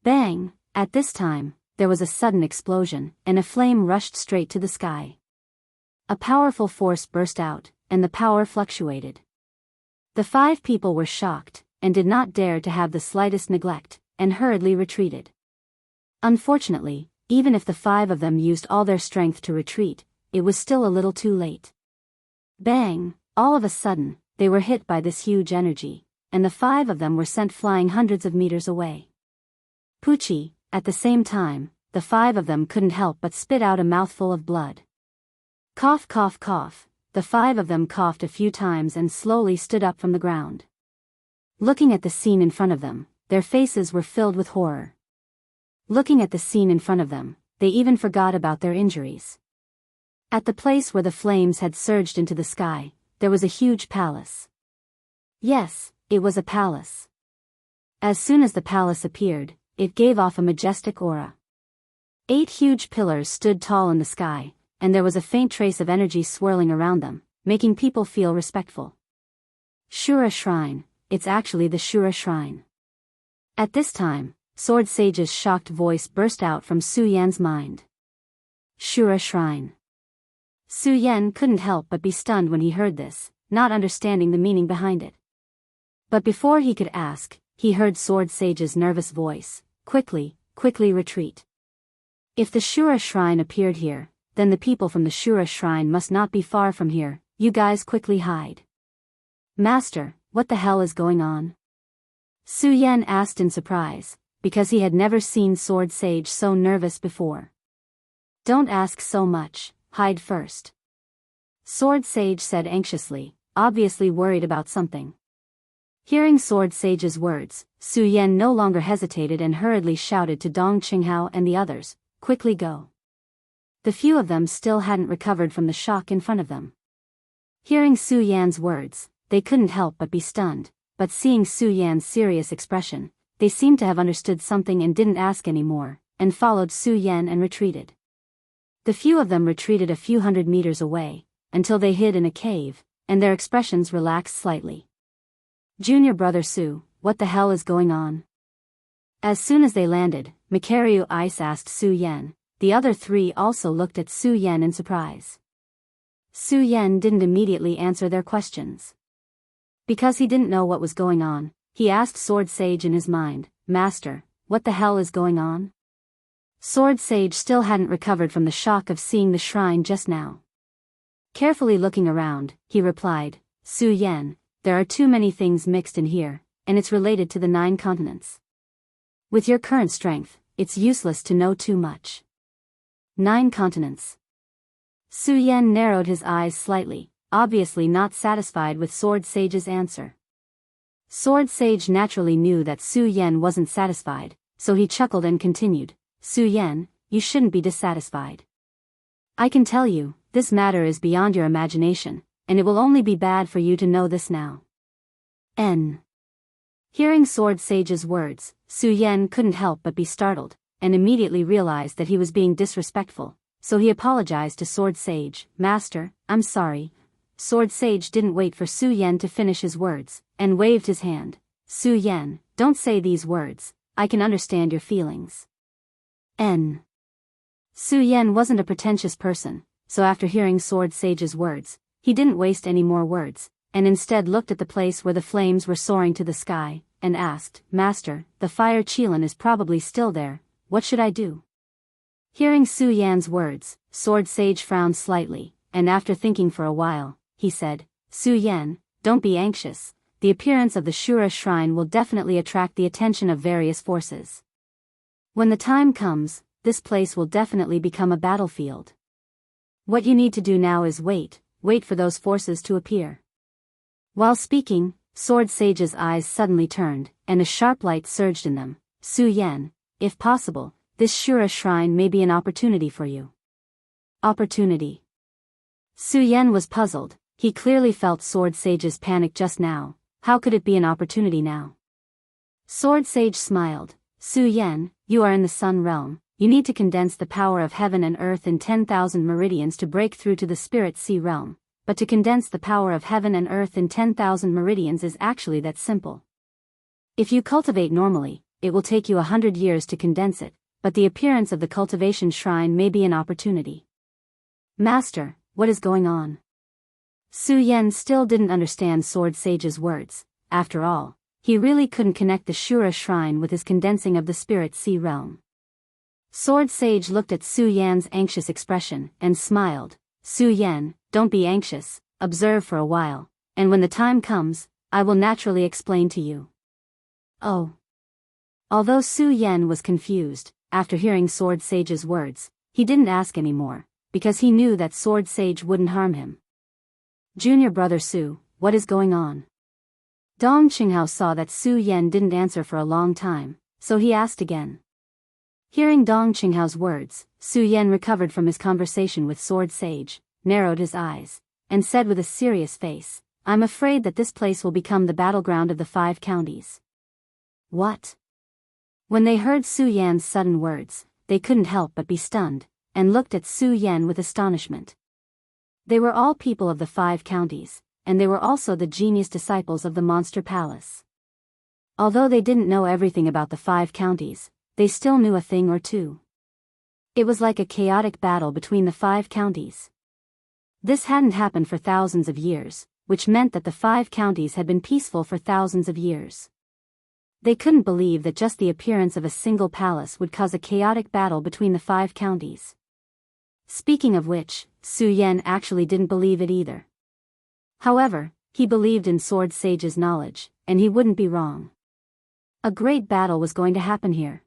Bang! At this time, there was a sudden explosion, and a flame rushed straight to the sky. A powerful force burst out, and the power fluctuated. The 5 people were shocked, and did not dare to have the slightest neglect, and hurriedly retreated. Unfortunately, even if the 5 of them used all their strength to retreat, it was still a little too late. Bang! All of a sudden, they were hit by this huge energy, and the 5 of them were sent flying hundreds of meters away. Poochie, at the same time, the 5 of them couldn't help but spit out a mouthful of blood. Cough, cough, cough. The 5 of them coughed a few times and slowly stood up from the ground. Looking at the scene in front of them, their faces were filled with horror. Looking at the scene in front of them, they even forgot about their injuries. At the place where the flames had surged into the sky, there was a huge palace. Yes, it was a palace. As soon as the palace appeared, it gave off a majestic aura. 8 huge pillars stood tall in the sky, and there was a faint trace of energy swirling around them, making people feel respectful. Shura Shrine, it's actually the Shura Shrine. At this time, Sword Sage's shocked voice burst out from Su Yan's mind. Shura Shrine. Su Yan couldn't help but be stunned when he heard this, not understanding the meaning behind it. But before he could ask, he heard Sword Sage's nervous voice, quickly retreat. If the Shura Shrine appeared here, then the people from the Shura Shrine must not be far from here. You guys quickly hide. Master, what the hell is going on? Su Yan asked in surprise, because he had never seen Sword Sage so nervous before. Don't ask so much, hide first. Sword Sage said anxiously, obviously worried about something. Hearing Sword Sage's words, Su Yan no longer hesitated and hurriedly shouted to Dong Qinghao and the others, quickly go. The few of them still hadn't recovered from the shock in front of them. Hearing Su Yan's words, they couldn't help but be stunned, but seeing Su Yan's serious expression, they seemed to have understood something and didn't ask any more, and followed Su Yan and retreated. The few of them retreated a few hundred meters away, until they hid in a cave, and their expressions relaxed slightly. Junior brother Su, what the hell is going on? As soon as they landed, Makaru Ice asked Su Yan. The other 3 also looked at Su Yan in surprise. Su Yan didn't immediately answer their questions. Because he didn't know what was going on, he asked Sword Sage in his mind, Master, what the hell is going on? Sword Sage still hadn't recovered from the shock of seeing the shrine just now. Carefully looking around, he replied, Su Yan, there are too many things mixed in here, and it's related to the 9 continents. With your current strength, it's useless to know too much. 9 continents. Su Yan narrowed his eyes slightly, obviously not satisfied with Sword Sage's answer. Sword Sage naturally knew that Su Yan wasn't satisfied, so he chuckled and continued, Su Yan, you shouldn't be dissatisfied. I can tell you, this matter is beyond your imagination, and it will only be bad for you to know this now. N. Hearing Sword Sage's words, Su Yan couldn't help but be startled, and immediately realized that he was being disrespectful, so he apologized to Sword Sage, Master, I'm sorry. Sword Sage didn't wait for Su Yan to finish his words, and waved his hand. Su Yan, don't say these words, I can understand your feelings. N. Su Yan wasn't a pretentious person, so after hearing Sword Sage's words, he didn't waste any more words, and instead looked at the place where the flames were soaring to the sky, and asked, Master, the fire Qilin is probably still there, what should I do? Hearing Su Yan's words, Sword Sage frowned slightly, and after thinking for a while, he said, Su Yan, don't be anxious, the appearance of the Shura Shrine will definitely attract the attention of various forces. When the time comes, this place will definitely become a battlefield. What you need to do now is wait for those forces to appear. While speaking, Sword Sage's eyes suddenly turned, and a sharp light surged in them. Su Yan, if possible, this Shura Shrine may be an opportunity for you. Opportunity. Su Yan was puzzled, he clearly felt Sword Sage's panic just now, how could it be an opportunity now? Sword Sage smiled, Su Yan, you are in the Sun Realm, you need to condense the power of heaven and earth in 10,000 meridians to break through to the Spirit Sea Realm, but to condense the power of heaven and earth in 10,000 meridians is actually that simple. If you cultivate normally, it will take you 100 years to condense it, but the appearance of the Cultivation Shrine may be an opportunity. Master, what is going on? Su Yan still didn't understand Sword Sage's words. After all, he really couldn't connect the Shura shrine with his condensing of the spirit sea realm. Sword Sage looked at Su Yan's anxious expression and smiled. Su Yan, don't be anxious, observe for a while, and when the time comes, I will naturally explain to you. Oh. Although Su Yan was confused, after hearing Sword Sage's words, he didn't ask any more, because he knew that Sword Sage wouldn't harm him. Junior brother Su, what is going on? Dong Qinghao saw that Su Yan didn't answer for a long time, so he asked again. Hearing Dong Qinghao's words, Su Yan recovered from his conversation with Sword Sage, narrowed his eyes, and said with a serious face, I'm afraid that this place will become the battleground of the 5 counties. What? When they heard Su Yan's sudden words, they couldn't help but be stunned, and looked at Su Yan with astonishment. They were all people of the 5 counties, and they were also the genius disciples of the Monster Palace. Although they didn't know everything about the 5 counties, they still knew a thing or two. It was like a chaotic battle between the 5 counties. This hadn't happened for thousands of years, which meant that the 5 counties had been peaceful for thousands of years. They couldn't believe that just the appearance of a single palace would cause a chaotic battle between the 5 counties. Speaking of which, Su Yan actually didn't believe it either. However, he believed in Sword Sage's knowledge, and he wouldn't be wrong. A great battle was going to happen here.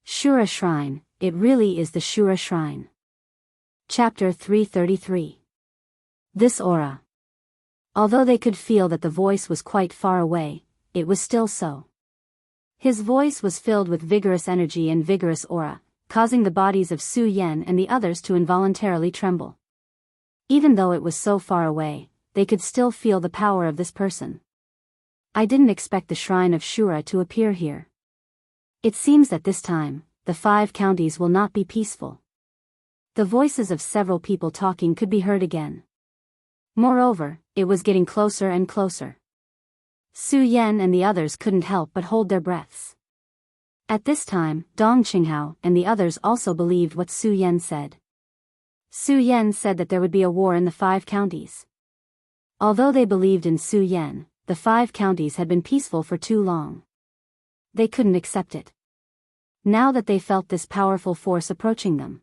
Shura Shrine, it really is the Shura Shrine. Chapter 333. This aura. Although they could feel that the voice was quite far away, it was still so. His voice was filled with vigorous energy and vigorous aura, causing the bodies of Su Yan and the others to involuntarily tremble. Even though it was so far away, they could still feel the power of this person. I didn't expect the Shrine of Shura to appear here. It seems that this time, the 5 counties will not be peaceful. The voices of several people talking could be heard again. Moreover, it was getting closer and closer. Su Yan and the others couldn't help but hold their breaths. At this time, Dong Qinghao and the others also believed what Su Yan said. Su Yan said that there would be a war in the 5 counties. Although they believed in Su Yan, the 5 counties had been peaceful for too long. They couldn't accept it. Now that they felt this powerful force approaching them,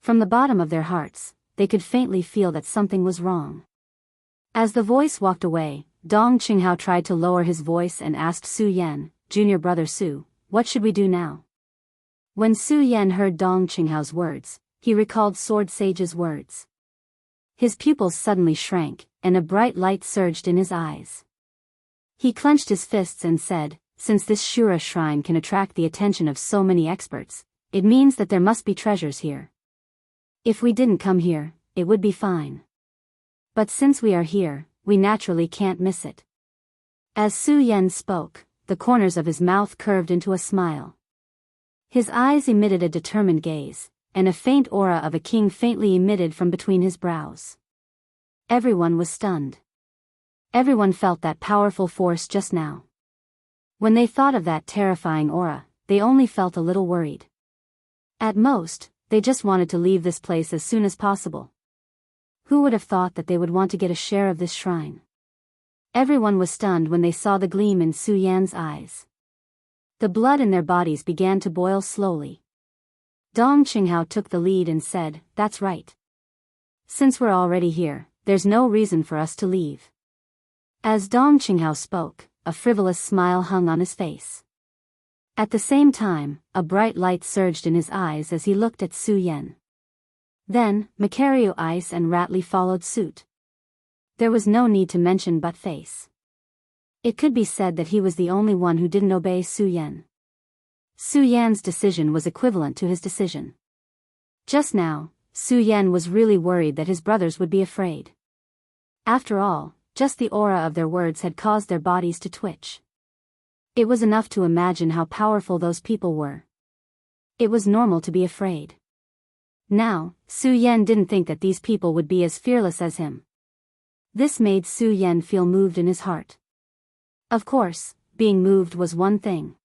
from the bottom of their hearts, they could faintly feel that something was wrong. As the voice walked away, Dong Qinghao tried to lower his voice and asked Su Yan, Junior brother Su, what should we do now? When Su Yan heard Dong Qinghao's words, he recalled Sword Sage's words. His pupils suddenly shrank, and a bright light surged in his eyes. He clenched his fists and said, since this Shura shrine can attract the attention of so many experts, it means that there must be treasures here. If we didn't come here, it would be fine. But since we are here, we naturally can't miss it. As Su Yan spoke, the corners of his mouth curved into a smile. His eyes emitted a determined gaze, and a faint aura of a king faintly emitted from between his brows. Everyone was stunned. Everyone felt that powerful force just now. When they thought of that terrifying aura, they only felt a little worried. At most, they just wanted to leave this place as soon as possible. Who would have thought that they would want to get a share of this shrine? Everyone was stunned when they saw the gleam in Su Yan's eyes. The blood in their bodies began to boil slowly. Dong Qinghao took the lead and said, that's right. Since we're already here, there's no reason for us to leave. As Dong Qinghao spoke, a frivolous smile hung on his face. At the same time, a bright light surged in his eyes as he looked at Su Yan. Then, Macario Ice and Ratley followed suit. There was no need to mention Buttface. It could be said that he was the only one who didn't obey Su Yan. Su Yan's decision was equivalent to his decision. Just now, Su Yan was really worried that his brothers would be afraid. After all, just the aura of their words had caused their bodies to twitch. It was enough to imagine how powerful those people were. It was normal to be afraid. Now, Su Yan didn't think that these people would be as fearless as him. This made Su Yan feel moved in his heart. Of course, being moved was one thing.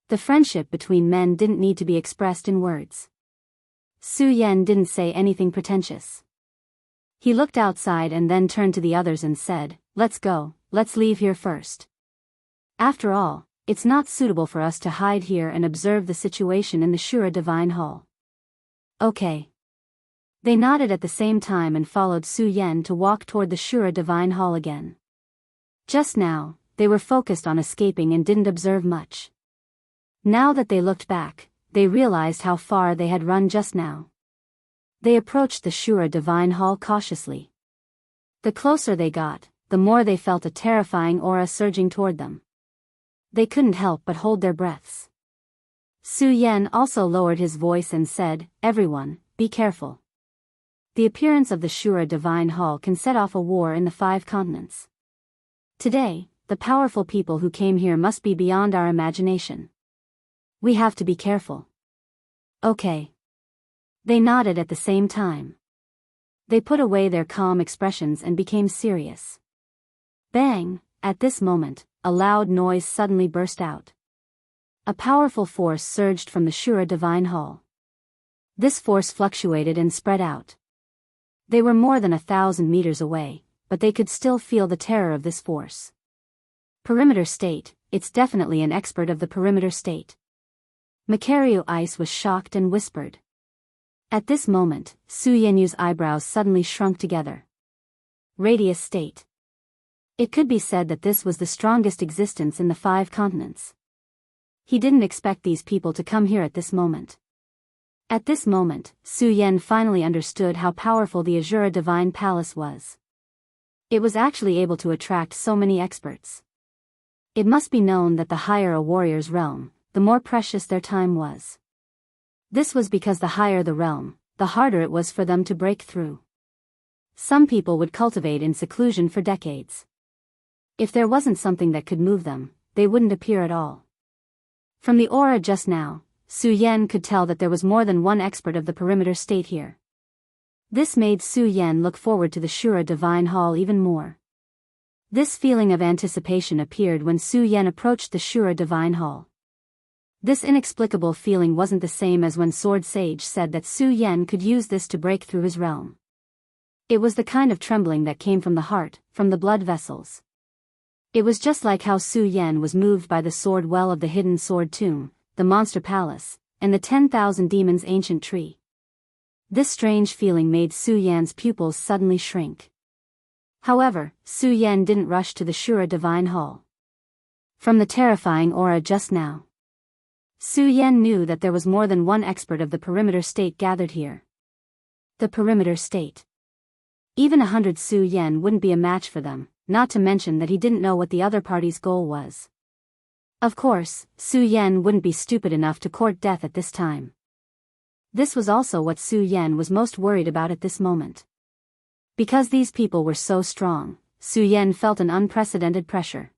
The friendship between men didn't need to be expressed in words. Su Yan didn't say anything pretentious. He looked outside and then turned to the others and said, "Let's go, let's leave here first. After all, it's not suitable for us to hide here and observe the situation in the Shura Divine Hall." Okay. They nodded at the same time and followed Su Yan to walk toward the Shura Divine Hall again. Just now, they were focused on escaping and didn't observe much. Now that they looked back, they realized how far they had run just now. They approached the Shura Divine Hall cautiously. The closer they got, the more they felt a terrifying aura surging toward them. They couldn't help but hold their breaths. Su Yan also lowered his voice and said, "Everyone, be careful. The appearance of the Shura Divine Hall can set off a war in the 5 continents. Today, the powerful people who came here must be beyond our imagination. We have to be careful." Okay. They nodded at the same time. They put away their calm expressions and became serious. Bang! At this moment, a loud noise suddenly burst out. A powerful force surged from the Shura Divine Hall. This force fluctuated and spread out. They were more than 1,000 meters away, but they could still feel the terror of this force. Perimeter State, it's definitely an expert of the Perimeter State. Macario Ice was shocked and whispered. At this moment, Su Yenyu's eyebrows suddenly shrunk together. Radius State. It could be said that this was the strongest existence in the 5 continents. He didn't expect these people to come here at this moment. At this moment, Su Yan finally understood how powerful the Azura Divine Palace was. It was actually able to attract so many experts. It must be known that the higher a warrior's realm, the more precious their time was. This was because the higher the realm, the harder it was for them to break through. Some people would cultivate in seclusion for decades. If there wasn't something that could move them, they wouldn't appear at all. From the aura just now, Su Yan could tell that there was more than one expert of the Perimeter State here. This made Su Yan look forward to the Shura Divine Hall even more. This feeling of anticipation appeared when Su Yan approached the Shura Divine Hall. This inexplicable feeling wasn't the same as when Sword Sage said that Su Yan could use this to break through his realm. It was the kind of trembling that came from the heart, from the blood vessels. It was just like how Su Yan was moved by the sword well of the hidden sword tomb, the monster palace, and the 10,000 demons' ancient tree. This strange feeling made Su Yan's pupils suddenly shrink. However, Su Yan didn't rush to the Shura Divine Hall. From the terrifying aura just now, Su Yan knew that there was more than one expert of the Perimeter State gathered here. The Perimeter State. Even 100 Su Yan wouldn't be a match for them, not to mention that he didn't know what the other party's goal was. Of course, Su Yan wouldn't be stupid enough to court death at this time. This was also what Su Yan was most worried about at this moment. Because these people were so strong, Su Yan felt an unprecedented pressure.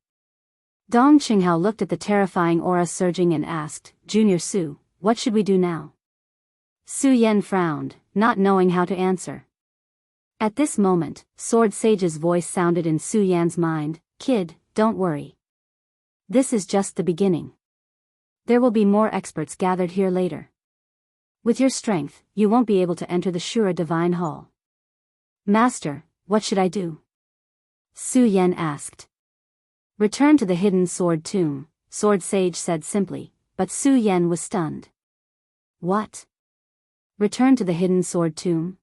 Dong Qinghao looked at the terrifying aura surging and asked, "Junior Su, what should we do now?" Su Yan frowned, not knowing how to answer. At this moment, Sword Sage's voice sounded in Su Yan's mind, "Kid, don't worry. This is just the beginning. There will be more experts gathered here later. With your strength, you won't be able to enter the Shura Divine Hall." "Master, what should I do?" Su Yan asked. "Return to the hidden sword tomb," Sword Sage said simply, but Su Yan was stunned. "What? Return to the hidden sword tomb?"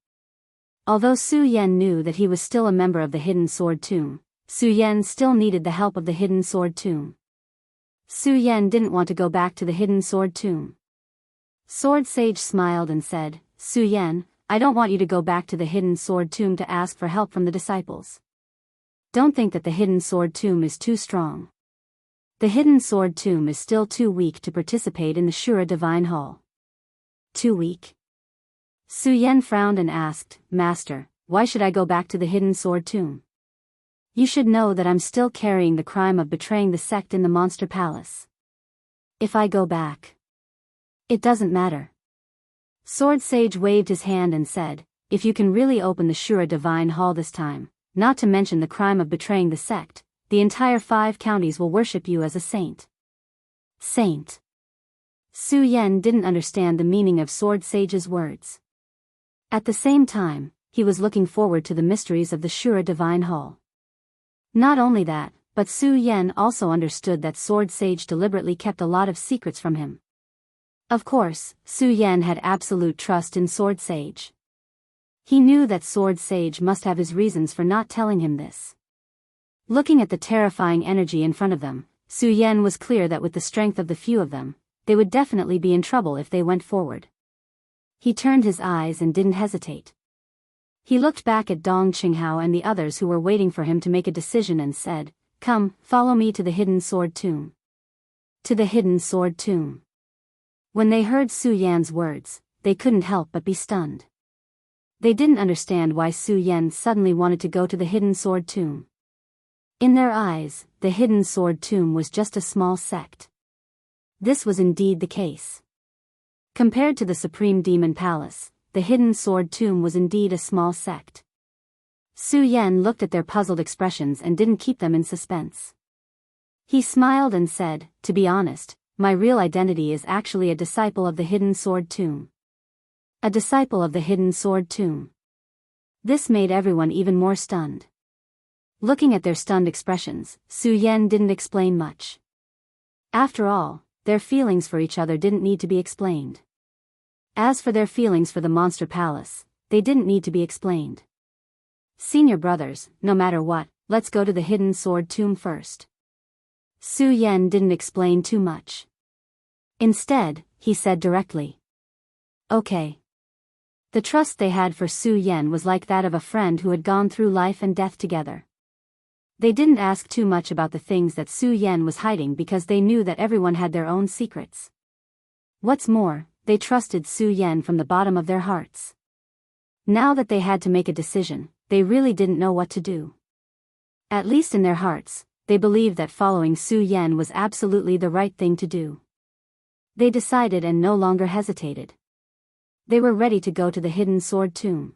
Although Su Yan knew that he was still a member of the hidden sword tomb, Su Yan still needed the help of the hidden sword tomb. Su Yan didn't want to go back to the hidden sword tomb. Sword Sage smiled and said, "Su Yan, I don't want you to go back to the hidden sword tomb to ask for help from the disciples. Don't think that the hidden sword tomb is too strong. The hidden sword tomb is still too weak to participate in the Shura Divine Hall." "Too weak?" Su Yan frowned and asked, "Master, why should I go back to the hidden sword tomb? You should know that I'm still carrying the crime of betraying the sect in the Monster Palace. If I go back, it doesn't matter." Sword Sage waved his hand and said, "If you can really open the Shura Divine Hall this time, not to mention the crime of betraying the sect, the entire 5 counties will worship you as a saint." Saint. Su Yan didn't understand the meaning of Sword Sage's words. At the same time, he was looking forward to the mysteries of the Shura Divine Hall. Not only that, but Su Yan also understood that Sword Sage deliberately kept a lot of secrets from him. Of course, Su Yan had absolute trust in Sword Sage. He knew that Sword Sage must have his reasons for not telling him this. Looking at the terrifying energy in front of them, Su Yan was clear that with the strength of the few of them, they would definitely be in trouble if they went forward. He turned his eyes and didn't hesitate. He looked back at Dong Qinghao and the others who were waiting for him to make a decision and said, "Come, follow me to the Hidden Sword Tomb." To the Hidden Sword Tomb. When they heard Su Yan's words, they couldn't help but be stunned. They didn't understand why Su Yan suddenly wanted to go to the Hidden Sword Tomb. In their eyes, the Hidden Sword Tomb was just a small sect. This was indeed the case. Compared to the Supreme Demon Palace, the Hidden Sword Tomb was indeed a small sect. Su Yan looked at their puzzled expressions and didn't keep them in suspense. He smiled and said, "To be honest, my real identity is actually a disciple of the Hidden Sword Tomb." A disciple of the Hidden Sword Tomb. This made everyone even more stunned. Looking at their stunned expressions, Su Yan didn't explain much. After all, their feelings for each other didn't need to be explained. As for their feelings for the Monster Palace, they didn't need to be explained. "Senior brothers, no matter what, let's go to the Hidden Sword Tomb first." Su Yan didn't explain too much. Instead, he said directly, "Okay." The trust they had for Su Yan was like that of a friend who had gone through life and death together. They didn't ask too much about the things that Su Yan was hiding because they knew that everyone had their own secrets. What's more, they trusted Su Yan from the bottom of their hearts. Now that they had to make a decision, they really didn't know what to do. At least in their hearts, they believed that following Su Yan was absolutely the right thing to do. They decided and no longer hesitated. They were ready to go to the Hidden Sword Tomb.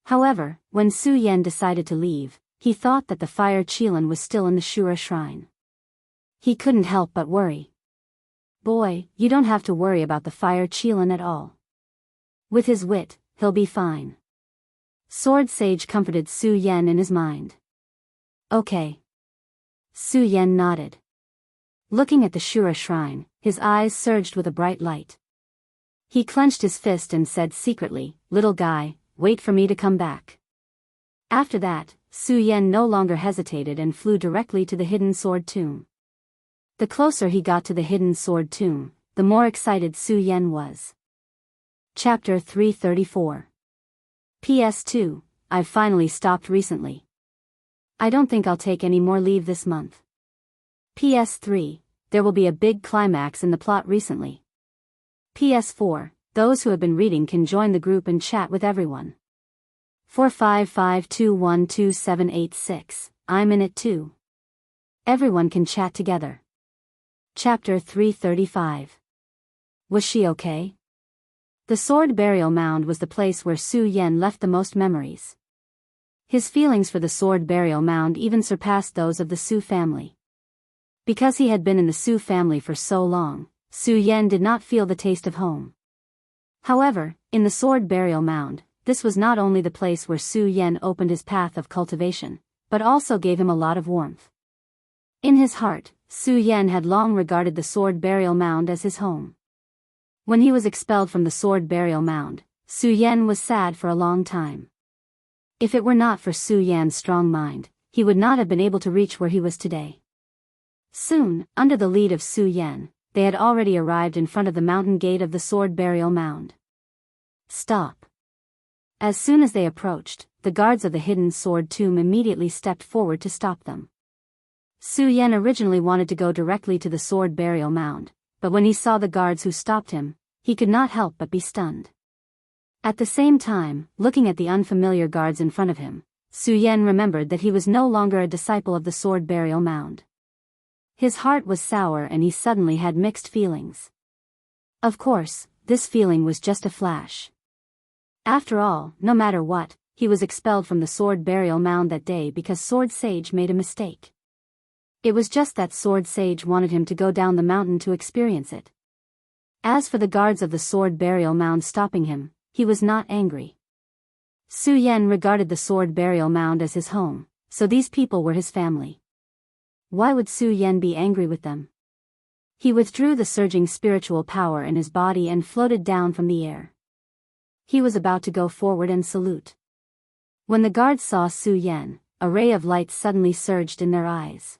However, when Su Yan decided to leave, he thought that the fire Qilin was still in the Shura shrine. He couldn't help but worry. "Boy, you don't have to worry about the fire Qilin at all. With his wit, he'll be fine." Sword Sage comforted Su Yan in his mind. "Okay." Su Yan nodded. Looking at the Shura shrine, his eyes surged with a bright light. He clenched his fist and said secretly, "Little guy, wait for me to come back." After that, Su Yan no longer hesitated and flew directly to the Hidden Sword Tomb. The closer he got to the Hidden Sword Tomb, the more excited Su Yan was. Chapter 334. PS2, I've finally stopped recently. I don't think I'll take any more leave this month. PS3, there will be a big climax in the plot recently. PS4, those who have been reading can join the group and chat with everyone. 455212786, I'm in it too. Everyone can chat together. Chapter 335. Was she okay? The Sword Burial Mound was the place where Su Yan left the most memories. His feelings for the Sword Burial Mound even surpassed those of the Su family. Because he had been in the Su family for so long, Su Yan did not feel the taste of home. However, in the Sword Burial Mound, this was not only the place where Su Yan opened his path of cultivation, but also gave him a lot of warmth. In his heart, Su Yan had long regarded the Sword Burial Mound as his home. When he was expelled from the Sword Burial Mound, Su Yan was sad for a long time. If it were not for Su Yan's strong mind, he would not have been able to reach where he was today. Soon, under the lead of Su Yan, they had already arrived in front of the mountain gate of the Sword Burial Mound. Stop. As soon as they approached, the guards of the Hidden Sword Tomb immediately stepped forward to stop them. Su Yan originally wanted to go directly to the Sword Burial Mound, but when he saw the guards who stopped him, he could not help but be stunned. At the same time, looking at the unfamiliar guards in front of him, Su Yan remembered that he was no longer a disciple of the Sword Burial Mound. His heart was sour and he suddenly had mixed feelings. Of course, this feeling was just a flash. After all, no matter what, he was expelled from the Sword Burial Mound that day because Sword Sage made a mistake. It was just that Sword Sage wanted him to go down the mountain to experience it. As for the guards of the Sword Burial Mound stopping him, he was not angry. Su Yan regarded the sword burial mound as his home, so these people were his family. Why would Su Yan be angry with them? He withdrew the surging spiritual power in his body and floated down from the air. He was about to go forward and salute. When the guards saw Su Yan, a ray of light suddenly surged in their eyes.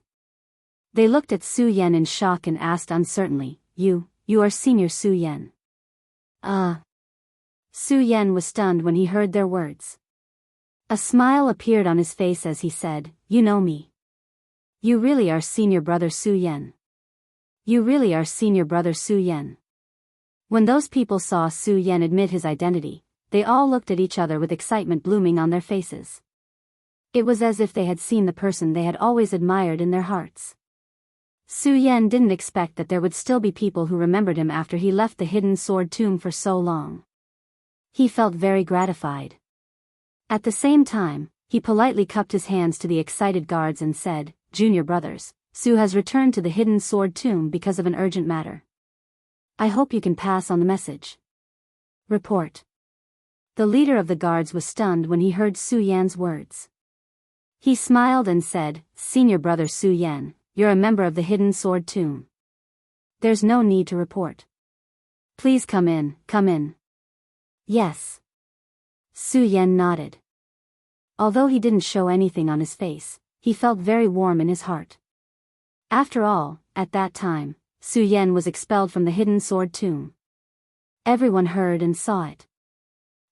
They looked at Su Yan in shock and asked uncertainly, You are Senior Su Yan. Su Yan was stunned when he heard their words. A smile appeared on his face as he said, You know me. You really are Senior Brother Su Yan. You really are Senior Brother Su Yan. When those people saw Su Yan admit his identity, they all looked at each other with excitement blooming on their faces. It was as if they had seen the person they had always admired in their hearts. Su Yan didn't expect that there would still be people who remembered him after he left the hidden sword tomb for so long. He felt very gratified. At the same time, he politely cupped his hands to the excited guards and said, Junior brothers, Su has returned to the hidden sword tomb because of an urgent matter. I hope you can pass on the message. Report. The leader of the guards was stunned when he heard Su Yan's words. He smiled and said, Senior Brother Su Yan, you're a member of the hidden sword tomb. There's no need to report. Please come in, come in. Yes. Su Yan nodded. Although he didn't show anything on his face, he felt very warm in his heart. After all, at that time, Su Yan was expelled from the hidden sword tomb. Everyone heard and saw it.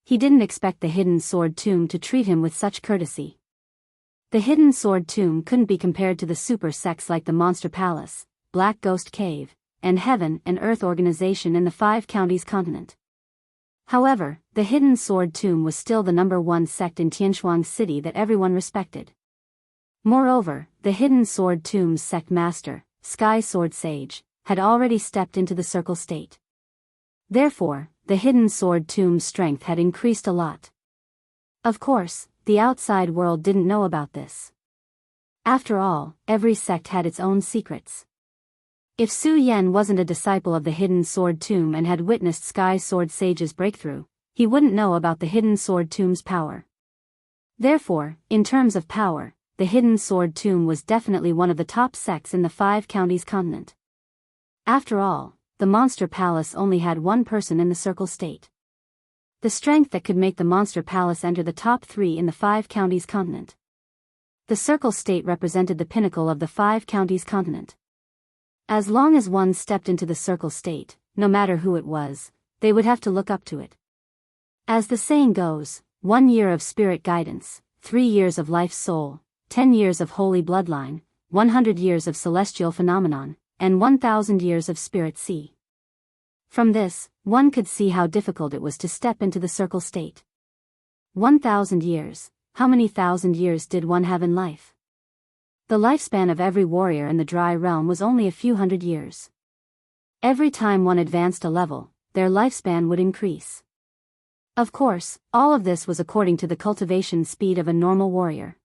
He didn't expect the hidden sword tomb to treat him with such courtesy. The hidden sword tomb couldn't be compared to the super sects like the Monster Palace, Black Ghost Cave, and Heaven and Earth organization in the 5 counties continent. However, the hidden sword tomb was still the #1 sect in Tianshuang City that everyone respected. Moreover, the hidden sword tomb's sect master, Sky Sword Sage, had already stepped into the circle state. Therefore, the hidden sword tomb's strength had increased a lot. Of course, the outside world didn't know about this. After all, every sect had its own secrets. If Su Yan wasn't a disciple of the hidden sword tomb and had witnessed Sky Sword Sage's breakthrough, he wouldn't know about the hidden sword tomb's power. Therefore, in terms of power, the hidden sword tomb was definitely one of the top sects in the 5 counties continent. After all, the Monster Palace only had one person in the circle state. The strength that could make the Monster Palace enter the top 3 in the 5 counties continent. The circle state represented the pinnacle of the 5 counties continent. As long as one stepped into the circle state, no matter who it was, they would have to look up to it. As the saying goes, 1 year of spirit guidance, 3 years of life's soul, 10 years of holy bloodline, 100 years of celestial phenomenon, and 1,000 years of spirit sea. From this, one could see how difficult it was to step into the circle state. 1,000 years, how many thousand years did one have in life? The lifespan of every warrior in the dry realm was only a few hundred years. Every time one advanced a level, their lifespan would increase. Of course, all of this was according to the cultivation speed of a normal warrior.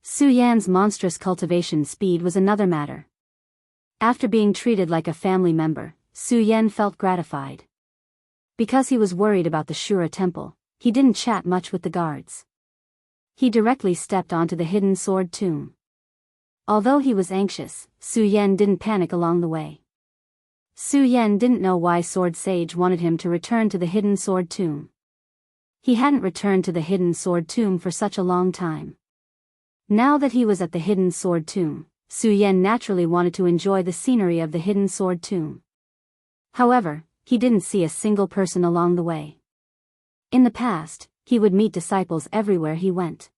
Su Yan's monstrous cultivation speed was another matter. After being treated like a family member, Su Yan felt gratified. Because he was worried about the Shura temple, he didn't chat much with the guards. He directly stepped onto the hidden sword tomb. Although he was anxious, Su Yan didn't panic along the way. Su Yan didn't know why Sword Sage wanted him to return to the hidden sword tomb. He hadn't returned to the hidden sword tomb for such a long time. Now that he was at the hidden sword tomb, Su Yan naturally wanted to enjoy the scenery of the hidden sword tomb. However, he didn't see a single person along the way. In the past, he would meet disciples everywhere he went.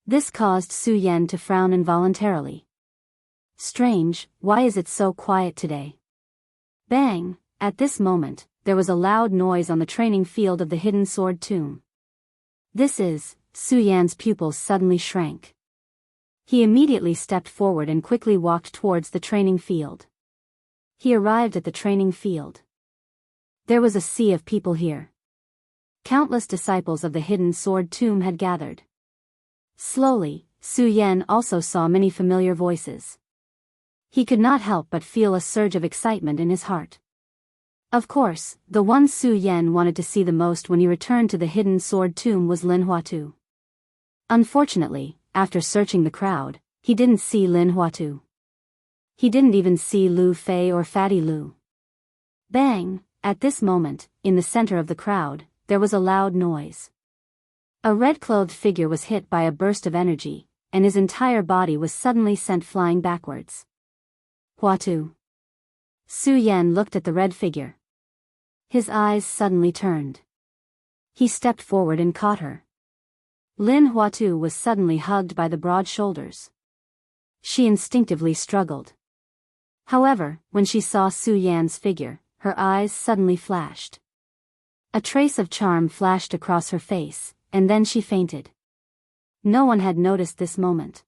This caused Su Yan to frown involuntarily. Strange, why is it so quiet today? Bang! At this moment, there was a loud noise on the training field of the hidden sword tomb. Su Yan's pupils suddenly shrank. He immediately stepped forward and quickly walked towards the training field. He arrived at the training field. There was a sea of people here. Countless disciples of the hidden sword tomb had gathered. Slowly, Su Yan also saw many familiar voices. He could not help but feel a surge of excitement in his heart. Of course, the one Su Yan wanted to see the most when he returned to the hidden sword tomb was Lin Huatu. Unfortunately, after searching the crowd, he didn't see Lin Huatu. He didn't even see Lu Fei or Fatty Lu. Bang! At this moment, in the center of the crowd, there was a loud noise. A red-clothed figure was hit by a burst of energy, and his entire body was suddenly sent flying backwards. Huatu. Su Yan looked at the red figure. His eyes suddenly turned. He stepped forward and caught her. Lin Huatu was suddenly hugged by the broad shoulders. She instinctively struggled. However, when she saw Su Yan's figure, her eyes suddenly flashed. A trace of charm flashed across her face, and then she fainted. No one had noticed this moment.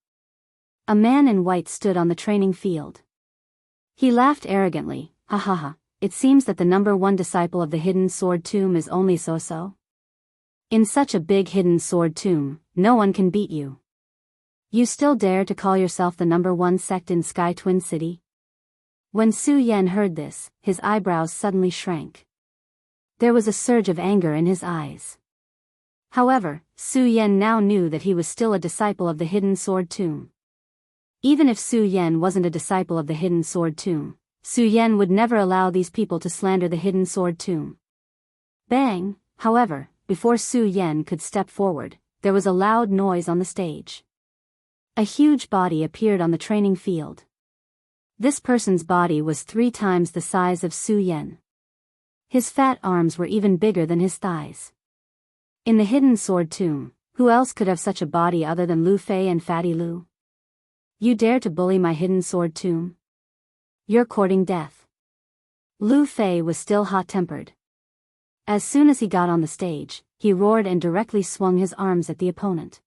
A man in white stood on the training field. He laughed arrogantly, ha ha ha, it seems that the number one disciple of the hidden sword tomb is only so-so. In such a big hidden sword tomb, no one can beat you. You still dare to call yourself the number one sect in Sky Twin City? When Su Yan heard this, his eyebrows suddenly shrank. There was a surge of anger in his eyes. However, Su Yan now knew that he was still a disciple of the hidden sword tomb. Even if Su Yan wasn't a disciple of the hidden sword tomb, Su Yan would never allow these people to slander the hidden sword tomb. Bang! However, before Su Yan could step forward, there was a loud noise on the stage. A huge body appeared on the training field. This person's body was 3 times the size of Su Yan. His fat arms were even bigger than his thighs. In the hidden sword tomb, who else could have such a body other than Lu Fei and Fatty Lu? You dare to bully my hidden sword tomb? You're courting death. Lu Fei was still hot-tempered. As soon as he got on the stage, he roared and directly swung his arms at the opponent.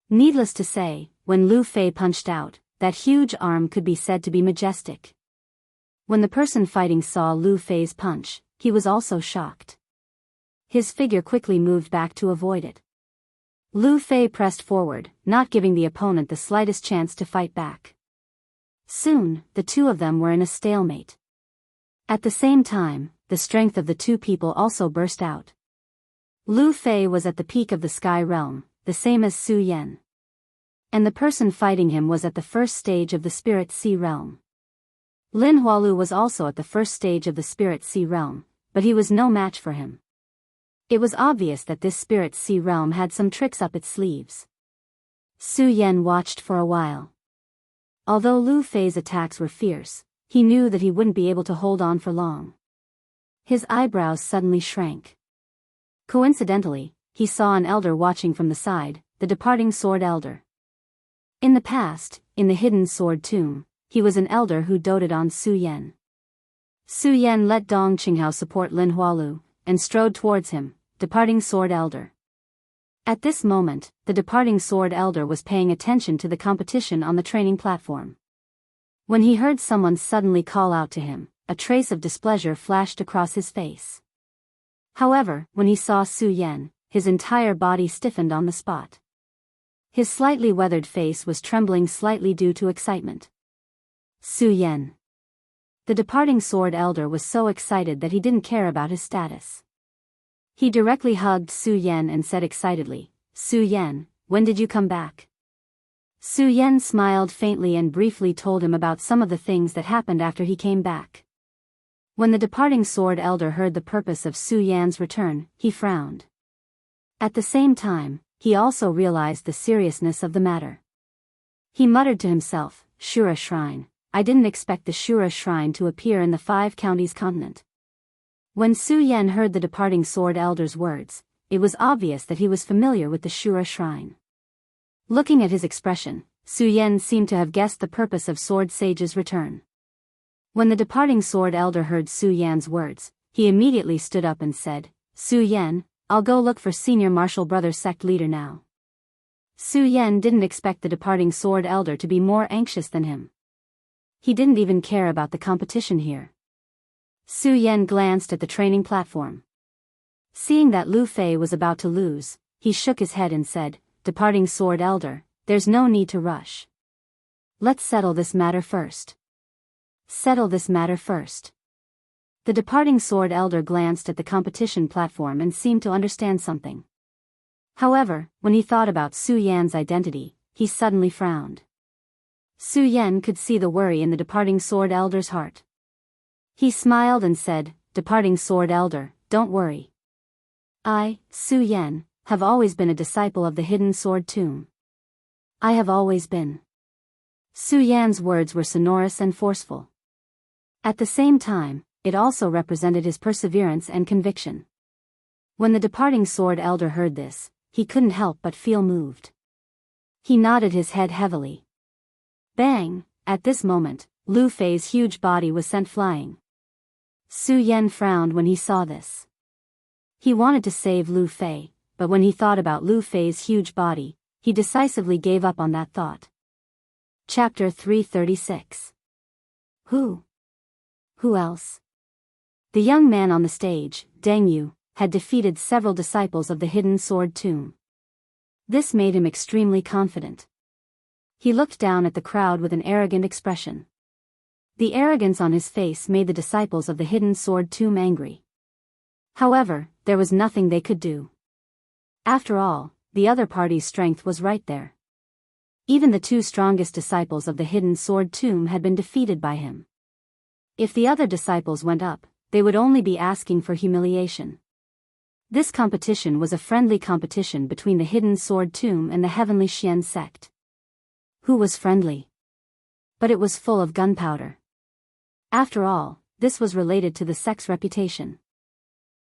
Needless to say, when Lu Fei punched out, that huge arm could be said to be majestic. When the person fighting saw Lu Fei's punch, he was also shocked. His figure quickly moved back to avoid it. Lu Fei pressed forward, not giving the opponent the slightest chance to fight back. Soon, the two of them were in a stalemate. At the same time, the strength of the two people also burst out. Lu Fei was at the peak of the sky realm, the same as Su Yan. And the person fighting him was at the first stage of the spirit sea realm. Lin Hualu was also at the first stage of the spirit sea realm, but he was no match for him. It was obvious that this spirit sea realm had some tricks up its sleeves. Su Yan watched for a while. Although Lu Fei's attacks were fierce, he knew that he wouldn't be able to hold on for long. His eyebrows suddenly shrank. Coincidentally, he saw an elder watching from the side, the departing sword elder. In the past, in the hidden sword tomb, he was an elder who doted on Su Yan. Su Yan let Dong Qinghao support Lin Hualu, and strode towards him, departing sword elder. At this moment, the departing sword elder was paying attention to the competition on the training platform. When he heard someone suddenly call out to him, a trace of displeasure flashed across his face. However, when he saw Su Yan, his entire body stiffened on the spot. His slightly weathered face was trembling slightly due to excitement. Su Yan. The departing sword elder was so excited that he didn't care about his status. He directly hugged Su Yan and said excitedly, Su Yan, when did you come back? Su Yan smiled faintly and briefly told him about some of the things that happened after he came back. When the departing sword elder heard the purpose of Su Yan's return, he frowned. At the same time, he also realized the seriousness of the matter. He muttered to himself, Shura Shrine, I didn't expect the Shura Shrine to appear in the 5 counties continent. When Su Yan heard the departing sword elder's words, it was obvious that he was familiar with the Shura Shrine. Looking at his expression, Su Yan seemed to have guessed the purpose of Sword Sage's return. When the departing sword elder heard Su Yan's words, he immediately stood up and said, Su Yan, I'll go look for Senior Martial Brother sect leader now. Su Yan didn't expect the departing sword elder to be more anxious than him. He didn't even care about the competition here. Su Yan glanced at the training platform. Seeing that Lu Fei was about to lose, he shook his head and said, Departing sword elder, there's no need to rush. Let's settle this matter first. Settle this matter first. The departing sword elder glanced at the competition platform and seemed to understand something. However, when he thought about Su Yan's identity, he suddenly frowned. Su Yan could see the worry in the departing sword elder's heart. He smiled and said, "Departing sword elder, don't worry. I, Su Yan, have always been a disciple of the hidden sword tomb. I have always been." Su Yan's words were sonorous and forceful. At the same time, it also represented his perseverance and conviction. When the departing sword elder heard this, he couldn't help but feel moved. He nodded his head heavily. Bang! At this moment, Lu Fei's huge body was sent flying. Su Yan frowned when he saw this. He wanted to save Lu Fei, but when he thought about Lu Fei's huge body, he decisively gave up on that thought. Chapter 336. Who else? The young man on the stage, Deng Yu, had defeated several disciples of the hidden sword tomb. This made him extremely confident. He looked down at the crowd with an arrogant expression. The arrogance on his face made the disciples of the hidden sword tomb angry. However, there was nothing they could do. After all, the other party's strength was right there. Even the two strongest disciples of the hidden sword tomb had been defeated by him. If the other disciples went up, they would only be asking for humiliation. This competition was a friendly competition between the hidden sword tomb and the heavenly Xian sect. Who was friendly? But it was full of gunpowder. After all, this was related to the sect's reputation.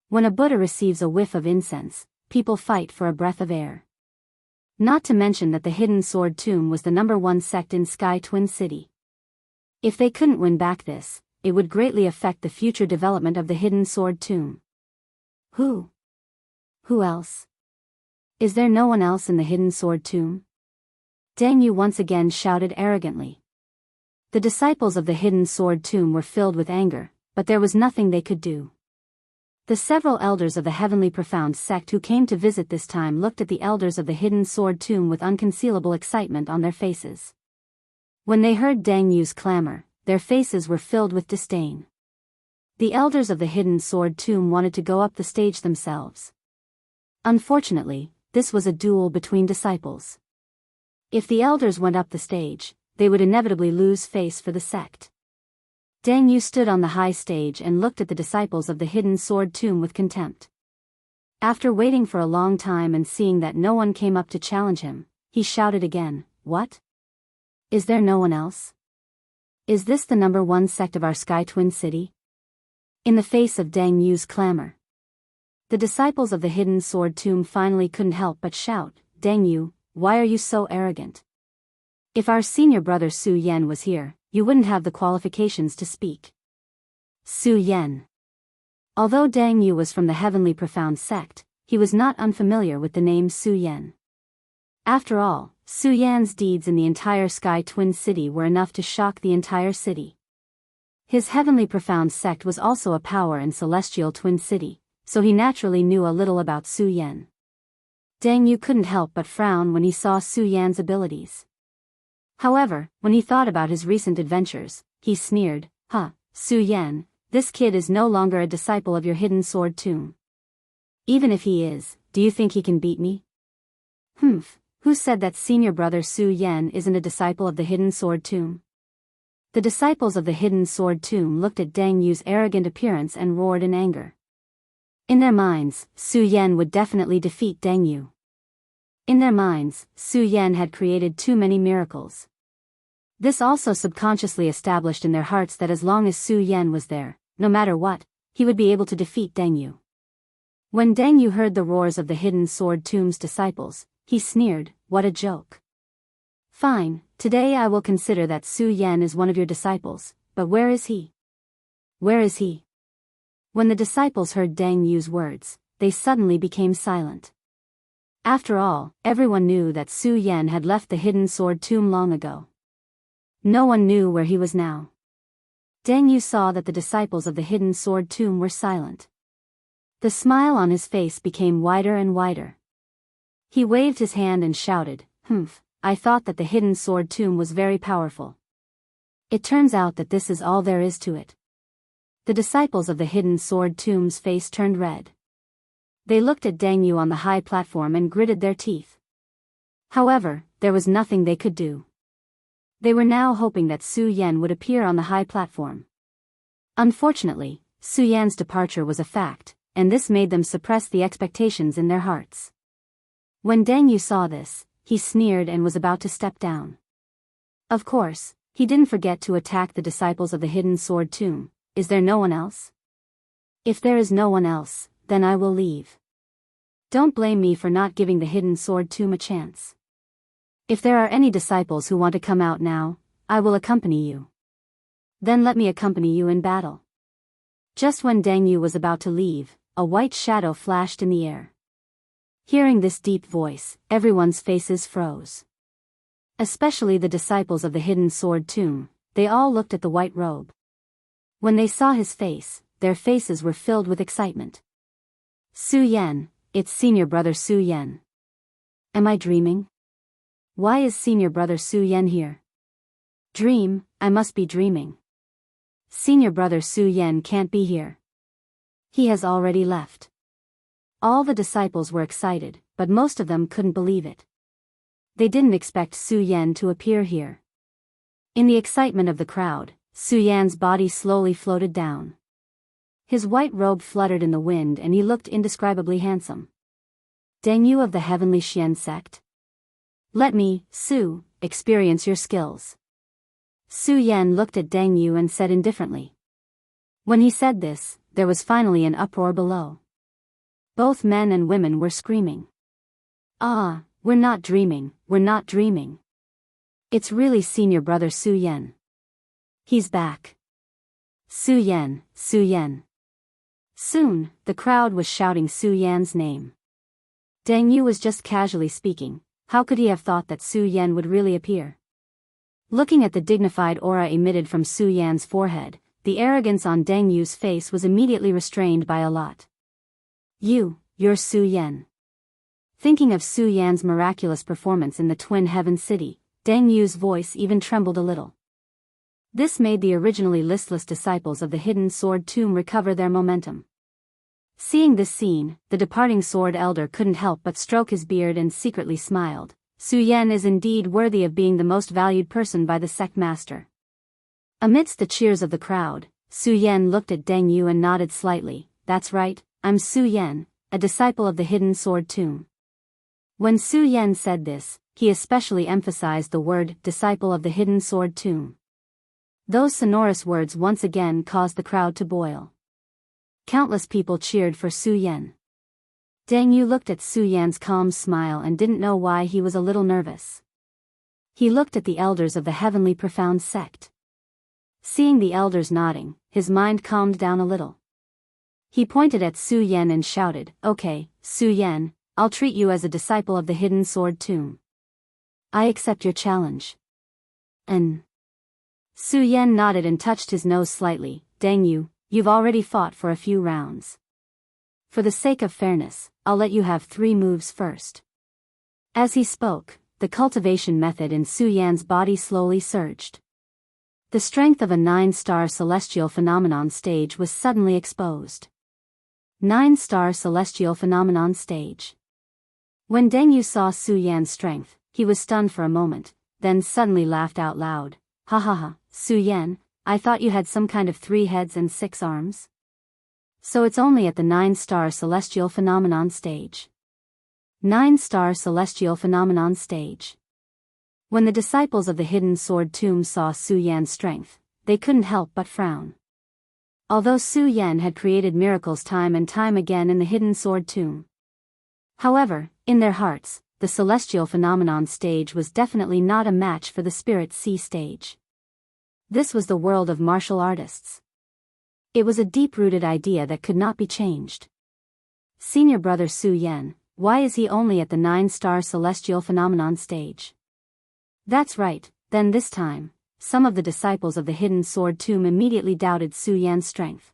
When a Buddha receives a whiff of incense, people fight for a breath of air. Not to mention that the hidden sword tomb was the #1 sect in Sky Twin City. If they couldn't win back this, it would greatly affect the future development of the hidden sword tomb. Who else? Is there no one else in the hidden sword tomb? Deng Yu once again shouted arrogantly. The disciples of the hidden sword tomb were filled with anger, but there was nothing they could do. The several elders of the heavenly profound sect who came to visit this time looked at the elders of the hidden sword tomb with unconcealable excitement on their faces. When they heard Deng Yu's clamor, their faces were filled with disdain. The elders of the hidden sword tomb wanted to go up the stage themselves. Unfortunately, this was a duel between disciples. If the elders went up the stage, they would inevitably lose face for the sect. Deng Yu stood on the high stage and looked at the disciples of the hidden sword tomb with contempt. After waiting for a long time and seeing that no one came up to challenge him, he shouted again, "What? Is there no one else? Is this the #1 sect of our Sky Twin City?" In the face of Deng Yu's clamor, the disciples of the hidden sword tomb finally couldn't help but shout, "Deng Yu, why are you so arrogant? If our senior brother Su Yan was here, you wouldn't have the qualifications to speak." Su Yan. Although Deng Yu was from the heavenly profound sect, he was not unfamiliar with the name Su Yan. After all, Su Yan's deeds in the entire Sky Twin City were enough to shock the entire city. His heavenly profound sect was also a power in Celestial Twin City, so he naturally knew a little about Su Yan. Deng Yu couldn't help but frown when he saw Su Yan's abilities. However, when he thought about his recent adventures, he sneered, Su Yan, this kid is no longer a disciple of your hidden sword tomb. Even if he is, do you think he can beat me?" Who said that senior brother Su Yan isn't a disciple of the hidden sword tomb? The disciples of the hidden sword tomb looked at Deng Yu's arrogant appearance and roared in anger. In their minds, Su Yan would definitely defeat Deng Yu. In their minds, Su Yan had created too many miracles. This also subconsciously established in their hearts that as long as Su Yan was there, no matter what, he would be able to defeat Deng Yu. When Deng Yu heard the roars of the hidden sword tomb's disciples, he sneered, "What a joke. Fine, today I will consider that Su Yan is one of your disciples, but where is he? Where is he?" When the disciples heard Deng Yu's words, they suddenly became silent. After all, everyone knew that Su Yan had left the hidden sword tomb long ago. No one knew where he was now. Deng Yu saw that the disciples of the hidden sword tomb were silent. The smile on his face became wider and wider. He waved his hand and shouted, I thought that the hidden sword tomb was very powerful. It turns out that this is all there is to it." The disciples of the hidden sword tomb's face turned red. They looked at Deng Yu on the high platform and gritted their teeth. However, there was nothing they could do. They were now hoping that Su Yan would appear on the high platform. Unfortunately, Su Yan's departure was a fact, and this made them suppress the expectations in their hearts. When Deng Yu saw this, he sneered and was about to step down. Of course, he didn't forget to attack the disciples of the hidden sword tomb. Is there no one else? If there is no one else, then I will leave. Don't blame me for not giving the hidden sword tomb a chance. If there are any disciples who want to come out now, I will accompany you. Then let me accompany you in battle. Just when Deng Yu was about to leave, a white shadow flashed in the air. Hearing this deep voice, everyone's faces froze. Especially the disciples of the hidden sword tomb, they all looked at the white robe. When they saw his face, their faces were filled with excitement. Su Yan, it's senior brother Su Yan. Am I dreaming? Why is senior brother Su Yan here? Dream, I must be dreaming. Senior brother Su Yan can't be here. He has already left. All the disciples were excited, but most of them couldn't believe it. They didn't expect Su Yan to appear here. In the excitement of the crowd, Su Yan's body slowly floated down. His white robe fluttered in the wind and he looked indescribably handsome. Deng Yu of the Heavenly Xian sect? Let me, Su, experience your skills. Su Yan looked at Deng Yu and said indifferently. When he said this, there was finally an uproar below. Both men and women were screaming. Ah, we're not dreaming, we're not dreaming. It's really senior brother Su Yan. He's back. Su Yan, Su Yan. Soon, the crowd was shouting Su Yan's name. Deng Yu was just casually speaking. How could he have thought that Su Yan would really appear? Looking at the dignified aura emitted from Su Yan's forehead, the arrogance on Deng Yu's face was immediately restrained by a lot. You're Su Yan. Thinking of Su Yan's miraculous performance in the Twin Heaven City, Deng Yu's voice even trembled a little. This made the originally listless disciples of the hidden sword tomb recover their momentum. Seeing this scene, the departing sword elder couldn't help but stroke his beard and secretly smiled. Su Yan is indeed worthy of being the most valued person by the sect master. Amidst the cheers of the crowd, Su Yan looked at Deng Yu and nodded slightly. That's right, I'm Su Yan, a disciple of the hidden sword tomb. When Su Yan said this, he especially emphasized the word disciple of the hidden sword tomb. Those sonorous words once again caused the crowd to boil. Countless people cheered for Su Yan. Deng Yu looked at Su Yan's calm smile and didn't know why he was a little nervous. He looked at the elders of the heavenly profound sect. Seeing the elders nodding, his mind calmed down a little. He pointed at Su Yan and shouted, "Okay, Su Yan, I'll treat you as a disciple of the hidden sword tomb. I accept your challenge." Su Yan nodded and touched his nose slightly. Deng Yu, you've already fought for a few rounds. For the sake of fairness, I'll let you have 3 moves first. As he spoke, the cultivation method in Su Yan's body slowly surged. The strength of a 9-star celestial phenomenon stage was suddenly exposed. 9-star celestial phenomenon stage. When Deng Yu saw Su Yan's strength, he was stunned for a moment, then suddenly laughed out loud. Ha ha ha, Su Yan, I thought you had some kind of 3 heads and 6 arms? So it's only at the 9-star celestial phenomenon stage. 9-star celestial phenomenon stage. When the disciples of the hidden sword tomb saw Su Yan's strength, they couldn't help but frown. Although Su Yan had created miracles time and time again in the hidden sword tomb. However, in their hearts, the celestial phenomenon stage was definitely not a match for the spirit sea stage. This was the world of martial artists. It was a deep-rooted idea that could not be changed. Senior brother Su Yan, why is he only at the 9-star celestial phenomenon stage? That's right, then this time, some of the disciples of the hidden sword tomb immediately doubted Su Yan's strength.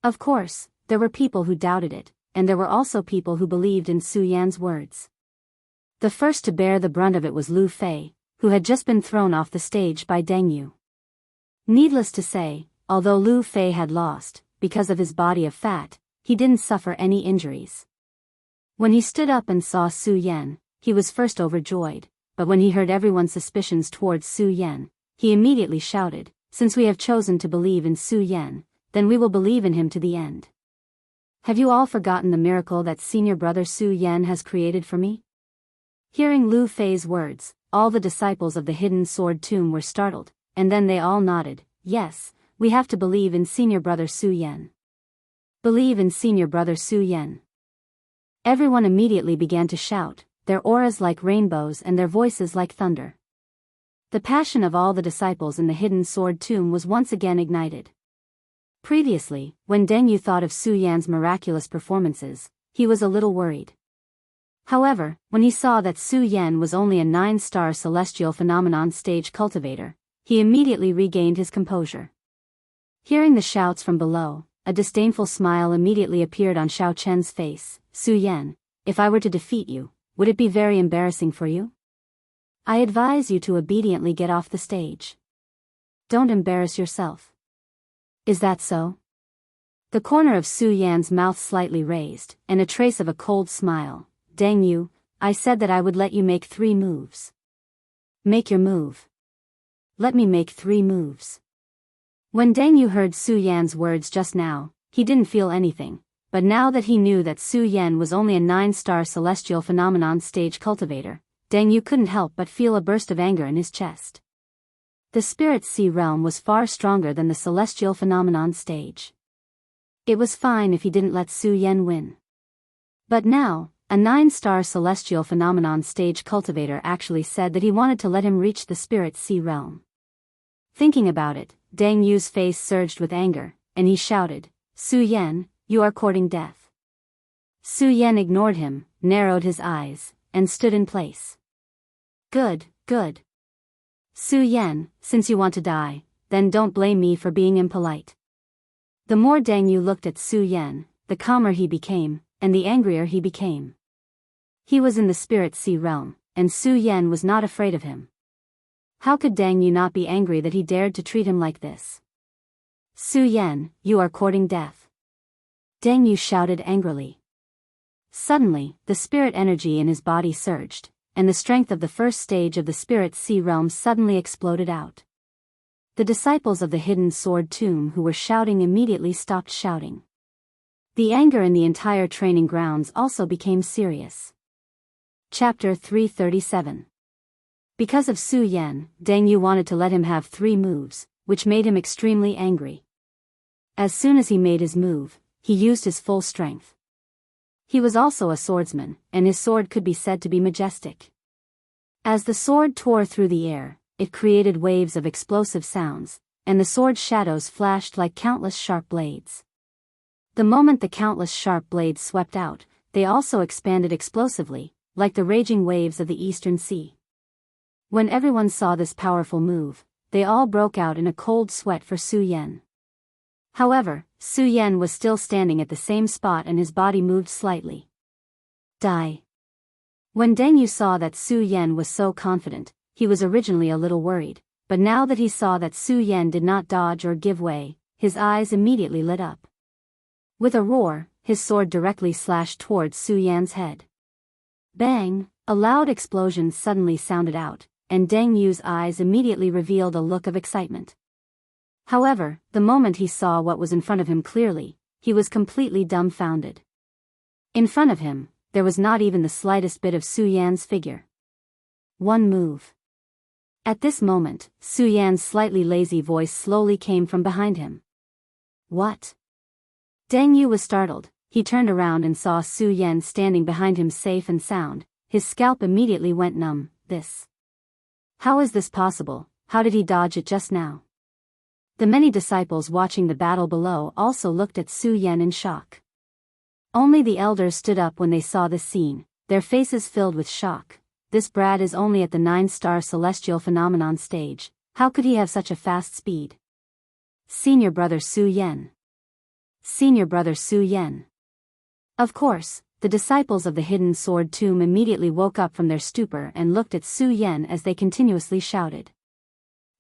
Of course, there were people who doubted it, and there were also people who believed in Su Yan's words. The first to bear the brunt of it was Lu Fei, who had just been thrown off the stage by Deng Yu. Needless to say, although Lu Fei had lost, because of his body of fat, he didn't suffer any injuries. When he stood up and saw Su Yan, he was first overjoyed, but when he heard everyone's suspicions towards Su Yan, he immediately shouted, "Since we have chosen to believe in Su Yan, then we will believe in him to the end. Have you all forgotten the miracle that senior brother Su Yan has created for me?" Hearing Lu Fei's words, all the disciples of the hidden sword tomb were startled, and then they all nodded. "Yes, we have to believe in senior brother Su Yan. Believe in senior brother Su Yan." Everyone immediately began to shout, their auras like rainbows and their voices like thunder. The passion of all the disciples in the hidden sword tomb was once again ignited. Previously, when Deng Yu thought of Su Yan's miraculous performances, he was a little worried. However, when he saw that Su Yan was only a 9-star celestial phenomenon stage cultivator, he immediately regained his composure. Hearing the shouts from below, a disdainful smile immediately appeared on Xiao Chen's face. "Su Yan, if I were to defeat you, would it be very embarrassing for you? I advise you to obediently get off the stage. Don't embarrass yourself. Is that so?" The corner of Su Yan's mouth slightly raised, and a trace of a cold smile. "Deng Yu, I said that I would let you make 3 moves. Make your move. Let me make 3 moves." When Deng Yu heard Su Yan's words just now, he didn't feel anything, but now that he knew that Su Yan was only a 9-star celestial phenomenon stage cultivator, Deng Yu couldn't help but feel a burst of anger in his chest. The spirit sea realm was far stronger than the celestial phenomenon stage. It was fine if he didn't let Su Yan win. But now, a 9-star celestial phenomenon stage cultivator actually said that he wanted to let him reach the spirit sea realm. Thinking about it, Deng Yu's face surged with anger, and he shouted, "Su Yan, you are courting death." Su Yan ignored him, narrowed his eyes, and stood in place. "Good, good. Su Yan, since you want to die, then don't blame me for being impolite." The more Deng Yu looked at Su Yan, the calmer he became, and the angrier he became. He was in the spirit sea realm, and Su Yan was not afraid of him. How could Deng Yu not be angry that he dared to treat him like this? "Su Yan, you are courting death." Deng Yu shouted angrily. Suddenly, the spirit energy in his body surged, and the strength of the first stage of the spirit sea realm suddenly exploded out. The disciples of the hidden sword tomb who were shouting immediately stopped shouting. The anger in the entire training grounds also became serious. Chapter 337. Because of Su Yan, Deng Yu wanted to let him have 3 moves, which made him extremely angry. As soon as he made his move, he used his full strength. He was also a swordsman, and his sword could be said to be majestic. As the sword tore through the air, it created waves of explosive sounds, and the sword's shadows flashed like countless sharp blades. The moment the countless sharp blades swept out, they also expanded explosively, like the raging waves of the eastern sea. When everyone saw this powerful move, they all broke out in a cold sweat for Su Yan. However, Su Yan was still standing at the same spot and his body moved slightly. Die. When Deng Yu saw that Su Yan was so confident, he was originally a little worried, but now that he saw that Su Yan did not dodge or give way, his eyes immediately lit up. With a roar, his sword directly slashed towards Su Yan's head. Bang! A loud explosion suddenly sounded out, and Deng Yu's eyes immediately revealed a look of excitement. However, the moment he saw what was in front of him clearly, he was completely dumbfounded. In front of him, there was not even the slightest bit of Su Yan's figure. 1 move. At this moment, Su Yan's slightly lazy voice slowly came from behind him. What? Deng Yu was startled. He turned around and saw Su Yan standing behind him safe and sound. His scalp immediately went numb. This. How is this possible? How did he dodge it just now? The many disciples watching the battle below also looked at Su Yan in shock. Only the elders stood up when they saw this scene, their faces filled with shock. This Brad is only at the 9-star celestial phenomenon stage. How could he have such a fast speed? Senior brother Su Yan. Senior brother Su Yan. Of course, the disciples of the hidden sword tomb immediately woke up from their stupor and looked at Su Yan as they continuously shouted.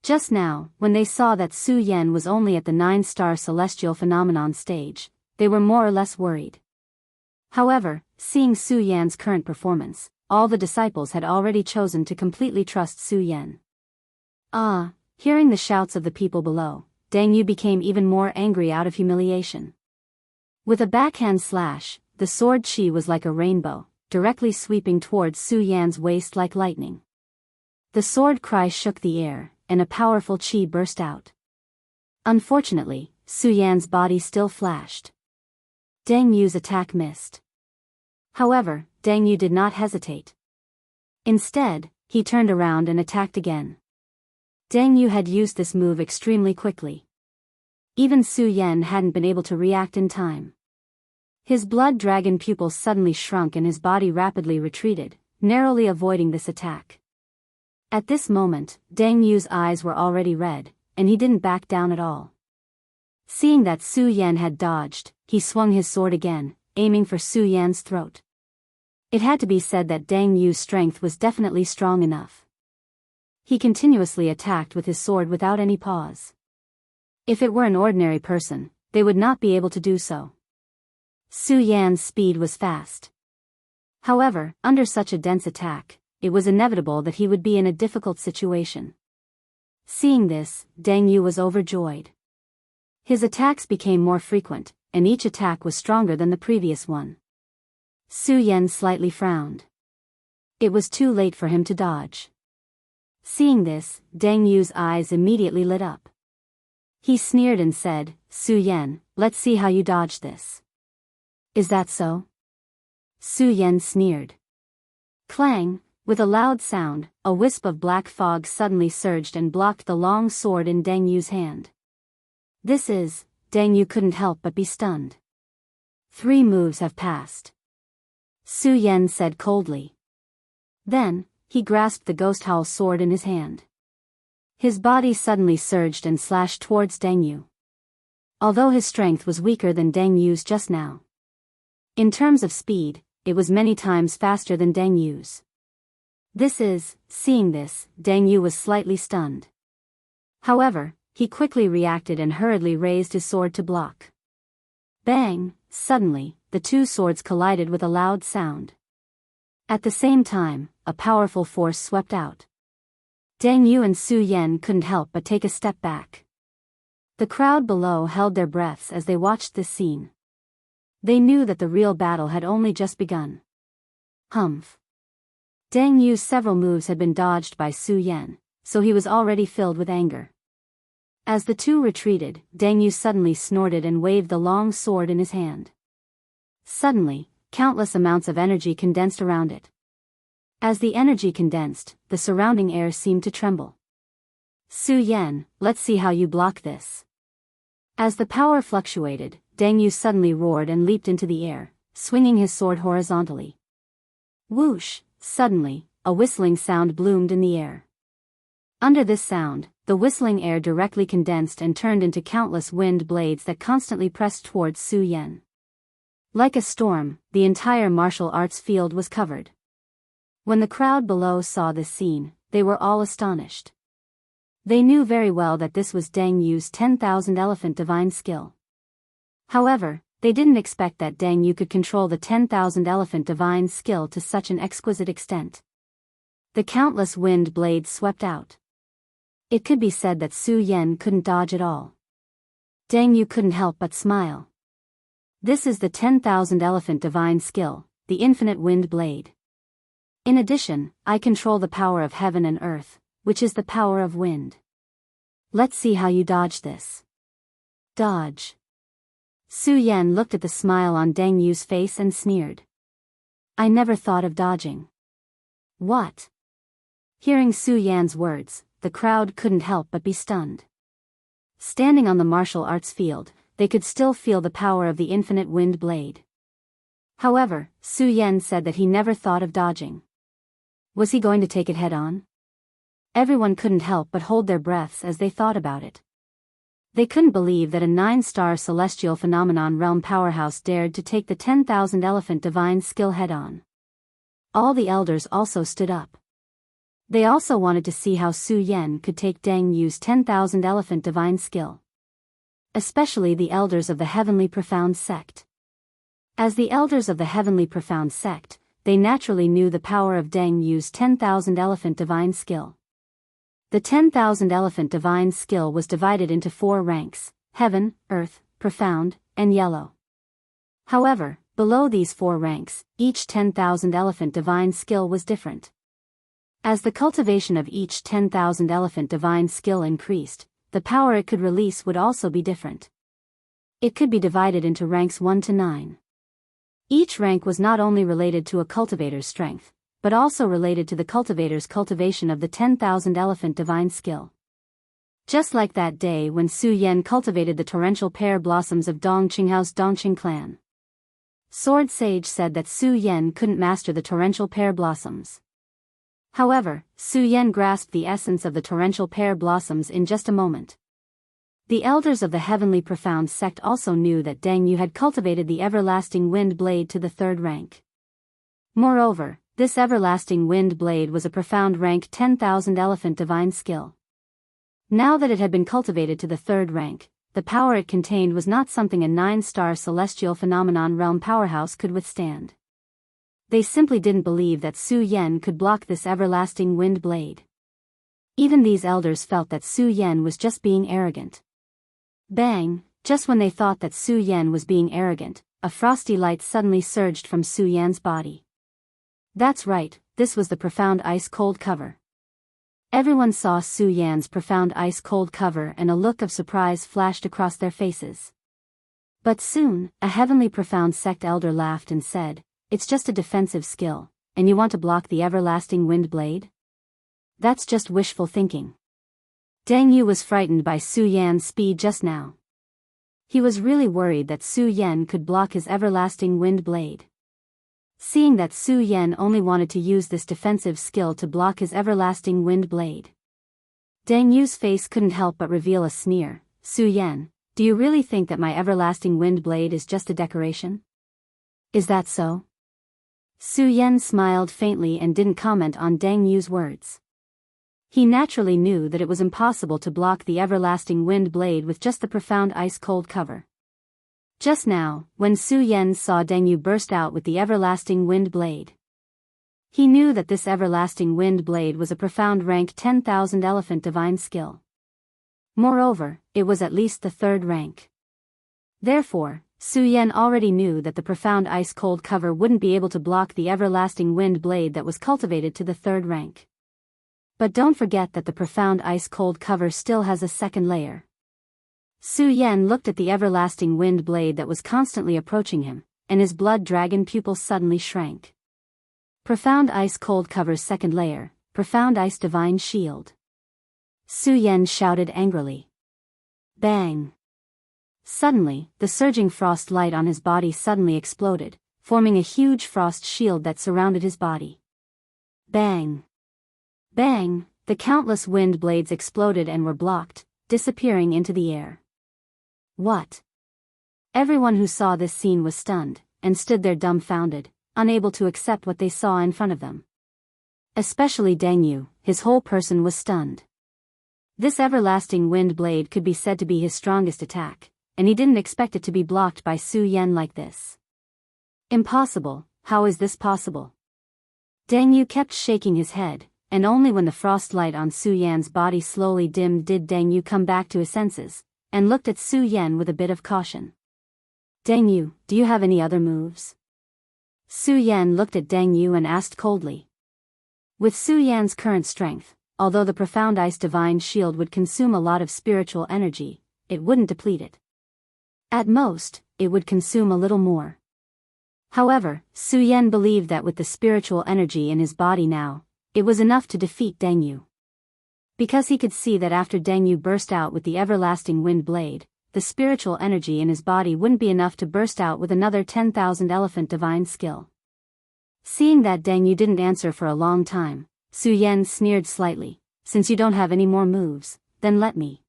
Just now, when they saw that Su Yan was only at the 9-star celestial phenomenon stage, they were more or less worried. However, seeing Su Yan's current performance, all the disciples had already chosen to completely trust Su Yan. Hearing the shouts of the people below, Deng Yu became even more angry out of humiliation. With a backhand slash, the sword chi was like a rainbow, directly sweeping towards Su Yan's waist like lightning. The sword cry shook the air, and a powerful chi burst out. Unfortunately, Su Yan's body still flashed. Deng Yu's attack missed. However, Deng Yu did not hesitate. Instead, he turned around and attacked again. Deng Yu had used this move extremely quickly. Even Su Yan hadn't been able to react in time. His blood dragon pupils suddenly shrunk and his body rapidly retreated, narrowly avoiding this attack. At this moment, Deng Yu's eyes were already red, and he didn't back down at all. Seeing that Su Yan had dodged, he swung his sword again, aiming for Su Yan's throat. It had to be said that Deng Yu's strength was definitely strong enough. He continuously attacked with his sword without any pause. If it were an ordinary person, they would not be able to do so. Su Yan's speed was fast. However, under such a dense attack, it was inevitable that he would be in a difficult situation. Seeing this, Deng Yu was overjoyed. His attacks became more frequent, and each attack was stronger than the previous one. Su Yan slightly frowned. It was too late for him to dodge. Seeing this, Deng Yu's eyes immediately lit up. He sneered and said, "Su Yan, let's see how you dodge this." "Is that so?" Su Yan sneered. Clang! With a loud sound, a wisp of black fog suddenly surged and blocked the long sword in Deng Yu's hand. Deng Yu couldn't help but be stunned. 3 moves have passed. Su Yan said coldly. Then, he grasped the ghost howl sword in his hand. His body suddenly surged and slashed towards Deng Yu. Although his strength was weaker than Deng Yu's just now. In terms of speed, it was many times faster than Deng Yu's. Seeing this, Deng Yu was slightly stunned. However, he quickly reacted and hurriedly raised his sword to block. Bang! Suddenly, the 2 swords collided with a loud sound. At the same time, a powerful force swept out. Deng Yu and Su Yan couldn't help but take a step back. The crowd below held their breaths as they watched this scene. They knew that the real battle had only just begun. Humph! Deng Yu's several moves had been dodged by Su Yan, so he was already filled with anger. As the 2 retreated, Deng Yu suddenly snorted and waved the long sword in his hand. Suddenly, countless amounts of energy condensed around it. As the energy condensed, the surrounding air seemed to tremble. "Su Yan, let's see how you block this." As the power fluctuated, Deng Yu suddenly roared and leaped into the air, swinging his sword horizontally. Whoosh! Suddenly, a whistling sound bloomed in the air. Under this sound, the whistling air directly condensed and turned into countless wind blades that constantly pressed towards Su Yan. Like a storm, the entire martial arts field was covered. When the crowd below saw this scene, they were all astonished. They knew very well that this was Deng Yu's 10,000 elephant divine skill. However, they didn't expect that Deng Yu could control the 10,000 elephant divine skill to such an exquisite extent. The countless wind blades swept out. It could be said that Su Yan couldn't dodge at all. Deng Yu couldn't help but smile. This is the 10,000 elephant divine skill, the infinite wind blade. In addition, I control the power of heaven and earth, which is the power of wind. Let's see how you dodge this. Dodge. Su Yan looked at the smile on Deng Yu's face and sneered. "I never thought of dodging." "What?" Hearing Su Yan's words, the crowd couldn't help but be stunned. Standing on the martial arts field, they could still feel the power of the infinite wind blade. However, Su Yan said that he never thought of dodging. Was he going to take it head on? Everyone couldn't help but hold their breaths as they thought about it. They couldn't believe that a 9-star celestial phenomenon realm powerhouse dared to take the 10,000 elephant divine skill head on. All the elders also stood up. They also wanted to see how Su Yan could take Deng Yu's 10,000 elephant divine skill. Especially the elders of the Heavenly Profound sect. As the elders of the Heavenly Profound sect, they naturally knew the power of Deng Yu's 10,000 elephant divine skill. The 10,000 elephant divine skill was divided into 4 ranks: Heaven, Earth, Profound, and Yellow. However, below these 4 ranks, each 10,000 elephant divine skill was different. As the cultivation of each 10,000 elephant divine skill increased, the power it could release would also be different. It could be divided into ranks 1 to 9. Each rank was not only related to a cultivator's strength, but also related to the cultivator's cultivation of the 10,000 elephant divine skill. Just like that day when Su Yan cultivated the torrential pear blossoms of Dongqinghao's Dongqing clan. Sword Sage said that Su Yan couldn't master the torrential pear blossoms. However, Su Yan grasped the essence of the torrential pear blossoms in just a moment. The elders of the Heavenly Profound sect also knew that Deng Yu had cultivated the everlasting wind blade to the 3rd rank. Moreover, this everlasting wind blade was a profound rank 10,000 elephant divine skill. Now that it had been cultivated to the 3rd rank, the power it contained was not something a 9-star celestial phenomenon realm powerhouse could withstand. They simply didn't believe that Su Yan could block this everlasting wind blade. Even these elders felt that Su Yan was just being arrogant. Bang! Just when they thought that Su Yan was being arrogant, a frosty light suddenly surged from Su Yan's body. That's right, this was the profound ice-cold cover. Everyone saw Su Yan's profound ice-cold cover and a look of surprise flashed across their faces. But soon, a Heavenly Profound sect elder laughed and said, "It's just a defensive skill, and you want to block the everlasting wind blade? That's just wishful thinking." Deng Yu was frightened by Su Yan's speed just now. He was really worried that Su Yan could block his everlasting wind blade. Seeing that Su Yan only wanted to use this defensive skill to block his everlasting wind blade, Deng Yu's face couldn't help but reveal a sneer. "Su Yan, do you really think that my everlasting wind blade is just a decoration? Is that so?" Su Yan smiled faintly and didn't comment on Deng Yu's words. He naturally knew that it was impossible to block the everlasting wind blade with just the profound ice-cold cover. Just now, when Su Yan saw Deng Yu burst out with the everlasting wind blade, he knew that this everlasting wind blade was a profound rank 10,000 elephant divine skill. Moreover, it was at least the 3rd rank. Therefore, Su Yan already knew that the profound ice-cold cover wouldn't be able to block the everlasting wind blade that was cultivated to the 3rd rank. But don't forget that the profound ice-cold cover still has a 2nd layer. Su Yan looked at the everlasting wind blade that was constantly approaching him, and his blood dragon pupils suddenly shrank. Profound ice-cold cover's 2nd layer, profound ice divine shield. Su Yan shouted angrily. Bang! Suddenly, the surging frost light on his body suddenly exploded, forming a huge frost shield that surrounded his body. Bang! Bang! The countless wind blades exploded and were blocked, disappearing into the air. What? Everyone who saw this scene was stunned, and stood there dumbfounded, unable to accept what they saw in front of them. Especially Deng Yu, his whole person was stunned. This everlasting wind blade could be said to be his strongest attack, and he didn't expect it to be blocked by Su Yan like this. Impossible, how is this possible? Deng Yu kept shaking his head, and only when the frost light on Su Yan's body slowly dimmed did Deng Yu come back to his senses, and looked at Su Yan with a bit of caution. Deng Yu, do you have any other moves? Su Yan looked at Deng Yu and asked coldly. With Su Yan's current strength, although the profound ice divine shield would consume a lot of spiritual energy, it wouldn't deplete it. At most, it would consume a little more. However, Su Yan believed that with the spiritual energy in his body now, it was enough to defeat Deng Yu. Because he could see that after Deng Yu burst out with the everlasting wind blade, the spiritual energy in his body wouldn't be enough to burst out with another 10,000 elephant divine skill. Seeing that Deng Yu didn't answer for a long time, Su Yan sneered slightly. Since you don't have any more moves, then let me.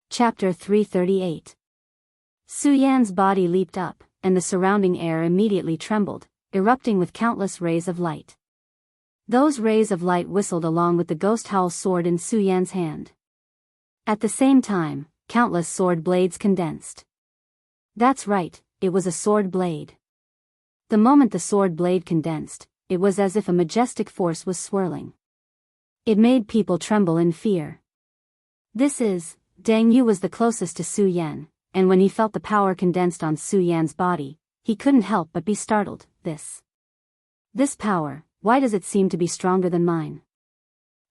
Chapter 338. Su Yan's body leaped up, and the surrounding air immediately trembled, erupting with countless rays of light. Those rays of light whistled along with the ghost howl sword in Su Yan's hand. At the same time, countless sword blades condensed. That's right, it was a sword blade. The moment the sword blade condensed, it was as if a majestic force was swirling. It made people tremble in fear. Dang Yu was the closest to Su Yan, and when he felt the power condensed on Su Yan's body, he couldn't help but be startled. This power, why does it seem to be stronger than mine?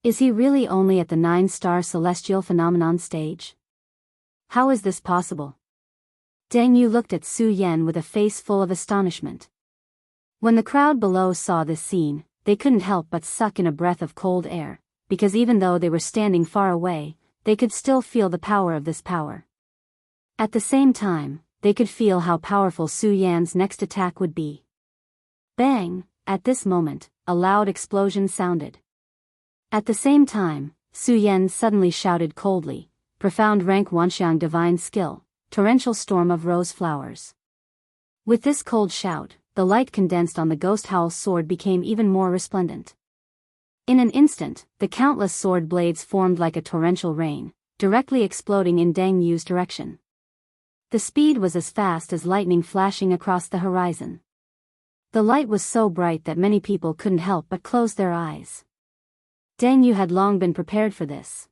Is he really only at the 9-star celestial phenomenon stage? How is this possible? Dang Yu looked at Su Yan with a face full of astonishment. When the crowd below saw this scene, they couldn't help but suck in a breath of cold air, because even though they were standing far away, they could still feel the power of this power. At the same time, they could feel how powerful Su Yan's next attack would be. Bang! At this moment, a loud explosion sounded. At the same time, Su Yan suddenly shouted coldly, "Profound rank Wanxiang divine skill, torrential storm of rose flowers." With this cold shout, the light condensed on the ghost howl sword became even more resplendent. In an instant, the countless sword blades formed like a torrential rain, directly exploding in Dang Yu's direction. The speed was as fast as lightning flashing across the horizon. The light was so bright that many people couldn't help but close their eyes. Dang Yu had long been prepared for this.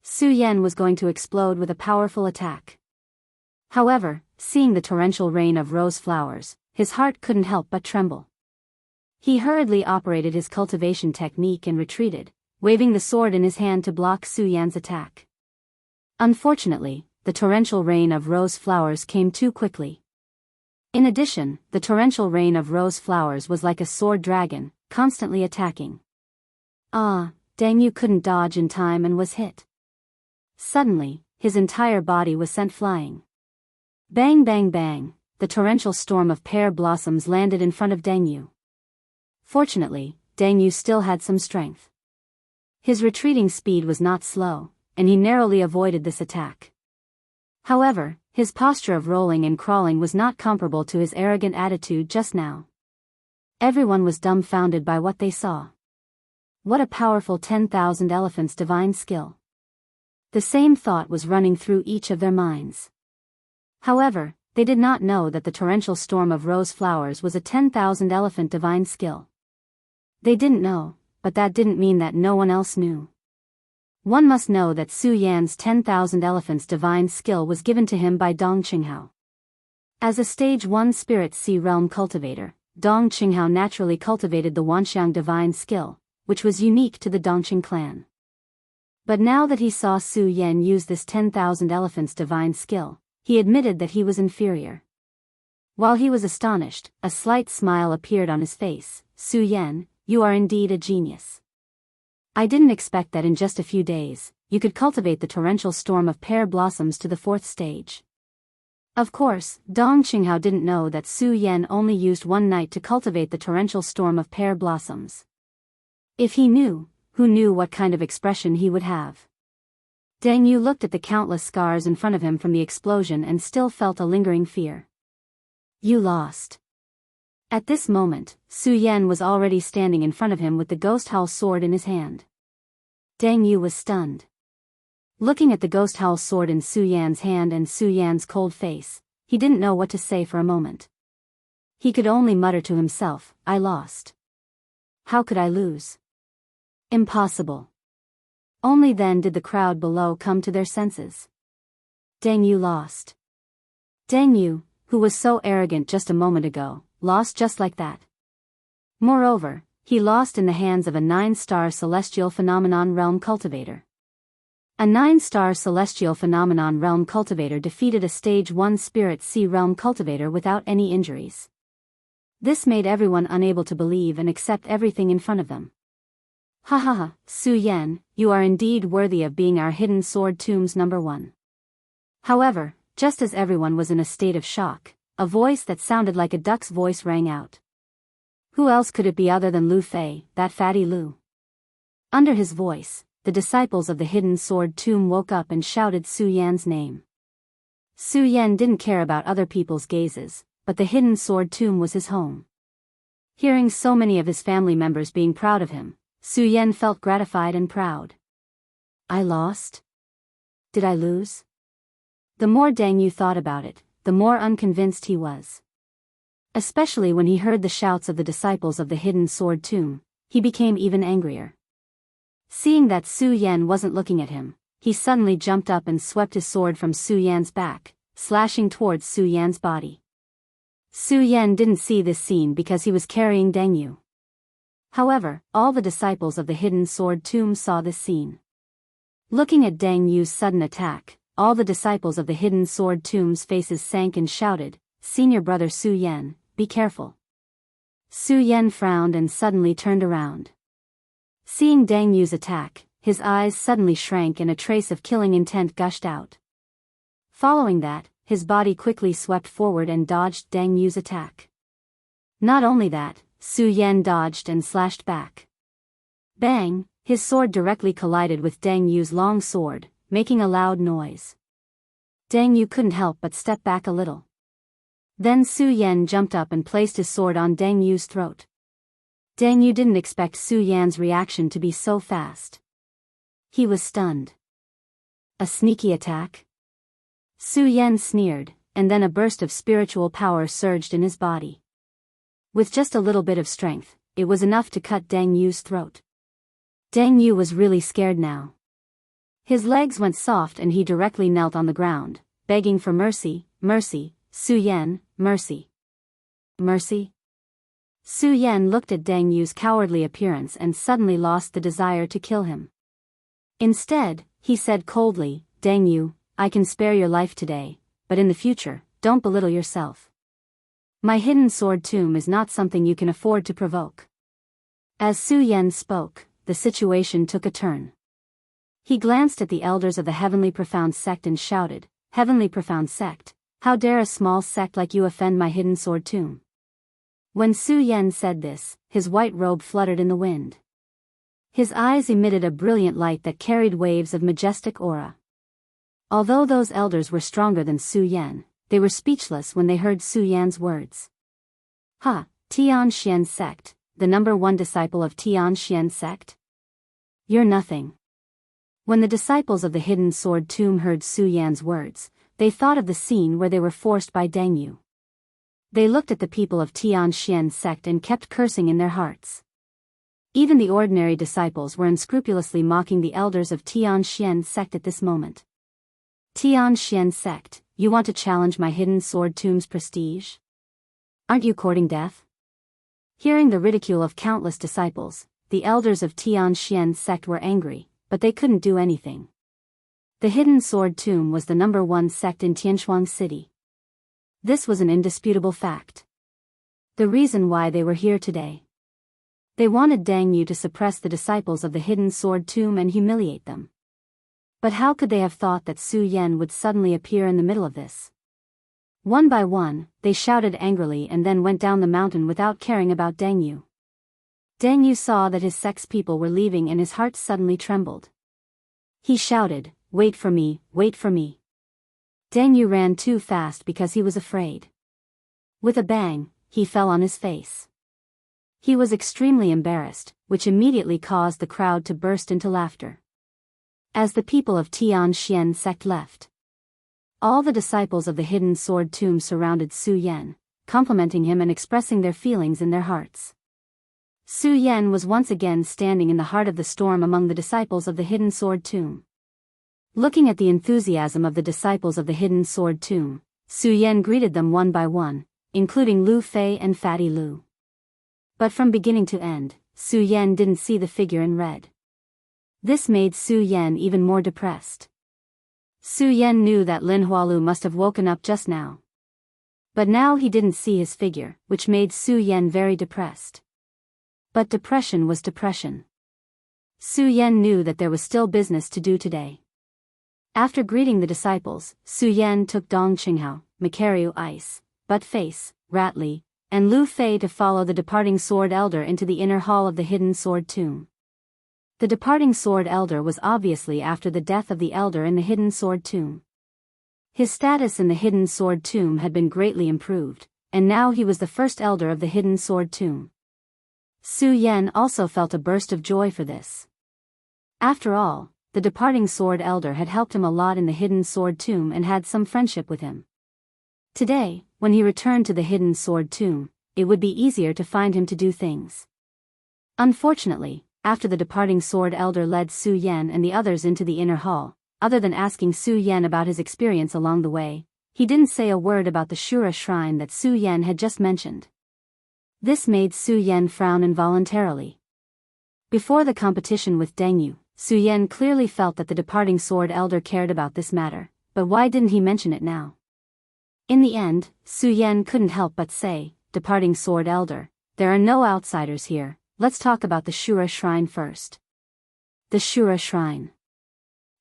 Su Yan was going to explode with a powerful attack. However, seeing the torrential rain of rose flowers, his heart couldn't help but tremble. He hurriedly operated his cultivation technique and retreated, waving the sword in his hand to block Su Yan's attack. Unfortunately, the torrential rain of rose flowers came too quickly. In addition, the torrential rain of rose flowers was like a sword dragon, constantly attacking. Dang Yu couldn't dodge in time and was hit. Suddenly, his entire body was sent flying. Bang bang bang, the torrential storm of pear blossoms landed in front of Dang Yu. Fortunately, Dang Yu still had some strength. His retreating speed was not slow, and he narrowly avoided this attack. However, his posture of rolling and crawling was not comparable to his arrogant attitude just now. Everyone was dumbfounded by what they saw. What a powerful 10,000 elephants' divine skill. The same thought was running through each of their minds. However, they did not know that the torrential storm of rose flowers was a 10,000 elephant divine skill. They didn't know, but that didn't mean that no one else knew. One must know that Su Yan's 10,000 elephants divine skill was given to him by Dong Qinghao. As a stage 1 spirit sea realm cultivator, Dong Qinghao naturally cultivated the Wanxiang divine skill, which was unique to the Dongqing clan. But now that he saw Su Yan use this 10,000 elephants divine skill, he admitted that he was inferior. While he was astonished, a slight smile appeared on his face. "Su Yan, you are indeed a genius. I didn't expect that in just a few days, you could cultivate the torrential storm of pear blossoms to the 4th stage." Of course, Dong Qinghao didn't know that Su Yan only used one night to cultivate the torrential storm of pear blossoms. If he knew, who knew what kind of expression he would have? Dang Yu looked at the countless scars in front of him from the explosion and still felt a lingering fear. "You lost." At this moment, Su Yan was already standing in front of him with the ghost howl sword in his hand. Dang Yu was stunned. Looking at the ghost howl sword in Su Yan's hand and Su Yan's cold face, he didn't know what to say for a moment. He could only mutter to himself, "I lost. How could I lose? Impossible." Only then did the crowd below come to their senses. Dang Yu lost. Dang Yu, who was so arrogant just a moment ago, lost just like that. Moreover, he lost in the hands of a 9-star celestial phenomenon realm cultivator. A 9-star celestial phenomenon realm cultivator defeated a stage 1 spirit sea realm cultivator without any injuries. This made everyone unable to believe and accept everything in front of them. "Ha ha ha, Su Yan, you are indeed worthy of being our hidden sword tomb's number 1. However, just as everyone was in a state of shock, a voice that sounded like a duck's voice rang out. Who else could it be other than Lu Fei, that fatty Lu? Under his voice, the disciples of the hidden sword tomb woke up and shouted Su Yan's name. Su Yan didn't care about other people's gazes, but the hidden sword tomb was his home. Hearing so many of his family members being proud of him, Su Yan felt gratified and proud. I lost? Did I lose? The more Dang Yu thought about it, the more unconvinced he was. Especially when he heard the shouts of the disciples of the hidden sword tomb, he became even angrier. Seeing that Su Yan wasn't looking at him, he suddenly jumped up and swept his sword from Su Yan's back, slashing towards Su Yan's body. Su Yan didn't see this scene because he was carrying Dang Yu. However, all the disciples of the hidden sword tomb saw this scene. Looking at Dang Yu's sudden attack, all the disciples of the hidden sword tomb's faces sank and shouted, "Senior brother Su Yan, be careful." Su Yan frowned and suddenly turned around. Seeing Dang Yu's attack, his eyes suddenly shrank and a trace of killing intent gushed out. Following that, his body quickly swept forward and dodged Dang Yu's attack. Not only that, Su Yan dodged and slashed back. Bang! His sword directly collided with Dang Yu's long sword, making a loud noise. Dang Yu couldn't help but step back a little. Then Su Yan jumped up and placed his sword on Dang Yu's throat. Dang Yu didn't expect Su Yan's reaction to be so fast. He was stunned. A sneaky attack? Su Yan sneered, and then a burst of spiritual power surged in his body. With just a little bit of strength, it was enough to cut Dang Yu's throat. Dang Yu was really scared now. His legs went soft and he directly knelt on the ground, begging for mercy, "Mercy, Su Yan, mercy. Mercy?" Su Yan looked at Dang Yu's cowardly appearance and suddenly lost the desire to kill him. Instead, he said coldly, "Dang Yu, I can spare your life today, but in the future, don't belittle yourself. My hidden sword tomb is not something you can afford to provoke." As Su Yan spoke, the situation took a turn. He glanced at the elders of the Heavenly Profound Sect and shouted, "Heavenly Profound Sect, how dare a small sect like you offend my hidden sword tomb?" When Su Yan said this, his white robe fluttered in the wind. His eyes emitted a brilliant light that carried waves of majestic aura. Although those elders were stronger than Su Yan, they were speechless when they heard Su Yan's words. "Ha, Tianxian sect, the #1 disciple of Tianxian sect? You're nothing." When the disciples of the hidden sword tomb heard Su Yan's words, they thought of the scene where they were forced by Dang Yu. They looked at the people of Tianxian sect and kept cursing in their hearts. Even the ordinary disciples were unscrupulously mocking the elders of Tianxian sect at this moment. "Tianxian sect, you want to challenge my hidden sword tomb's prestige? Aren't you courting death?" Hearing the ridicule of countless disciples, the elders of Tianxian sect were angry, but they couldn't do anything. The hidden sword tomb was the #1 sect in Tianchuan City. This was an indisputable fact. The reason why they were here today. They wanted Dang Yu to suppress the disciples of the hidden sword tomb and humiliate them. But how could they have thought that Su Yan would suddenly appear in the middle of this? One by one, they shouted angrily and then went down the mountain without caring about Dang Yu. Dang Yu saw that his sect's people were leaving and his heart suddenly trembled. He shouted, "Wait for me, wait for me." Dang Yu ran too fast because he was afraid. With a bang, he fell on his face. He was extremely embarrassed, which immediately caused the crowd to burst into laughter. As the people of Tianxian sect left, all the disciples of the hidden sword tomb surrounded Su Yan, complimenting him and expressing their feelings in their hearts. Su Yan was once again standing in the heart of the storm among the disciples of the hidden sword tomb. Looking at the enthusiasm of the disciples of the hidden sword tomb, Su Yan greeted them one by one, including Lu Fei and Fatty Lu. But from beginning to end, Su Yan didn't see the figure in red. This made Su Yan even more depressed. Su Yan knew that Lin Hualu must have woken up just now. But now he didn't see his figure, which made Su Yan very depressed. But depression was depression. Su Yan knew that there was still business to do today. After greeting the disciples, Su Yan took Dong Qinghao, Macario Ice, Butt Face, Ratli, and Lu Fei to follow the departing sword elder into the inner hall of the hidden sword tomb. The departing sword elder was obviously after the death of the elder in the hidden sword tomb. His status in the hidden sword tomb had been greatly improved, and now he was the first elder of the hidden sword tomb. Su Yan also felt a burst of joy for this. After all, the departing sword elder had helped him a lot in the hidden sword tomb and had some friendship with him. Today, when he returned to the hidden sword tomb, it would be easier to find him to do things. Unfortunately, after the departing sword elder led Su Yan and the others into the inner hall, other than asking Su Yan about his experience along the way, he didn't say a word about the Shura shrine that Su Yan had just mentioned. This made Su Yan frown involuntarily. Before the competition with Dengyu, Su Yan clearly felt that the departing sword elder cared about this matter, but why didn't he mention it now? In the end, Su Yan couldn't help but say, "Departing sword elder, there are no outsiders here, let's talk about the Shura shrine first." The Shura shrine.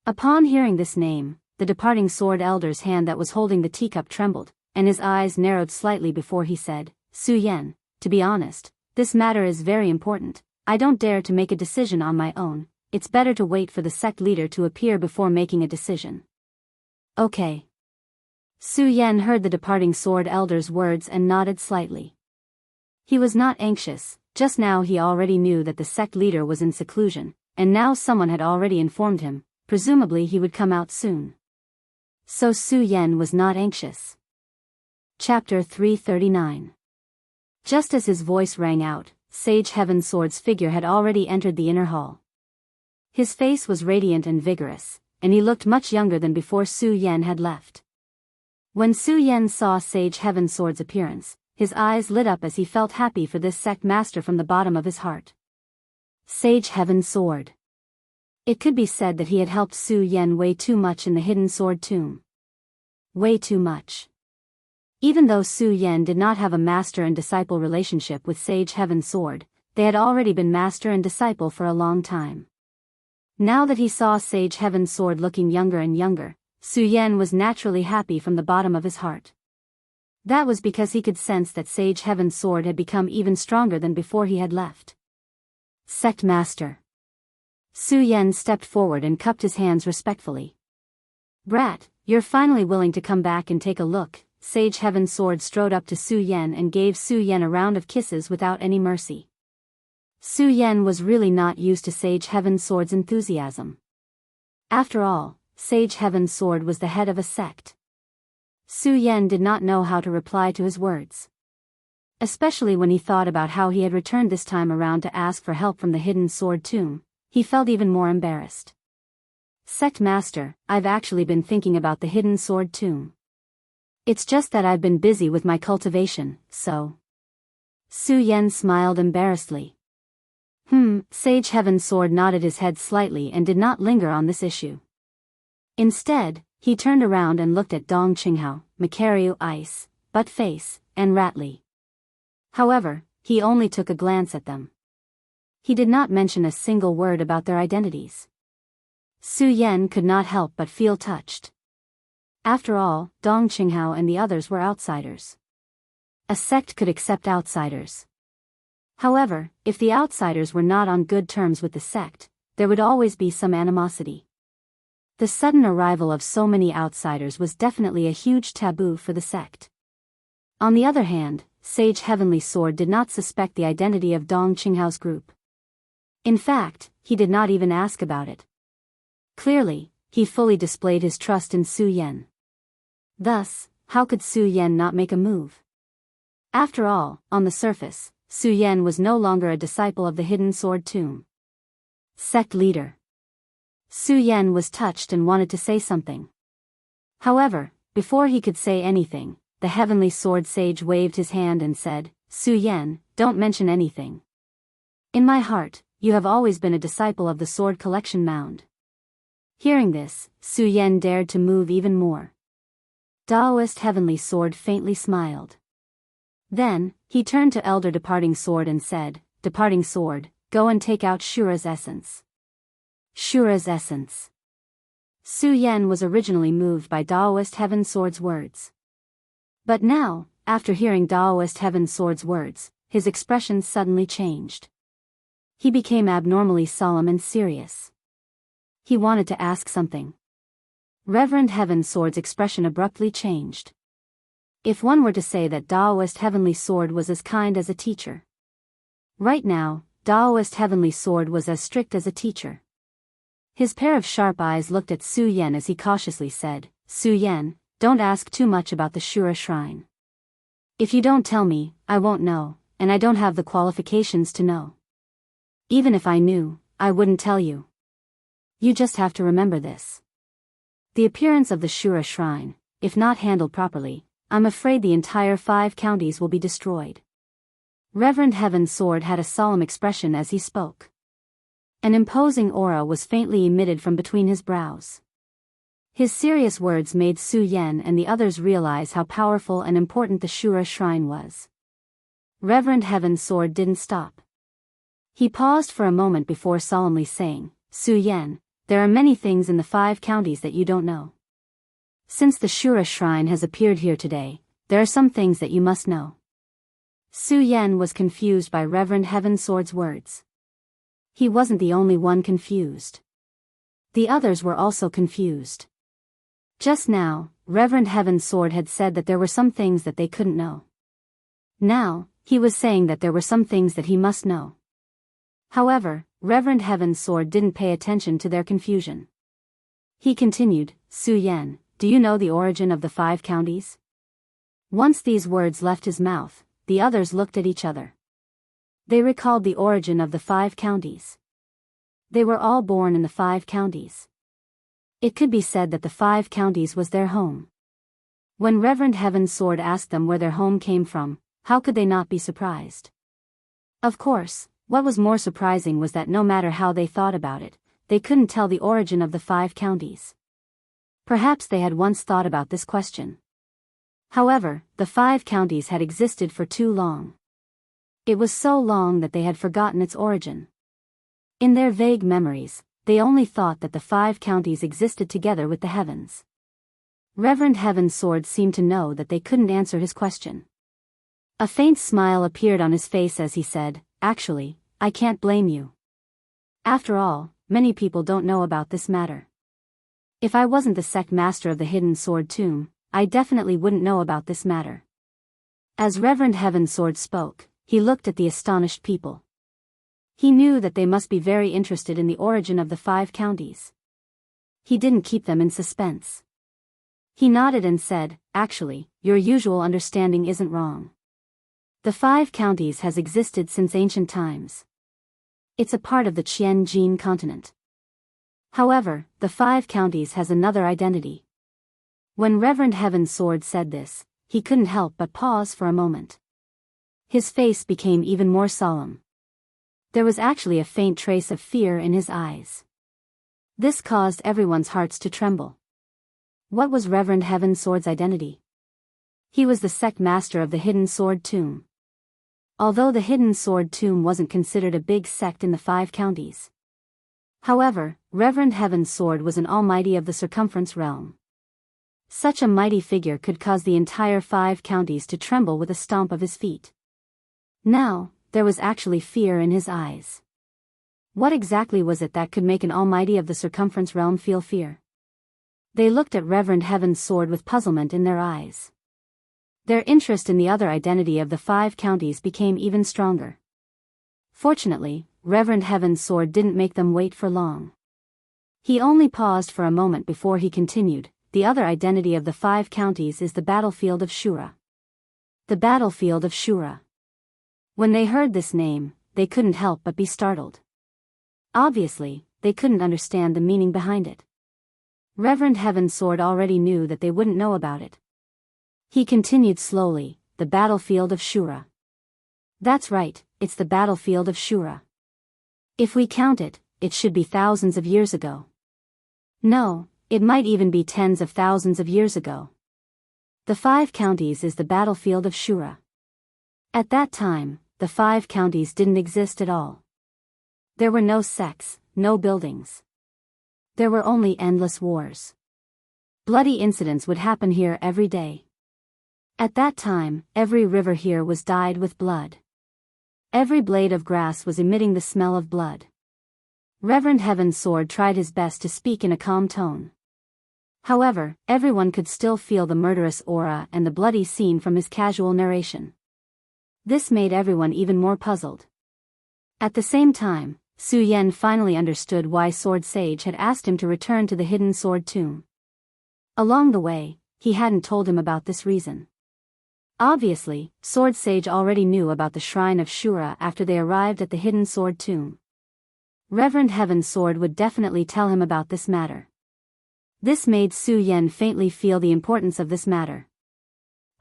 Upon hearing this name, the departing sword elder's hand that was holding the teacup trembled, and his eyes narrowed slightly before he said, "Su Yan, to be honest, this matter is very important. I don't dare to make a decision on my own. It's better to wait for the sect leader to appear before making a decision." Okay. Su Yan heard the departing sword elder's words and nodded slightly. He was not anxious, just now he already knew that the sect leader was in seclusion, and now someone had already informed him, presumably he would come out soon. So Su Yan was not anxious. Chapter 339. Just as his voice rang out, Sage Heavensword's figure had already entered the inner hall. His face was radiant and vigorous, and he looked much younger than before Su Yan had left. When Su Yan saw Sage Heavensword's appearance, his eyes lit up as he felt happy for this sect master from the bottom of his heart. Sage Heavensword. It could be said that he had helped Su Yan way too much in the hidden sword tomb. Way too much. Even though Su Yan did not have a master and disciple relationship with Sage Heavensword, they had already been master and disciple for a long time. Now that he saw Sage Heavensword looking younger and younger, Su Yan was naturally happy from the bottom of his heart. That was because he could sense that Sage Heavensword had become even stronger than before he had left. Sect Master. Su Yan stepped forward and cupped his hands respectfully. "Brat, you're finally willing to come back and take a look." Sage Heavensword strode up to Su Yan and gave Su Yan a round of kisses without any mercy. Su Yan was really not used to Sage Heavensword's enthusiasm. After all, Sage Heavensword was the head of a sect. Su Yan did not know how to reply to his words. Especially when he thought about how he had returned this time around to ask for help from the hidden sword tomb, he felt even more embarrassed. "Sect Master, I've actually been thinking about the hidden sword tomb. It's just that I've been busy with my cultivation, so." Su Yan smiled embarrassedly. Sage Heavensword nodded his head slightly and did not linger on this issue. Instead, he turned around and looked at Dong Qinghao, Macario Ice, Butt Face, and Ratley. However, he only took a glance at them. He did not mention a single word about their identities. Su Yan could not help but feel touched. After all, Dong Qinghao and the others were outsiders. A sect could accept outsiders. However, if the outsiders were not on good terms with the sect, there would always be some animosity. The sudden arrival of so many outsiders was definitely a huge taboo for the sect. On the other hand, Sage Heavenly Sword did not suspect the identity of Dong Qinghao's group. In fact, he did not even ask about it. Clearly, he fully displayed his trust in Su Yan. Thus, how could Su Yan not make a move? After all, on the surface, Su Yan was no longer a disciple of the hidden sword tomb. Sect leader. Su Yan was touched and wanted to say something. However, before he could say anything, the heavenly sword sage waved his hand and said, "Su Yan, don't mention anything. In my heart, you have always been a disciple of the sword collection mound." Hearing this, Su Yan dared to move even more. Daoist Heavenly Sword faintly smiled. Then, he turned to Elder Departing Sword and said, "Departing Sword, go and take out Shura's essence." Shura's essence. Su Yan was originally moved by Daoist Heaven Sword's words. But now, after hearing Daoist Heaven Sword's words, his expression suddenly changed. He became abnormally solemn and serious. He wanted to ask something. Reverend Heaven Sword's expression abruptly changed. If one were to say that Daoist Heavenly Sword was as kind as a teacher. Right now, Daoist Heavenly Sword was as strict as a teacher. His pair of sharp eyes looked at Su Yan as he cautiously said, Su Yan, don't ask too much about the Shura Shrine. If you don't tell me, I won't know, and I don't have the qualifications to know. Even if I knew, I wouldn't tell you. You just have to remember this. The appearance of the Shura Shrine, if not handled properly, I'm afraid the entire 5 counties will be destroyed. Reverend Heaven's Sword had a solemn expression as he spoke. An imposing aura was faintly emitted from between his brows. His serious words made Su Yan and the others realize how powerful and important the Shura Shrine was. Reverend Heaven's Sword didn't stop. He paused for a moment before solemnly saying, Su Yan, there are many things in the 5 counties that you don't know. Since the Shura Shrine has appeared here today, there are some things that you must know. Su Yan was confused by Reverend Heaven's Sword's words. He wasn't the only one confused. The others were also confused. Just now, Reverend Heaven's Sword had said that there were some things that they couldn't know. Now, he was saying that there were some things that he must know. However, Reverend Heaven's Sword didn't pay attention to their confusion. He continued, Su Yan, do you know the origin of the 5 counties? Once these words left his mouth, the others looked at each other. They recalled the origin of the 5 counties. They were all born in the 5 counties. It could be said that the 5 counties was their home. When Reverend Heaven's Sword asked them where their home came from, how could they not be surprised? Of course, what was more surprising was that no matter how they thought about it, they couldn't tell the origin of the 5 counties. Perhaps they had once thought about this question. However, the 5 counties had existed for too long. It was so long that they had forgotten its origin. In their vague memories, they only thought that the 5 counties existed together with the heavens. Reverend Heaven's Sword seemed to know that they couldn't answer his question. A faint smile appeared on his face as he said, Actually, I can't blame you. After all, many people don't know about this matter. If I wasn't the sect master of the Hidden Sword Tomb, I definitely wouldn't know about this matter. As Reverend Heaven's Sword spoke, he looked at the astonished people. He knew that they must be very interested in the origin of the 5 counties. He didn't keep them in suspense. He nodded and said, Actually, your usual understanding isn't wrong. The 5 counties has existed since ancient times. It's a part of the Qian-Jin continent. However, the 5 counties has another identity. When Reverend Heaven's Sword said this, he couldn't help but pause for a moment. His face became even more solemn. There was actually a faint trace of fear in his eyes. This caused everyone's hearts to tremble. What was Reverend Heaven's Sword's identity? He was the sect master of the Hidden Sword Tomb. Although the Hidden Sword Tomb wasn't considered a big sect in the 5 counties. However, Reverend Heaven's Sword was an almighty of the circumference realm. Such a mighty figure could cause the entire 5 counties to tremble with a stomp of his feet. Now, there was actually fear in his eyes. What exactly was it that could make an almighty of the circumference realm feel fear? They looked at Reverend Heaven's Sword with puzzlement in their eyes. Their interest in the other identity of the 5 counties became even stronger. Fortunately, Reverend Heaven's Sword didn't make them wait for long. He only paused for a moment before he continued, the other identity of the 5 counties is the battlefield of Shura. The battlefield of Shura. When they heard this name, they couldn't help but be startled. Obviously, they couldn't understand the meaning behind it. Reverend Heaven's Sword already knew that they wouldn't know about it. He continued slowly, the battlefield of Shura. That's right, it's the battlefield of Shura. If we count it, it should be thousands of years ago. No, it might even be tens of thousands of years ago. The 5 counties is the battlefield of Shura. At that time, the 5 counties didn't exist at all. There were no sects, no buildings. There were only endless wars. Bloody incidents would happen here every day. At that time, every river here was dyed with blood. Every blade of grass was emitting the smell of blood. Reverend Heaven's Sword tried his best to speak in a calm tone. However, everyone could still feel the murderous aura and the bloody scene from his casual narration. This made everyone even more puzzled. At the same time, Su Yan finally understood why Sword Sage had asked him to return to the hidden sword tomb. Along the way, he hadn't told him about this reason. Obviously, Sword Sage already knew about the Shrine of Shura after they arrived at the hidden sword tomb. Reverend Heaven's Sword would definitely tell him about this matter. This made Su Yan faintly feel the importance of this matter.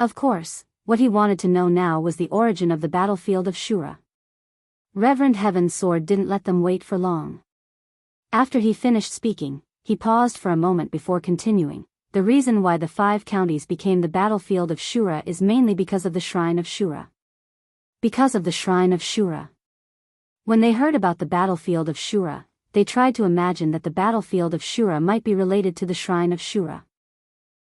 Of course, what he wanted to know now was the origin of the battlefield of Shura. Reverend Heaven's Sword didn't let them wait for long. After he finished speaking, he paused for a moment before continuing. The reason why the 5 counties became the battlefield of Shura is mainly because of the Shrine of Shura. Because of the Shrine of Shura. When they heard about the battlefield of Shura, they tried to imagine that the battlefield of Shura might be related to the Shrine of Shura.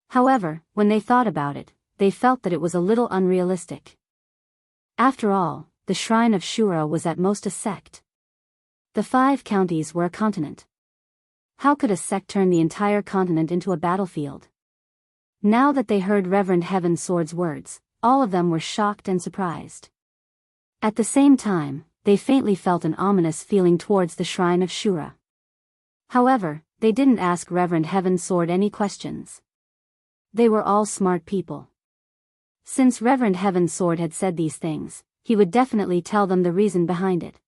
However, when they thought about it, they felt that it was a little unrealistic. After all, the Shrine of Shura was at most a sect. The 5 counties were a continent. How could a sect turn the entire continent into a battlefield? Now that they heard Reverend Heaven's Sword's words, all of them were shocked and surprised. At the same time, they faintly felt an ominous feeling towards the Shrine of Shura. However, they didn't ask Reverend Heaven's Sword any questions. They were all smart people. Since Reverend Heaven's Sword had said these things, he would definitely tell them the reason behind it.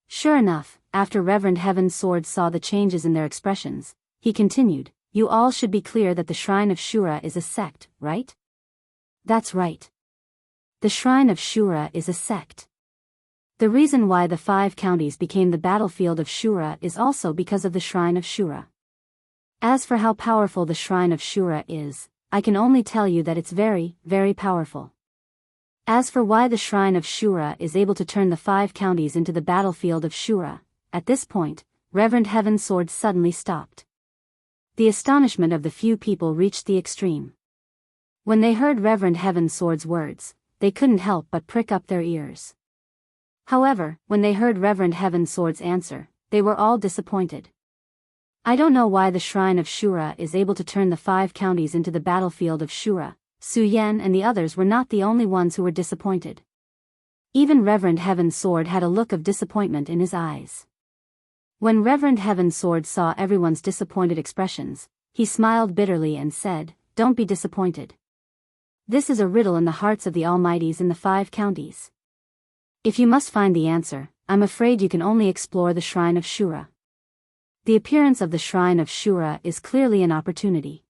Sure enough, after Reverend Heaven's Sword saw the changes in their expressions, he continued, "You all should be clear that the Shrine of Shura is a sect, right?" "That's right. The Shrine of Shura is a sect. The reason why the 5 counties became the battlefield of Shura is also because of the Shrine of Shura. As for how powerful the Shrine of Shura is, I can only tell you that it's very, very powerful. As for why the Shrine of Shura is able to turn the 5 counties into the battlefield of Shura," at this point, Reverend Heaven's Sword suddenly stopped. The astonishment of the few people reached the extreme. When they heard Reverend Heaven's Sword's words, they couldn't help but prick up their ears. However, when they heard Reverend Heaven's Sword's answer, they were all disappointed. "I don't know why the Shrine of Shura is able to turn the 5 counties into the battlefield of Shura." Su Yan and the others were not the only ones who were disappointed. Even Reverend Heaven's Sword had a look of disappointment in his eyes. When Reverend Heaven's Sword saw everyone's disappointed expressions, he smiled bitterly and said, "Don't be disappointed. This is a riddle in the hearts of the Almighties in the 5 counties. If you must find the answer, I'm afraid you can only explore the Shrine of Shura. The appearance of the Shrine of Shura is clearly an opportunity.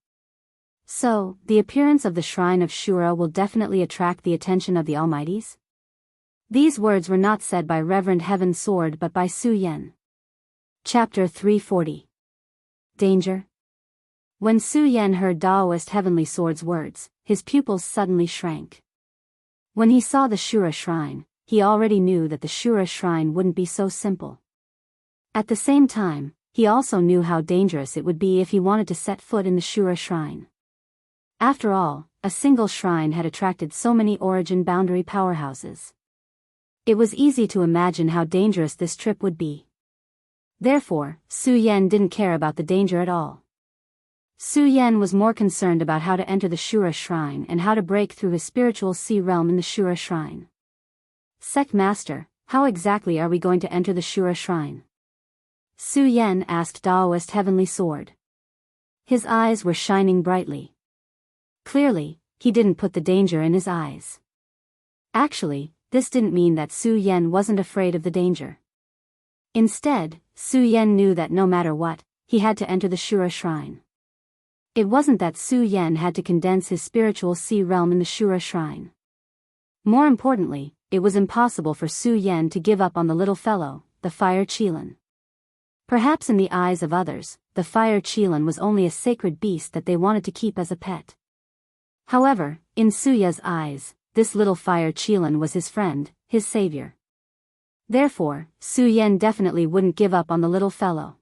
So, the appearance of the Shrine of Shura will definitely attract the attention of the Almighties?" These words were not said by Reverend Heaven's Sword but by Su Yan. Chapter 340. Danger. When Su Yan heard Daoist Heavenly Sword's words, his pupils suddenly shrank. When he saw the Shura Shrine, he already knew that the Shura Shrine wouldn't be so simple. At the same time, he also knew how dangerous it would be if he wanted to set foot in the Shura Shrine. After all, a single shrine had attracted so many origin boundary powerhouses. It was easy to imagine how dangerous this trip would be. Therefore, Su Yan didn't care about the danger at all. Su Yan was more concerned about how to enter the Shura Shrine and how to break through his spiritual sea realm in the Shura Shrine. "Sect Master, how exactly are we going to enter the Shura Shrine?" Su Yan asked Daoist Heavenly Sword. His eyes were shining brightly. Clearly, he didn't put the danger in his eyes. Actually, this didn't mean that Su Yan wasn't afraid of the danger. Instead, Su Yan knew that no matter what, he had to enter the Shura Shrine. It wasn't that Su Yan had to condense his spiritual sea realm in the Shura Shrine. More importantly, it was impossible for Su Yan to give up on the little fellow, the Fire Qilin. Perhaps in the eyes of others, the Fire Qilin was only a sacred beast that they wanted to keep as a pet. However, in Suya's eyes, this little Fire Qilin was his friend, his savior. Therefore, Su Yan definitely wouldn't give up on the little fellow.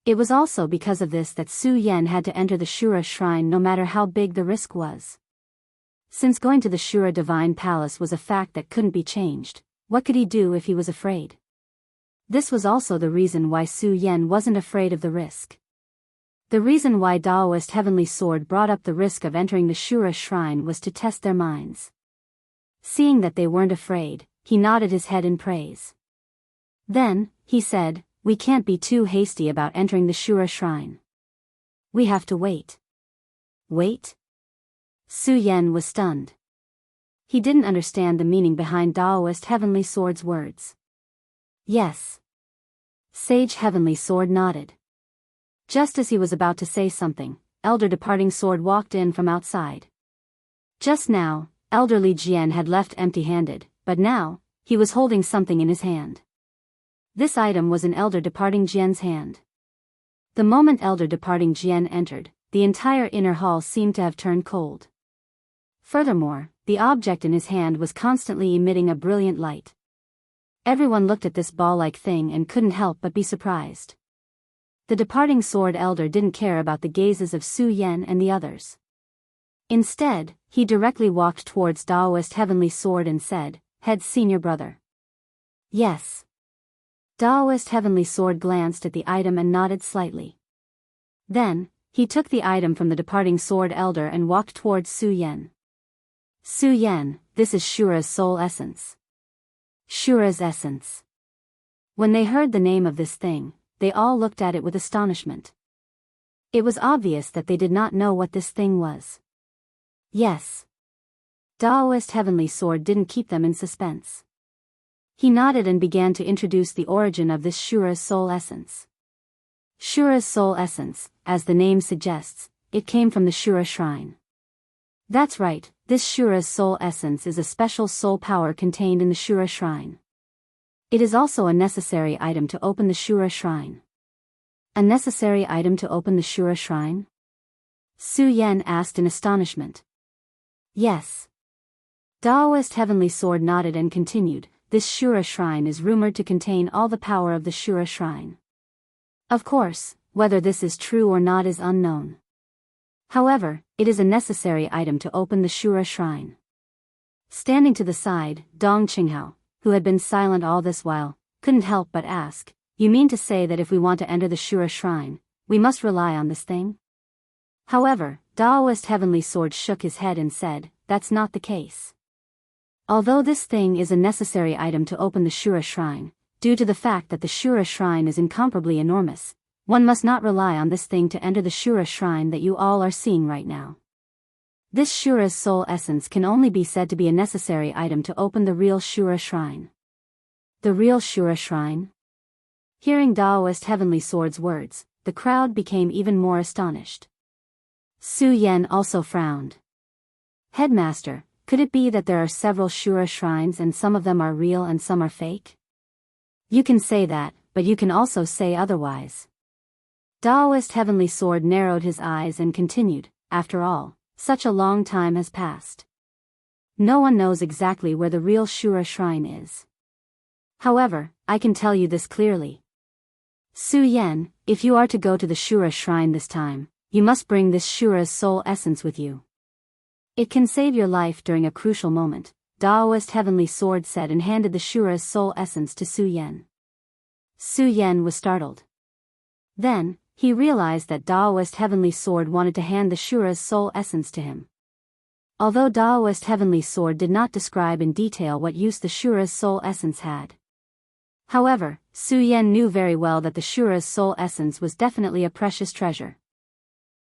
It was also because of this that Su Yan had to enter the Shura Shrine no matter how big the risk was. Since going to the Shura Divine Palace was a fact that couldn't be changed, what could he do if he was afraid? This was also the reason why Su Yan wasn't afraid of the risk. The reason why Daoist Heavenly Sword brought up the risk of entering the Shura Shrine was to test their minds. Seeing that they weren't afraid, he nodded his head in praise. Then, he said, we can't be too hasty about entering the Shura shrine. We have to wait. Wait? Su Yan was stunned. He didn't understand the meaning behind Daoist Heavenly Sword's words. Yes. Sage Heavenly Sword nodded. Just as he was about to say something, Elder Departing Sword walked in from outside. Just now, Elderly Jian had left empty-handed, but now, he was holding something in his hand. This item was in Elder Departing Jian's hand. The moment Elder Departing Jian entered, the entire inner hall seemed to have turned cold. Furthermore, the object in his hand was constantly emitting a brilliant light. Everyone looked at this ball-like thing and couldn't help but be surprised. The departing sword elder didn't care about the gazes of Su Yan and the others. Instead, he directly walked towards Daoist Heavenly Sword and said, "Head senior brother." Yes. Daoist Heavenly Sword glanced at the item and nodded slightly. Then, he took the item from the departing sword elder and walked towards Su Yan. Su Yan, this is Shura's soul essence. Shura's essence. When they heard the name of this thing, they all looked at it with astonishment. It was obvious that they did not know what this thing was. Yes. Daoist Heavenly Sword didn't keep them in suspense. He nodded and began to introduce the origin of this Shura's soul essence. Shura's soul essence, as the name suggests, it came from the Shura shrine. That's right, this Shura's soul essence is a special soul power contained in the Shura shrine. It is also a necessary item to open the Shura shrine. A necessary item to open the Shura shrine? Su Yan asked in astonishment. Yes. Daoist Heavenly Sword nodded and continued, this Shura shrine is rumored to contain all the power of the Shura shrine. Of course, whether this is true or not is unknown. However, it is a necessary item to open the Shura shrine. Standing to the side, Dong Qinghao, who had been silent all this while, couldn't help but ask, you mean to say that if we want to enter the Shura shrine, we must rely on this thing? However, Daoist Heavenly Sword shook his head and said, that's not the case. Although this thing is a necessary item to open the Shura shrine, due to the fact that the Shura shrine is incomparably enormous, one must not rely on this thing to enter the Shura shrine that you all are seeing right now. This Shura's soul essence can only be said to be a necessary item to open the real Shura shrine. The real Shura shrine? Hearing Daoist Heavenly Sword's words, the crowd became even more astonished. Su Yan also frowned. Headmaster, could it be that there are several Shura shrines and some of them are real and some are fake? You can say that, but you can also say otherwise. Daoist Heavenly Sword narrowed his eyes and continued, after all, such a long time has passed. No one knows exactly where the real Shura shrine is. However, I can tell you this clearly. Su Yan, if you are to go to the Shura shrine this time, you must bring this Shura's soul essence with you. It can save your life during a crucial moment, Daoist Heavenly Sword said and handed the Shura's soul essence to Su Yan. Su Yan was startled. Then, he realized that Daoist Heavenly Sword wanted to hand the Shura's soul essence to him. Although Daoist Heavenly Sword did not describe in detail what use the Shura's soul essence had. However, Su Yan knew very well that the Shura's soul essence was definitely a precious treasure.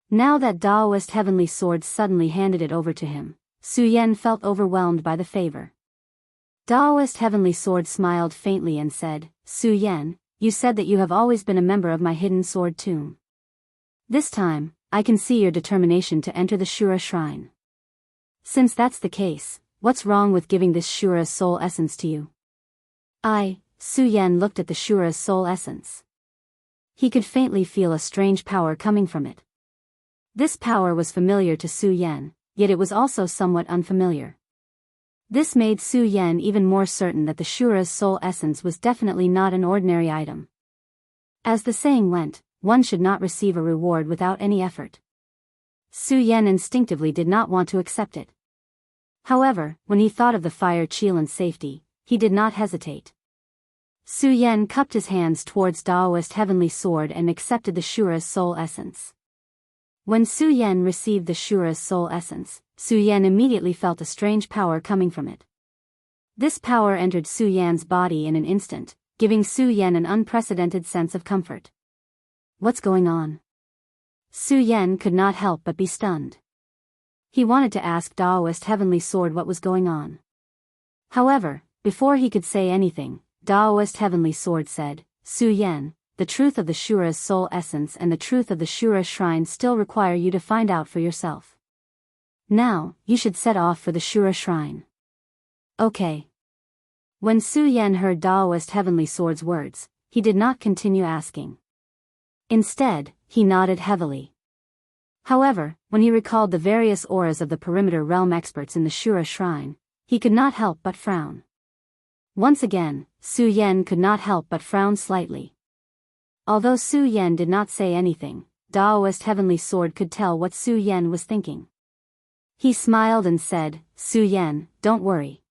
Now that Daoist Heavenly Sword suddenly handed it over to him, Su Yan felt overwhelmed by the favor. Daoist Heavenly Sword smiled faintly and said, Su Yan, you said that you have always been a member of my hidden sword tomb. This time, I can see your determination to enter the Shura shrine. Since that's the case, what's wrong with giving this Shura's soul essence to you? Su Yan looked at the Shura's soul essence. He could faintly feel a strange power coming from it. This power was familiar to Su Yan, yet it was also somewhat unfamiliar. This made Su Yan even more certain that the Shura's soul essence was definitely not an ordinary item. As the saying went, one should not receive a reward without any effort. Su Yan instinctively did not want to accept it. However, when he thought of the Fire Qilan's safety, he did not hesitate. Su Yan cupped his hands towards Daoist Heavenly Sword and accepted the Shura's soul essence. When Su Yan received the Shura's soul essence, Su Yan immediately felt a strange power coming from it. This power entered Su Yan's body in an instant, giving Su Yan an unprecedented sense of comfort. What's going on? Su Yan could not help but be stunned. He wanted to ask Daoist Heavenly Sword what was going on. However, before he could say anything, Daoist Heavenly Sword said, Su Yan, the truth of the Shura's soul essence and the truth of the Shura shrine still require you to find out for yourself. Now, you should set off for the Shura shrine. Okay. When Su Yan heard Daoist Heavenly Sword's words, he did not continue asking. Instead, he nodded heavily. However, when he recalled the various auras of the perimeter realm experts in the Shura shrine, he could not help but frown. Once again, Su Yan could not help but frown slightly. Although Su Yan did not say anything, Daoist Heavenly Sword could tell what Su Yan was thinking. He smiled and said, Su Yan, don't worry.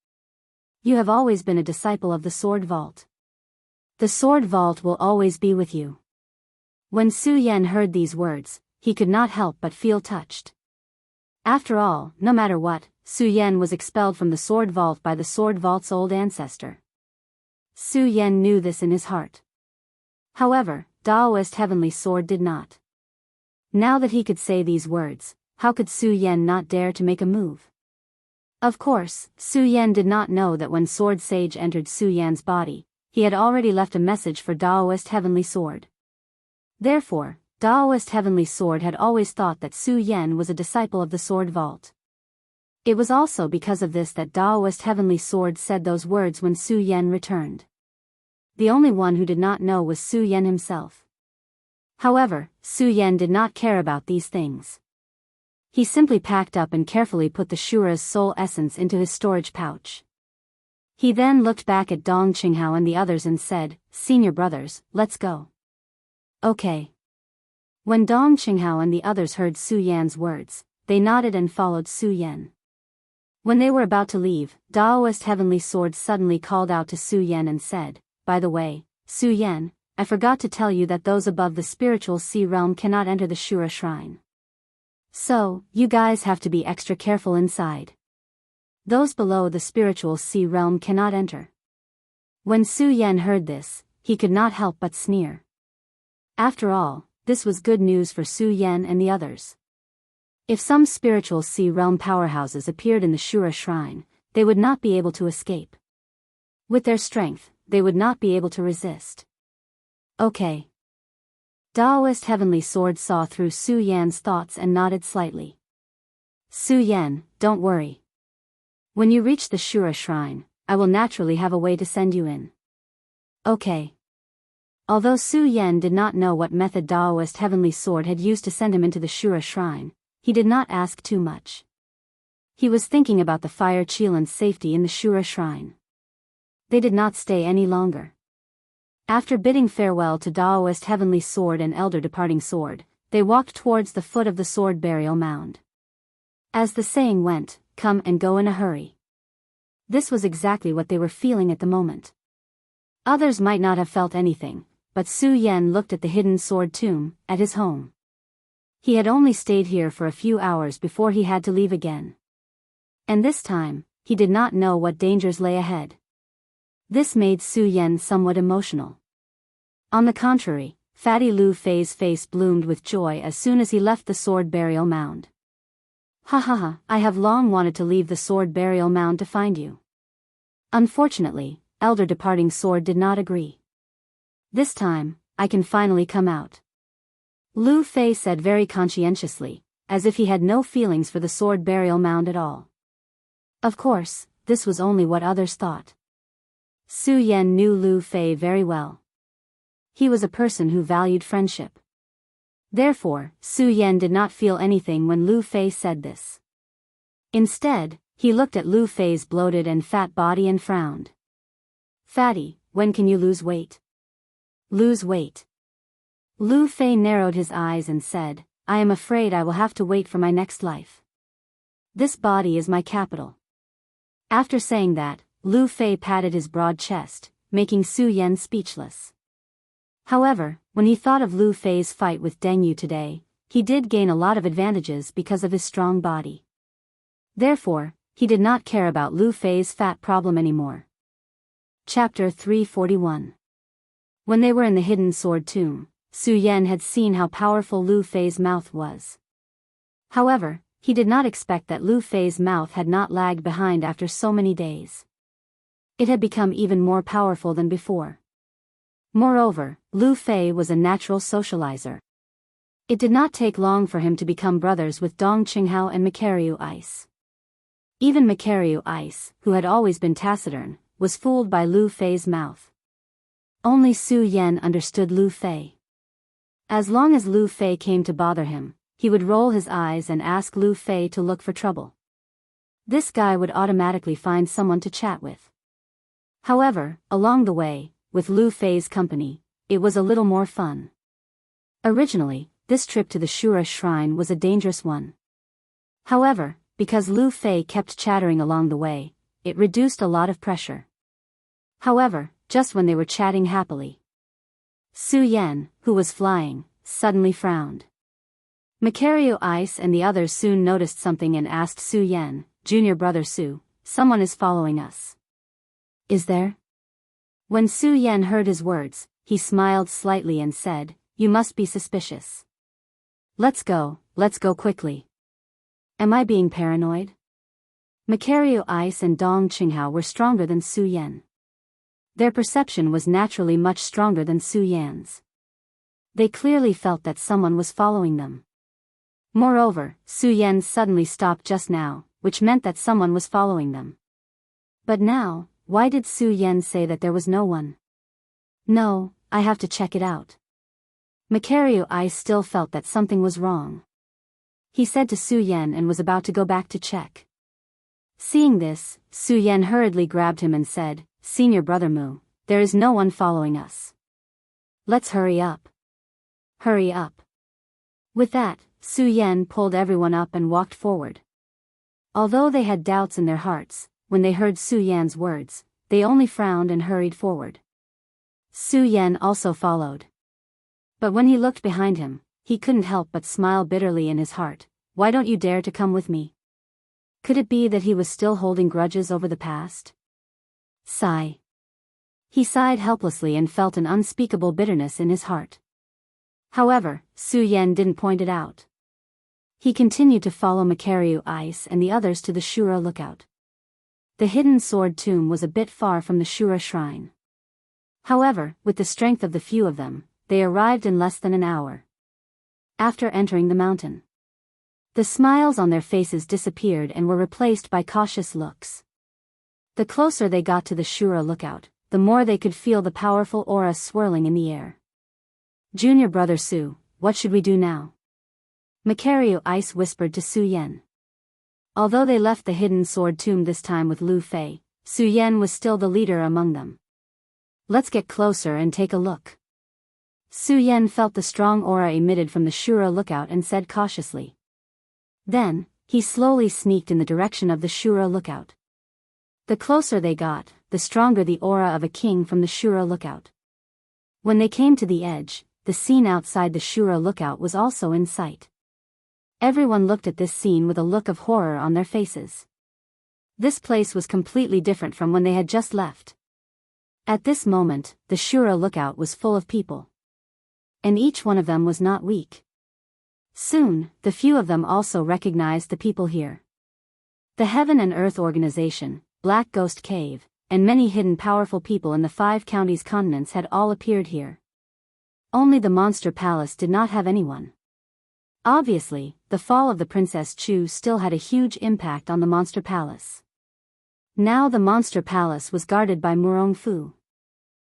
You have always been a disciple of the Sword Vault. The Sword Vault will always be with you. When Su Yan heard these words, he could not help but feel touched. After all, no matter what, Su Yan was expelled from the Sword Vault by the Sword Vault's old ancestor. Su Yan knew this in his heart. However, Daoist Heavenly Sword did not. Now that he could say these words, how could Su Yan not dare to make a move? Of course, Su Yan did not know that when Sword Sage entered Su Yan's body, he had already left a message for Daoist Heavenly Sword. Therefore, Daoist Heavenly Sword had always thought that Su Yan was a disciple of the Sword Vault. It was also because of this that Daoist Heavenly Sword said those words when Su Yan returned. The only one who did not know was Su Yan himself. However, Su Yan did not care about these things. He simply packed up and carefully put the Shura's soul essence into his storage pouch. He then looked back at Dong Qinghao and the others and said, Senior brothers, let's go. Okay. When Dong Qinghao and the others heard Su Yan's words, they nodded and followed Su Yan. When they were about to leave, Daoist Heavenly Sword suddenly called out to Su Yan and said, By the way, Su Yan, I forgot to tell you that those above the spiritual sea realm cannot enter the Shura shrine. So, you guys have to be extra careful inside. Those below the spiritual sea realm cannot enter. When Su Yan heard this, he could not help but sneer. After all, this was good news for Su Yan and the others. If some spiritual sea realm powerhouses appeared in the Shura shrine, they would not be able to escape. With their strength, they would not be able to resist. Okay. Daoist Heavenly Sword saw through Su Yan's thoughts and nodded slightly. Su Yan, don't worry. When you reach the Shura shrine, I will naturally have a way to send you in. Okay. Although Su Yan did not know what method Daoist Heavenly Sword had used to send him into the Shura shrine, he did not ask too much. He was thinking about the Fire Qilan's safety in the Shura shrine. They did not stay any longer. After bidding farewell to Daoist Heavenly Sword and Elder Departing Sword, they walked towards the foot of the sword burial mound. As the saying went, come and go in a hurry. This was exactly what they were feeling at the moment. Others might not have felt anything, but Su Yan looked at the hidden sword tomb, at his home. He had only stayed here for a few hours before he had to leave again. And this time, he did not know what dangers lay ahead. This made Su Yan somewhat emotional. On the contrary, Fatty Lu Fei's face bloomed with joy as soon as he left the sword burial mound. Ha ha ha, I have long wanted to leave the sword burial mound to find you. Unfortunately, Elder Departing Sword did not agree. This time, I can finally come out. Lu Fei said very conscientiously, as if he had no feelings for the sword burial mound at all. Of course, this was only what others thought. Su Yan knew Lu Fei very well. He was a person who valued friendship. Therefore, Su Yan did not feel anything when Lu Fei said this. Instead, he looked at Lu Fei's bloated and fat body and frowned. Fatty, when can you lose weight? Lose weight. Lu Fei narrowed his eyes and said, I am afraid I will have to wait for my next life. This body is my capital. After saying that, Lu Fei patted his broad chest, making Su Yan speechless. However, when he thought of Lu Fei's fight with Deng Yu today, he did gain a lot of advantages because of his strong body. Therefore, he did not care about Lu Fei's fat problem anymore. Chapter 341. When they were in the hidden sword tomb, Su Yan had seen how powerful Lu Fei's mouth was. However, he did not expect that Lu Fei's mouth had not lagged behind after so many days. It had become even more powerful than before. Moreover, Lu Fei was a natural socializer. It did not take long for him to become brothers with Dong Qinghao and Makariu Ice. Even Makariu Ice, who had always been taciturn, was fooled by Lu Fei's mouth. Only Su Yan understood Lu Fei. As long as Lu Fei came to bother him, he would roll his eyes and ask Lu Fei to look for trouble. This guy would automatically find someone to chat with. However, along the way, with Lu Fei's company, it was a little more fun. Originally, this trip to the Shura shrine was a dangerous one. However, because Lu Fei kept chattering along the way, it reduced a lot of pressure. However, just when they were chatting happily, Su Yan, who was flying, suddenly frowned. Makariu Ice and the others soon noticed something and asked Su Yan, "Junior brother Su, someone is following us." "Is there?" When Su Yan heard his words, he smiled slightly and said, "You must be suspicious. Let's go quickly." "Am I being paranoid?" Makariu Ice and Dong Qinghao were stronger than Su Yan. Their perception was naturally much stronger than Su Yan's. They clearly felt that someone was following them. Moreover, Su Yan suddenly stopped just now, which meant that someone was following them. But now, why did Su Yan say that there was no one? "No, I have to check it out." Makariu Ice still felt that something was wrong. He said to Su Yan and was about to go back to check. Seeing this, Su Yan hurriedly grabbed him and said, "Senior brother Mu, there is no one following us. Let's hurry up. Hurry up." With that, Su Yan pulled everyone up and walked forward. Although they had doubts in their hearts, when they heard Su Yan's words, they only frowned and hurried forward. Su Yan also followed. But when he looked behind him, he couldn't help but smile bitterly in his heart. Why don't you dare to come with me? Could it be that he was still holding grudges over the past? Sigh. He sighed helplessly and felt an unspeakable bitterness in his heart. However, Su Yan didn't point it out. He continued to follow Makariu Ice and the others to the Shura lookout. The hidden sword tomb was a bit far from the Shura shrine. However, with the strength of the few of them, they arrived in less than an hour. After entering the mountain, the smiles on their faces disappeared and were replaced by cautious looks. The closer they got to the Shura lookout, the more they could feel the powerful aura swirling in the air. "Junior brother Su, what should we do now?" Makariu Ice whispered to Su Yan. Although they left the hidden sword tomb this time with Lu Fei, Su Yan was still the leader among them. "Let's get closer and take a look." Su Yan felt the strong aura emitted from the Shura lookout and said cautiously. Then, he slowly sneaked in the direction of the Shura lookout. The closer they got, the stronger the aura of a king from the Shura lookout. When they came to the edge, the scene outside the Shura lookout was also in sight. Everyone looked at this scene with a look of horror on their faces. This place was completely different from when they had just left. At this moment, the Shura lookout was full of people. And each one of them was not weak. Soon, the few of them also recognized the people here. The Heaven and Earth Organization, Black Ghost Cave, and many hidden powerful people in the 5 counties continents had all appeared here. Only the Monster Palace did not have anyone. Obviously, the fall of the Princess Chu still had a huge impact on the Monster Palace. Now the Monster Palace was guarded by Murong Fu.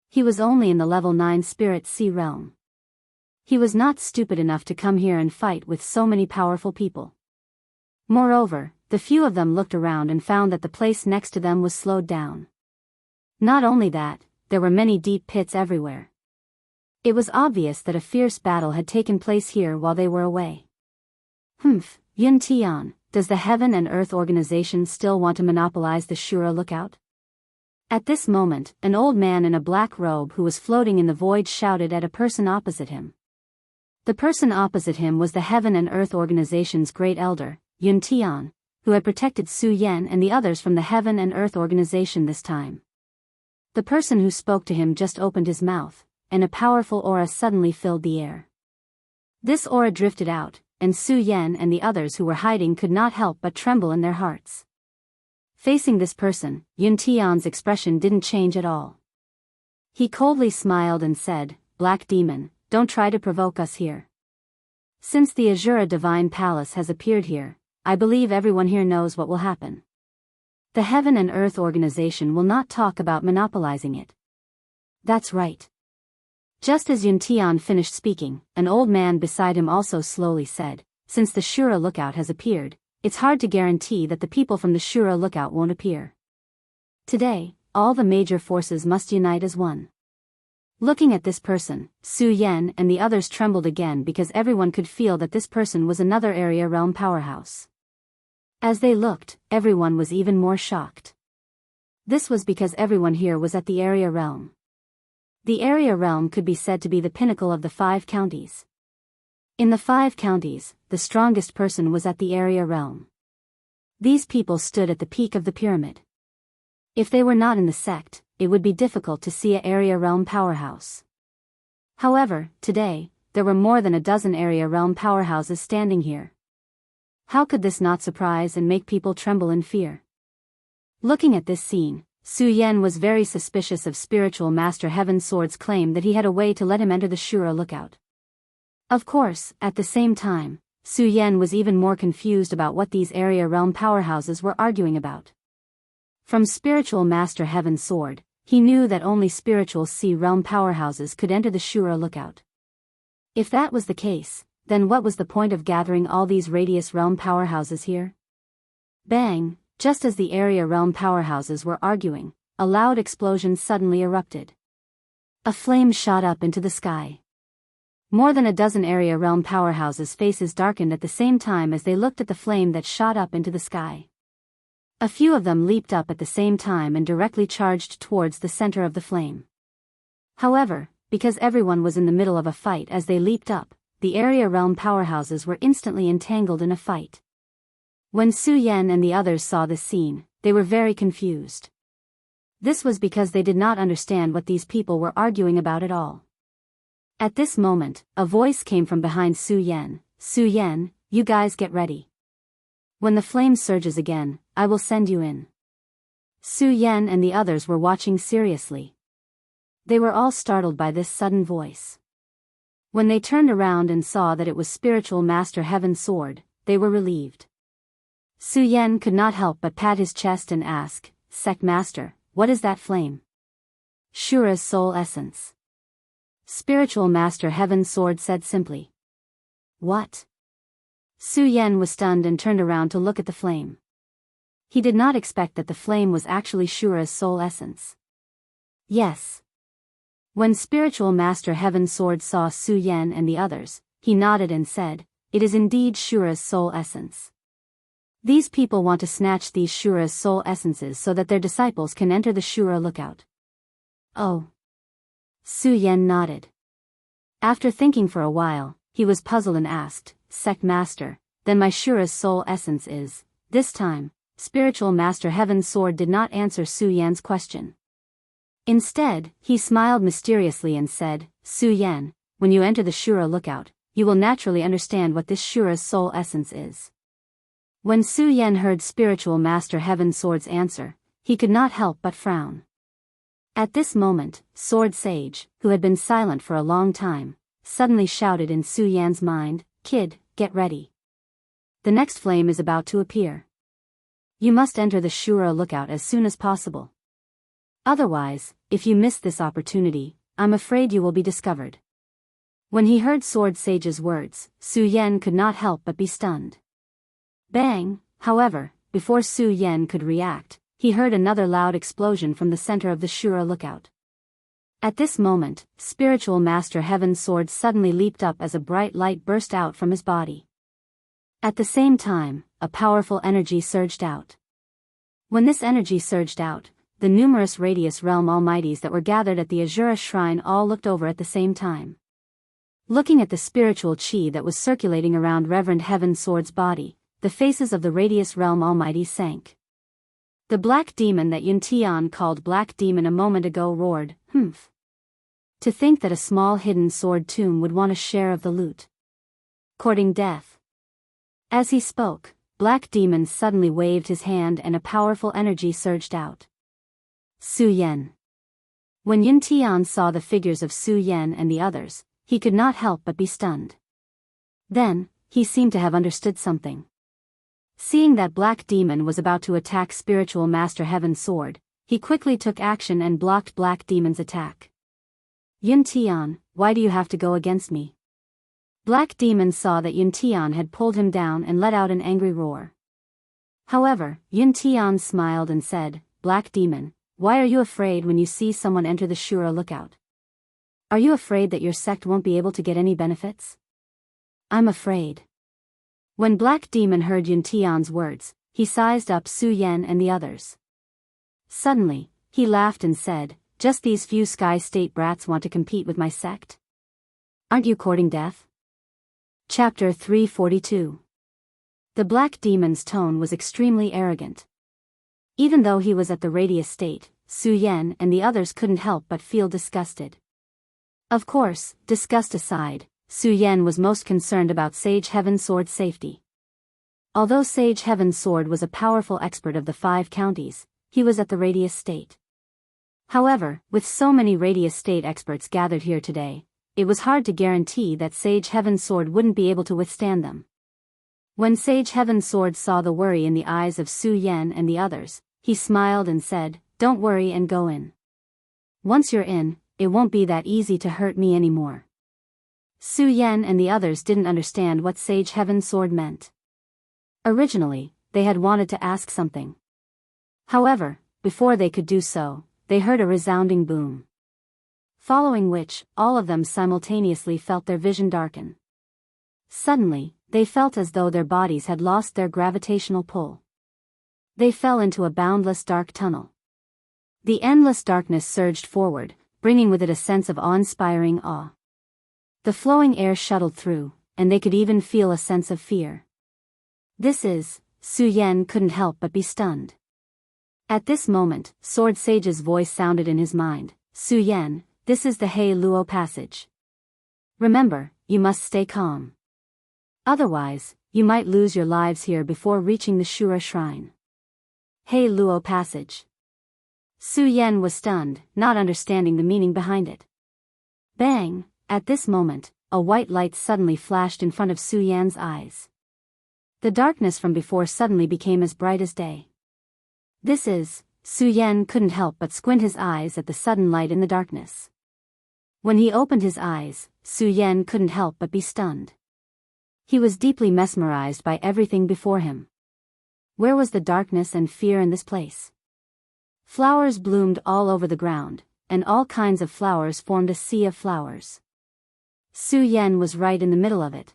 He was only in the level 9 Spirit Sea realm. He was not stupid enough to come here and fight with so many powerful people. Moreover, the few of them looked around and found that the place next to them was slowed down. Not only that, there were many deep pits everywhere. It was obvious that a fierce battle had taken place here while they were away. Yun Tian, does the Heaven and Earth Organization still want to monopolize the Shura lookout? At this moment, an old man in a black robe who was floating in the void shouted at a person opposite him. The person opposite him was the Heaven and Earth Organization's great elder, Yun Tian, who had protected Su Yan and the others from the Heaven and Earth Organization this time. The person who spoke to him just opened his mouth, and a powerful aura suddenly filled the air. This aura drifted out, and Su Yan and the others who were hiding could not help but tremble in their hearts. Facing this person, Yun Tian's expression didn't change at all. He coldly smiled and said, "Black Demon, don't try to provoke us here. Since the Azura Divine Palace has appeared here, I believe everyone here knows what will happen. The Heaven and Earth organization will not talk about monopolizing it." "That's right." Just as Yun Tian finished speaking, an old man beside him also slowly said, "Since the Shura Lookout has appeared, it's hard to guarantee that the people from the Shura Lookout won't appear. Today, all the major forces must unite as one." Looking at this person, Su Yan and the others trembled again because everyone could feel that this person was another area realm powerhouse. As they looked, everyone was even more shocked. This was because everyone here was at the area realm. The area realm could be said to be the pinnacle of the 5 counties. In the 5 counties, the strongest person was at the area realm. These people stood at the peak of the pyramid. If they were not in the sect, it would be difficult to see an area realm powerhouse. However, today, there were more than a dozen area realm powerhouses standing here. How could this not surprise and make people tremble in fear? Looking at this scene, Su Yan was very suspicious of Spiritual Master Heaven Sword's claim that he had a way to let him enter the Shura Lookout. Of course, at the same time, Su Yan was even more confused about what these area realm powerhouses were arguing about. From Spiritual Master Heaven Sword, he knew that only Spiritual Sea Realm powerhouses could enter the Shura Lookout. If that was the case, then what was the point of gathering all these Radius Realm powerhouses here? Bang! Just as the area realm powerhouses were arguing, a loud explosion suddenly erupted. A flame shot up into the sky. More than a dozen area realm powerhouses' faces darkened at the same time as they looked at the flame that shot up into the sky. A few of them leaped up at the same time and directly charged towards the center of the flame. However, because everyone was in the middle of a fight as they leaped up, the area realm powerhouses were instantly entangled in a fight. When Su Yan and the others saw this scene, they were very confused. This was because they did not understand what these people were arguing about at all. At this moment, a voice came from behind Su Yan. "Su Yan, you guys get ready. When the flame surges again, I will send you in." Su Yan and the others were watching seriously. They were all startled by this sudden voice. When they turned around and saw that it was Spiritual Master Heaven Sword, they were relieved. Su Yan could not help but pat his chest and ask, "Sect Master, what is that flame?" "Shura's soul essence." Spiritual Master Heaven Sword said simply. "What?" Su Yan was stunned and turned around to look at the flame. He did not expect that the flame was actually Shura's soul essence. Yes. When Spiritual Master Heaven Sword saw Su Yan and the others, he nodded and said, "It is indeed Shura's soul essence. These people want to snatch these Shura's soul essences so that their disciples can enter the Shura Lookout." "Oh." Su Yan nodded. After thinking for a while, he was puzzled and asked, "Sect Master, then my Shura's soul essence is..." This time, Spiritual Master Heaven Sword did not answer Su Yan's question. Instead, he smiled mysteriously and said, "Su Yan, when you enter the Shura Lookout, you will naturally understand what this Shura's soul essence is." When Su Yan heard Spiritual Master Heaven Sword's answer, he could not help but frown. At this moment, Sword Sage, who had been silent for a long time, suddenly shouted in Su Yan's mind, "Kid, get ready. The next flame is about to appear. You must enter the Shura Lookout as soon as possible. Otherwise, if you miss this opportunity, I'm afraid you will be discovered." When he heard Sword Sage's words, Su Yan could not help but be stunned. Bang! However, before Su Yan could react, he heard another loud explosion from the center of the Shura Lookout. At this moment, Spiritual Master Heaven Sword suddenly leaped up as a bright light burst out from his body. At the same time, a powerful energy surged out. When this energy surged out, the numerous Radius Realm Almighties that were gathered at the Azura Shrine all looked over at the same time. Looking at the spiritual chi that was circulating around Reverend Heaven Sword's body, the faces of the Radius Realm Almighty sank. The black demon that Yun Tian called Black Demon a moment ago roared, "Humph." To think that a small hidden sword tomb would want a share of the loot. Courting death. As he spoke, Black Demon suddenly waved his hand and a powerful energy surged out. Su Yan. When Yin Tian saw the figures of Su Yan and the others, he could not help but be stunned. Then, he seemed to have understood something. Seeing that Black Demon was about to attack Spiritual Master Heaven's sword, he quickly took action and blocked Black Demon's attack. Yin Tian, why do you have to go against me? Black Demon saw that Yin Tian had pulled him down and let out an angry roar. However, Yin Tian smiled and said, Black Demon, why are you afraid when you see someone enter the Shura lookout? Are you afraid that your sect won't be able to get any benefits? I'm afraid. When Black Demon heard Yin Tian's words, he sized up Su Yan and the others. Suddenly, he laughed and said, just these few Sky State brats want to compete with my sect? Aren't you courting death? Chapter 342. The Black Demon's tone was extremely arrogant. Even though he was at the Radius State, Su Yan and the others couldn't help but feel disgusted. Of course, disgust aside, Su Yan was most concerned about Sage Heaven's Sword's safety. Although Sage Heaven's Sword was a powerful expert of the 5 counties, he was at the Radius State. However, with so many Radius State experts gathered here today, it was hard to guarantee that Sage Heaven's Sword wouldn't be able to withstand them. When Sage Heaven's Sword saw the worry in the eyes of Su Yan and the others, he smiled and said, don't worry and go in. Once you're in, it won't be that easy to hurt me anymore. Su Yan and the others didn't understand what Sage Heaven's Sword meant. Originally, they had wanted to ask something. However, before they could do so, they heard a resounding boom. Following which, all of them simultaneously felt their vision darken. Suddenly, they felt as though their bodies had lost their gravitational pull. They fell into a boundless dark tunnel. The endless darkness surged forward, bringing with it a sense of awe-inspiring awe. The flowing air shuttled through, and they could even feel a sense of fear. Su Yan couldn't help but be stunned. At this moment, Sword Sage's voice sounded in his mind, Su Yan, this is the He Luo Passage. Remember, you must stay calm. Otherwise, you might lose your lives here before reaching the Shura Shrine. He Luo Passage. Su Yan was stunned, not understanding the meaning behind it. Bang! At this moment, a white light suddenly flashed in front of Su Yan's eyes. The darkness from before suddenly became as bright as day. Su Yan couldn't help but squint his eyes at the sudden light in the darkness. When he opened his eyes, Su Yan couldn't help but be stunned. He was deeply mesmerized by everything before him. Where was the darkness and fear in this place? Flowers bloomed all over the ground, and all kinds of flowers formed a sea of flowers. Su Yan was right in the middle of it.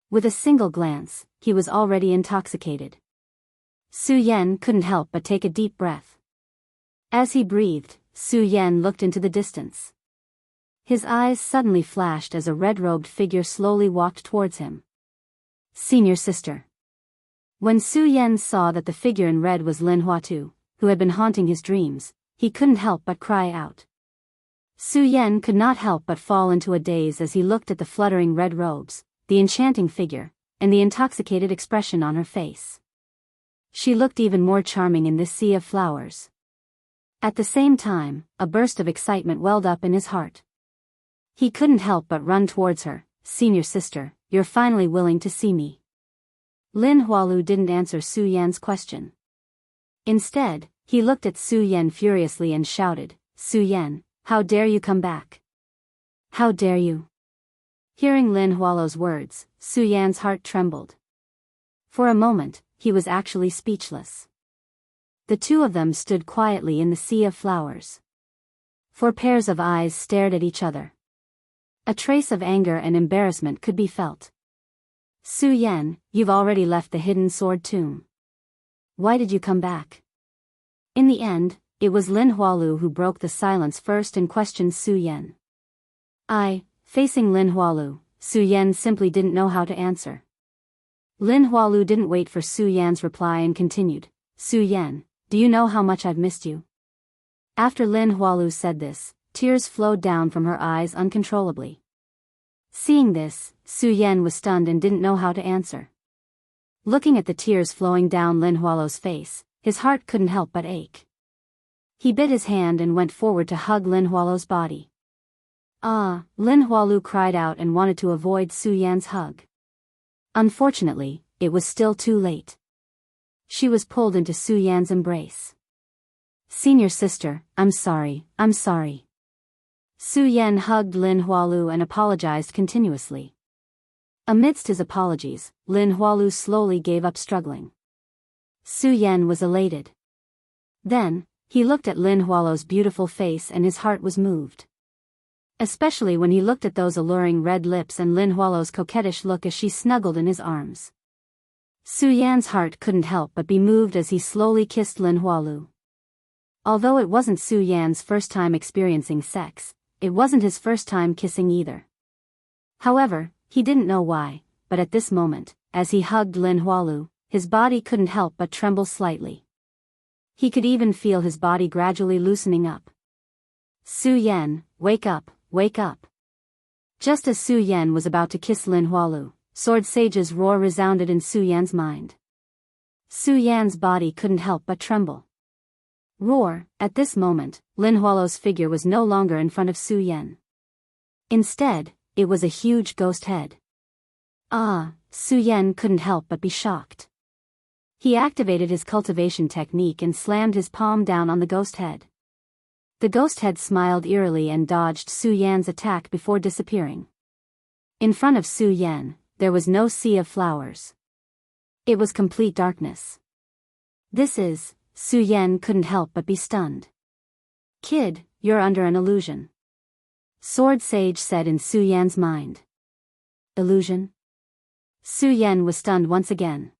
With a single glance, he was already intoxicated. Su Yan couldn't help but take a deep breath. As he breathed, Su Yan looked into the distance. His eyes suddenly flashed as a red-robed figure slowly walked towards him. Senior sister. When Su Yan saw that the figure in red was Lin Huatu, who had been haunting his dreams, he couldn't help but cry out. Su Yan could not help but fall into a daze as he looked at the fluttering red robes, the enchanting figure, and the intoxicated expression on her face. She looked even more charming in this sea of flowers. At the same time, a burst of excitement welled up in his heart. He couldn't help but run towards her. Senior sister, you're finally willing to see me. Lin Hualu didn't answer Su Yan's question. Instead, he looked at Su Yan furiously and shouted, Su Yan, how dare you come back? How dare you? Hearing Lin Hualu's words, Su Yan's heart trembled. For a moment, he was actually speechless. The two of them stood quietly in the sea of flowers. 4 pairs of eyes stared at each other. A trace of anger and embarrassment could be felt. Su Yan, you've already left the hidden sword tomb. Why did you come back? In the end, it was Lin Hualu who broke the silence first and questioned Su Yan. Facing Lin Hualu, Su Yan simply didn't know how to answer. Lin Hualu didn't wait for Su Yan's reply and continued, Su Yan, do you know how much I've missed you? After Lin Hualu said this, tears flowed down from her eyes uncontrollably. Seeing this, Su Yan was stunned and didn't know how to answer. Looking at the tears flowing down Lin Hualo's face, his heart couldn't help but ache. He bit his hand and went forward to hug Lin Hualo's body. Ah, Lin Hualu cried out and wanted to avoid Su Yan's hug. Unfortunately, it was still too late. She was pulled into Su Yan's embrace. Senior sister, I'm sorry, I'm sorry. Su Yan hugged Lin Hualu and apologized continuously. Amidst his apologies, Lin Hualu slowly gave up struggling. Su Yan was elated. Then, he looked at Lin Hualo's beautiful face and his heart was moved. Especially when he looked at those alluring red lips and Lin Hualo's coquettish look as she snuggled in his arms. Su Yan's heart couldn't help but be moved as he slowly kissed Lin Hualu. Although it wasn't Su Yan's first time experiencing sex, it wasn't his first time kissing either. However, he didn't know why, but at this moment, as he hugged Lin Hualu, his body couldn't help but tremble slightly. He could even feel his body gradually loosening up. Su Yan, wake up, wake up. Just as Su Yan was about to kiss Lin Hualu, Sword Sage's roar resounded in Su Yan's mind. Su Yan's body couldn't help but tremble. Roar, at this moment, Lin Hualo's figure was no longer in front of Su Yan. Instead, it was a huge ghost head. Ah, Su Yan couldn't help but be shocked. He activated his cultivation technique and slammed his palm down on the ghost head. The ghost head smiled eerily and dodged Su Yan's attack before disappearing. In front of Su Yan, there was no sea of flowers. It was complete darkness. Su Yan couldn't help but be stunned. Kid, you're under an illusion. Sword Sage said in Su Yan's mind. Illusion? Su Yan was stunned once again.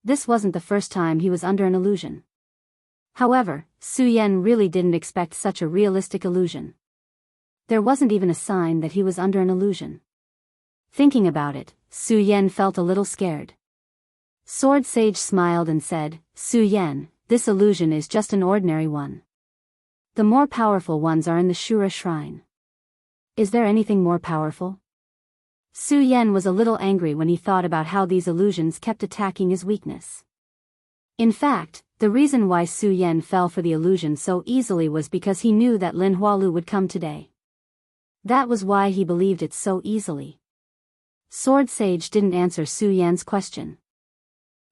This wasn't the first time he was under an illusion. However, Su Yan really didn't expect such a realistic illusion. There wasn't even a sign that he was under an illusion. Thinking about it, Su Yan felt a little scared. Sword Sage smiled and said, Su Yan, this illusion is just an ordinary one. The more powerful ones are in the Shura Shrine. Is there anything more powerful? Su Yan was a little angry when he thought about how these illusions kept attacking his weakness. In fact, the reason why Su Yan fell for the illusion so easily was because he knew that Lin Hualu would come today. That was why he believed it so easily. Sword Sage didn't answer Su Yan's question.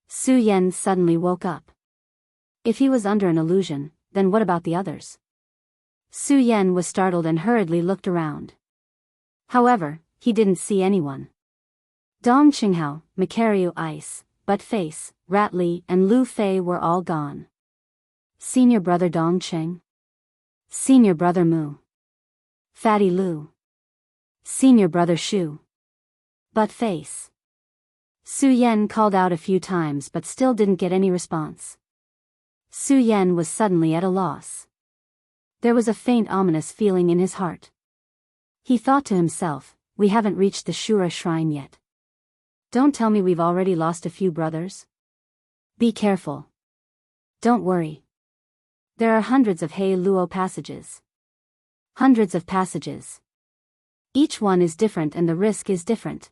Su Yan suddenly woke up. If he was under an illusion, then what about the others? Su Yan was startled and hurriedly looked around. However, he didn't see anyone. Dong Qinghao, Macario Ice, Butt Face, Rat Li and Lu Fei were all gone. Senior brother Dong Cheng. Senior brother Mu. Fatty Lu. Senior brother Shu. Butt Face. Su Yan called out a few times but still didn't get any response. Su Yan was suddenly at a loss. There was a faint ominous feeling in his heart. He thought to himself, we haven't reached the Shura Shrine yet. Don't tell me we've already lost a few brothers? Be careful. Don't worry. There are hundreds of Hei Luo passages. Hundreds of passages. Each one is different and the risk is different.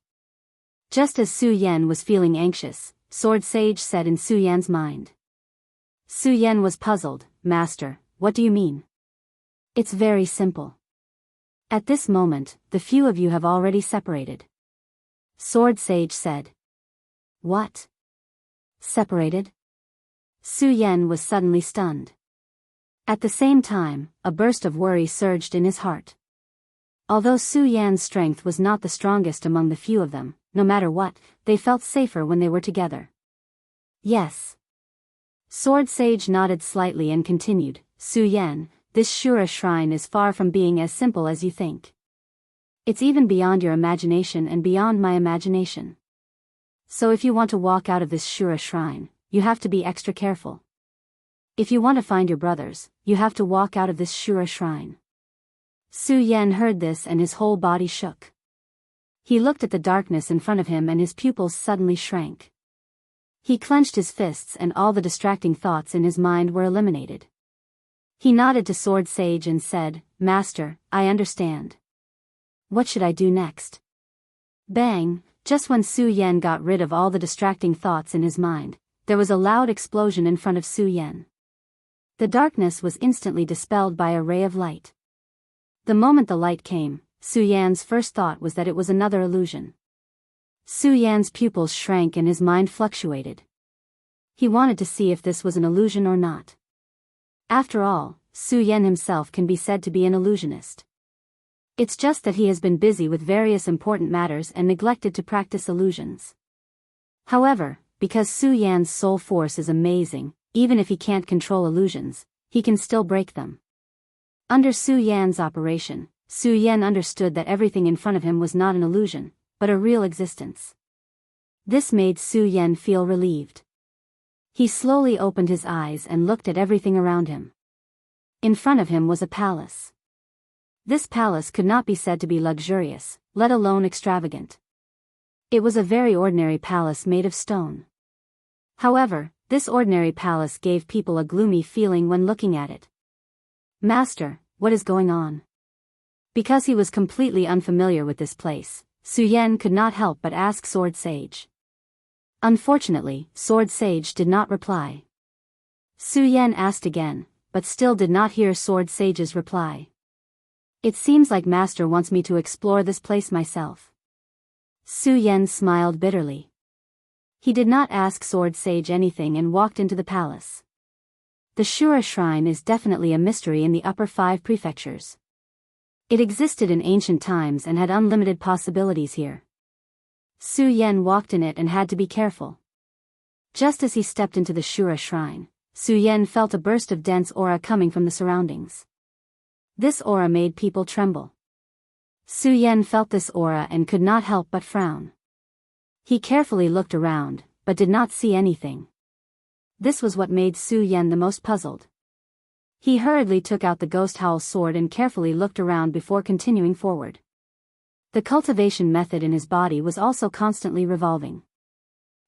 Just as Su Yan was feeling anxious, Sword Sage said in Su Yan's mind. Su Yan was puzzled. Master, what do you mean? It's very simple. At this moment, the few of you have already separated. Sword Sage said. What? Separated? Su Yan was suddenly stunned. At the same time, a burst of worry surged in his heart. Although Su Yan's strength was not the strongest among the few of them, no matter what, they felt safer when they were together. Yes. Sword Sage nodded slightly and continued, Su Yan, this Shura Shrine is far from being as simple as you think. It's even beyond your imagination and beyond my imagination. So if you want to walk out of this Shura Shrine, you have to be extra careful. If you want to find your brothers, you have to walk out of this Shura Shrine. Su Yan heard this and his whole body shook. He looked at the darkness in front of him and his pupils suddenly shrank. He clenched his fists and all the distracting thoughts in his mind were eliminated. He nodded to Sword Sage and said, "Master, I understand. What should I do next?" Bang! Just when Su Yan got rid of all the distracting thoughts in his mind, there was a loud explosion in front of Su Yan. The darkness was instantly dispelled by a ray of light. The moment the light came, Su Yan's first thought was that it was another illusion. Su Yan's pupils shrank and his mind fluctuated. He wanted to see if this was an illusion or not. After all, Su Yan himself can be said to be an illusionist. It's just that he has been busy with various important matters and neglected to practice illusions. However, because Su Yan's soul force is amazing, even if he can't control illusions, he can still break them. Under Su Yan's operation, Su Yan understood that everything in front of him was not an illusion, but a real existence. This made Su Yan feel relieved. He slowly opened his eyes and looked at everything around him. In front of him was a palace. This palace could not be said to be luxurious, let alone extravagant. It was a very ordinary palace made of stone. However, this ordinary palace gave people a gloomy feeling when looking at it. "Master, what is going on?" Because he was completely unfamiliar with this place, Su Yan could not help but ask Sword Sage. Unfortunately, Sword Sage did not reply. Su Yan asked again, but still did not hear Sword Sage's reply. "It seems like Master wants me to explore this place myself." Su Yan smiled bitterly. He did not ask Sword Sage anything and walked into the palace. The Shura Shrine is definitely a mystery in the upper 5 prefectures. It existed in ancient times and had unlimited possibilities here. Su Yan walked in it and had to be careful. Just as he stepped into the Shura Shrine, Su Yan felt a burst of dense aura coming from the surroundings. This aura made people tremble. Su Yan felt this aura and could not help but frown. He carefully looked around, but did not see anything. This was what made Su Yan the most puzzled. He hurriedly took out the ghost howl sword and carefully looked around before continuing forward. The cultivation method in his body was also constantly revolving.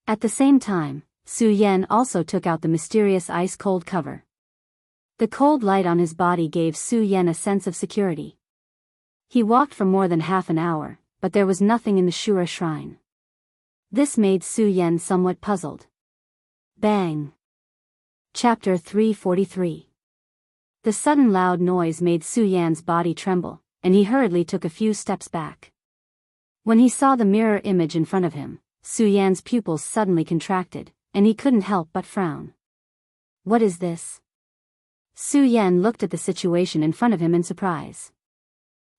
At the same time, Su Yan also took out the mysterious ice-cold cover. The cold light on his body gave Su Yan a sense of security. He walked for more than half an hour, but there was nothing in the Shura Shrine. This made Su Yan somewhat puzzled. Bang! Chapter 343. The sudden loud noise made Su Yan's body tremble, and he hurriedly took a few steps back. When he saw the mirror image in front of him, Su Yan's pupils suddenly contracted, and he couldn't help but frown. What is this? Su Yan looked at the situation in front of him in surprise.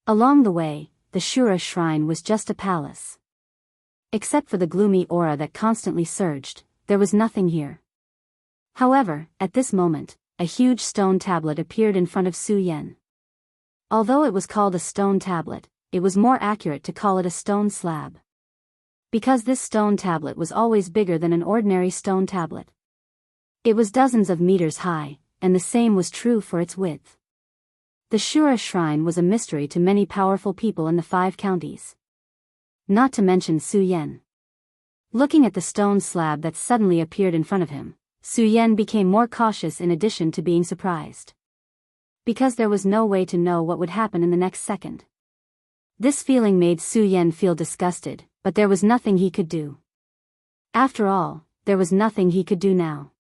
Along the way, the Shura Shrine was just a palace. Except for the gloomy aura that constantly surged, there was nothing here. However, at this moment, a huge stone tablet appeared in front of Su Yan. Although it was called a stone tablet, it was more accurate to call it a stone slab. Because this stone tablet was always bigger than an ordinary stone tablet. It was dozens of meters high, and the same was true for its width. The Shura Shrine was a mystery to many powerful people in the 5 counties. Not to mention Su Yan. Looking at the stone slab that suddenly appeared in front of him, Su Yan became more cautious in addition to being surprised. Because there was no way to know what would happen in the next second. This feeling made Su Yan feel disgusted, but there was nothing he could do. After all, there was nothing he could do now.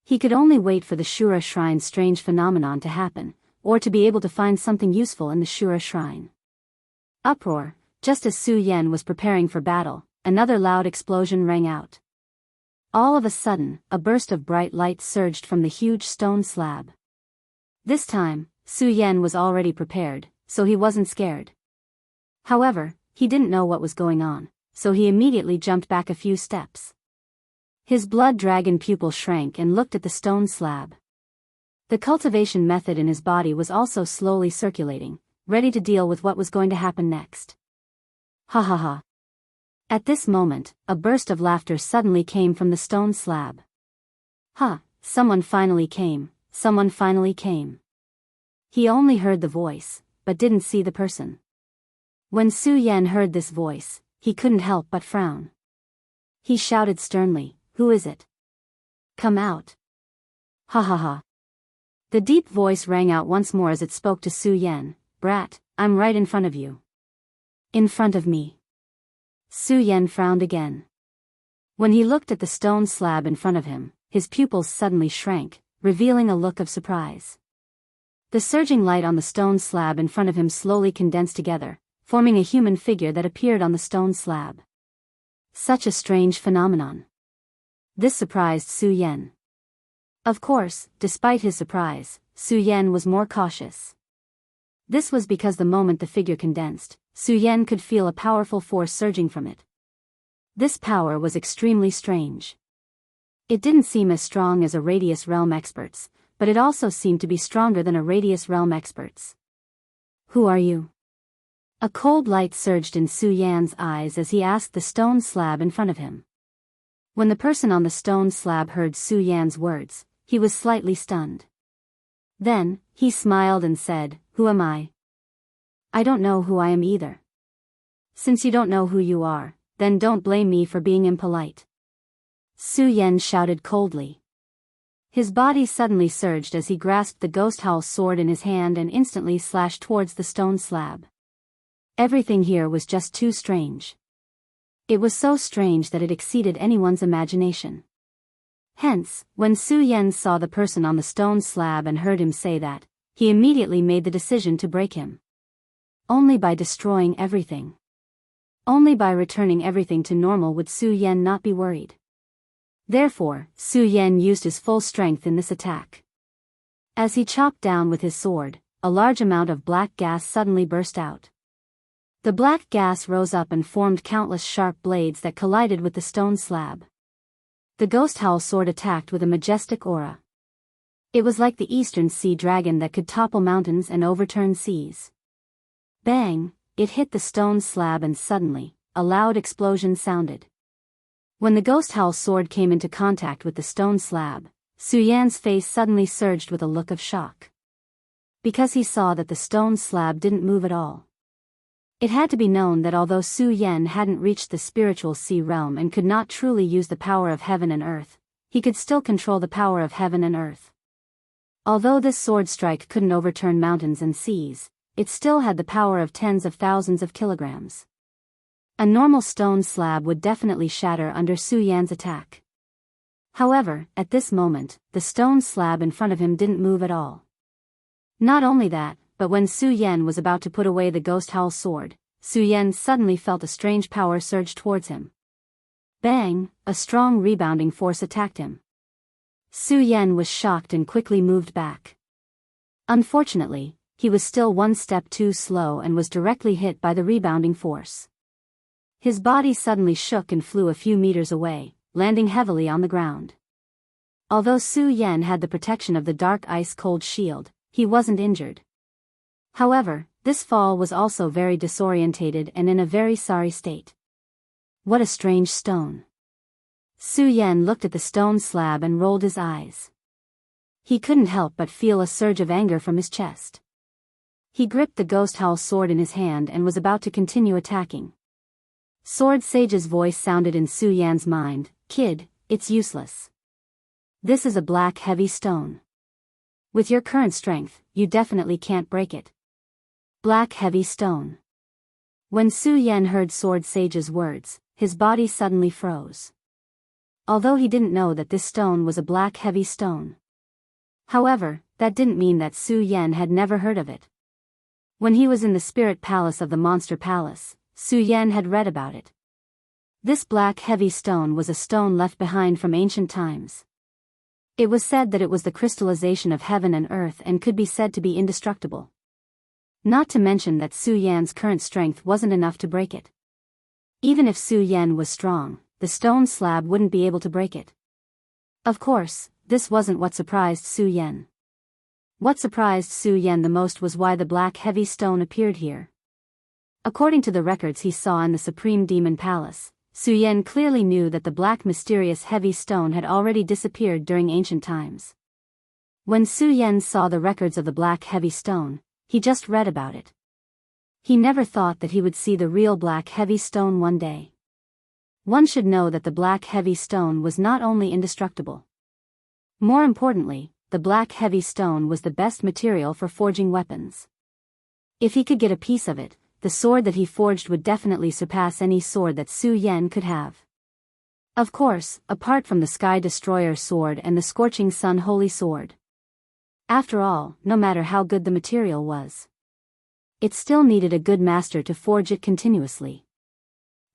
He could only wait for the Shura Shrine's strange phenomenon to happen, or to be able to find something useful in the Shura Shrine. Uproar! Just as Su Yan was preparing for battle, another loud explosion rang out. All of a sudden, a burst of bright light surged from the huge stone slab. This time, Su Yan was already prepared, so he wasn't scared. However, he didn't know what was going on, so he immediately jumped back a few steps. His blood dragon pupil shrank and looked at the stone slab. The cultivation method in his body was also slowly circulating, ready to deal with what was going to happen next. Ha ha ha. At this moment, a burst of laughter suddenly came from the stone slab. Ha, someone finally came, someone finally came. He only heard the voice, but didn't see the person. When Su Yan heard this voice, he couldn't help but frown. He shouted sternly, "Who is it? Come out." Ha ha ha. The deep voice rang out once more as it spoke to Su Yan. Brat, I'm right in front of you. In front of me. Su Yan frowned again. When he looked at the stone slab in front of him, his pupils suddenly shrank, revealing a look of surprise. The surging light on the stone slab in front of him slowly condensed together, forming a human figure that appeared on the stone slab. Such a strange phenomenon. This surprised Su Yan. Of course, despite his surprise, Su Yan was more cautious. This was because the moment the figure condensed, Su Yan could feel a powerful force surging from it. This power was extremely strange. It didn't seem as strong as a Radius Realm expert's, but it also seemed to be stronger than a Radius Realm expert's. Who are you? A cold light surged in Su Yan's eyes as he asked the stone slab in front of him. When the person on the stone slab heard Su Yan's words, he was slightly stunned. Then, he smiled and said, Who am I? I don't know who I am either. Since you don't know who you are, then don't blame me for being impolite. Su Yan shouted coldly. His body suddenly surged as he grasped the ghost howl sword in his hand and instantly slashed towards the stone slab. Everything here was just too strange. It was so strange that it exceeded anyone's imagination. Hence, when Su Yan saw the person on the stone slab and heard him say that, he immediately made the decision to break him. Only by destroying everything. Only by returning everything to normal would Su Yan not be worried. Therefore, Su Yan used his full strength in this attack. As he chopped down with his sword, a large amount of black gas suddenly burst out. The black gas rose up and formed countless sharp blades that collided with the stone slab. The ghost howl sword attacked with a majestic aura. It was like the eastern sea dragon that could topple mountains and overturn seas. Bang! It hit the stone slab and suddenly, a loud explosion sounded. When the ghost howl sword came into contact with the stone slab, Su Yan's face suddenly surged with a look of shock. Because he saw that the stone slab didn't move at all. It had to be known that although Su Yan hadn't reached the spiritual sea realm and could not truly use the power of heaven and earth, he could still control the power of heaven and earth. Although this sword strike couldn't overturn mountains and seas, it still had the power of tens of thousands of kilograms. A normal stone slab would definitely shatter under Su Yan's attack. However, at this moment, the stone slab in front of him didn't move at all. Not only that, but when Su Yan was about to put away the ghost howl sword, Su Yan suddenly felt a strange power surge towards him. Bang! A strong rebounding force attacked him. Su Yan was shocked and quickly moved back. Unfortunately, he was still one step too slow and was directly hit by the rebounding force. His body suddenly shook and flew a few meters away, landing heavily on the ground. Although Su Yan had the protection of the dark ice-cold shield, he wasn't injured. However, this fall was also very disorientated and in a very sorry state. What a strange stone. Su Yan looked at the stone slab and rolled his eyes. He couldn't help but feel a surge of anger from his chest. He gripped the ghost howl sword in his hand and was about to continue attacking. Sword Sage's voice sounded in Su Yan's mind, Kid, it's useless. This is a black heavy stone. With your current strength, you definitely can't break it. Black heavy stone. When Su Yan heard Sword Sage's words, his body suddenly froze. Although he didn't know that this stone was a black heavy stone. However, that didn't mean that Su Yan had never heard of it. When he was in the spirit palace of the Monster Palace, Su Yan had read about it. This black heavy stone was a stone left behind from ancient times. It was said that it was the crystallization of heaven and earth and could be said to be indestructible. Not to mention that Su Yan's current strength wasn't enough to break it. Even if Su Yan was strong, the stone slab wouldn't be able to break it. Of course, this wasn't what surprised Su Yan. What surprised Su Yan the most was why the black heavy stone appeared here. According to the records he saw in the Supreme Demon Palace, Su Yan clearly knew that the black mysterious heavy stone had already disappeared during ancient times. When Su Yan saw the records of the black heavy stone, he just read about it. He never thought that he would see the real black heavy stone one day. One should know that the black heavy stone was not only indestructible. More importantly, the black heavy stone was the best material for forging weapons. If he could get a piece of it, the sword that he forged would definitely surpass any sword that Su Yan could have. Of course, apart from the Sky Destroyer sword and the Scorching Sun Holy Sword. After all, no matter how good the material was, it still needed a good master to forge it continuously.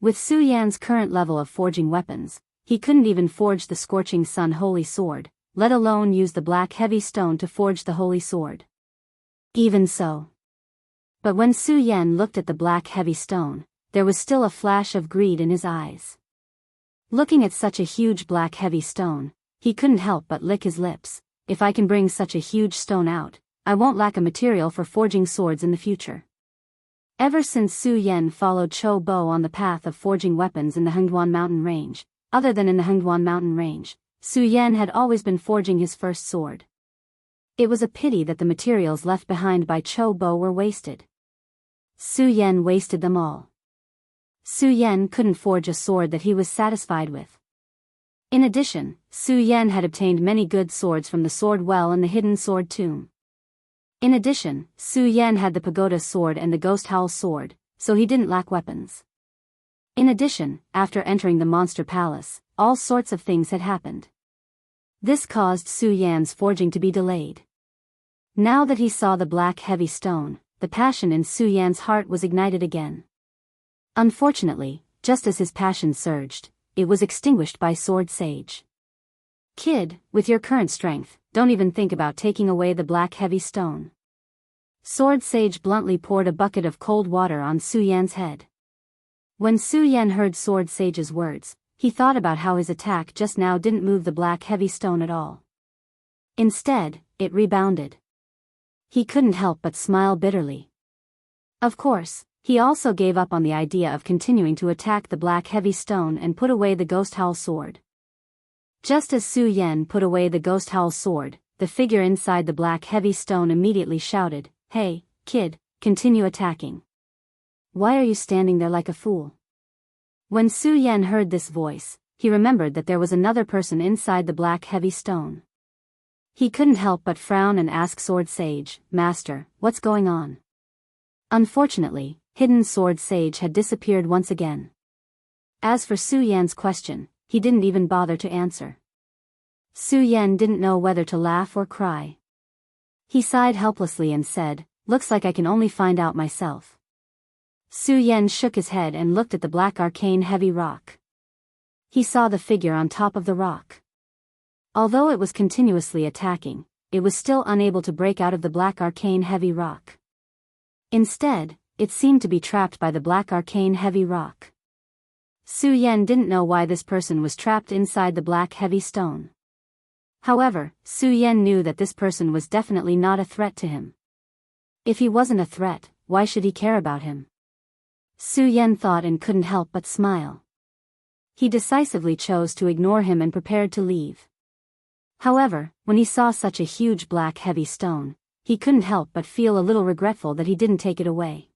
With Su Yan's current level of forging weapons, he couldn't even forge the Scorching Sun Holy Sword, let alone use the black heavy stone to forge the Holy Sword. Even so. But when Su Yan looked at the black heavy stone, there was still a flash of greed in his eyes. Looking at such a huge black heavy stone, he couldn't help but lick his lips. If I can bring such a huge stone out, I won't lack a material for forging swords in the future. Ever since Su Yan followed Cho Bo on the path of forging weapons in the Hengduan Mountain Range, other than in the Hengduan Mountain Range, Su Yan had always been forging his first sword. It was a pity that the materials left behind by Cho Bo were wasted. Su Yan wasted them all. Su Yan couldn't forge a sword that he was satisfied with. In addition, Su Yan had obtained many good swords from the sword well in the hidden sword tomb. In addition, Su Yan had the pagoda sword and the ghost howl sword, so he didn't lack weapons. In addition, after entering the monster palace, all sorts of things had happened. This caused Su Yan's forging to be delayed. Now that he saw the black heavy stone, the passion in Su Yan's heart was ignited again. Unfortunately, just as his passion surged, it was extinguished by Sword Sage. Kid, with your current strength, don't even think about taking away the black heavy stone. Sword Sage bluntly poured a bucket of cold water on Su Yan's head. When Su Yan heard Sword Sage's words, he thought about how his attack just now didn't move the black heavy stone at all. Instead, it rebounded. He couldn't help but smile bitterly. Of course, he also gave up on the idea of continuing to attack the black heavy stone and put away the ghost howl sword. Just as Su Yan put away the ghost howl sword, the figure inside the black heavy stone immediately shouted, "Hey, kid, continue attacking. Why are you standing there like a fool?" When Su Yan heard this voice, he remembered that there was another person inside the black heavy stone. He couldn't help but frown and ask Sword Sage, "Master, what's going on?" Unfortunately, Hidden Sword Sage had disappeared once again. As for Su Yan's question, he didn't even bother to answer. Su Yan didn't know whether to laugh or cry. He sighed helplessly and said, "Looks like I can only find out myself." Su Yan shook his head and looked at the black arcane heavy rock. He saw the figure on top of the rock. Although it was continuously attacking, it was still unable to break out of the black arcane heavy rock. Instead, it seemed to be trapped by the black arcane heavy rock. Su Yan didn't know why this person was trapped inside the black heavy stone. However, Su Yan knew that this person was definitely not a threat to him. If he wasn't a threat, why should he care about him? Su Yan thought and couldn't help but smile. He decisively chose to ignore him and prepared to leave. However, when he saw such a huge black heavy stone, he couldn't help but feel a little regretful that he didn't take it away.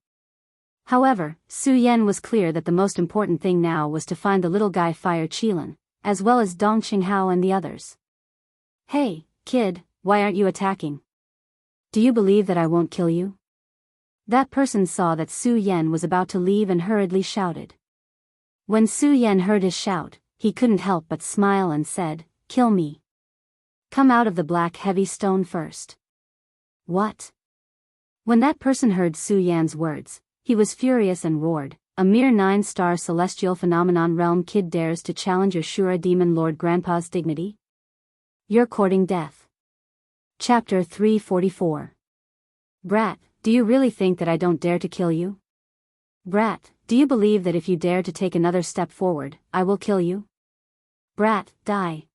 However, Su Yan was clear that the most important thing now was to find the little guy Fire Qilin, as well as Dong Qinghao and the others. "Hey, kid, why aren't you attacking? Do you believe that I won't kill you?" That person saw that Su Yan was about to leave and hurriedly shouted. When Su Yan heard his shout, he couldn't help but smile and said, "Kill me. Come out of the black heavy stone first." What? When that person heard Su Yan's words, he was furious and roared, "A mere 9-star celestial phenomenon realm kid dares to challenge Ashura Demon Lord Grandpa's dignity? You're courting death." Chapter 344. Brat, do you really think that I don't dare to kill you? Brat, do you believe that if you dare to take another step forward, I will kill you? Brat, die.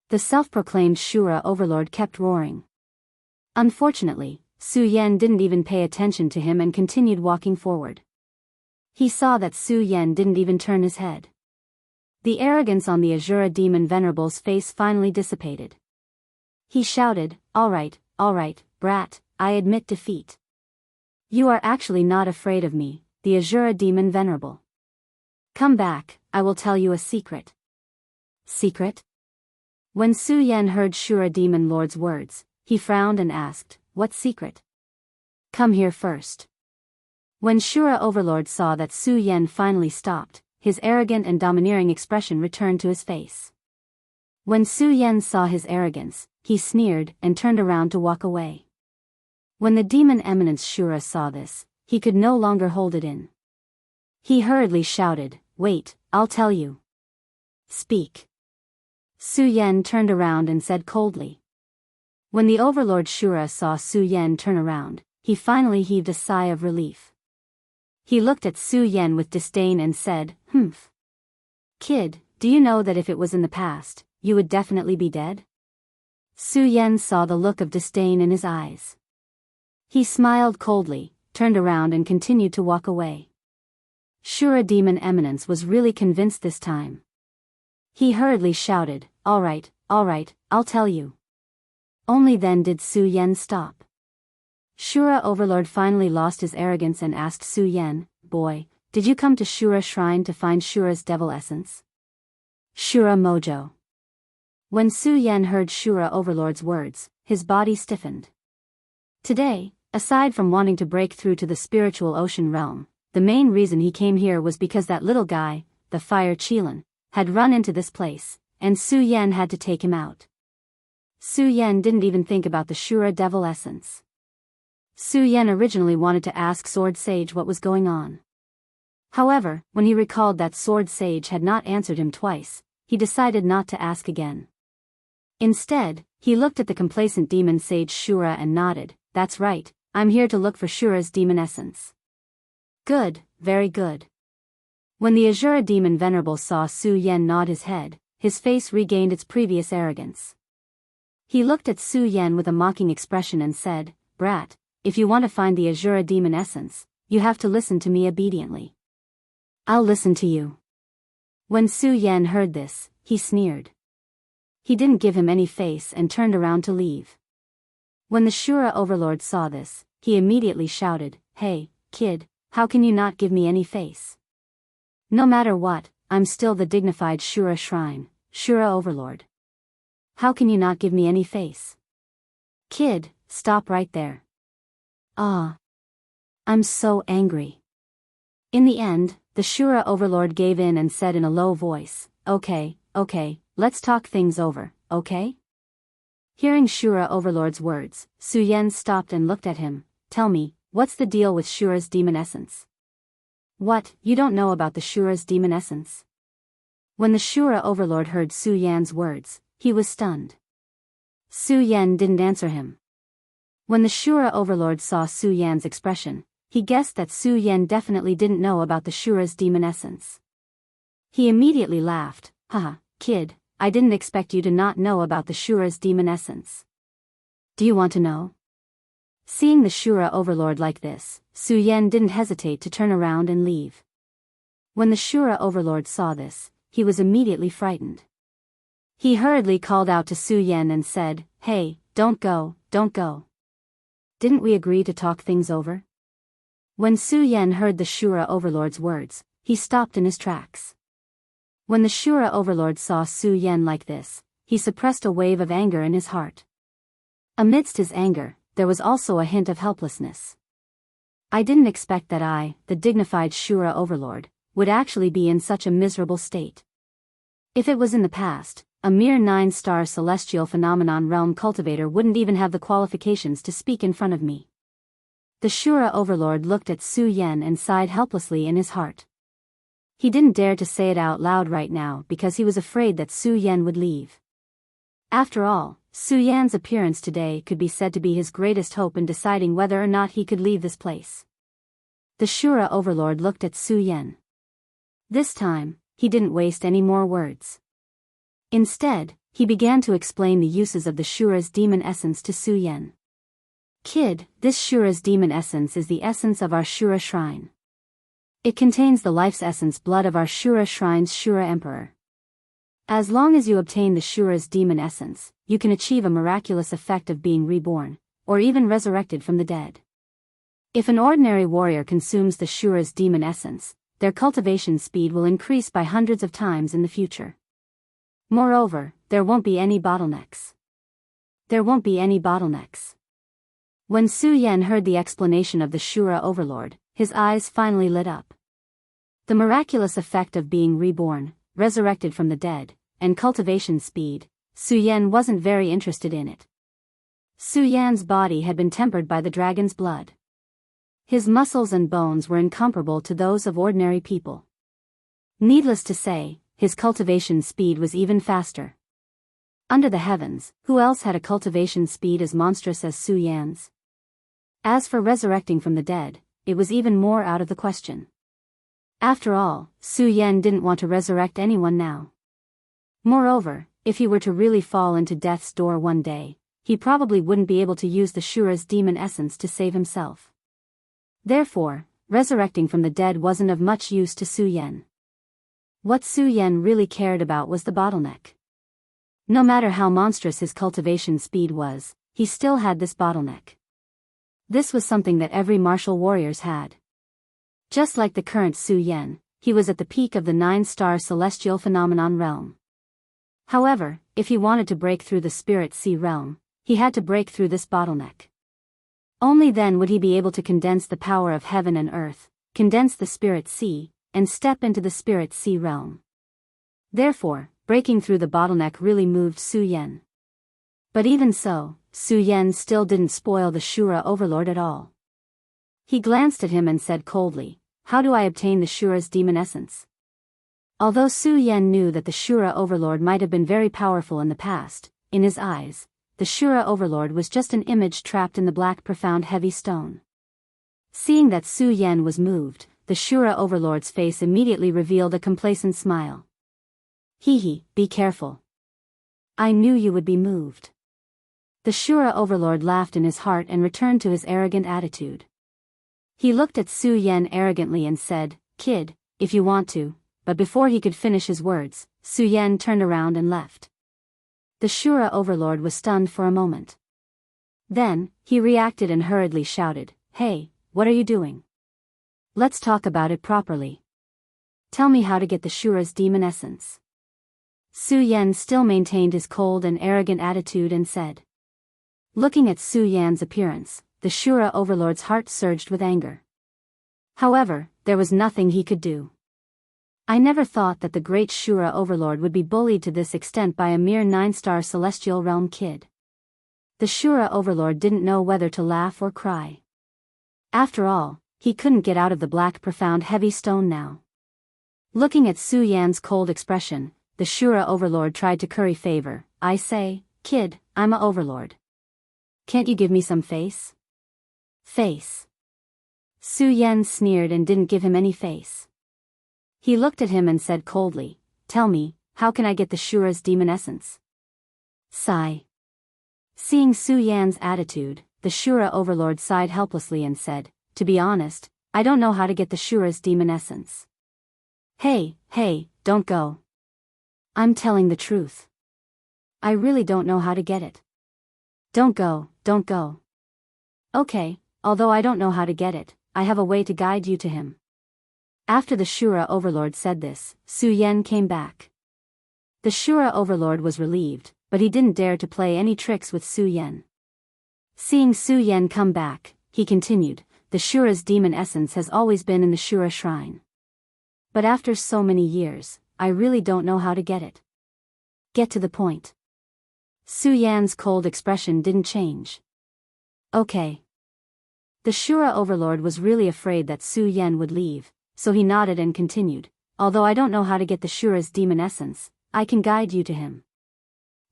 The self-proclaimed Shura Overlord kept roaring. Unfortunately, Su Yan didn't even pay attention to him and continued walking forward. He saw that Su Yan didn't even turn his head. The arrogance on the Ashura Demon Venerable's face finally dissipated. He shouted, all right, brat, I admit defeat. You are actually not afraid of me, the Ashura Demon Venerable. Come back, I will tell you a secret." "Secret? When Su Yan heard Shura Demon Lord's words, he frowned and asked, "What secret? Come here first." When Shura Overlord saw that Su Yan finally stopped, his arrogant and domineering expression returned to his face. When Su Yan saw his arrogance, he sneered and turned around to walk away. When the demon eminence Shura saw this, he could no longer hold it in. He hurriedly shouted, "Wait, I'll tell you." "Speak." Su Yan turned around and said coldly. When the Overlord Shura saw Su Yan turn around, he finally heaved a sigh of relief. He looked at Su Yan with disdain and said, "Humph. Kid, do you know that if it was in the past, you would definitely be dead?" Su Yan saw the look of disdain in his eyes. He smiled coldly, turned around and continued to walk away. Shura Demon Eminence was really convinced this time. He hurriedly shouted, all right, I'll tell you." Only then did Su Yan stop. Shura Overlord finally lost his arrogance and asked Su Yan, "Boy, did you come to Shura Shrine to find Shura's devil essence?" "Shura Mojo." When Su Yan heard Shura Overlord's words, his body stiffened. Today, aside from wanting to break through to the spiritual ocean realm, the main reason he came here was because that little guy, the Fire Qilin, had run into this place, and Su Yan had to take him out. Su Yan didn't even think about the Shura devil essence. Su Yan originally wanted to ask Sword Sage what was going on. However, when he recalled that Sword Sage had not answered him twice, he decided not to ask again. Instead, he looked at the complacent demon sage Shura and nodded, "That's right, I'm here to look for Shura's demon essence." "Good, very good." When the Azura demon venerable saw Su Yan nod his head, his face regained its previous arrogance. He looked at Su Yan with a mocking expression and said, "Brat, if you want to find the Azura demon essence, you have to listen to me obediently." "I'll listen to you." When Su Yan heard this, he sneered. He didn't give him any face and turned around to leave. When the Shura Overlord saw this, he immediately shouted, "Hey, kid, how can you not give me any face? No matter what, I'm still the dignified Shura Shrine, Shura Overlord. How can you not give me any face? Kid, stop right there." "Ah. I'm so angry." In the end, the Shura Overlord gave in and said in a low voice, Okay, let's talk things over, okay?" Hearing Shura Overlord's words, Su Yan stopped and looked at him. "Tell me, what's the deal with Shura's demon essence?" "What, you don't know about the Shura's demon essence?" When the Shura Overlord heard Su Yan's words, he was stunned. Su Yan didn't answer him. When the Shura Overlord saw Su Yan's expression, he guessed that Su Yan definitely didn't know about the Shura's demon essence. He immediately laughed, "Haha, kid, I didn't expect you to not know about the Shura's demon essence. Do you want to know?" Seeing the Shura Overlord like this, Su Yan didn't hesitate to turn around and leave. When the Shura Overlord saw this, he was immediately frightened. He hurriedly called out to Su Yan and said, "Hey, don't go. Didn't we agree to talk things over?" When Su Yan heard the Shura Overlord's words, he stopped in his tracks. When the Shura Overlord saw Su Yan like this, he suppressed a wave of anger in his heart. Amidst his anger, there was also a hint of helplessness. "I didn't expect that I, the dignified Shura Overlord, would actually be in such a miserable state. If it was in the past, a mere 9-star celestial phenomenon realm cultivator wouldn't even have the qualifications to speak in front of me." The Shura Overlord looked at Su Yan and sighed helplessly in his heart. He didn't dare to say it out loud right now because he was afraid that Su Yan would leave. After all, Su Yan's appearance today could be said to be his greatest hope in deciding whether or not he could leave this place. The Shura Overlord looked at Su Yan. This time, he didn't waste any more words. Instead, he began to explain the uses of the Shura's demon essence to Su Yan. "Kid, this Shura's demon essence is the essence of our Shura Shrine. It contains the life's essence blood of our Shura Shrine's Shura Emperor. As long as you obtain the Shura's demon essence, you can achieve a miraculous effect of being reborn, or even resurrected from the dead. If an ordinary warrior consumes the Shura's demon essence, their cultivation speed will increase by hundreds of times in the future. Moreover, there won't be any bottlenecks. There won't be any bottlenecks. When Su Yan heard the explanation of the Shura Overlord, his eyes finally lit up. The miraculous effect of being reborn, resurrected from the dead, and cultivation speed, Su Yan wasn't very interested in it. Su Yan's body had been tempered by the dragon's blood. His muscles and bones were incomparable to those of ordinary people. Needless to say, his cultivation speed was even faster. Under the heavens, who else had a cultivation speed as monstrous as Su Yan's? As for resurrecting from the dead, it was even more out of the question. After all, Su Yan didn't want to resurrect anyone now. Moreover, if he were to really fall into death's door one day, he probably wouldn't be able to use the Shura's demon essence to save himself. Therefore, resurrecting from the dead wasn't of much use to Su Yan. What Su Yan really cared about was the bottleneck. No matter how monstrous his cultivation speed was, he still had this bottleneck. This was something that every martial warriors had. Just like the current Su Yan, he was at the peak of the 9-star celestial phenomenon realm. However, if he wanted to break through the spirit sea realm, he had to break through this bottleneck. Only then would he be able to condense the power of heaven and earth, condense the spirit sea, and step into the spirit sea realm. Therefore, breaking through the bottleneck really moved Su Yan. But even so, Su Yan still didn't spoil the Shura Overlord at all. He glanced at him and said coldly, "How do I obtain the Shura's demon essence?" Although Su Yan knew that the Shura Overlord might have been very powerful in the past, in his eyes, the Shura Overlord was just an image trapped in the black profound heavy stone. Seeing that Su Yan was moved, the Shura Overlord's face immediately revealed a complacent smile. "Hee, be careful. I knew you would be moved." The Shura Overlord laughed in his heart and returned to his arrogant attitude. He looked at Su Yan arrogantly and said, "Kid, if you want to," but before he could finish his words, Su Yan turned around and left. The Shura Overlord was stunned for a moment. Then, he reacted and hurriedly shouted, "Hey, what are you doing? Let's talk about it properly. Tell me how to get the Shura's demon essence." Su Yan still maintained his cold and arrogant attitude and said. Looking at Su Yan's appearance, the Shura Overlord's heart surged with anger. However, there was nothing he could do. I never thought that the great Shura Overlord would be bullied to this extent by a mere 9-star celestial realm kid. The Shura Overlord didn't know whether to laugh or cry. After all, he couldn't get out of the black profound heavy stone now. Looking at Su Yan's cold expression, the Shura Overlord tried to curry favor. "I say, kid, I'm a Overlord. Can't you give me some face?" Face. Su Yan sneered and didn't give him any face. He looked at him and said coldly, "Tell me, how can I get the Shura's demon essence?" Sigh. Seeing Su Yan's attitude, the Shura Overlord sighed helplessly and said, "To be honest, I don't know how to get the Shura's demon essence." Hey, don't go. I'm telling the truth. I really don't know how to get it. Don't go. Okay, although I don't know how to get it, I have a way to guide you to him. After the Shura Overlord said this, Su Yan came back. The Shura Overlord was relieved, but he didn't dare to play any tricks with Su Yan. Seeing Su Yan come back, he continued, "The Shura's demon essence has always been in the Shura shrine. But after so many years, I really don't know how to get it. Get to the point." Su Yan's cold expression didn't change. Okay. The Shura Overlord was really afraid that Su Yan would leave, so he nodded and continued, "Although I don't know how to get the Shura's demon essence, I can guide you to him.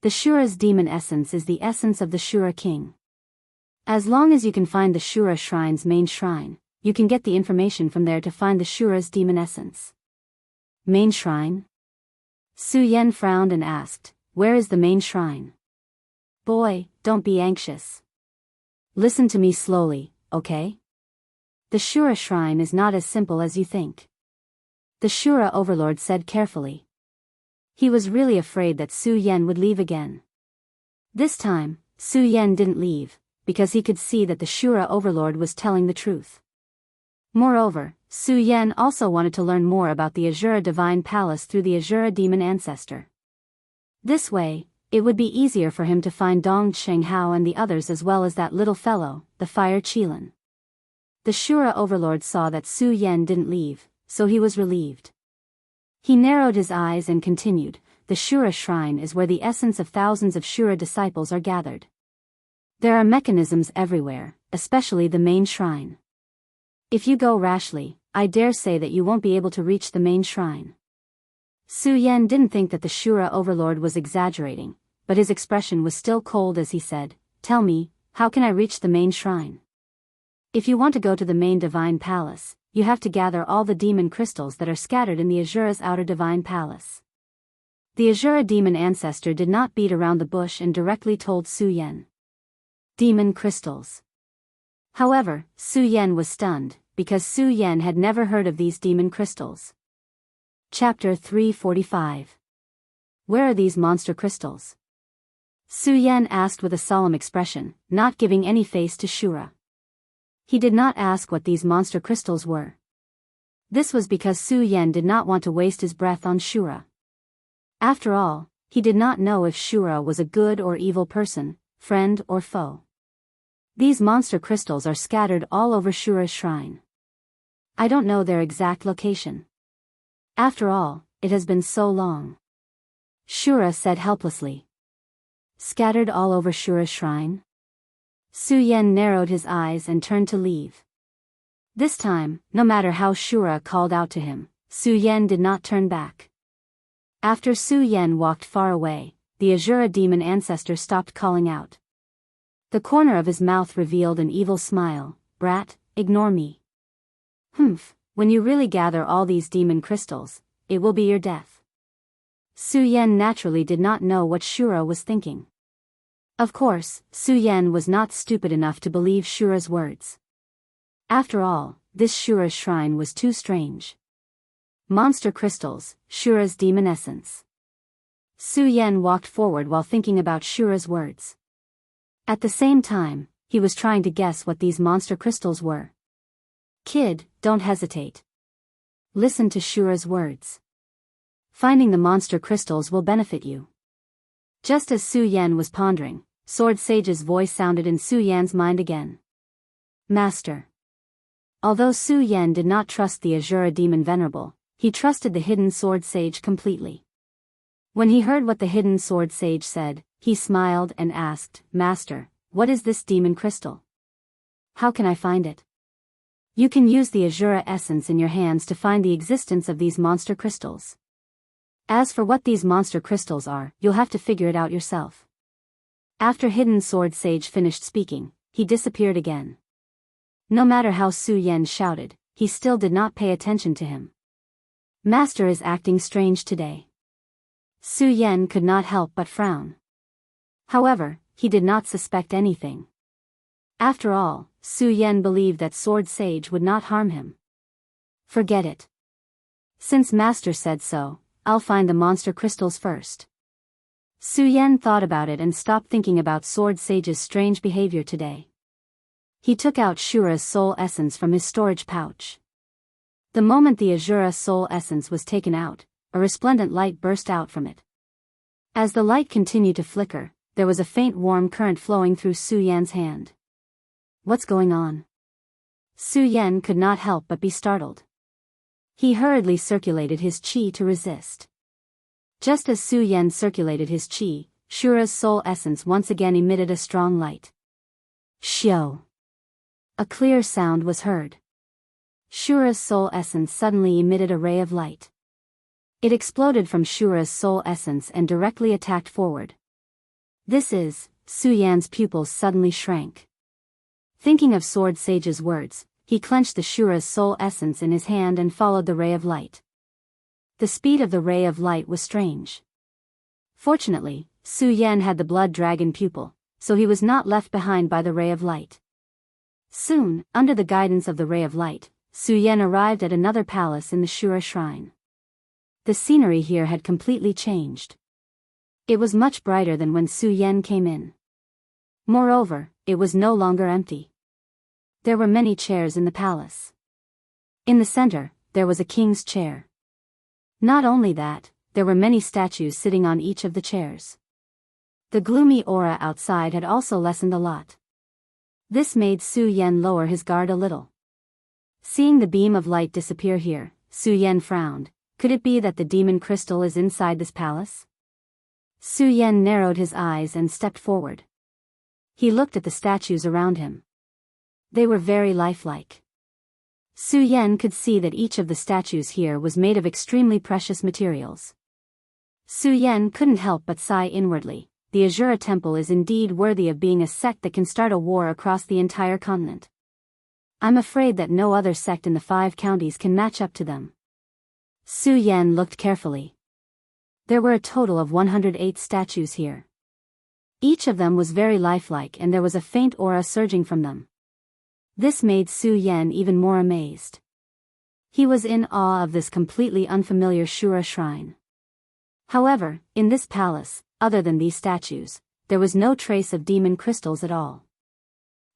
The Shura's demon essence is the essence of the Shura King. As long as you can find the Shura Shrine's main shrine, you can get the information from there to find the Shura's demon essence." Main shrine? Su Yan frowned and asked, "Where is the main shrine?" "Boy, don't be anxious. Listen to me slowly, okay? The Shura Shrine is not as simple as you think," the Shura Overlord said carefully. He was really afraid that Su Yan would leave again. This time, Su Yan didn't leave, because he could see that the Shura Overlord was telling the truth. Moreover, Su Yan also wanted to learn more about the Azura Divine Palace through the Azura Demon Ancestor. This way, it would be easier for him to find Dong Shenghao and the others as well as that little fellow, the Fire Qilin. The Shura overlord saw that Su Yan didn't leave, so he was relieved. He narrowed his eyes and continued, the Shura shrine is where the essence of thousands of Shura disciples are gathered. There are mechanisms everywhere, especially the main shrine. If you go rashly, I dare say that you won't be able to reach the main shrine. Su Yan didn't think that the Shura overlord was exaggerating, but his expression was still cold as he said, tell me, how can I reach the main shrine? If you want to go to the main divine palace, you have to gather all the demon crystals that are scattered in the Azura's outer divine palace. The Azura demon ancestor did not beat around the bush and directly told Su Yan. Demon crystals. However, Su Yan was stunned, because Su Yan had never heard of these demon crystals. Chapter 345. Where are these monster crystals? Su Yan asked with a solemn expression, not giving any face to Shura. He did not ask what these monster crystals were. This was because Su Yan did not want to waste his breath on Shura. After all, he did not know if Shura was a good or evil person, friend or foe. These monster crystals are scattered all over Shura's shrine. I don't know their exact location. After all, it has been so long. Shura said helplessly. Scattered all over Shura's shrine? Su Yan narrowed his eyes and turned to leave. This time, no matter how Shura called out to him, Su Yan did not turn back. After Su Yan walked far away, the Azura demon ancestor stopped calling out. The corner of his mouth revealed an evil smile, brat, ignore me. Humph, when you really gather all these demon crystals, it will be your death. Su Yan naturally did not know what Shura was thinking. Of course, Su Yan was not stupid enough to believe Shura's words. After all, this Shura's shrine was too strange. Monster crystals, Shura's demon essence. Su Yan walked forward while thinking about Shura's words. At the same time, he was trying to guess what these monster crystals were. Kid, don't hesitate. Listen to Shura's words. Finding the monster crystals will benefit you. Just as Su Yan was pondering, Sword Sage's voice sounded in Su Yan's mind again. Master. Although Su Yan did not trust the Azura demon venerable, he trusted the hidden Sword Sage completely. When he heard what the hidden Sword Sage said, he smiled and asked, Master, what is this demon crystal? How can I find it? You can use the Azura essence in your hands to find the existence of these monster crystals. As for what these monster crystals are, you'll have to figure it out yourself. After Hidden Sword Sage finished speaking, he disappeared again. No matter how Su Yan shouted, he still did not pay attention to him. Master is acting strange today. Su Yan could not help but frown. However, he did not suspect anything. After all, Su Yan believed that Sword Sage would not harm him. Forget it. Since Master said so, I'll find the monster crystals first. Su Yan thought about it and stopped thinking about Sword Sage's strange behavior today. He took out Shura's soul essence from his storage pouch. The moment the Azura soul essence was taken out, a resplendent light burst out from it. As the light continued to flicker, there was a faint warm current flowing through Su Yan's hand. What's going on? Su Yan could not help but be startled. He hurriedly circulated his qi to resist. Just as Su Yan circulated his qi, Shura's soul essence once again emitted a strong light. Shio. A clear sound was heard. Shura's soul essence suddenly emitted a ray of light. It exploded from Shura's soul essence and directly attacked forward. This is, Su Yan's pupils suddenly shrank. Thinking of Sword Sage's words, he clenched the Shura's soul essence in his hand and followed the ray of light. The speed of the ray of light was strange. Fortunately, Su Yan had the blood dragon pupil, so he was not left behind by the ray of light. Soon, under the guidance of the ray of light, Su Yan arrived at another palace in the Shura shrine. The scenery here had completely changed. It was much brighter than when Su Yan came in. Moreover, it was no longer empty. There were many chairs in the palace. In the center, there was a king's chair. Not only that, there were many statues sitting on each of the chairs. The gloomy aura outside had also lessened a lot. This made Su Yan lower his guard a little. Seeing the beam of light disappear here, Su Yan frowned. Could it be that the demon crystal is inside this palace? Su Yan narrowed his eyes and stepped forward. He looked at the statues around him. They were very lifelike. Su Yan could see that each of the statues here was made of extremely precious materials. Su Yan couldn't help but sigh inwardly. The Azura Temple is indeed worthy of being a sect that can start a war across the entire continent. I'm afraid that no other sect in the 5 counties can match up to them. Su Yan looked carefully. There were a total of 108 statues here. Each of them was very lifelike and there was a faint aura surging from them. This made Su Yan even more amazed. He was in awe of this completely unfamiliar Shura shrine. However, in this palace, other than these statues, there was no trace of demon crystals at all.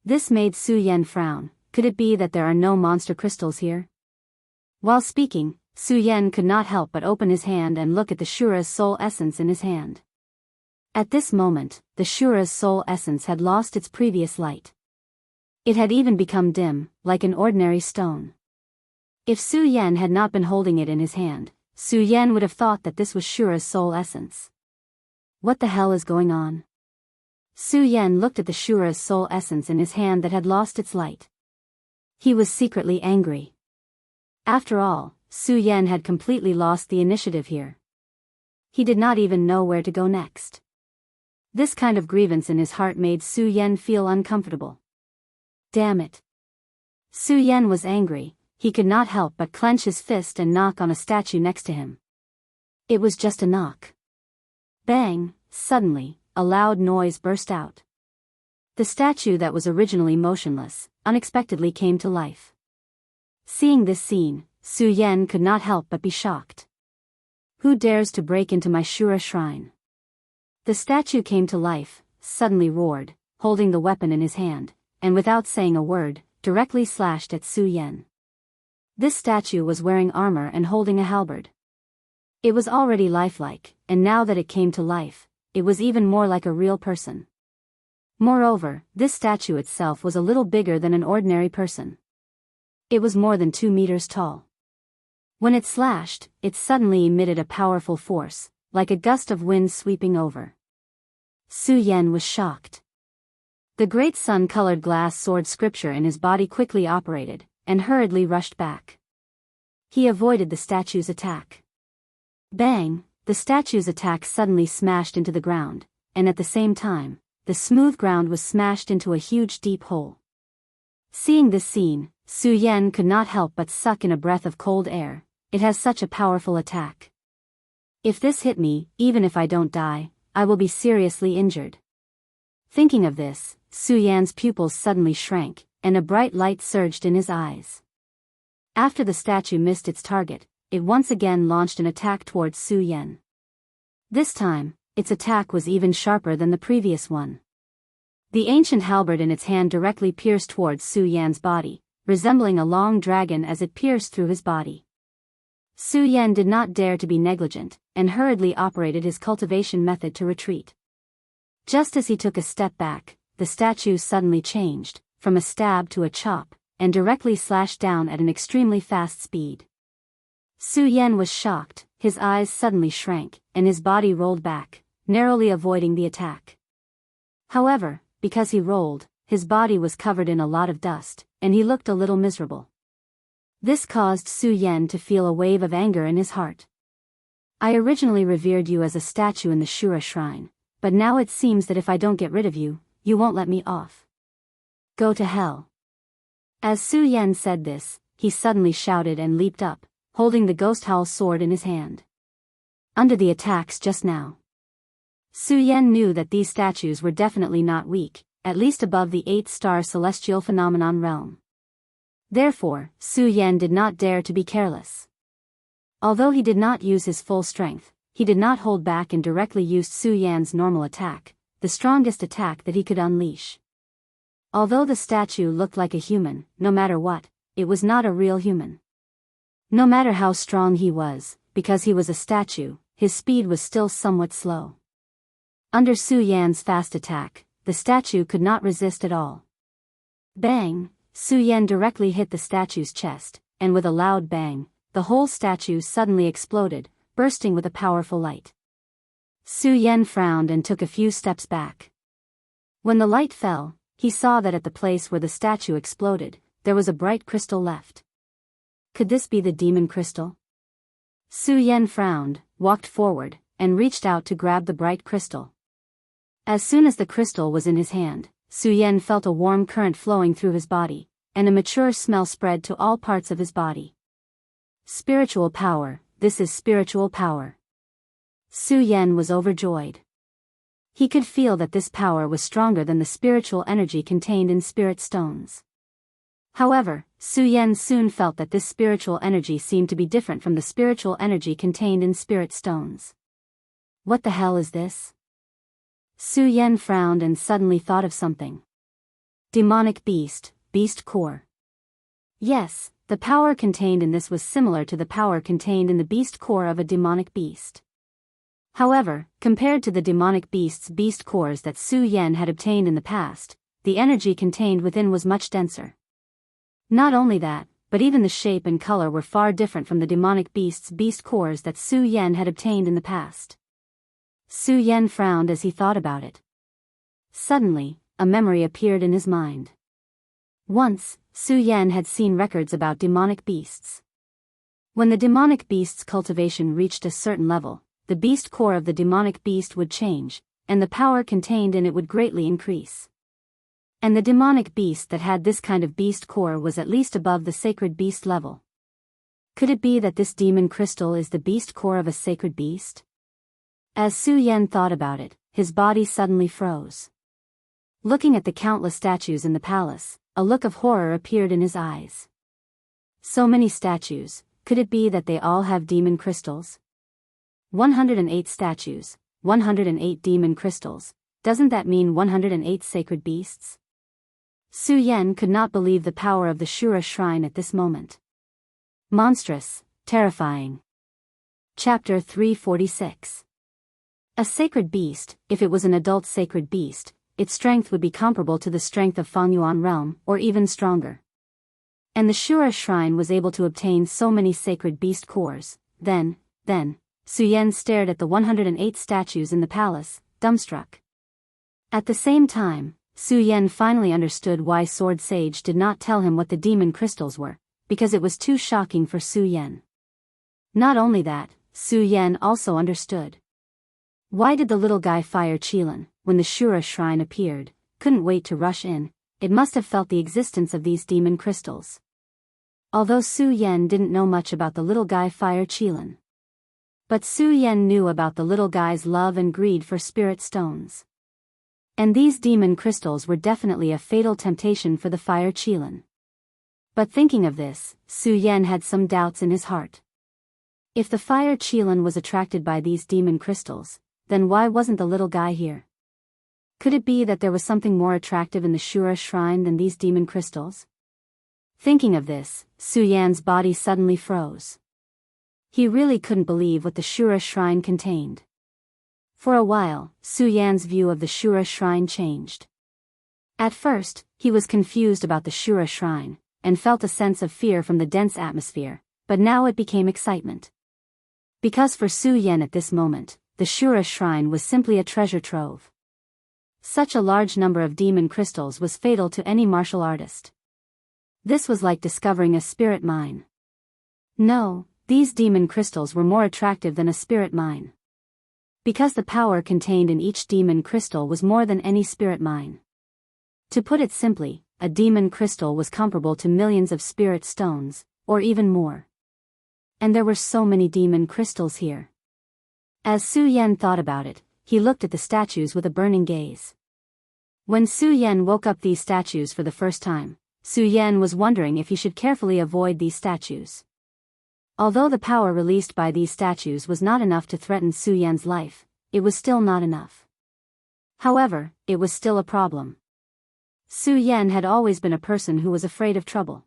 This made Su Yan frown. Could it be that there are no monster crystals here? While speaking, Su Yan could not help but open his hand and look at the Shura's soul essence in his hand. At this moment, the Shura's soul essence had lost its previous light. It had even become dim, like an ordinary stone. If Su Yan had not been holding it in his hand, Su Yan would have thought that this was Shura's soul essence. What the hell is going on? Su Yan looked at the Shura's soul essence in his hand that had lost its light. He was secretly angry. After all, Su Yan had completely lost the initiative here. He did not even know where to go next. This kind of grievance in his heart made Su Yan feel uncomfortable. Damn it. Su Yan was angry. He could not help but clench his fist and knock on a statue next to him. It was just a knock. Bang! Suddenly, a loud noise burst out. The statue that was originally motionless, unexpectedly came to life. Seeing this scene, Su Yan could not help but be shocked. Who dares to break into my Shura shrine? The statue came to life, suddenly roared, holding the weapon in his hand, and without saying a word, directly slashed at Su Yan. This statue was wearing armor and holding a halberd. It was already lifelike, and now that it came to life, it was even more like a real person. Moreover, this statue itself was a little bigger than an ordinary person. It was more than 2 meters tall. When it slashed, it suddenly emitted a powerful force, like a gust of wind sweeping over. Su Yan was shocked. The great sun-colored glass sword scripture in his body quickly operated, and hurriedly rushed back. He avoided the statue's attack. Bang! The statue's attack suddenly smashed into the ground, and at the same time, the smooth ground was smashed into a huge deep hole. Seeing this scene, Su Yan could not help but suck in a breath of cold air. It has such a powerful attack. If this hit me, even if I don't die, I will be seriously injured. Thinking of this, Su Yan's pupils suddenly shrank, and a bright light surged in his eyes. After the statue missed its target, it once again launched an attack towards Su Yan. This time, its attack was even sharper than the previous one. The ancient halberd in its hand directly pierced towards Su Yan's body, resembling a long dragon as it pierced through his body. Su Yan did not dare to be negligent, and hurriedly operated his cultivation method to retreat. Just as he took a step back, the statue suddenly changed, from a stab to a chop, and directly slashed down at an extremely fast speed. Su Yan was shocked, his eyes suddenly shrank, and his body rolled back, narrowly avoiding the attack. However, because he rolled, his body was covered in a lot of dust, and he looked a little miserable. This caused Su Yan to feel a wave of anger in his heart. I originally revered you as a statue in the Shura shrine, but now it seems that if I don't get rid of you, you won't let me off. Go to hell. As Su Yan said this, he suddenly shouted and leaped up, holding the ghost howl sword in his hand. Under the attacks just now, Su Yan knew that these statues were definitely not weak, at least above the 8-star celestial phenomenon realm. Therefore, Su Yan did not dare to be careless. Although he did not use his full strength, he did not hold back and directly used Su Yan's normal attack, the strongest attack that he could unleash. Although the statue looked like a human, no matter what, it was not a real human. No matter how strong he was, because he was a statue, his speed was still somewhat slow. Under Su Yan's fast attack, the statue could not resist at all. Bang! Su Yan directly hit the statue's chest, and with a loud bang, the whole statue suddenly exploded, bursting with a powerful light. Su Yan frowned and took a few steps back. When the light fell, he saw that at the place where the statue exploded, there was a bright crystal left. Could this be the demon crystal? Su Yan frowned, walked forward, and reached out to grab the bright crystal. As soon as the crystal was in his hand, Su Yan felt a warm current flowing through his body, and a mature smell spread to all parts of his body. Spiritual power, this is spiritual power. Su Yan was overjoyed. He could feel that this power was stronger than the spiritual energy contained in spirit stones. However, Su Yan soon felt that this spiritual energy seemed to be different from the spiritual energy contained in spirit stones. What the hell is this? Su Yan frowned and suddenly thought of something. Demonic beast, beast core. Yes, the power contained in this was similar to the power contained in the beast core of a demonic beast. However, compared to the demonic beast's beast cores that Su Yan had obtained in the past, the energy contained within was much denser. Not only that, but even the shape and color were far different from the demonic beast's beast cores that Su Yan had obtained in the past. Su Yan frowned as he thought about it. Suddenly, a memory appeared in his mind. Once, Su Yan had seen records about demonic beasts. When the demonic beast's cultivation reached a certain level, the beast core of the demonic beast would change, and the power contained in it would greatly increase. And the demonic beast that had this kind of beast core was at least above the sacred beast level. Could it be that this demon crystal is the beast core of a sacred beast? As Su Yan thought about it, his body suddenly froze. Looking at the countless statues in the palace, a look of horror appeared in his eyes. So many statues, could it be that they all have demon crystals? 108 statues, 108 demon crystals, doesn't that mean 108 sacred beasts? Su Yan could not believe the power of the Shura shrine at this moment. Monstrous, terrifying. Chapter 346. A sacred beast, if it was an adult sacred beast, its strength would be comparable to the strength of Fangyuan realm, or even stronger. And the Shura shrine was able to obtain so many sacred beast cores. Then, Su Yan stared at the 108 statues in the palace, dumbstruck. At the same time, Su Yan finally understood why Sword Sage did not tell him what the demon crystals were, because it was too shocking for Su Yan. Not only that, Su Yan also understood. Why did the little guy fire Qilin, when the Shura shrine appeared, couldn't wait to rush in? It must have felt the existence of these demon crystals. Although Su Yan didn't know much about the little guy fire Qilin. But Su Yan knew about the little guy's love and greed for spirit stones. And these demon crystals were definitely a fatal temptation for the fire Qilin. But thinking of this, Su Yan had some doubts in his heart. If the fire Qilin was attracted by these demon crystals, then why wasn't the little guy here? Could it be that there was something more attractive in the Shura shrine than these demon crystals? Thinking of this, Su Yan's body suddenly froze. He really couldn't believe what the Shura shrine contained. For a while, Su Yan's view of the Shura shrine changed. At first, he was confused about the Shura shrine, and felt a sense of fear from the dense atmosphere, but now it became excitement. Because for Su Yan at this moment, the Shura shrine was simply a treasure trove. Such a large number of demon crystals was fatal to any martial artist. This was like discovering a spirit mine. No, these demon crystals were more attractive than a spirit mine. Because the power contained in each demon crystal was more than any spirit mine. To put it simply, a demon crystal was comparable to millions of spirit stones, or even more. And there were so many demon crystals here. As Su Yan thought about it, he looked at the statues with a burning gaze. When Su Yan woke up these statues for the first time, Su Yan was wondering if he should carefully avoid these statues. Although the power released by these statues was not enough to threaten Su Yan's life, it was still not enough. However, it was still a problem. Su Yan had always been a person who was afraid of trouble.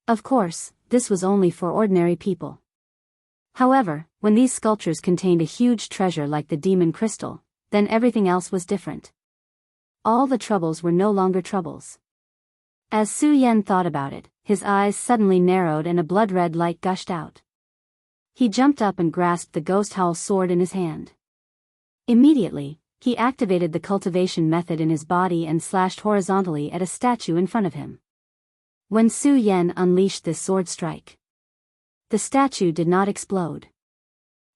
Of course, this was only for ordinary people. However, when these sculptures contained a huge treasure like the demon crystal, then everything else was different. All the troubles were no longer troubles. As Su Yan thought about it, his eyes suddenly narrowed and a blood-red light gushed out. He jumped up and grasped the ghost howl sword in his hand. Immediately, he activated the cultivation method in his body and slashed horizontally at a statue in front of him. When Su Yan unleashed this sword strike, the statue did not explode.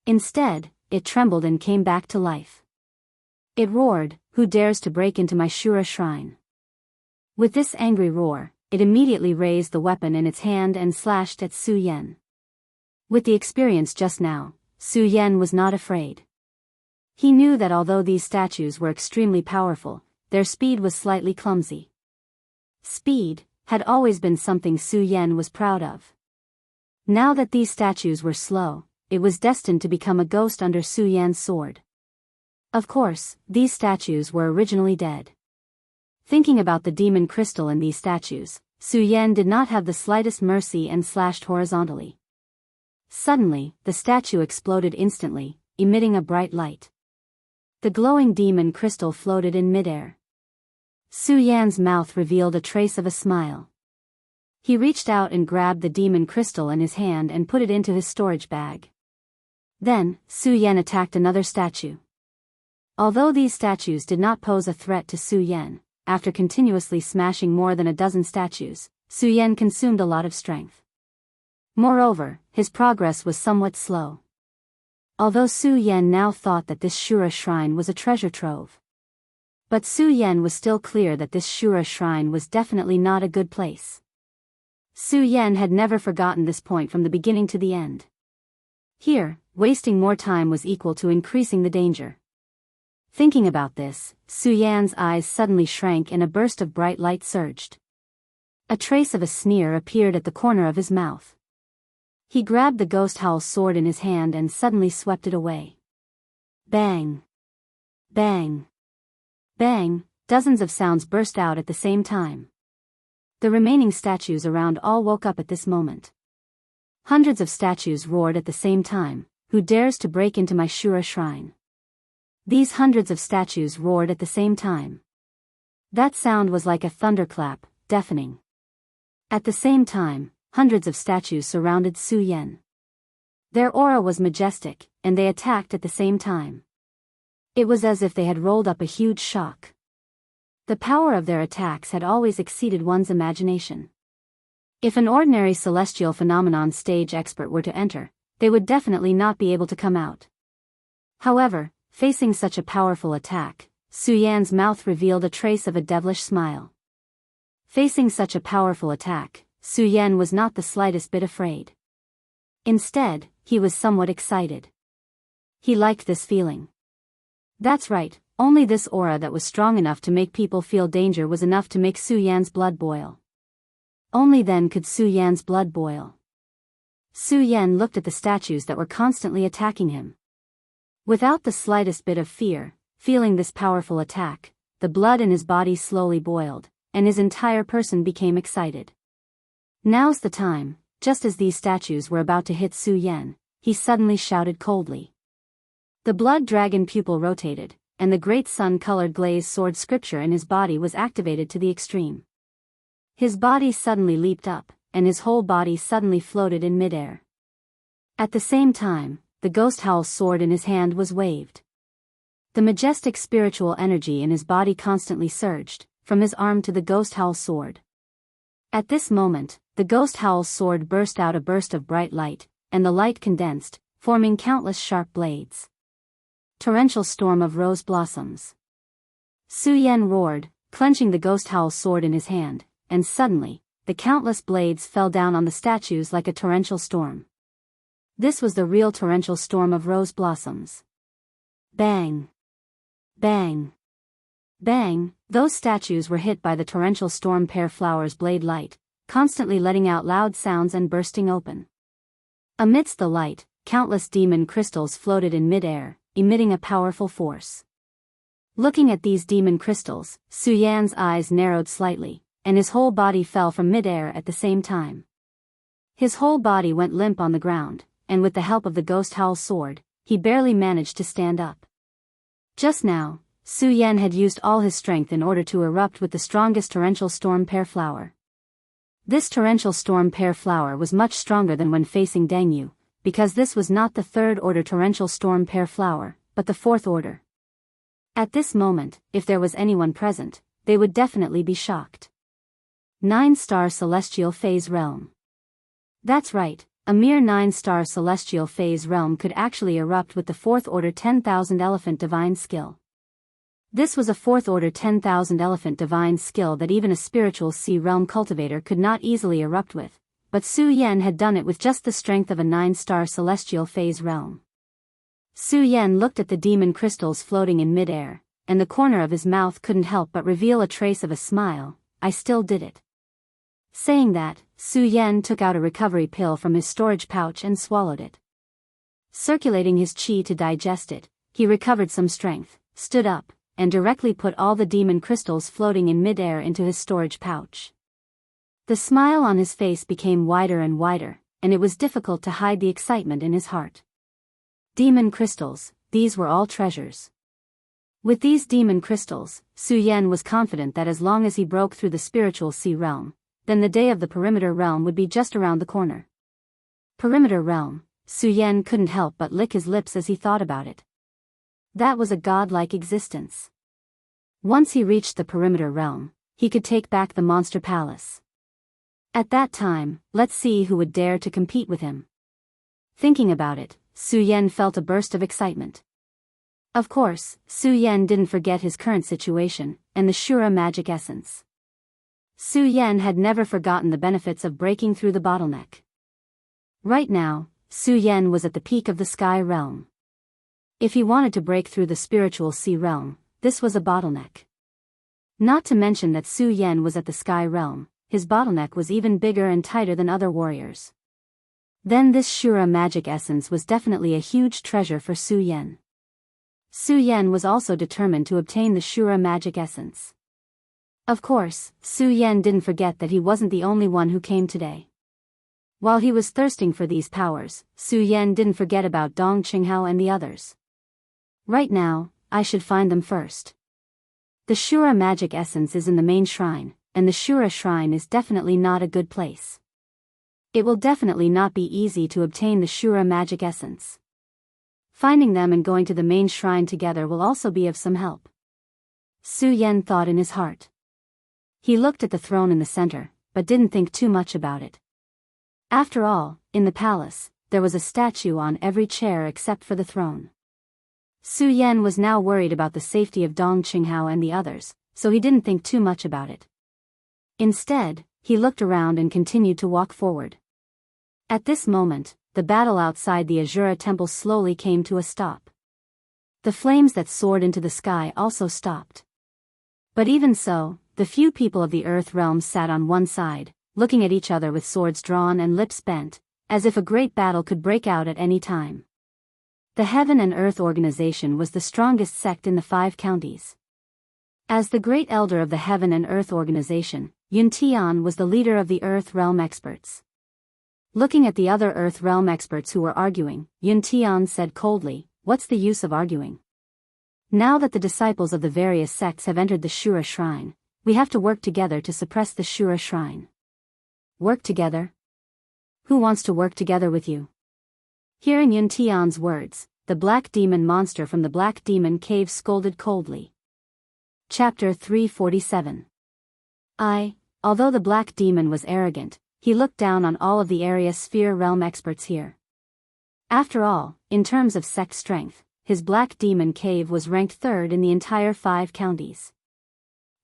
Instead, it trembled and came back to life. It roared, "Who dares to break into my Shura shrine?" With this angry roar, it immediately raised the weapon in its hand and slashed at Su Yan. With the experience just now, Su Yan was not afraid. He knew that although these statues were extremely powerful, their speed was slightly clumsy. Speed had always been something Su Yan was proud of. Now that these statues were slow, it was destined to become a ghost under Su Yan's sword. Of course, these statues were originally dead. Thinking about the demon crystal in these statues, Su Yan did not have the slightest mercy and slashed horizontally. Suddenly, the statue exploded instantly, emitting a bright light. The glowing demon crystal floated in midair. Su Yan's mouth revealed a trace of a smile. He reached out and grabbed the demon crystal in his hand and put it into his storage bag. Then, Su Yan attacked another statue. Although these statues did not pose a threat to Su Yan, after continuously smashing more than a dozen statues, Su Yan consumed a lot of strength. Moreover, his progress was somewhat slow. Although Su Yan now thought that this Shura shrine was a treasure trove. But Su Yan was still clear that this Shura shrine was definitely not a good place. Su Yan had never forgotten this point from the beginning to the end. Here, wasting more time was equal to increasing the danger. Thinking about this, Su Yan's eyes suddenly shrank and a burst of bright light surged. A trace of a sneer appeared at the corner of his mouth. He grabbed the ghost howl sword in his hand and suddenly swept it away. Bang! Bang! Bang! Dozens of sounds burst out at the same time. The remaining statues around all woke up at this moment. Hundreds of statues roared at the same time, "Who dares to break into my Shura shrine?" These hundreds of statues roared at the same time. That sound was like a thunderclap, deafening. At the same time, hundreds of statues surrounded Su Yan. Their aura was majestic, and they attacked at the same time. It was as if they had rolled up a huge shock. The power of their attacks had always exceeded one's imagination. If an ordinary celestial phenomenon stage expert were to enter, they would definitely not be able to come out. However, facing such a powerful attack, Su Yan's mouth revealed a trace of a devilish smile. Facing such a powerful attack, Su Yan was not the slightest bit afraid. Instead, he was somewhat excited. He liked this feeling. That's right, only this aura that was strong enough to make people feel danger was enough to make Su Yan's blood boil. Only then could Su Yan's blood boil. Su Yan looked at the statues that were constantly attacking him. Without the slightest bit of fear, feeling this powerful attack, the blood in his body slowly boiled, and his entire person became excited. Now's the time, just as these statues were about to hit Su Yan, he suddenly shouted coldly. The blood dragon pupil rotated, and the great sun-colored glazed sword scripture in his body was activated to the extreme. His body suddenly leaped up, and his whole body suddenly floated in midair. At the same time, the ghost howl sword in his hand was waved. The majestic spiritual energy in his body constantly surged, from his arm to the ghost howl sword. At this moment, the ghost howl sword burst out a burst of bright light, and the light condensed, forming countless sharp blades. Torrential storm of rose blossoms. Su Yan roared, clenching the ghost howl sword in his hand, and suddenly, the countless blades fell down on the statues like a torrential storm. This was the real torrential storm of rose blossoms. Bang! Bang! Bang! Those statues were hit by the torrential storm pear flowers blade light, constantly letting out loud sounds and bursting open. Amidst the light, countless demon crystals floated in midair, emitting a powerful force. Looking at these demon crystals, Su Yan's eyes narrowed slightly, and his whole body fell from midair at the same time. His whole body went limp on the ground, and with the help of the Ghost Howl sword, he barely managed to stand up. Just now, Su Yan had used all his strength in order to erupt with the strongest torrential storm pear flower. This torrential storm pear flower was much stronger than when facing Dangyu, because this was not the third-order torrential storm pear flower, but the fourth order. At this moment, if there was anyone present, they would definitely be shocked. 9-star celestial phase realm. That's right, a mere 9-star celestial phase realm could actually erupt with the fourth-order 10,000 elephant divine skill. This was a fourth-order 10,000 elephant divine skill that even a spiritual sea realm cultivator could not easily erupt with, but Su Yan had done it with just the strength of a 9-star celestial phase realm. Su Yan looked at the demon crystals floating in midair, and the corner of his mouth couldn't help but reveal a trace of a smile. I still did it. Saying that, Su Yan took out a recovery pill from his storage pouch and swallowed it. Circulating his qi to digest it, he recovered some strength, stood up, and directly put all the demon crystals floating in midair into his storage pouch. The smile on his face became wider and wider, and it was difficult to hide the excitement in his heart. Demon crystals, these were all treasures. With these demon crystals, Su Yan was confident that as long as he broke through the spiritual sea realm, then the day of the perimeter realm would be just around the corner. Perimeter realm, Su Yan couldn't help but lick his lips as he thought about it. That was a godlike existence. Once he reached the perimeter realm, he could take back the monster palace. At that time, let's see who would dare to compete with him. Thinking about it, Su Yan felt a burst of excitement. Of course, Su Yan didn't forget his current situation, and the Shura magic essence. Su Yan had never forgotten the benefits of breaking through the bottleneck. Right now, Su Yan was at the peak of the sky realm. If he wanted to break through the spiritual sea realm, this was a bottleneck. Not to mention that Su Yan was at the sky realm, his bottleneck was even bigger and tighter than other warriors. Then this Shura magic essence was definitely a huge treasure for Su Yan. Su Yan was also determined to obtain the Shura magic essence. Of course, Su Yan didn't forget that he wasn't the only one who came today. While he was thirsting for these powers, Su Yan didn't forget about Dong Qinghao and the others. Right now, I should find them first. The Shura magic essence is in the main shrine, and the Shura shrine is definitely not a good place. It will definitely not be easy to obtain the Shura magic essence. Finding them and going to the main shrine together will also be of some help. Su Yan thought in his heart. He looked at the throne in the center, but didn't think too much about it. After all, in the palace, there was a statue on every chair except for the throne. Su Yan was now worried about the safety of Dong Qinghao and the others, so he didn't think too much about it. Instead, he looked around and continued to walk forward. At this moment, the battle outside the Azura temple slowly came to a stop. The flames that soared into the sky also stopped. But even so, the few people of the earth realm sat on one side, looking at each other with swords drawn and lips bent, as if a great battle could break out at any time. The Heaven and Earth Organization was the strongest sect in the 5 counties. As the great elder of the Heaven and Earth Organization, Yun Tian was the leader of the Earth Realm experts. Looking at the other Earth Realm experts who were arguing, Yun Tian said coldly, "What's the use of arguing? Now that the disciples of the various sects have entered the Shura shrine, we have to work together to suppress the Shura shrine." Work together? Who wants to work together with you? Hearing Yun Tian's words, the black demon monster from the Black Demon Cave scolded coldly. Chapter 347. Although the black demon was arrogant, he looked down on all of the area sphere realm experts here. After all, in terms of sect strength, his Black Demon Cave was ranked 3rd in the entire 5 counties.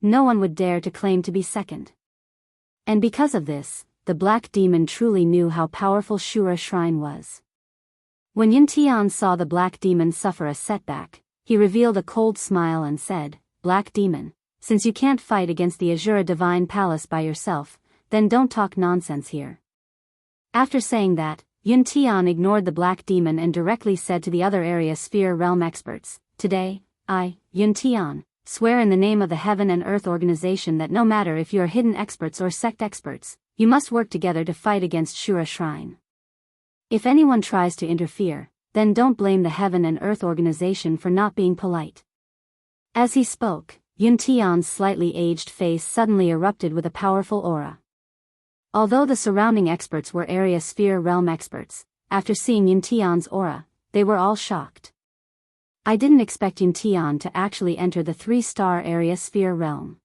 No one would dare to claim to be second. And because of this, the Black Demon truly knew how powerful Shura Shrine was. When Yun Tian saw the Black Demon suffer a setback, he revealed a cold smile and said, "Black Demon, since you can't fight against the Azura Divine Palace by yourself, then don't talk nonsense here." After saying that, Yun Tian ignored the Black Demon and directly said to the other area sphere realm experts, "Today, I, Yun Tian, swear in the name of the Heaven and Earth Organization that no matter if you are hidden experts or sect experts, you must work together to fight against Shura Shrine." If anyone tries to interfere, then don't blame the Heaven and Earth Organization for not being polite. As he spoke, Yun Tian's slightly aged face suddenly erupted with a powerful aura. Although the surrounding experts were Area Sphere Realm experts, after seeing Yun Tian's aura, they were all shocked. I didn't expect Yun Tian to actually enter the 3-star Area Sphere Realm.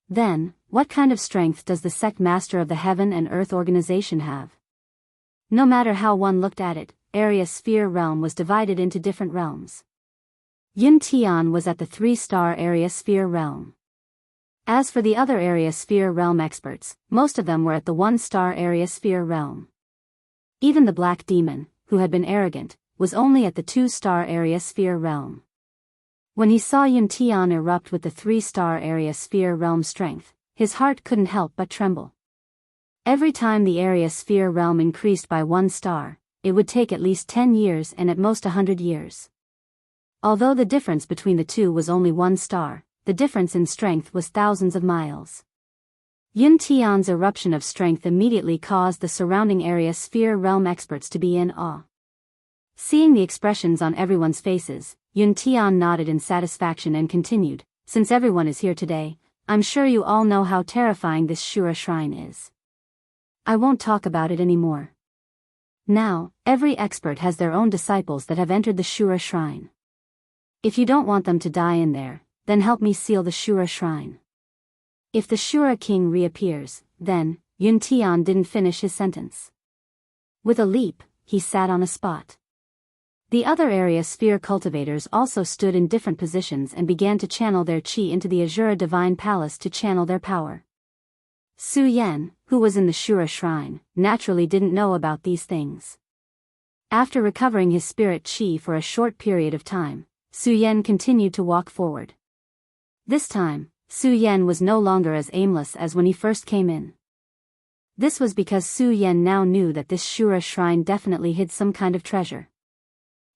Then, what kind of strength does the sect master of the Heaven and Earth Organization have? No matter how one looked at it, Area Sphere Realm was divided into different realms. Yun Tian was at the 3-star Area Sphere Realm. As for the other Area Sphere Realm experts, most of them were at the 1-star Area Sphere Realm. Even the Black Demon, who had been arrogant, was only at the 2-star Area Sphere Realm. When he saw Yun Tian erupt with the 3-star Area Sphere Realm strength, his heart couldn't help but tremble. Every time the Area Sphere Realm increased by 1 star, it would take at least 10 years and at most 100 years. Although the difference between the two was only 1 star, the difference in strength was thousands of miles. Yun Tian's eruption of strength immediately caused the surrounding Area Sphere Realm experts to be in awe. Seeing the expressions on everyone's faces, Yun Tian nodded in satisfaction and continued, "Since everyone is here today, I'm sure you all know how terrifying this Shura Shrine is. I won't talk about it anymore. Now, every expert has their own disciples that have entered the Shura Shrine. If you don't want them to die in there, then help me seal the Shura Shrine." If the Shura King reappears, then, Yun Tian didn't finish his sentence. With a leap, he sat on a spot. The other Area Sphere cultivators also stood in different positions and began to channel their qi into the Azura Divine Palace to channel their power. Su Yan, who was in the Shura Shrine, naturally didn't know about these things. After recovering his spirit qi for a short period of time, Su Yan continued to walk forward. This time, Su Yan was no longer as aimless as when he first came in. This was because Su Yan now knew that this Shura Shrine definitely hid some kind of treasure.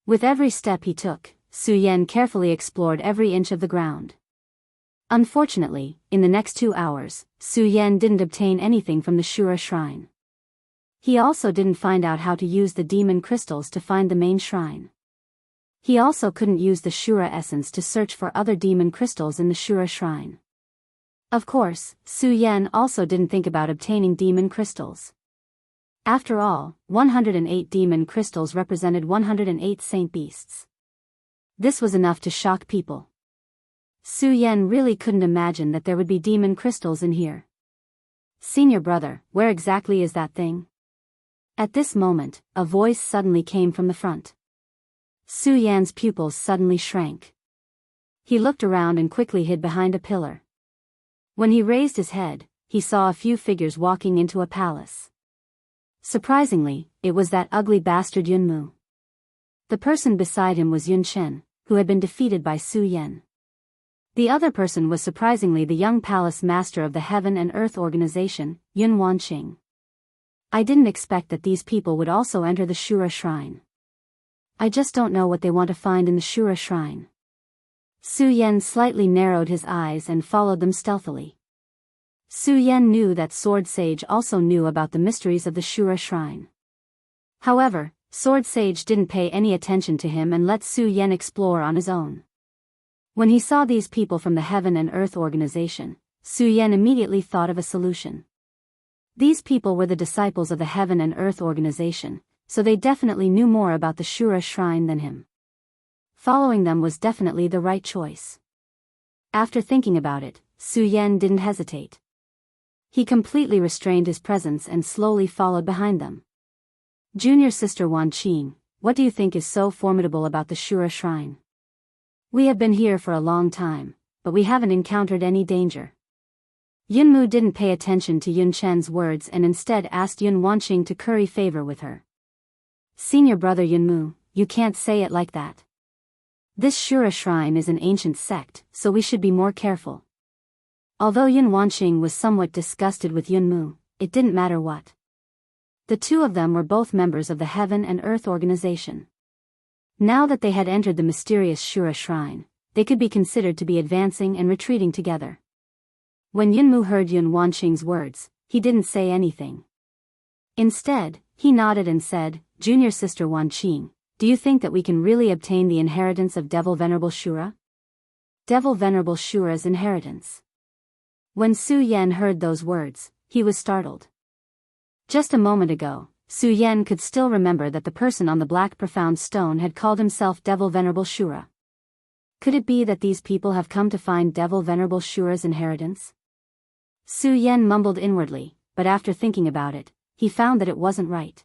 With every step he took, Su Yan carefully explored every inch of the ground. Unfortunately, in the next 2 hours, Su Yan didn't obtain anything from the Shura Shrine. He also didn't find out how to use the demon crystals to find the main shrine. He also couldn't use the Shura essence to search for other demon crystals in the Shura Shrine. Of course, Su Yan also didn't think about obtaining demon crystals. After all, 108 demon crystals represented 108 saint beasts. This was enough to shock people. Su Yan really couldn't imagine that there would be demon crystals in here. "Senior brother, where exactly is that thing?" At this moment, a voice suddenly came from the front. Su Yan's pupils suddenly shrank. He looked around and quickly hid behind a pillar. When he raised his head, he saw a few figures walking into a palace. Surprisingly, it was that ugly bastard Yunmu. The person beside him was Yun Chen, who had been defeated by Su Yan. The other person was surprisingly the young palace master of the Heaven and Earth Organization, Yun Wanqing. I didn't expect that these people would also enter the Shura Shrine. I just don't know what they want to find in the Shura Shrine. Su Yan slightly narrowed his eyes and followed them stealthily. Su Yan knew that Sword Sage also knew about the mysteries of the Shura Shrine. However, Sword Sage didn't pay any attention to him and let Su Yan explore on his own. When he saw these people from the Heaven and Earth Organization, Su Yan immediately thought of a solution. These people were the disciples of the Heaven and Earth Organization, so they definitely knew more about the Shura Shrine than him. Following them was definitely the right choice. After thinking about it, Su Yan didn't hesitate. He completely restrained his presence and slowly followed behind them. "Junior sister Wanqing, what do you think is so formidable about the Shura Shrine? We have been here for a long time, but we haven't encountered any danger." Yunmu didn't pay attention to Yun Chen's words and instead asked Yun Wanqing to curry favor with her. "Senior brother Yunmu, you can't say it like that. This Shura Shrine is an ancient sect, so we should be more careful." Although Yun Wanqing was somewhat disgusted with Yunmu, it didn't matter what. The two of them were both members of the Heaven and Earth Organization. Now that they had entered the mysterious Shura Shrine, they could be considered to be advancing and retreating together. When Yunmu heard Yun Wanqing's words, he didn't say anything. Instead, He nodded and said, "Junior sister Wan Qing, do you think that we can really obtain the inheritance of Devil Venerable Shura?" Devil Venerable Shura's inheritance. When Su Yan heard those words, he was startled. Just a moment ago, Su Yan could still remember that the person on the black profound stone had called himself Devil Venerable Shura. Could it be that these people have come to find Devil Venerable Shura's inheritance? Su Yan mumbled inwardly, but after thinking about it, he found that it wasn't right.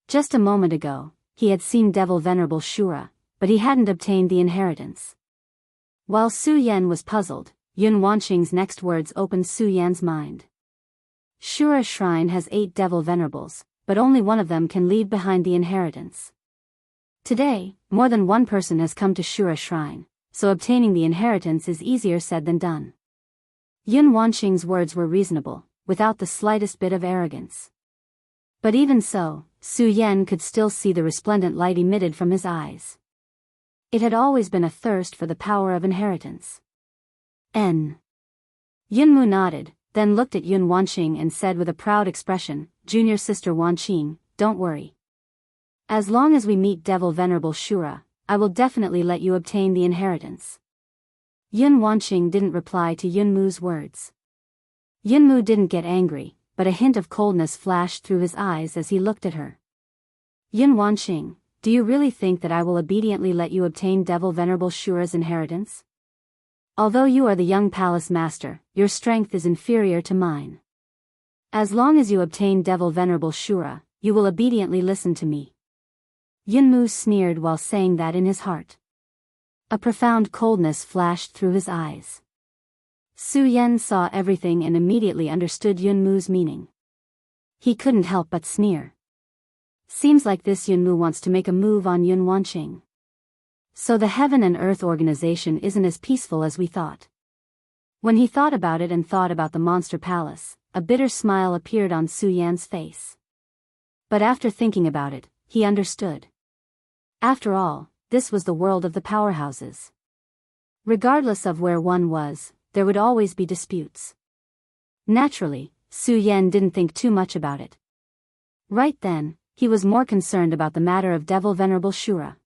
Just a moment ago, he had seen Devil Venerable Shura, but he hadn't obtained the inheritance. While Su Yan was puzzled, Yun Wanqing's next words opened Su Yan's mind. Shura Shrine has 8 Devil Venerables, but only one of them can leave behind the inheritance. Today, more than one person has come to Shura Shrine, so obtaining the inheritance is easier said than done. Yun Wanqing's words were reasonable, without the slightest bit of arrogance. But even so, Su Yan could still see the resplendent light emitted from his eyes. It had always been a thirst for the power of inheritance. Yunmu nodded, then looked at Yun Wanqing and said with a proud expression, "Junior sister Wanqing, don't worry. As long as we meet Devil Venerable Shura, I will definitely let you obtain the inheritance." Yun Wanqing didn't reply to Yunmu's words. Yunmu didn't get angry, but a hint of coldness flashed through his eyes as he looked at her. "Yun Wanqing, do you really think that I will obediently let you obtain Devil Venerable Shura's inheritance? Although you are the young palace master, your strength is inferior to mine. As long as you obtain Devil Venerable Shura, you will obediently listen to me." Yunmu sneered while saying that in his heart. A profound coldness flashed through his eyes. Su Yan saw everything and immediately understood Yunmu's meaning. He couldn't help but sneer. Seems like this Yunmu wants to make a move on Yun Wanqing. So the Heaven and Earth organization isn't as peaceful as we thought. When he thought about it and thought about the monster palace, a bitter smile appeared on Su Yan's face. But after thinking about it, he understood. After all, this was the world of the powerhouses. Regardless of where one was, there would always be disputes. Naturally, Su Yan didn't think too much about it. Right then, he was more concerned about the matter of Devil Venerable Shura.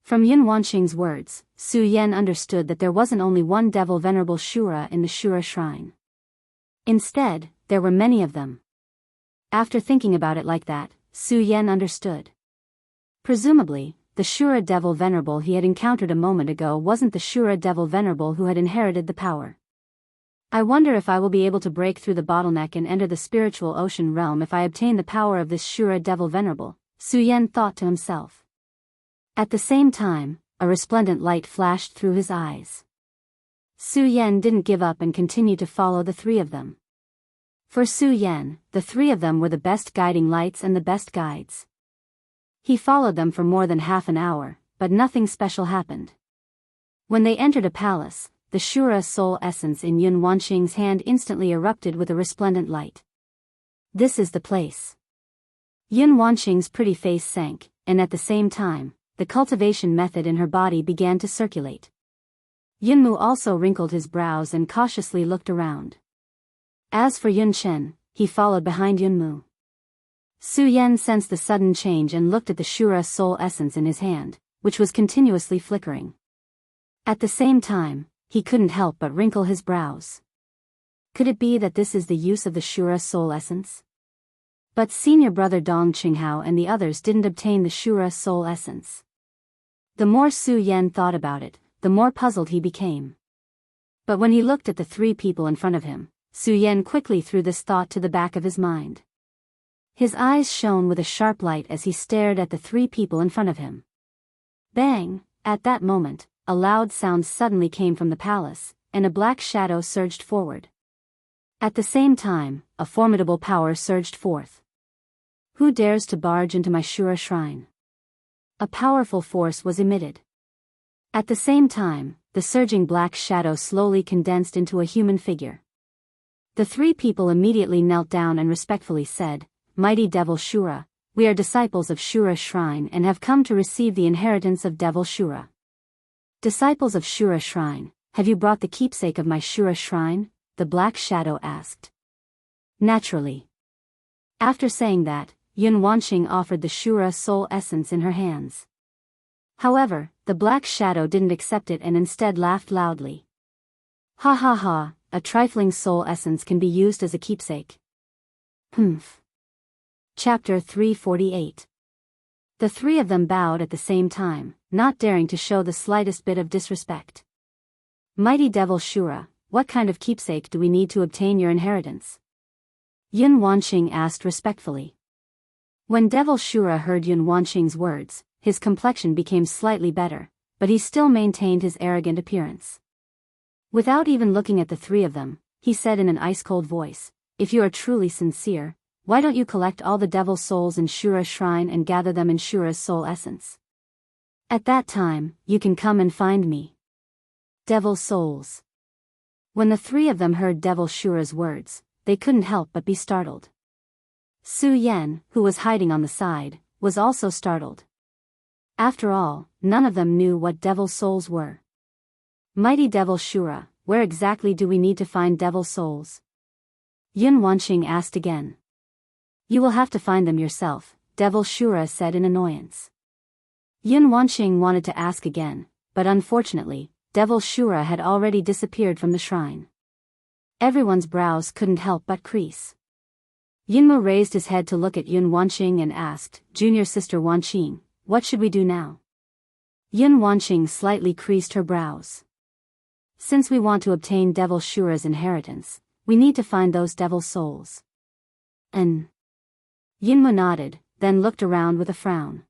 From Yun Wanqing's words, Su Yan understood that there wasn't only one Devil Venerable Shura in the Shura Shrine. Instead, there were many of them. After thinking about it like that, Su Yan understood. Presumably, the Shura Devil Venerable he had encountered a moment ago wasn't the Shura Devil Venerable who had inherited the power. "I wonder if I will be able to break through the bottleneck and enter the spiritual ocean realm if I obtain the power of this Shura Devil Venerable," Su Yan thought to himself. At the same time, a resplendent light flashed through his eyes. Su Yan didn't give up and continued to follow the 3 of them. For Su Yan, the 3 of them were the best guiding lights and the best guides. He followed them for more than half an hour, but nothing special happened. When they entered a palace, the Shura soul essence in Yun Wanqing's hand instantly erupted with a resplendent light. "This is the place." Yun Wanqing's pretty face sank, and at the same time, the cultivation method in her body began to circulate. Yunmu also wrinkled his brows and cautiously looked around. As for Yun Chen, he followed behind Yunmu. Su Yan sensed the sudden change and looked at the Shura soul essence in his hand, which was continuously flickering. At the same time, he couldn't help but wrinkle his brows. Could it be that this is the use of the Shura soul essence? But senior brother Dong Qinghao and the others didn't obtain the Shura soul essence. The more Su Yan thought about it, the more puzzled he became. But when he looked at the 3 people in front of him, Su Yan quickly threw this thought to the back of his mind. His eyes shone with a sharp light as he stared at the 3 people in front of him. Bang! At that moment, a loud sound suddenly came from the palace, and a black shadow surged forward. At the same time, a formidable power surged forth. "Who dares to barge into my Shura shrine?" A powerful force was emitted. At the same time, the surging black shadow slowly condensed into a human figure. The 3 people immediately knelt down and respectfully said, "Mighty Devil Shura, we are disciples of Shura Shrine and have come to receive the inheritance of Devil Shura." "Disciples of Shura Shrine, have you brought the keepsake of my Shura Shrine?" the black shadow asked. Naturally. After saying that, Yun Wanqing offered the Shura soul essence in her hands. However, the black shadow didn't accept it and instead laughed loudly. Ha ha ha, a trifling soul essence can be used as a keepsake. Humph. Chapter 348. The three of them bowed at the same time, not daring to show the slightest bit of disrespect. Mighty Devil Shura, what kind of keepsake do we need to obtain your inheritance? Yun Wanqing asked respectfully. When Devil Shura heard Yun Wanqing's words, his complexion became slightly better, but he still maintained his arrogant appearance. Without even looking at the three of them, he said in an ice-cold voice, "If you are truly sincere, why don't you collect all the devil souls in Shura's shrine and gather them in Shura's soul essence? At that time, you can come and find me." Devil souls. When the three of them heard Devil Shura's words, they couldn't help but be startled. Su Yan, who was hiding on the side, was also startled. After all, none of them knew what devil souls were. Mighty Devil Shura, where exactly do we need to find devil souls? Yun Wanqing asked again. You will have to find them yourself, Devil Shura said in annoyance. Yun Wanqing wanted to ask again, but unfortunately, Devil Shura had already disappeared from the shrine. Everyone's brows couldn't help but crease. Yunmu raised his head to look at Yun Wanqing and asked, Junior Sister Wanqing, what should we do now? Yun Wanqing slightly creased her brows. Since we want to obtain Devil Shura's inheritance, we need to find those devil souls. Yunmu nodded, then looked around with a frown.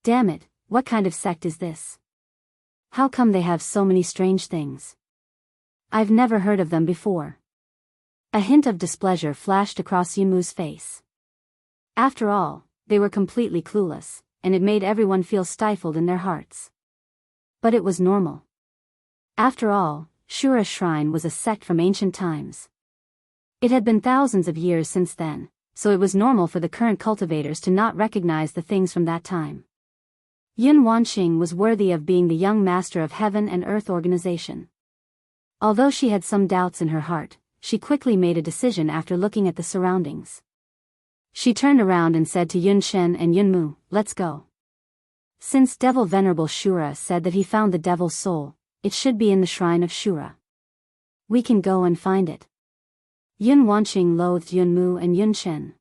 Damn it, what kind of sect is this? How come they have so many strange things? I've never heard of them before. A hint of displeasure flashed across Yunmu's face. After all, they were completely clueless, and it made everyone feel stifled in their hearts. But it was normal. After all, Shura Shrine was a sect from ancient times. It had been thousands of years since then, so it was normal for the current cultivators to not recognize the things from that time. Yun Wanqing was worthy of being the young master of Heaven and Earth organization. Although she had some doubts in her heart, she quickly made a decision after looking at the surroundings. She turned around and said to Yun Shen and Yunmu, let's go. Since Devil Venerable Shura said that he found the devil's soul, it should be in the shrine of Shura. We can go and find it. Yun Wanqing loathed Yunmu and Yun Shen.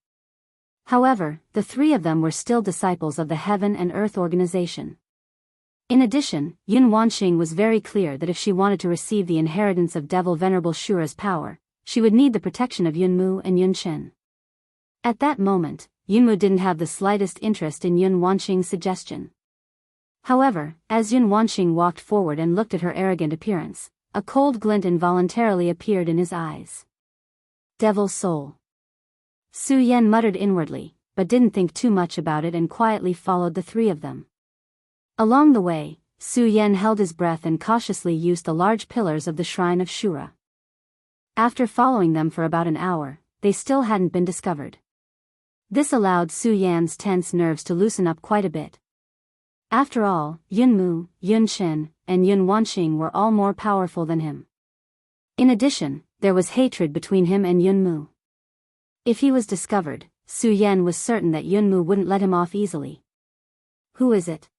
However, the three of them were still disciples of the Heaven and Earth organization. In addition, Yun Wanqing was very clear that if she wanted to receive the inheritance of Devil Venerable Shura's power, she would need the protection of Yunmu and Yun Shen. At that moment, Yunmu didn't have the slightest interest in Yun Wanqing's suggestion. However, as Yun Wanqing walked forward and looked at her arrogant appearance, a cold glint involuntarily appeared in his eyes. Devil soul. Su Yan muttered inwardly, but didn't think too much about it and quietly followed the three of them. Along the way, Su Yan held his breath and cautiously used the large pillars of the shrine of Shura. After following them for about an hour, they still hadn't been discovered. This allowed Su Yan's tense nerves to loosen up quite a bit. After all, Yunmu, Yun Shen, and Yun Wanqing were all more powerful than him. In addition, there was hatred between him and Yunmu. If he was discovered, Su Yan was certain that Yunmu wouldn't let him off easily. Who is it?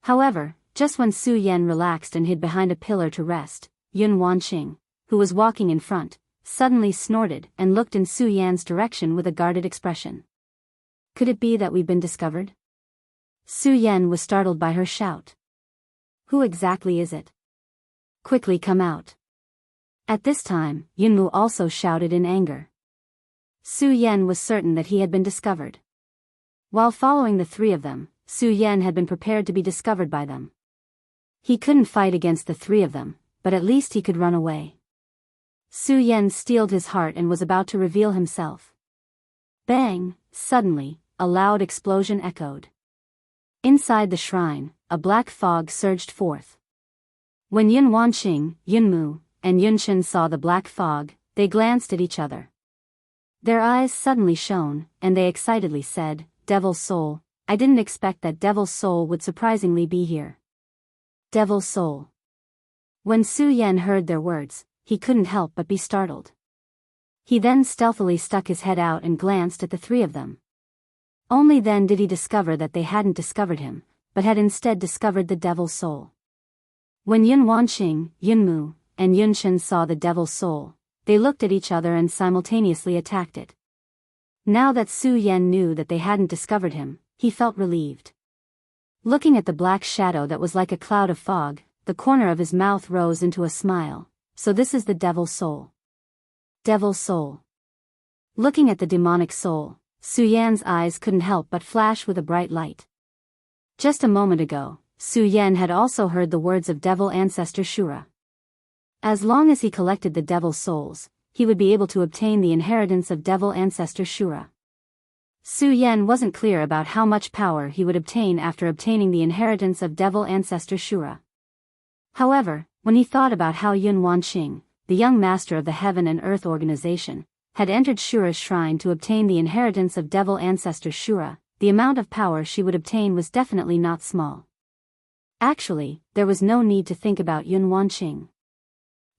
However, just when Su Yan relaxed and hid behind a pillar to rest, Yun Wanqing, who was walking in front, suddenly snorted and looked in Su Yan's direction with a guarded expression. Could it be that we've been discovered? Su Yan was startled by her shout. Who exactly is it? Quickly come out. At this time, Yunmu also shouted in anger. Su Yan was certain that he had been discovered. While following the three of them, Su Yan had been prepared to be discovered by them. He couldn't fight against the three of them, but at least he could run away. Su Yan steeled his heart and was about to reveal himself. Bang! Suddenly, a loud explosion echoed. Inside the shrine, a black fog surged forth. When Yun Wanqing, Yunmu, and Yun Shen saw the black fog, they glanced at each other. Their eyes suddenly shone, and they excitedly said, Devil's Soul, I didn't expect that Devil's Soul would surprisingly be here. Devil's Soul. When Su Yan heard their words, he couldn't help but be startled. He then stealthily stuck his head out and glanced at the three of them. Only then did he discover that they hadn't discovered him, but had instead discovered the devil's soul. When Yun Wanqing, Yunmu, and Yunshen saw the devil's soul, they looked at each other and simultaneously attacked it. Now that Su Yan knew that they hadn't discovered him, he felt relieved. Looking at the black shadow that was like a cloud of fog, the corner of his mouth rose into a smile. So this is the devil's soul. Devil's soul. Looking at the demonic soul, Su Yan's eyes couldn't help but flash with a bright light. Just a moment ago, Su Yan had also heard the words of devil ancestor Shura. As long as he collected the devil's souls, he would be able to obtain the inheritance of devil ancestor Shura. Su Yan wasn't clear about how much power he would obtain after obtaining the inheritance of devil ancestor Shura. However, when he thought about how Yun Wanqing, the young master of the Heaven and Earth organization, had entered Shura's shrine to obtain the inheritance of devil ancestor Shura, the amount of power she would obtain was definitely not small. Actually, there was no need to think about Yun Wanqing.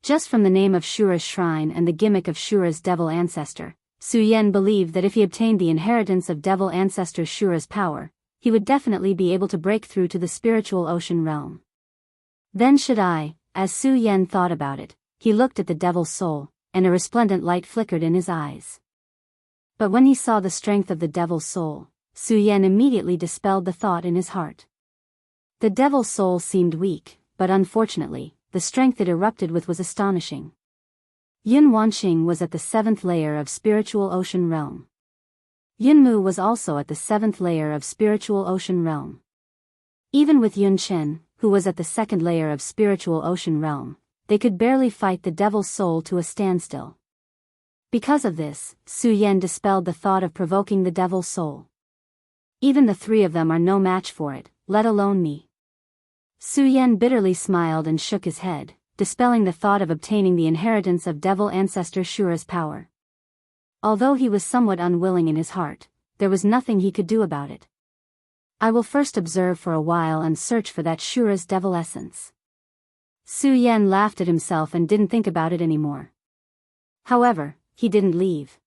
Just from the name of Shura's shrine and the gimmick of Shura's devil ancestor, Su Yan believed that if he obtained the inheritance of devil ancestor Shura's power, he would definitely be able to break through to the spiritual ocean realm. Then should I, as Su Yan thought about it, he looked at the devil's soul, and a resplendent light flickered in his eyes. But when he saw the strength of the devil's soul, Su Yan immediately dispelled the thought in his heart. The devil's soul seemed weak, but unfortunately, the strength it erupted with was astonishing. Yun Wanqing was at the 7th layer of spiritual ocean realm. Yunmu was also at the 7th layer of spiritual ocean realm. Even with Yun Chen, who was at the 2nd layer of spiritual ocean realm, they could barely fight the devil's soul to a standstill. Because of this, Su Yan dispelled the thought of provoking the devil's soul. Even the 3 of them are no match for it, let alone me. Su Yan bitterly smiled and shook his head, dispelling the thought of obtaining the inheritance of devil ancestor Shura's power. Although he was somewhat unwilling in his heart, there was nothing he could do about it. I will first observe for a while and search for that Shura's devil essence. Su Yan laughed at himself and didn't think about it anymore. However, he didn't leave.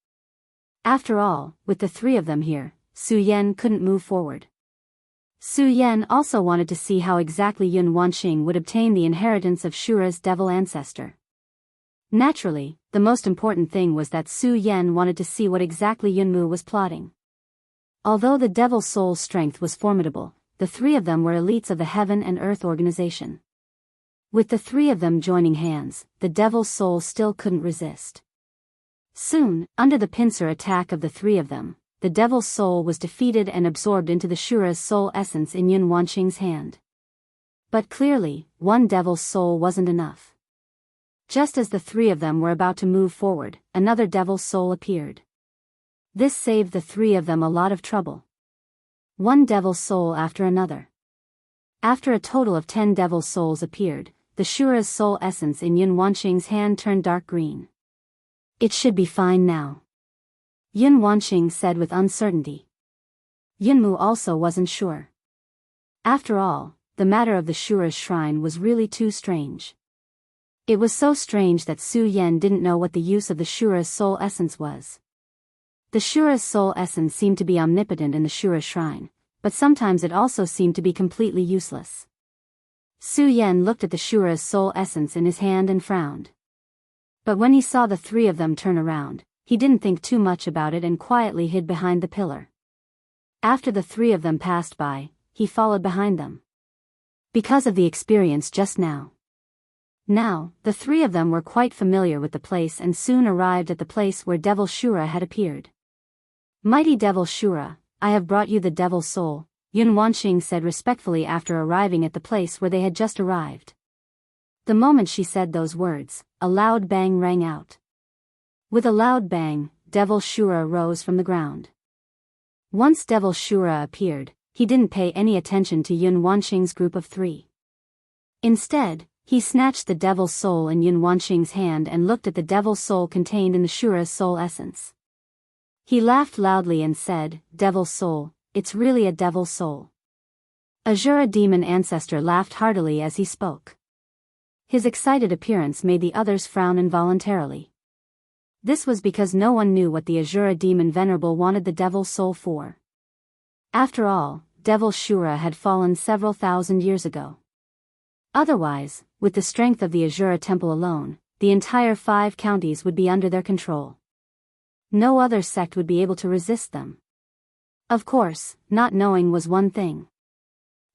After all, with the 3 of them here, Su Yan couldn't move forward. Su Yan also wanted to see how exactly Yun Wanqing would obtain the inheritance of Shura's devil ancestor. Naturally, the most important thing was that Su Yan wanted to see what exactly Yunmu was plotting. Although the devil's soul's strength was formidable, the 3 of them were elites of the Heaven and Earth organization. With the 3 of them joining hands, the devil's soul still couldn't resist. Soon, under the pincer attack of the 3 of them, the devil's soul was defeated and absorbed into the Shura's soul essence in Yun Wanqing's hand. But clearly, one devil's soul wasn't enough. Just as the 3 of them were about to move forward, another devil's soul appeared. This saved the 3 of them a lot of trouble. One devil's soul after another. After a total of 10 devil's souls appeared, the Shura's soul essence in Yun Wanqing's hand turned dark green. It should be fine now, Yun Wanqing said with uncertainty. Yunmu also wasn't sure. After all, the matter of the Shura's shrine was really too strange. It was so strange that Su Yan didn't know what the use of the Shura's soul essence was. The Shura's soul essence seemed to be omnipotent in the Shura shrine, but sometimes it also seemed to be completely useless. Su Yan looked at the Shura's soul essence in his hand and frowned. But when he saw the 3 of them turn around, he didn't think too much about it and quietly hid behind the pillar. After the 3 of them passed by, he followed behind them. Because of the experience just now. Now, the 3 of them were quite familiar with the place and soon arrived at the place where Devil Shura had appeared. Mighty Devil Shura, I have brought you the devil's soul, Yun Wanqing said respectfully after arriving at the place where they had just arrived. The moment she said those words, a loud bang rang out. With a loud bang, Devil Shura rose from the ground. Once Devil Shura appeared, he didn't pay any attention to Yun Wanqing's group of 3. Instead, he snatched the devil's soul in Yun Wanqing's hand and looked at the devil's soul contained in the Shura's soul essence. He laughed loudly and said, "Devil's soul, it's really a devil's soul." Azura demon ancestor laughed heartily as he spoke. His excited appearance made the others frown involuntarily. This was because no one knew what the Azura demon venerable wanted the devil's soul for. After all, Devil Shura had fallen several thousand years ago. Otherwise, with the strength of the Azura Temple alone, the entire 5 counties would be under their control. No other sect would be able to resist them. Of course, not knowing was one thing.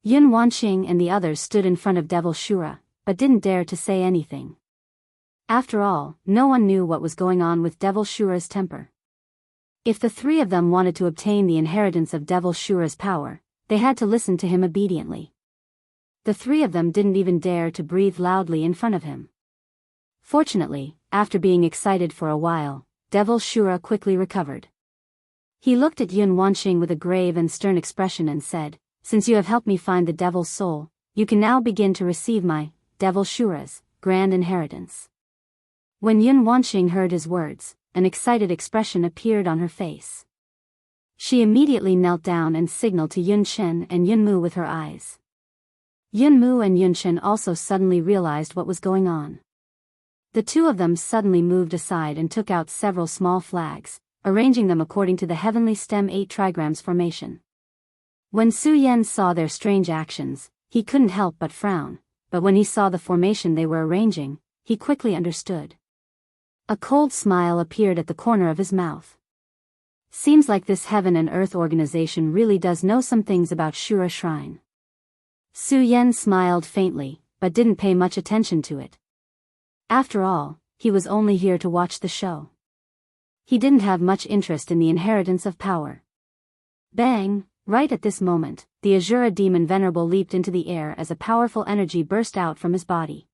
Yun Wanqing and the others stood in front of Devil Shura, but didn't dare to say anything. After all, no one knew what was going on with Devil Shura's temper. If the 3 of them wanted to obtain the inheritance of Devil Shura's power, they had to listen to him obediently. The 3 of them didn't even dare to breathe loudly in front of him. Fortunately, after being excited for a while, Devil Shura quickly recovered. He looked at Yun Wanqing with a grave and stern expression and said, "Since you have helped me find the Devil's soul, you can now begin to receive my, Devil Shura's, grand inheritance." When Yun Wanqing heard his words, an excited expression appeared on her face. She immediately knelt down and signaled to Yun Chen and Yun Mu with her eyes. Yun Mu and Yun Chen also suddenly realized what was going on. The 2 of them suddenly moved aside and took out several small flags, arranging them according to the heavenly stem 8 trigrams formation. When Su Yan saw their strange actions, he couldn't help but frown, but when he saw the formation they were arranging, he quickly understood. A cold smile appeared at the corner of his mouth. Seems like this heaven and earth organization really does know some things about Shura Shrine. Su Yan smiled faintly, but didn't pay much attention to it. After all, he was only here to watch the show. He didn't have much interest in the inheritance of power. Bang! Right at this moment, the Azura demon Venerable leaped into the air as a powerful energy burst out from his body.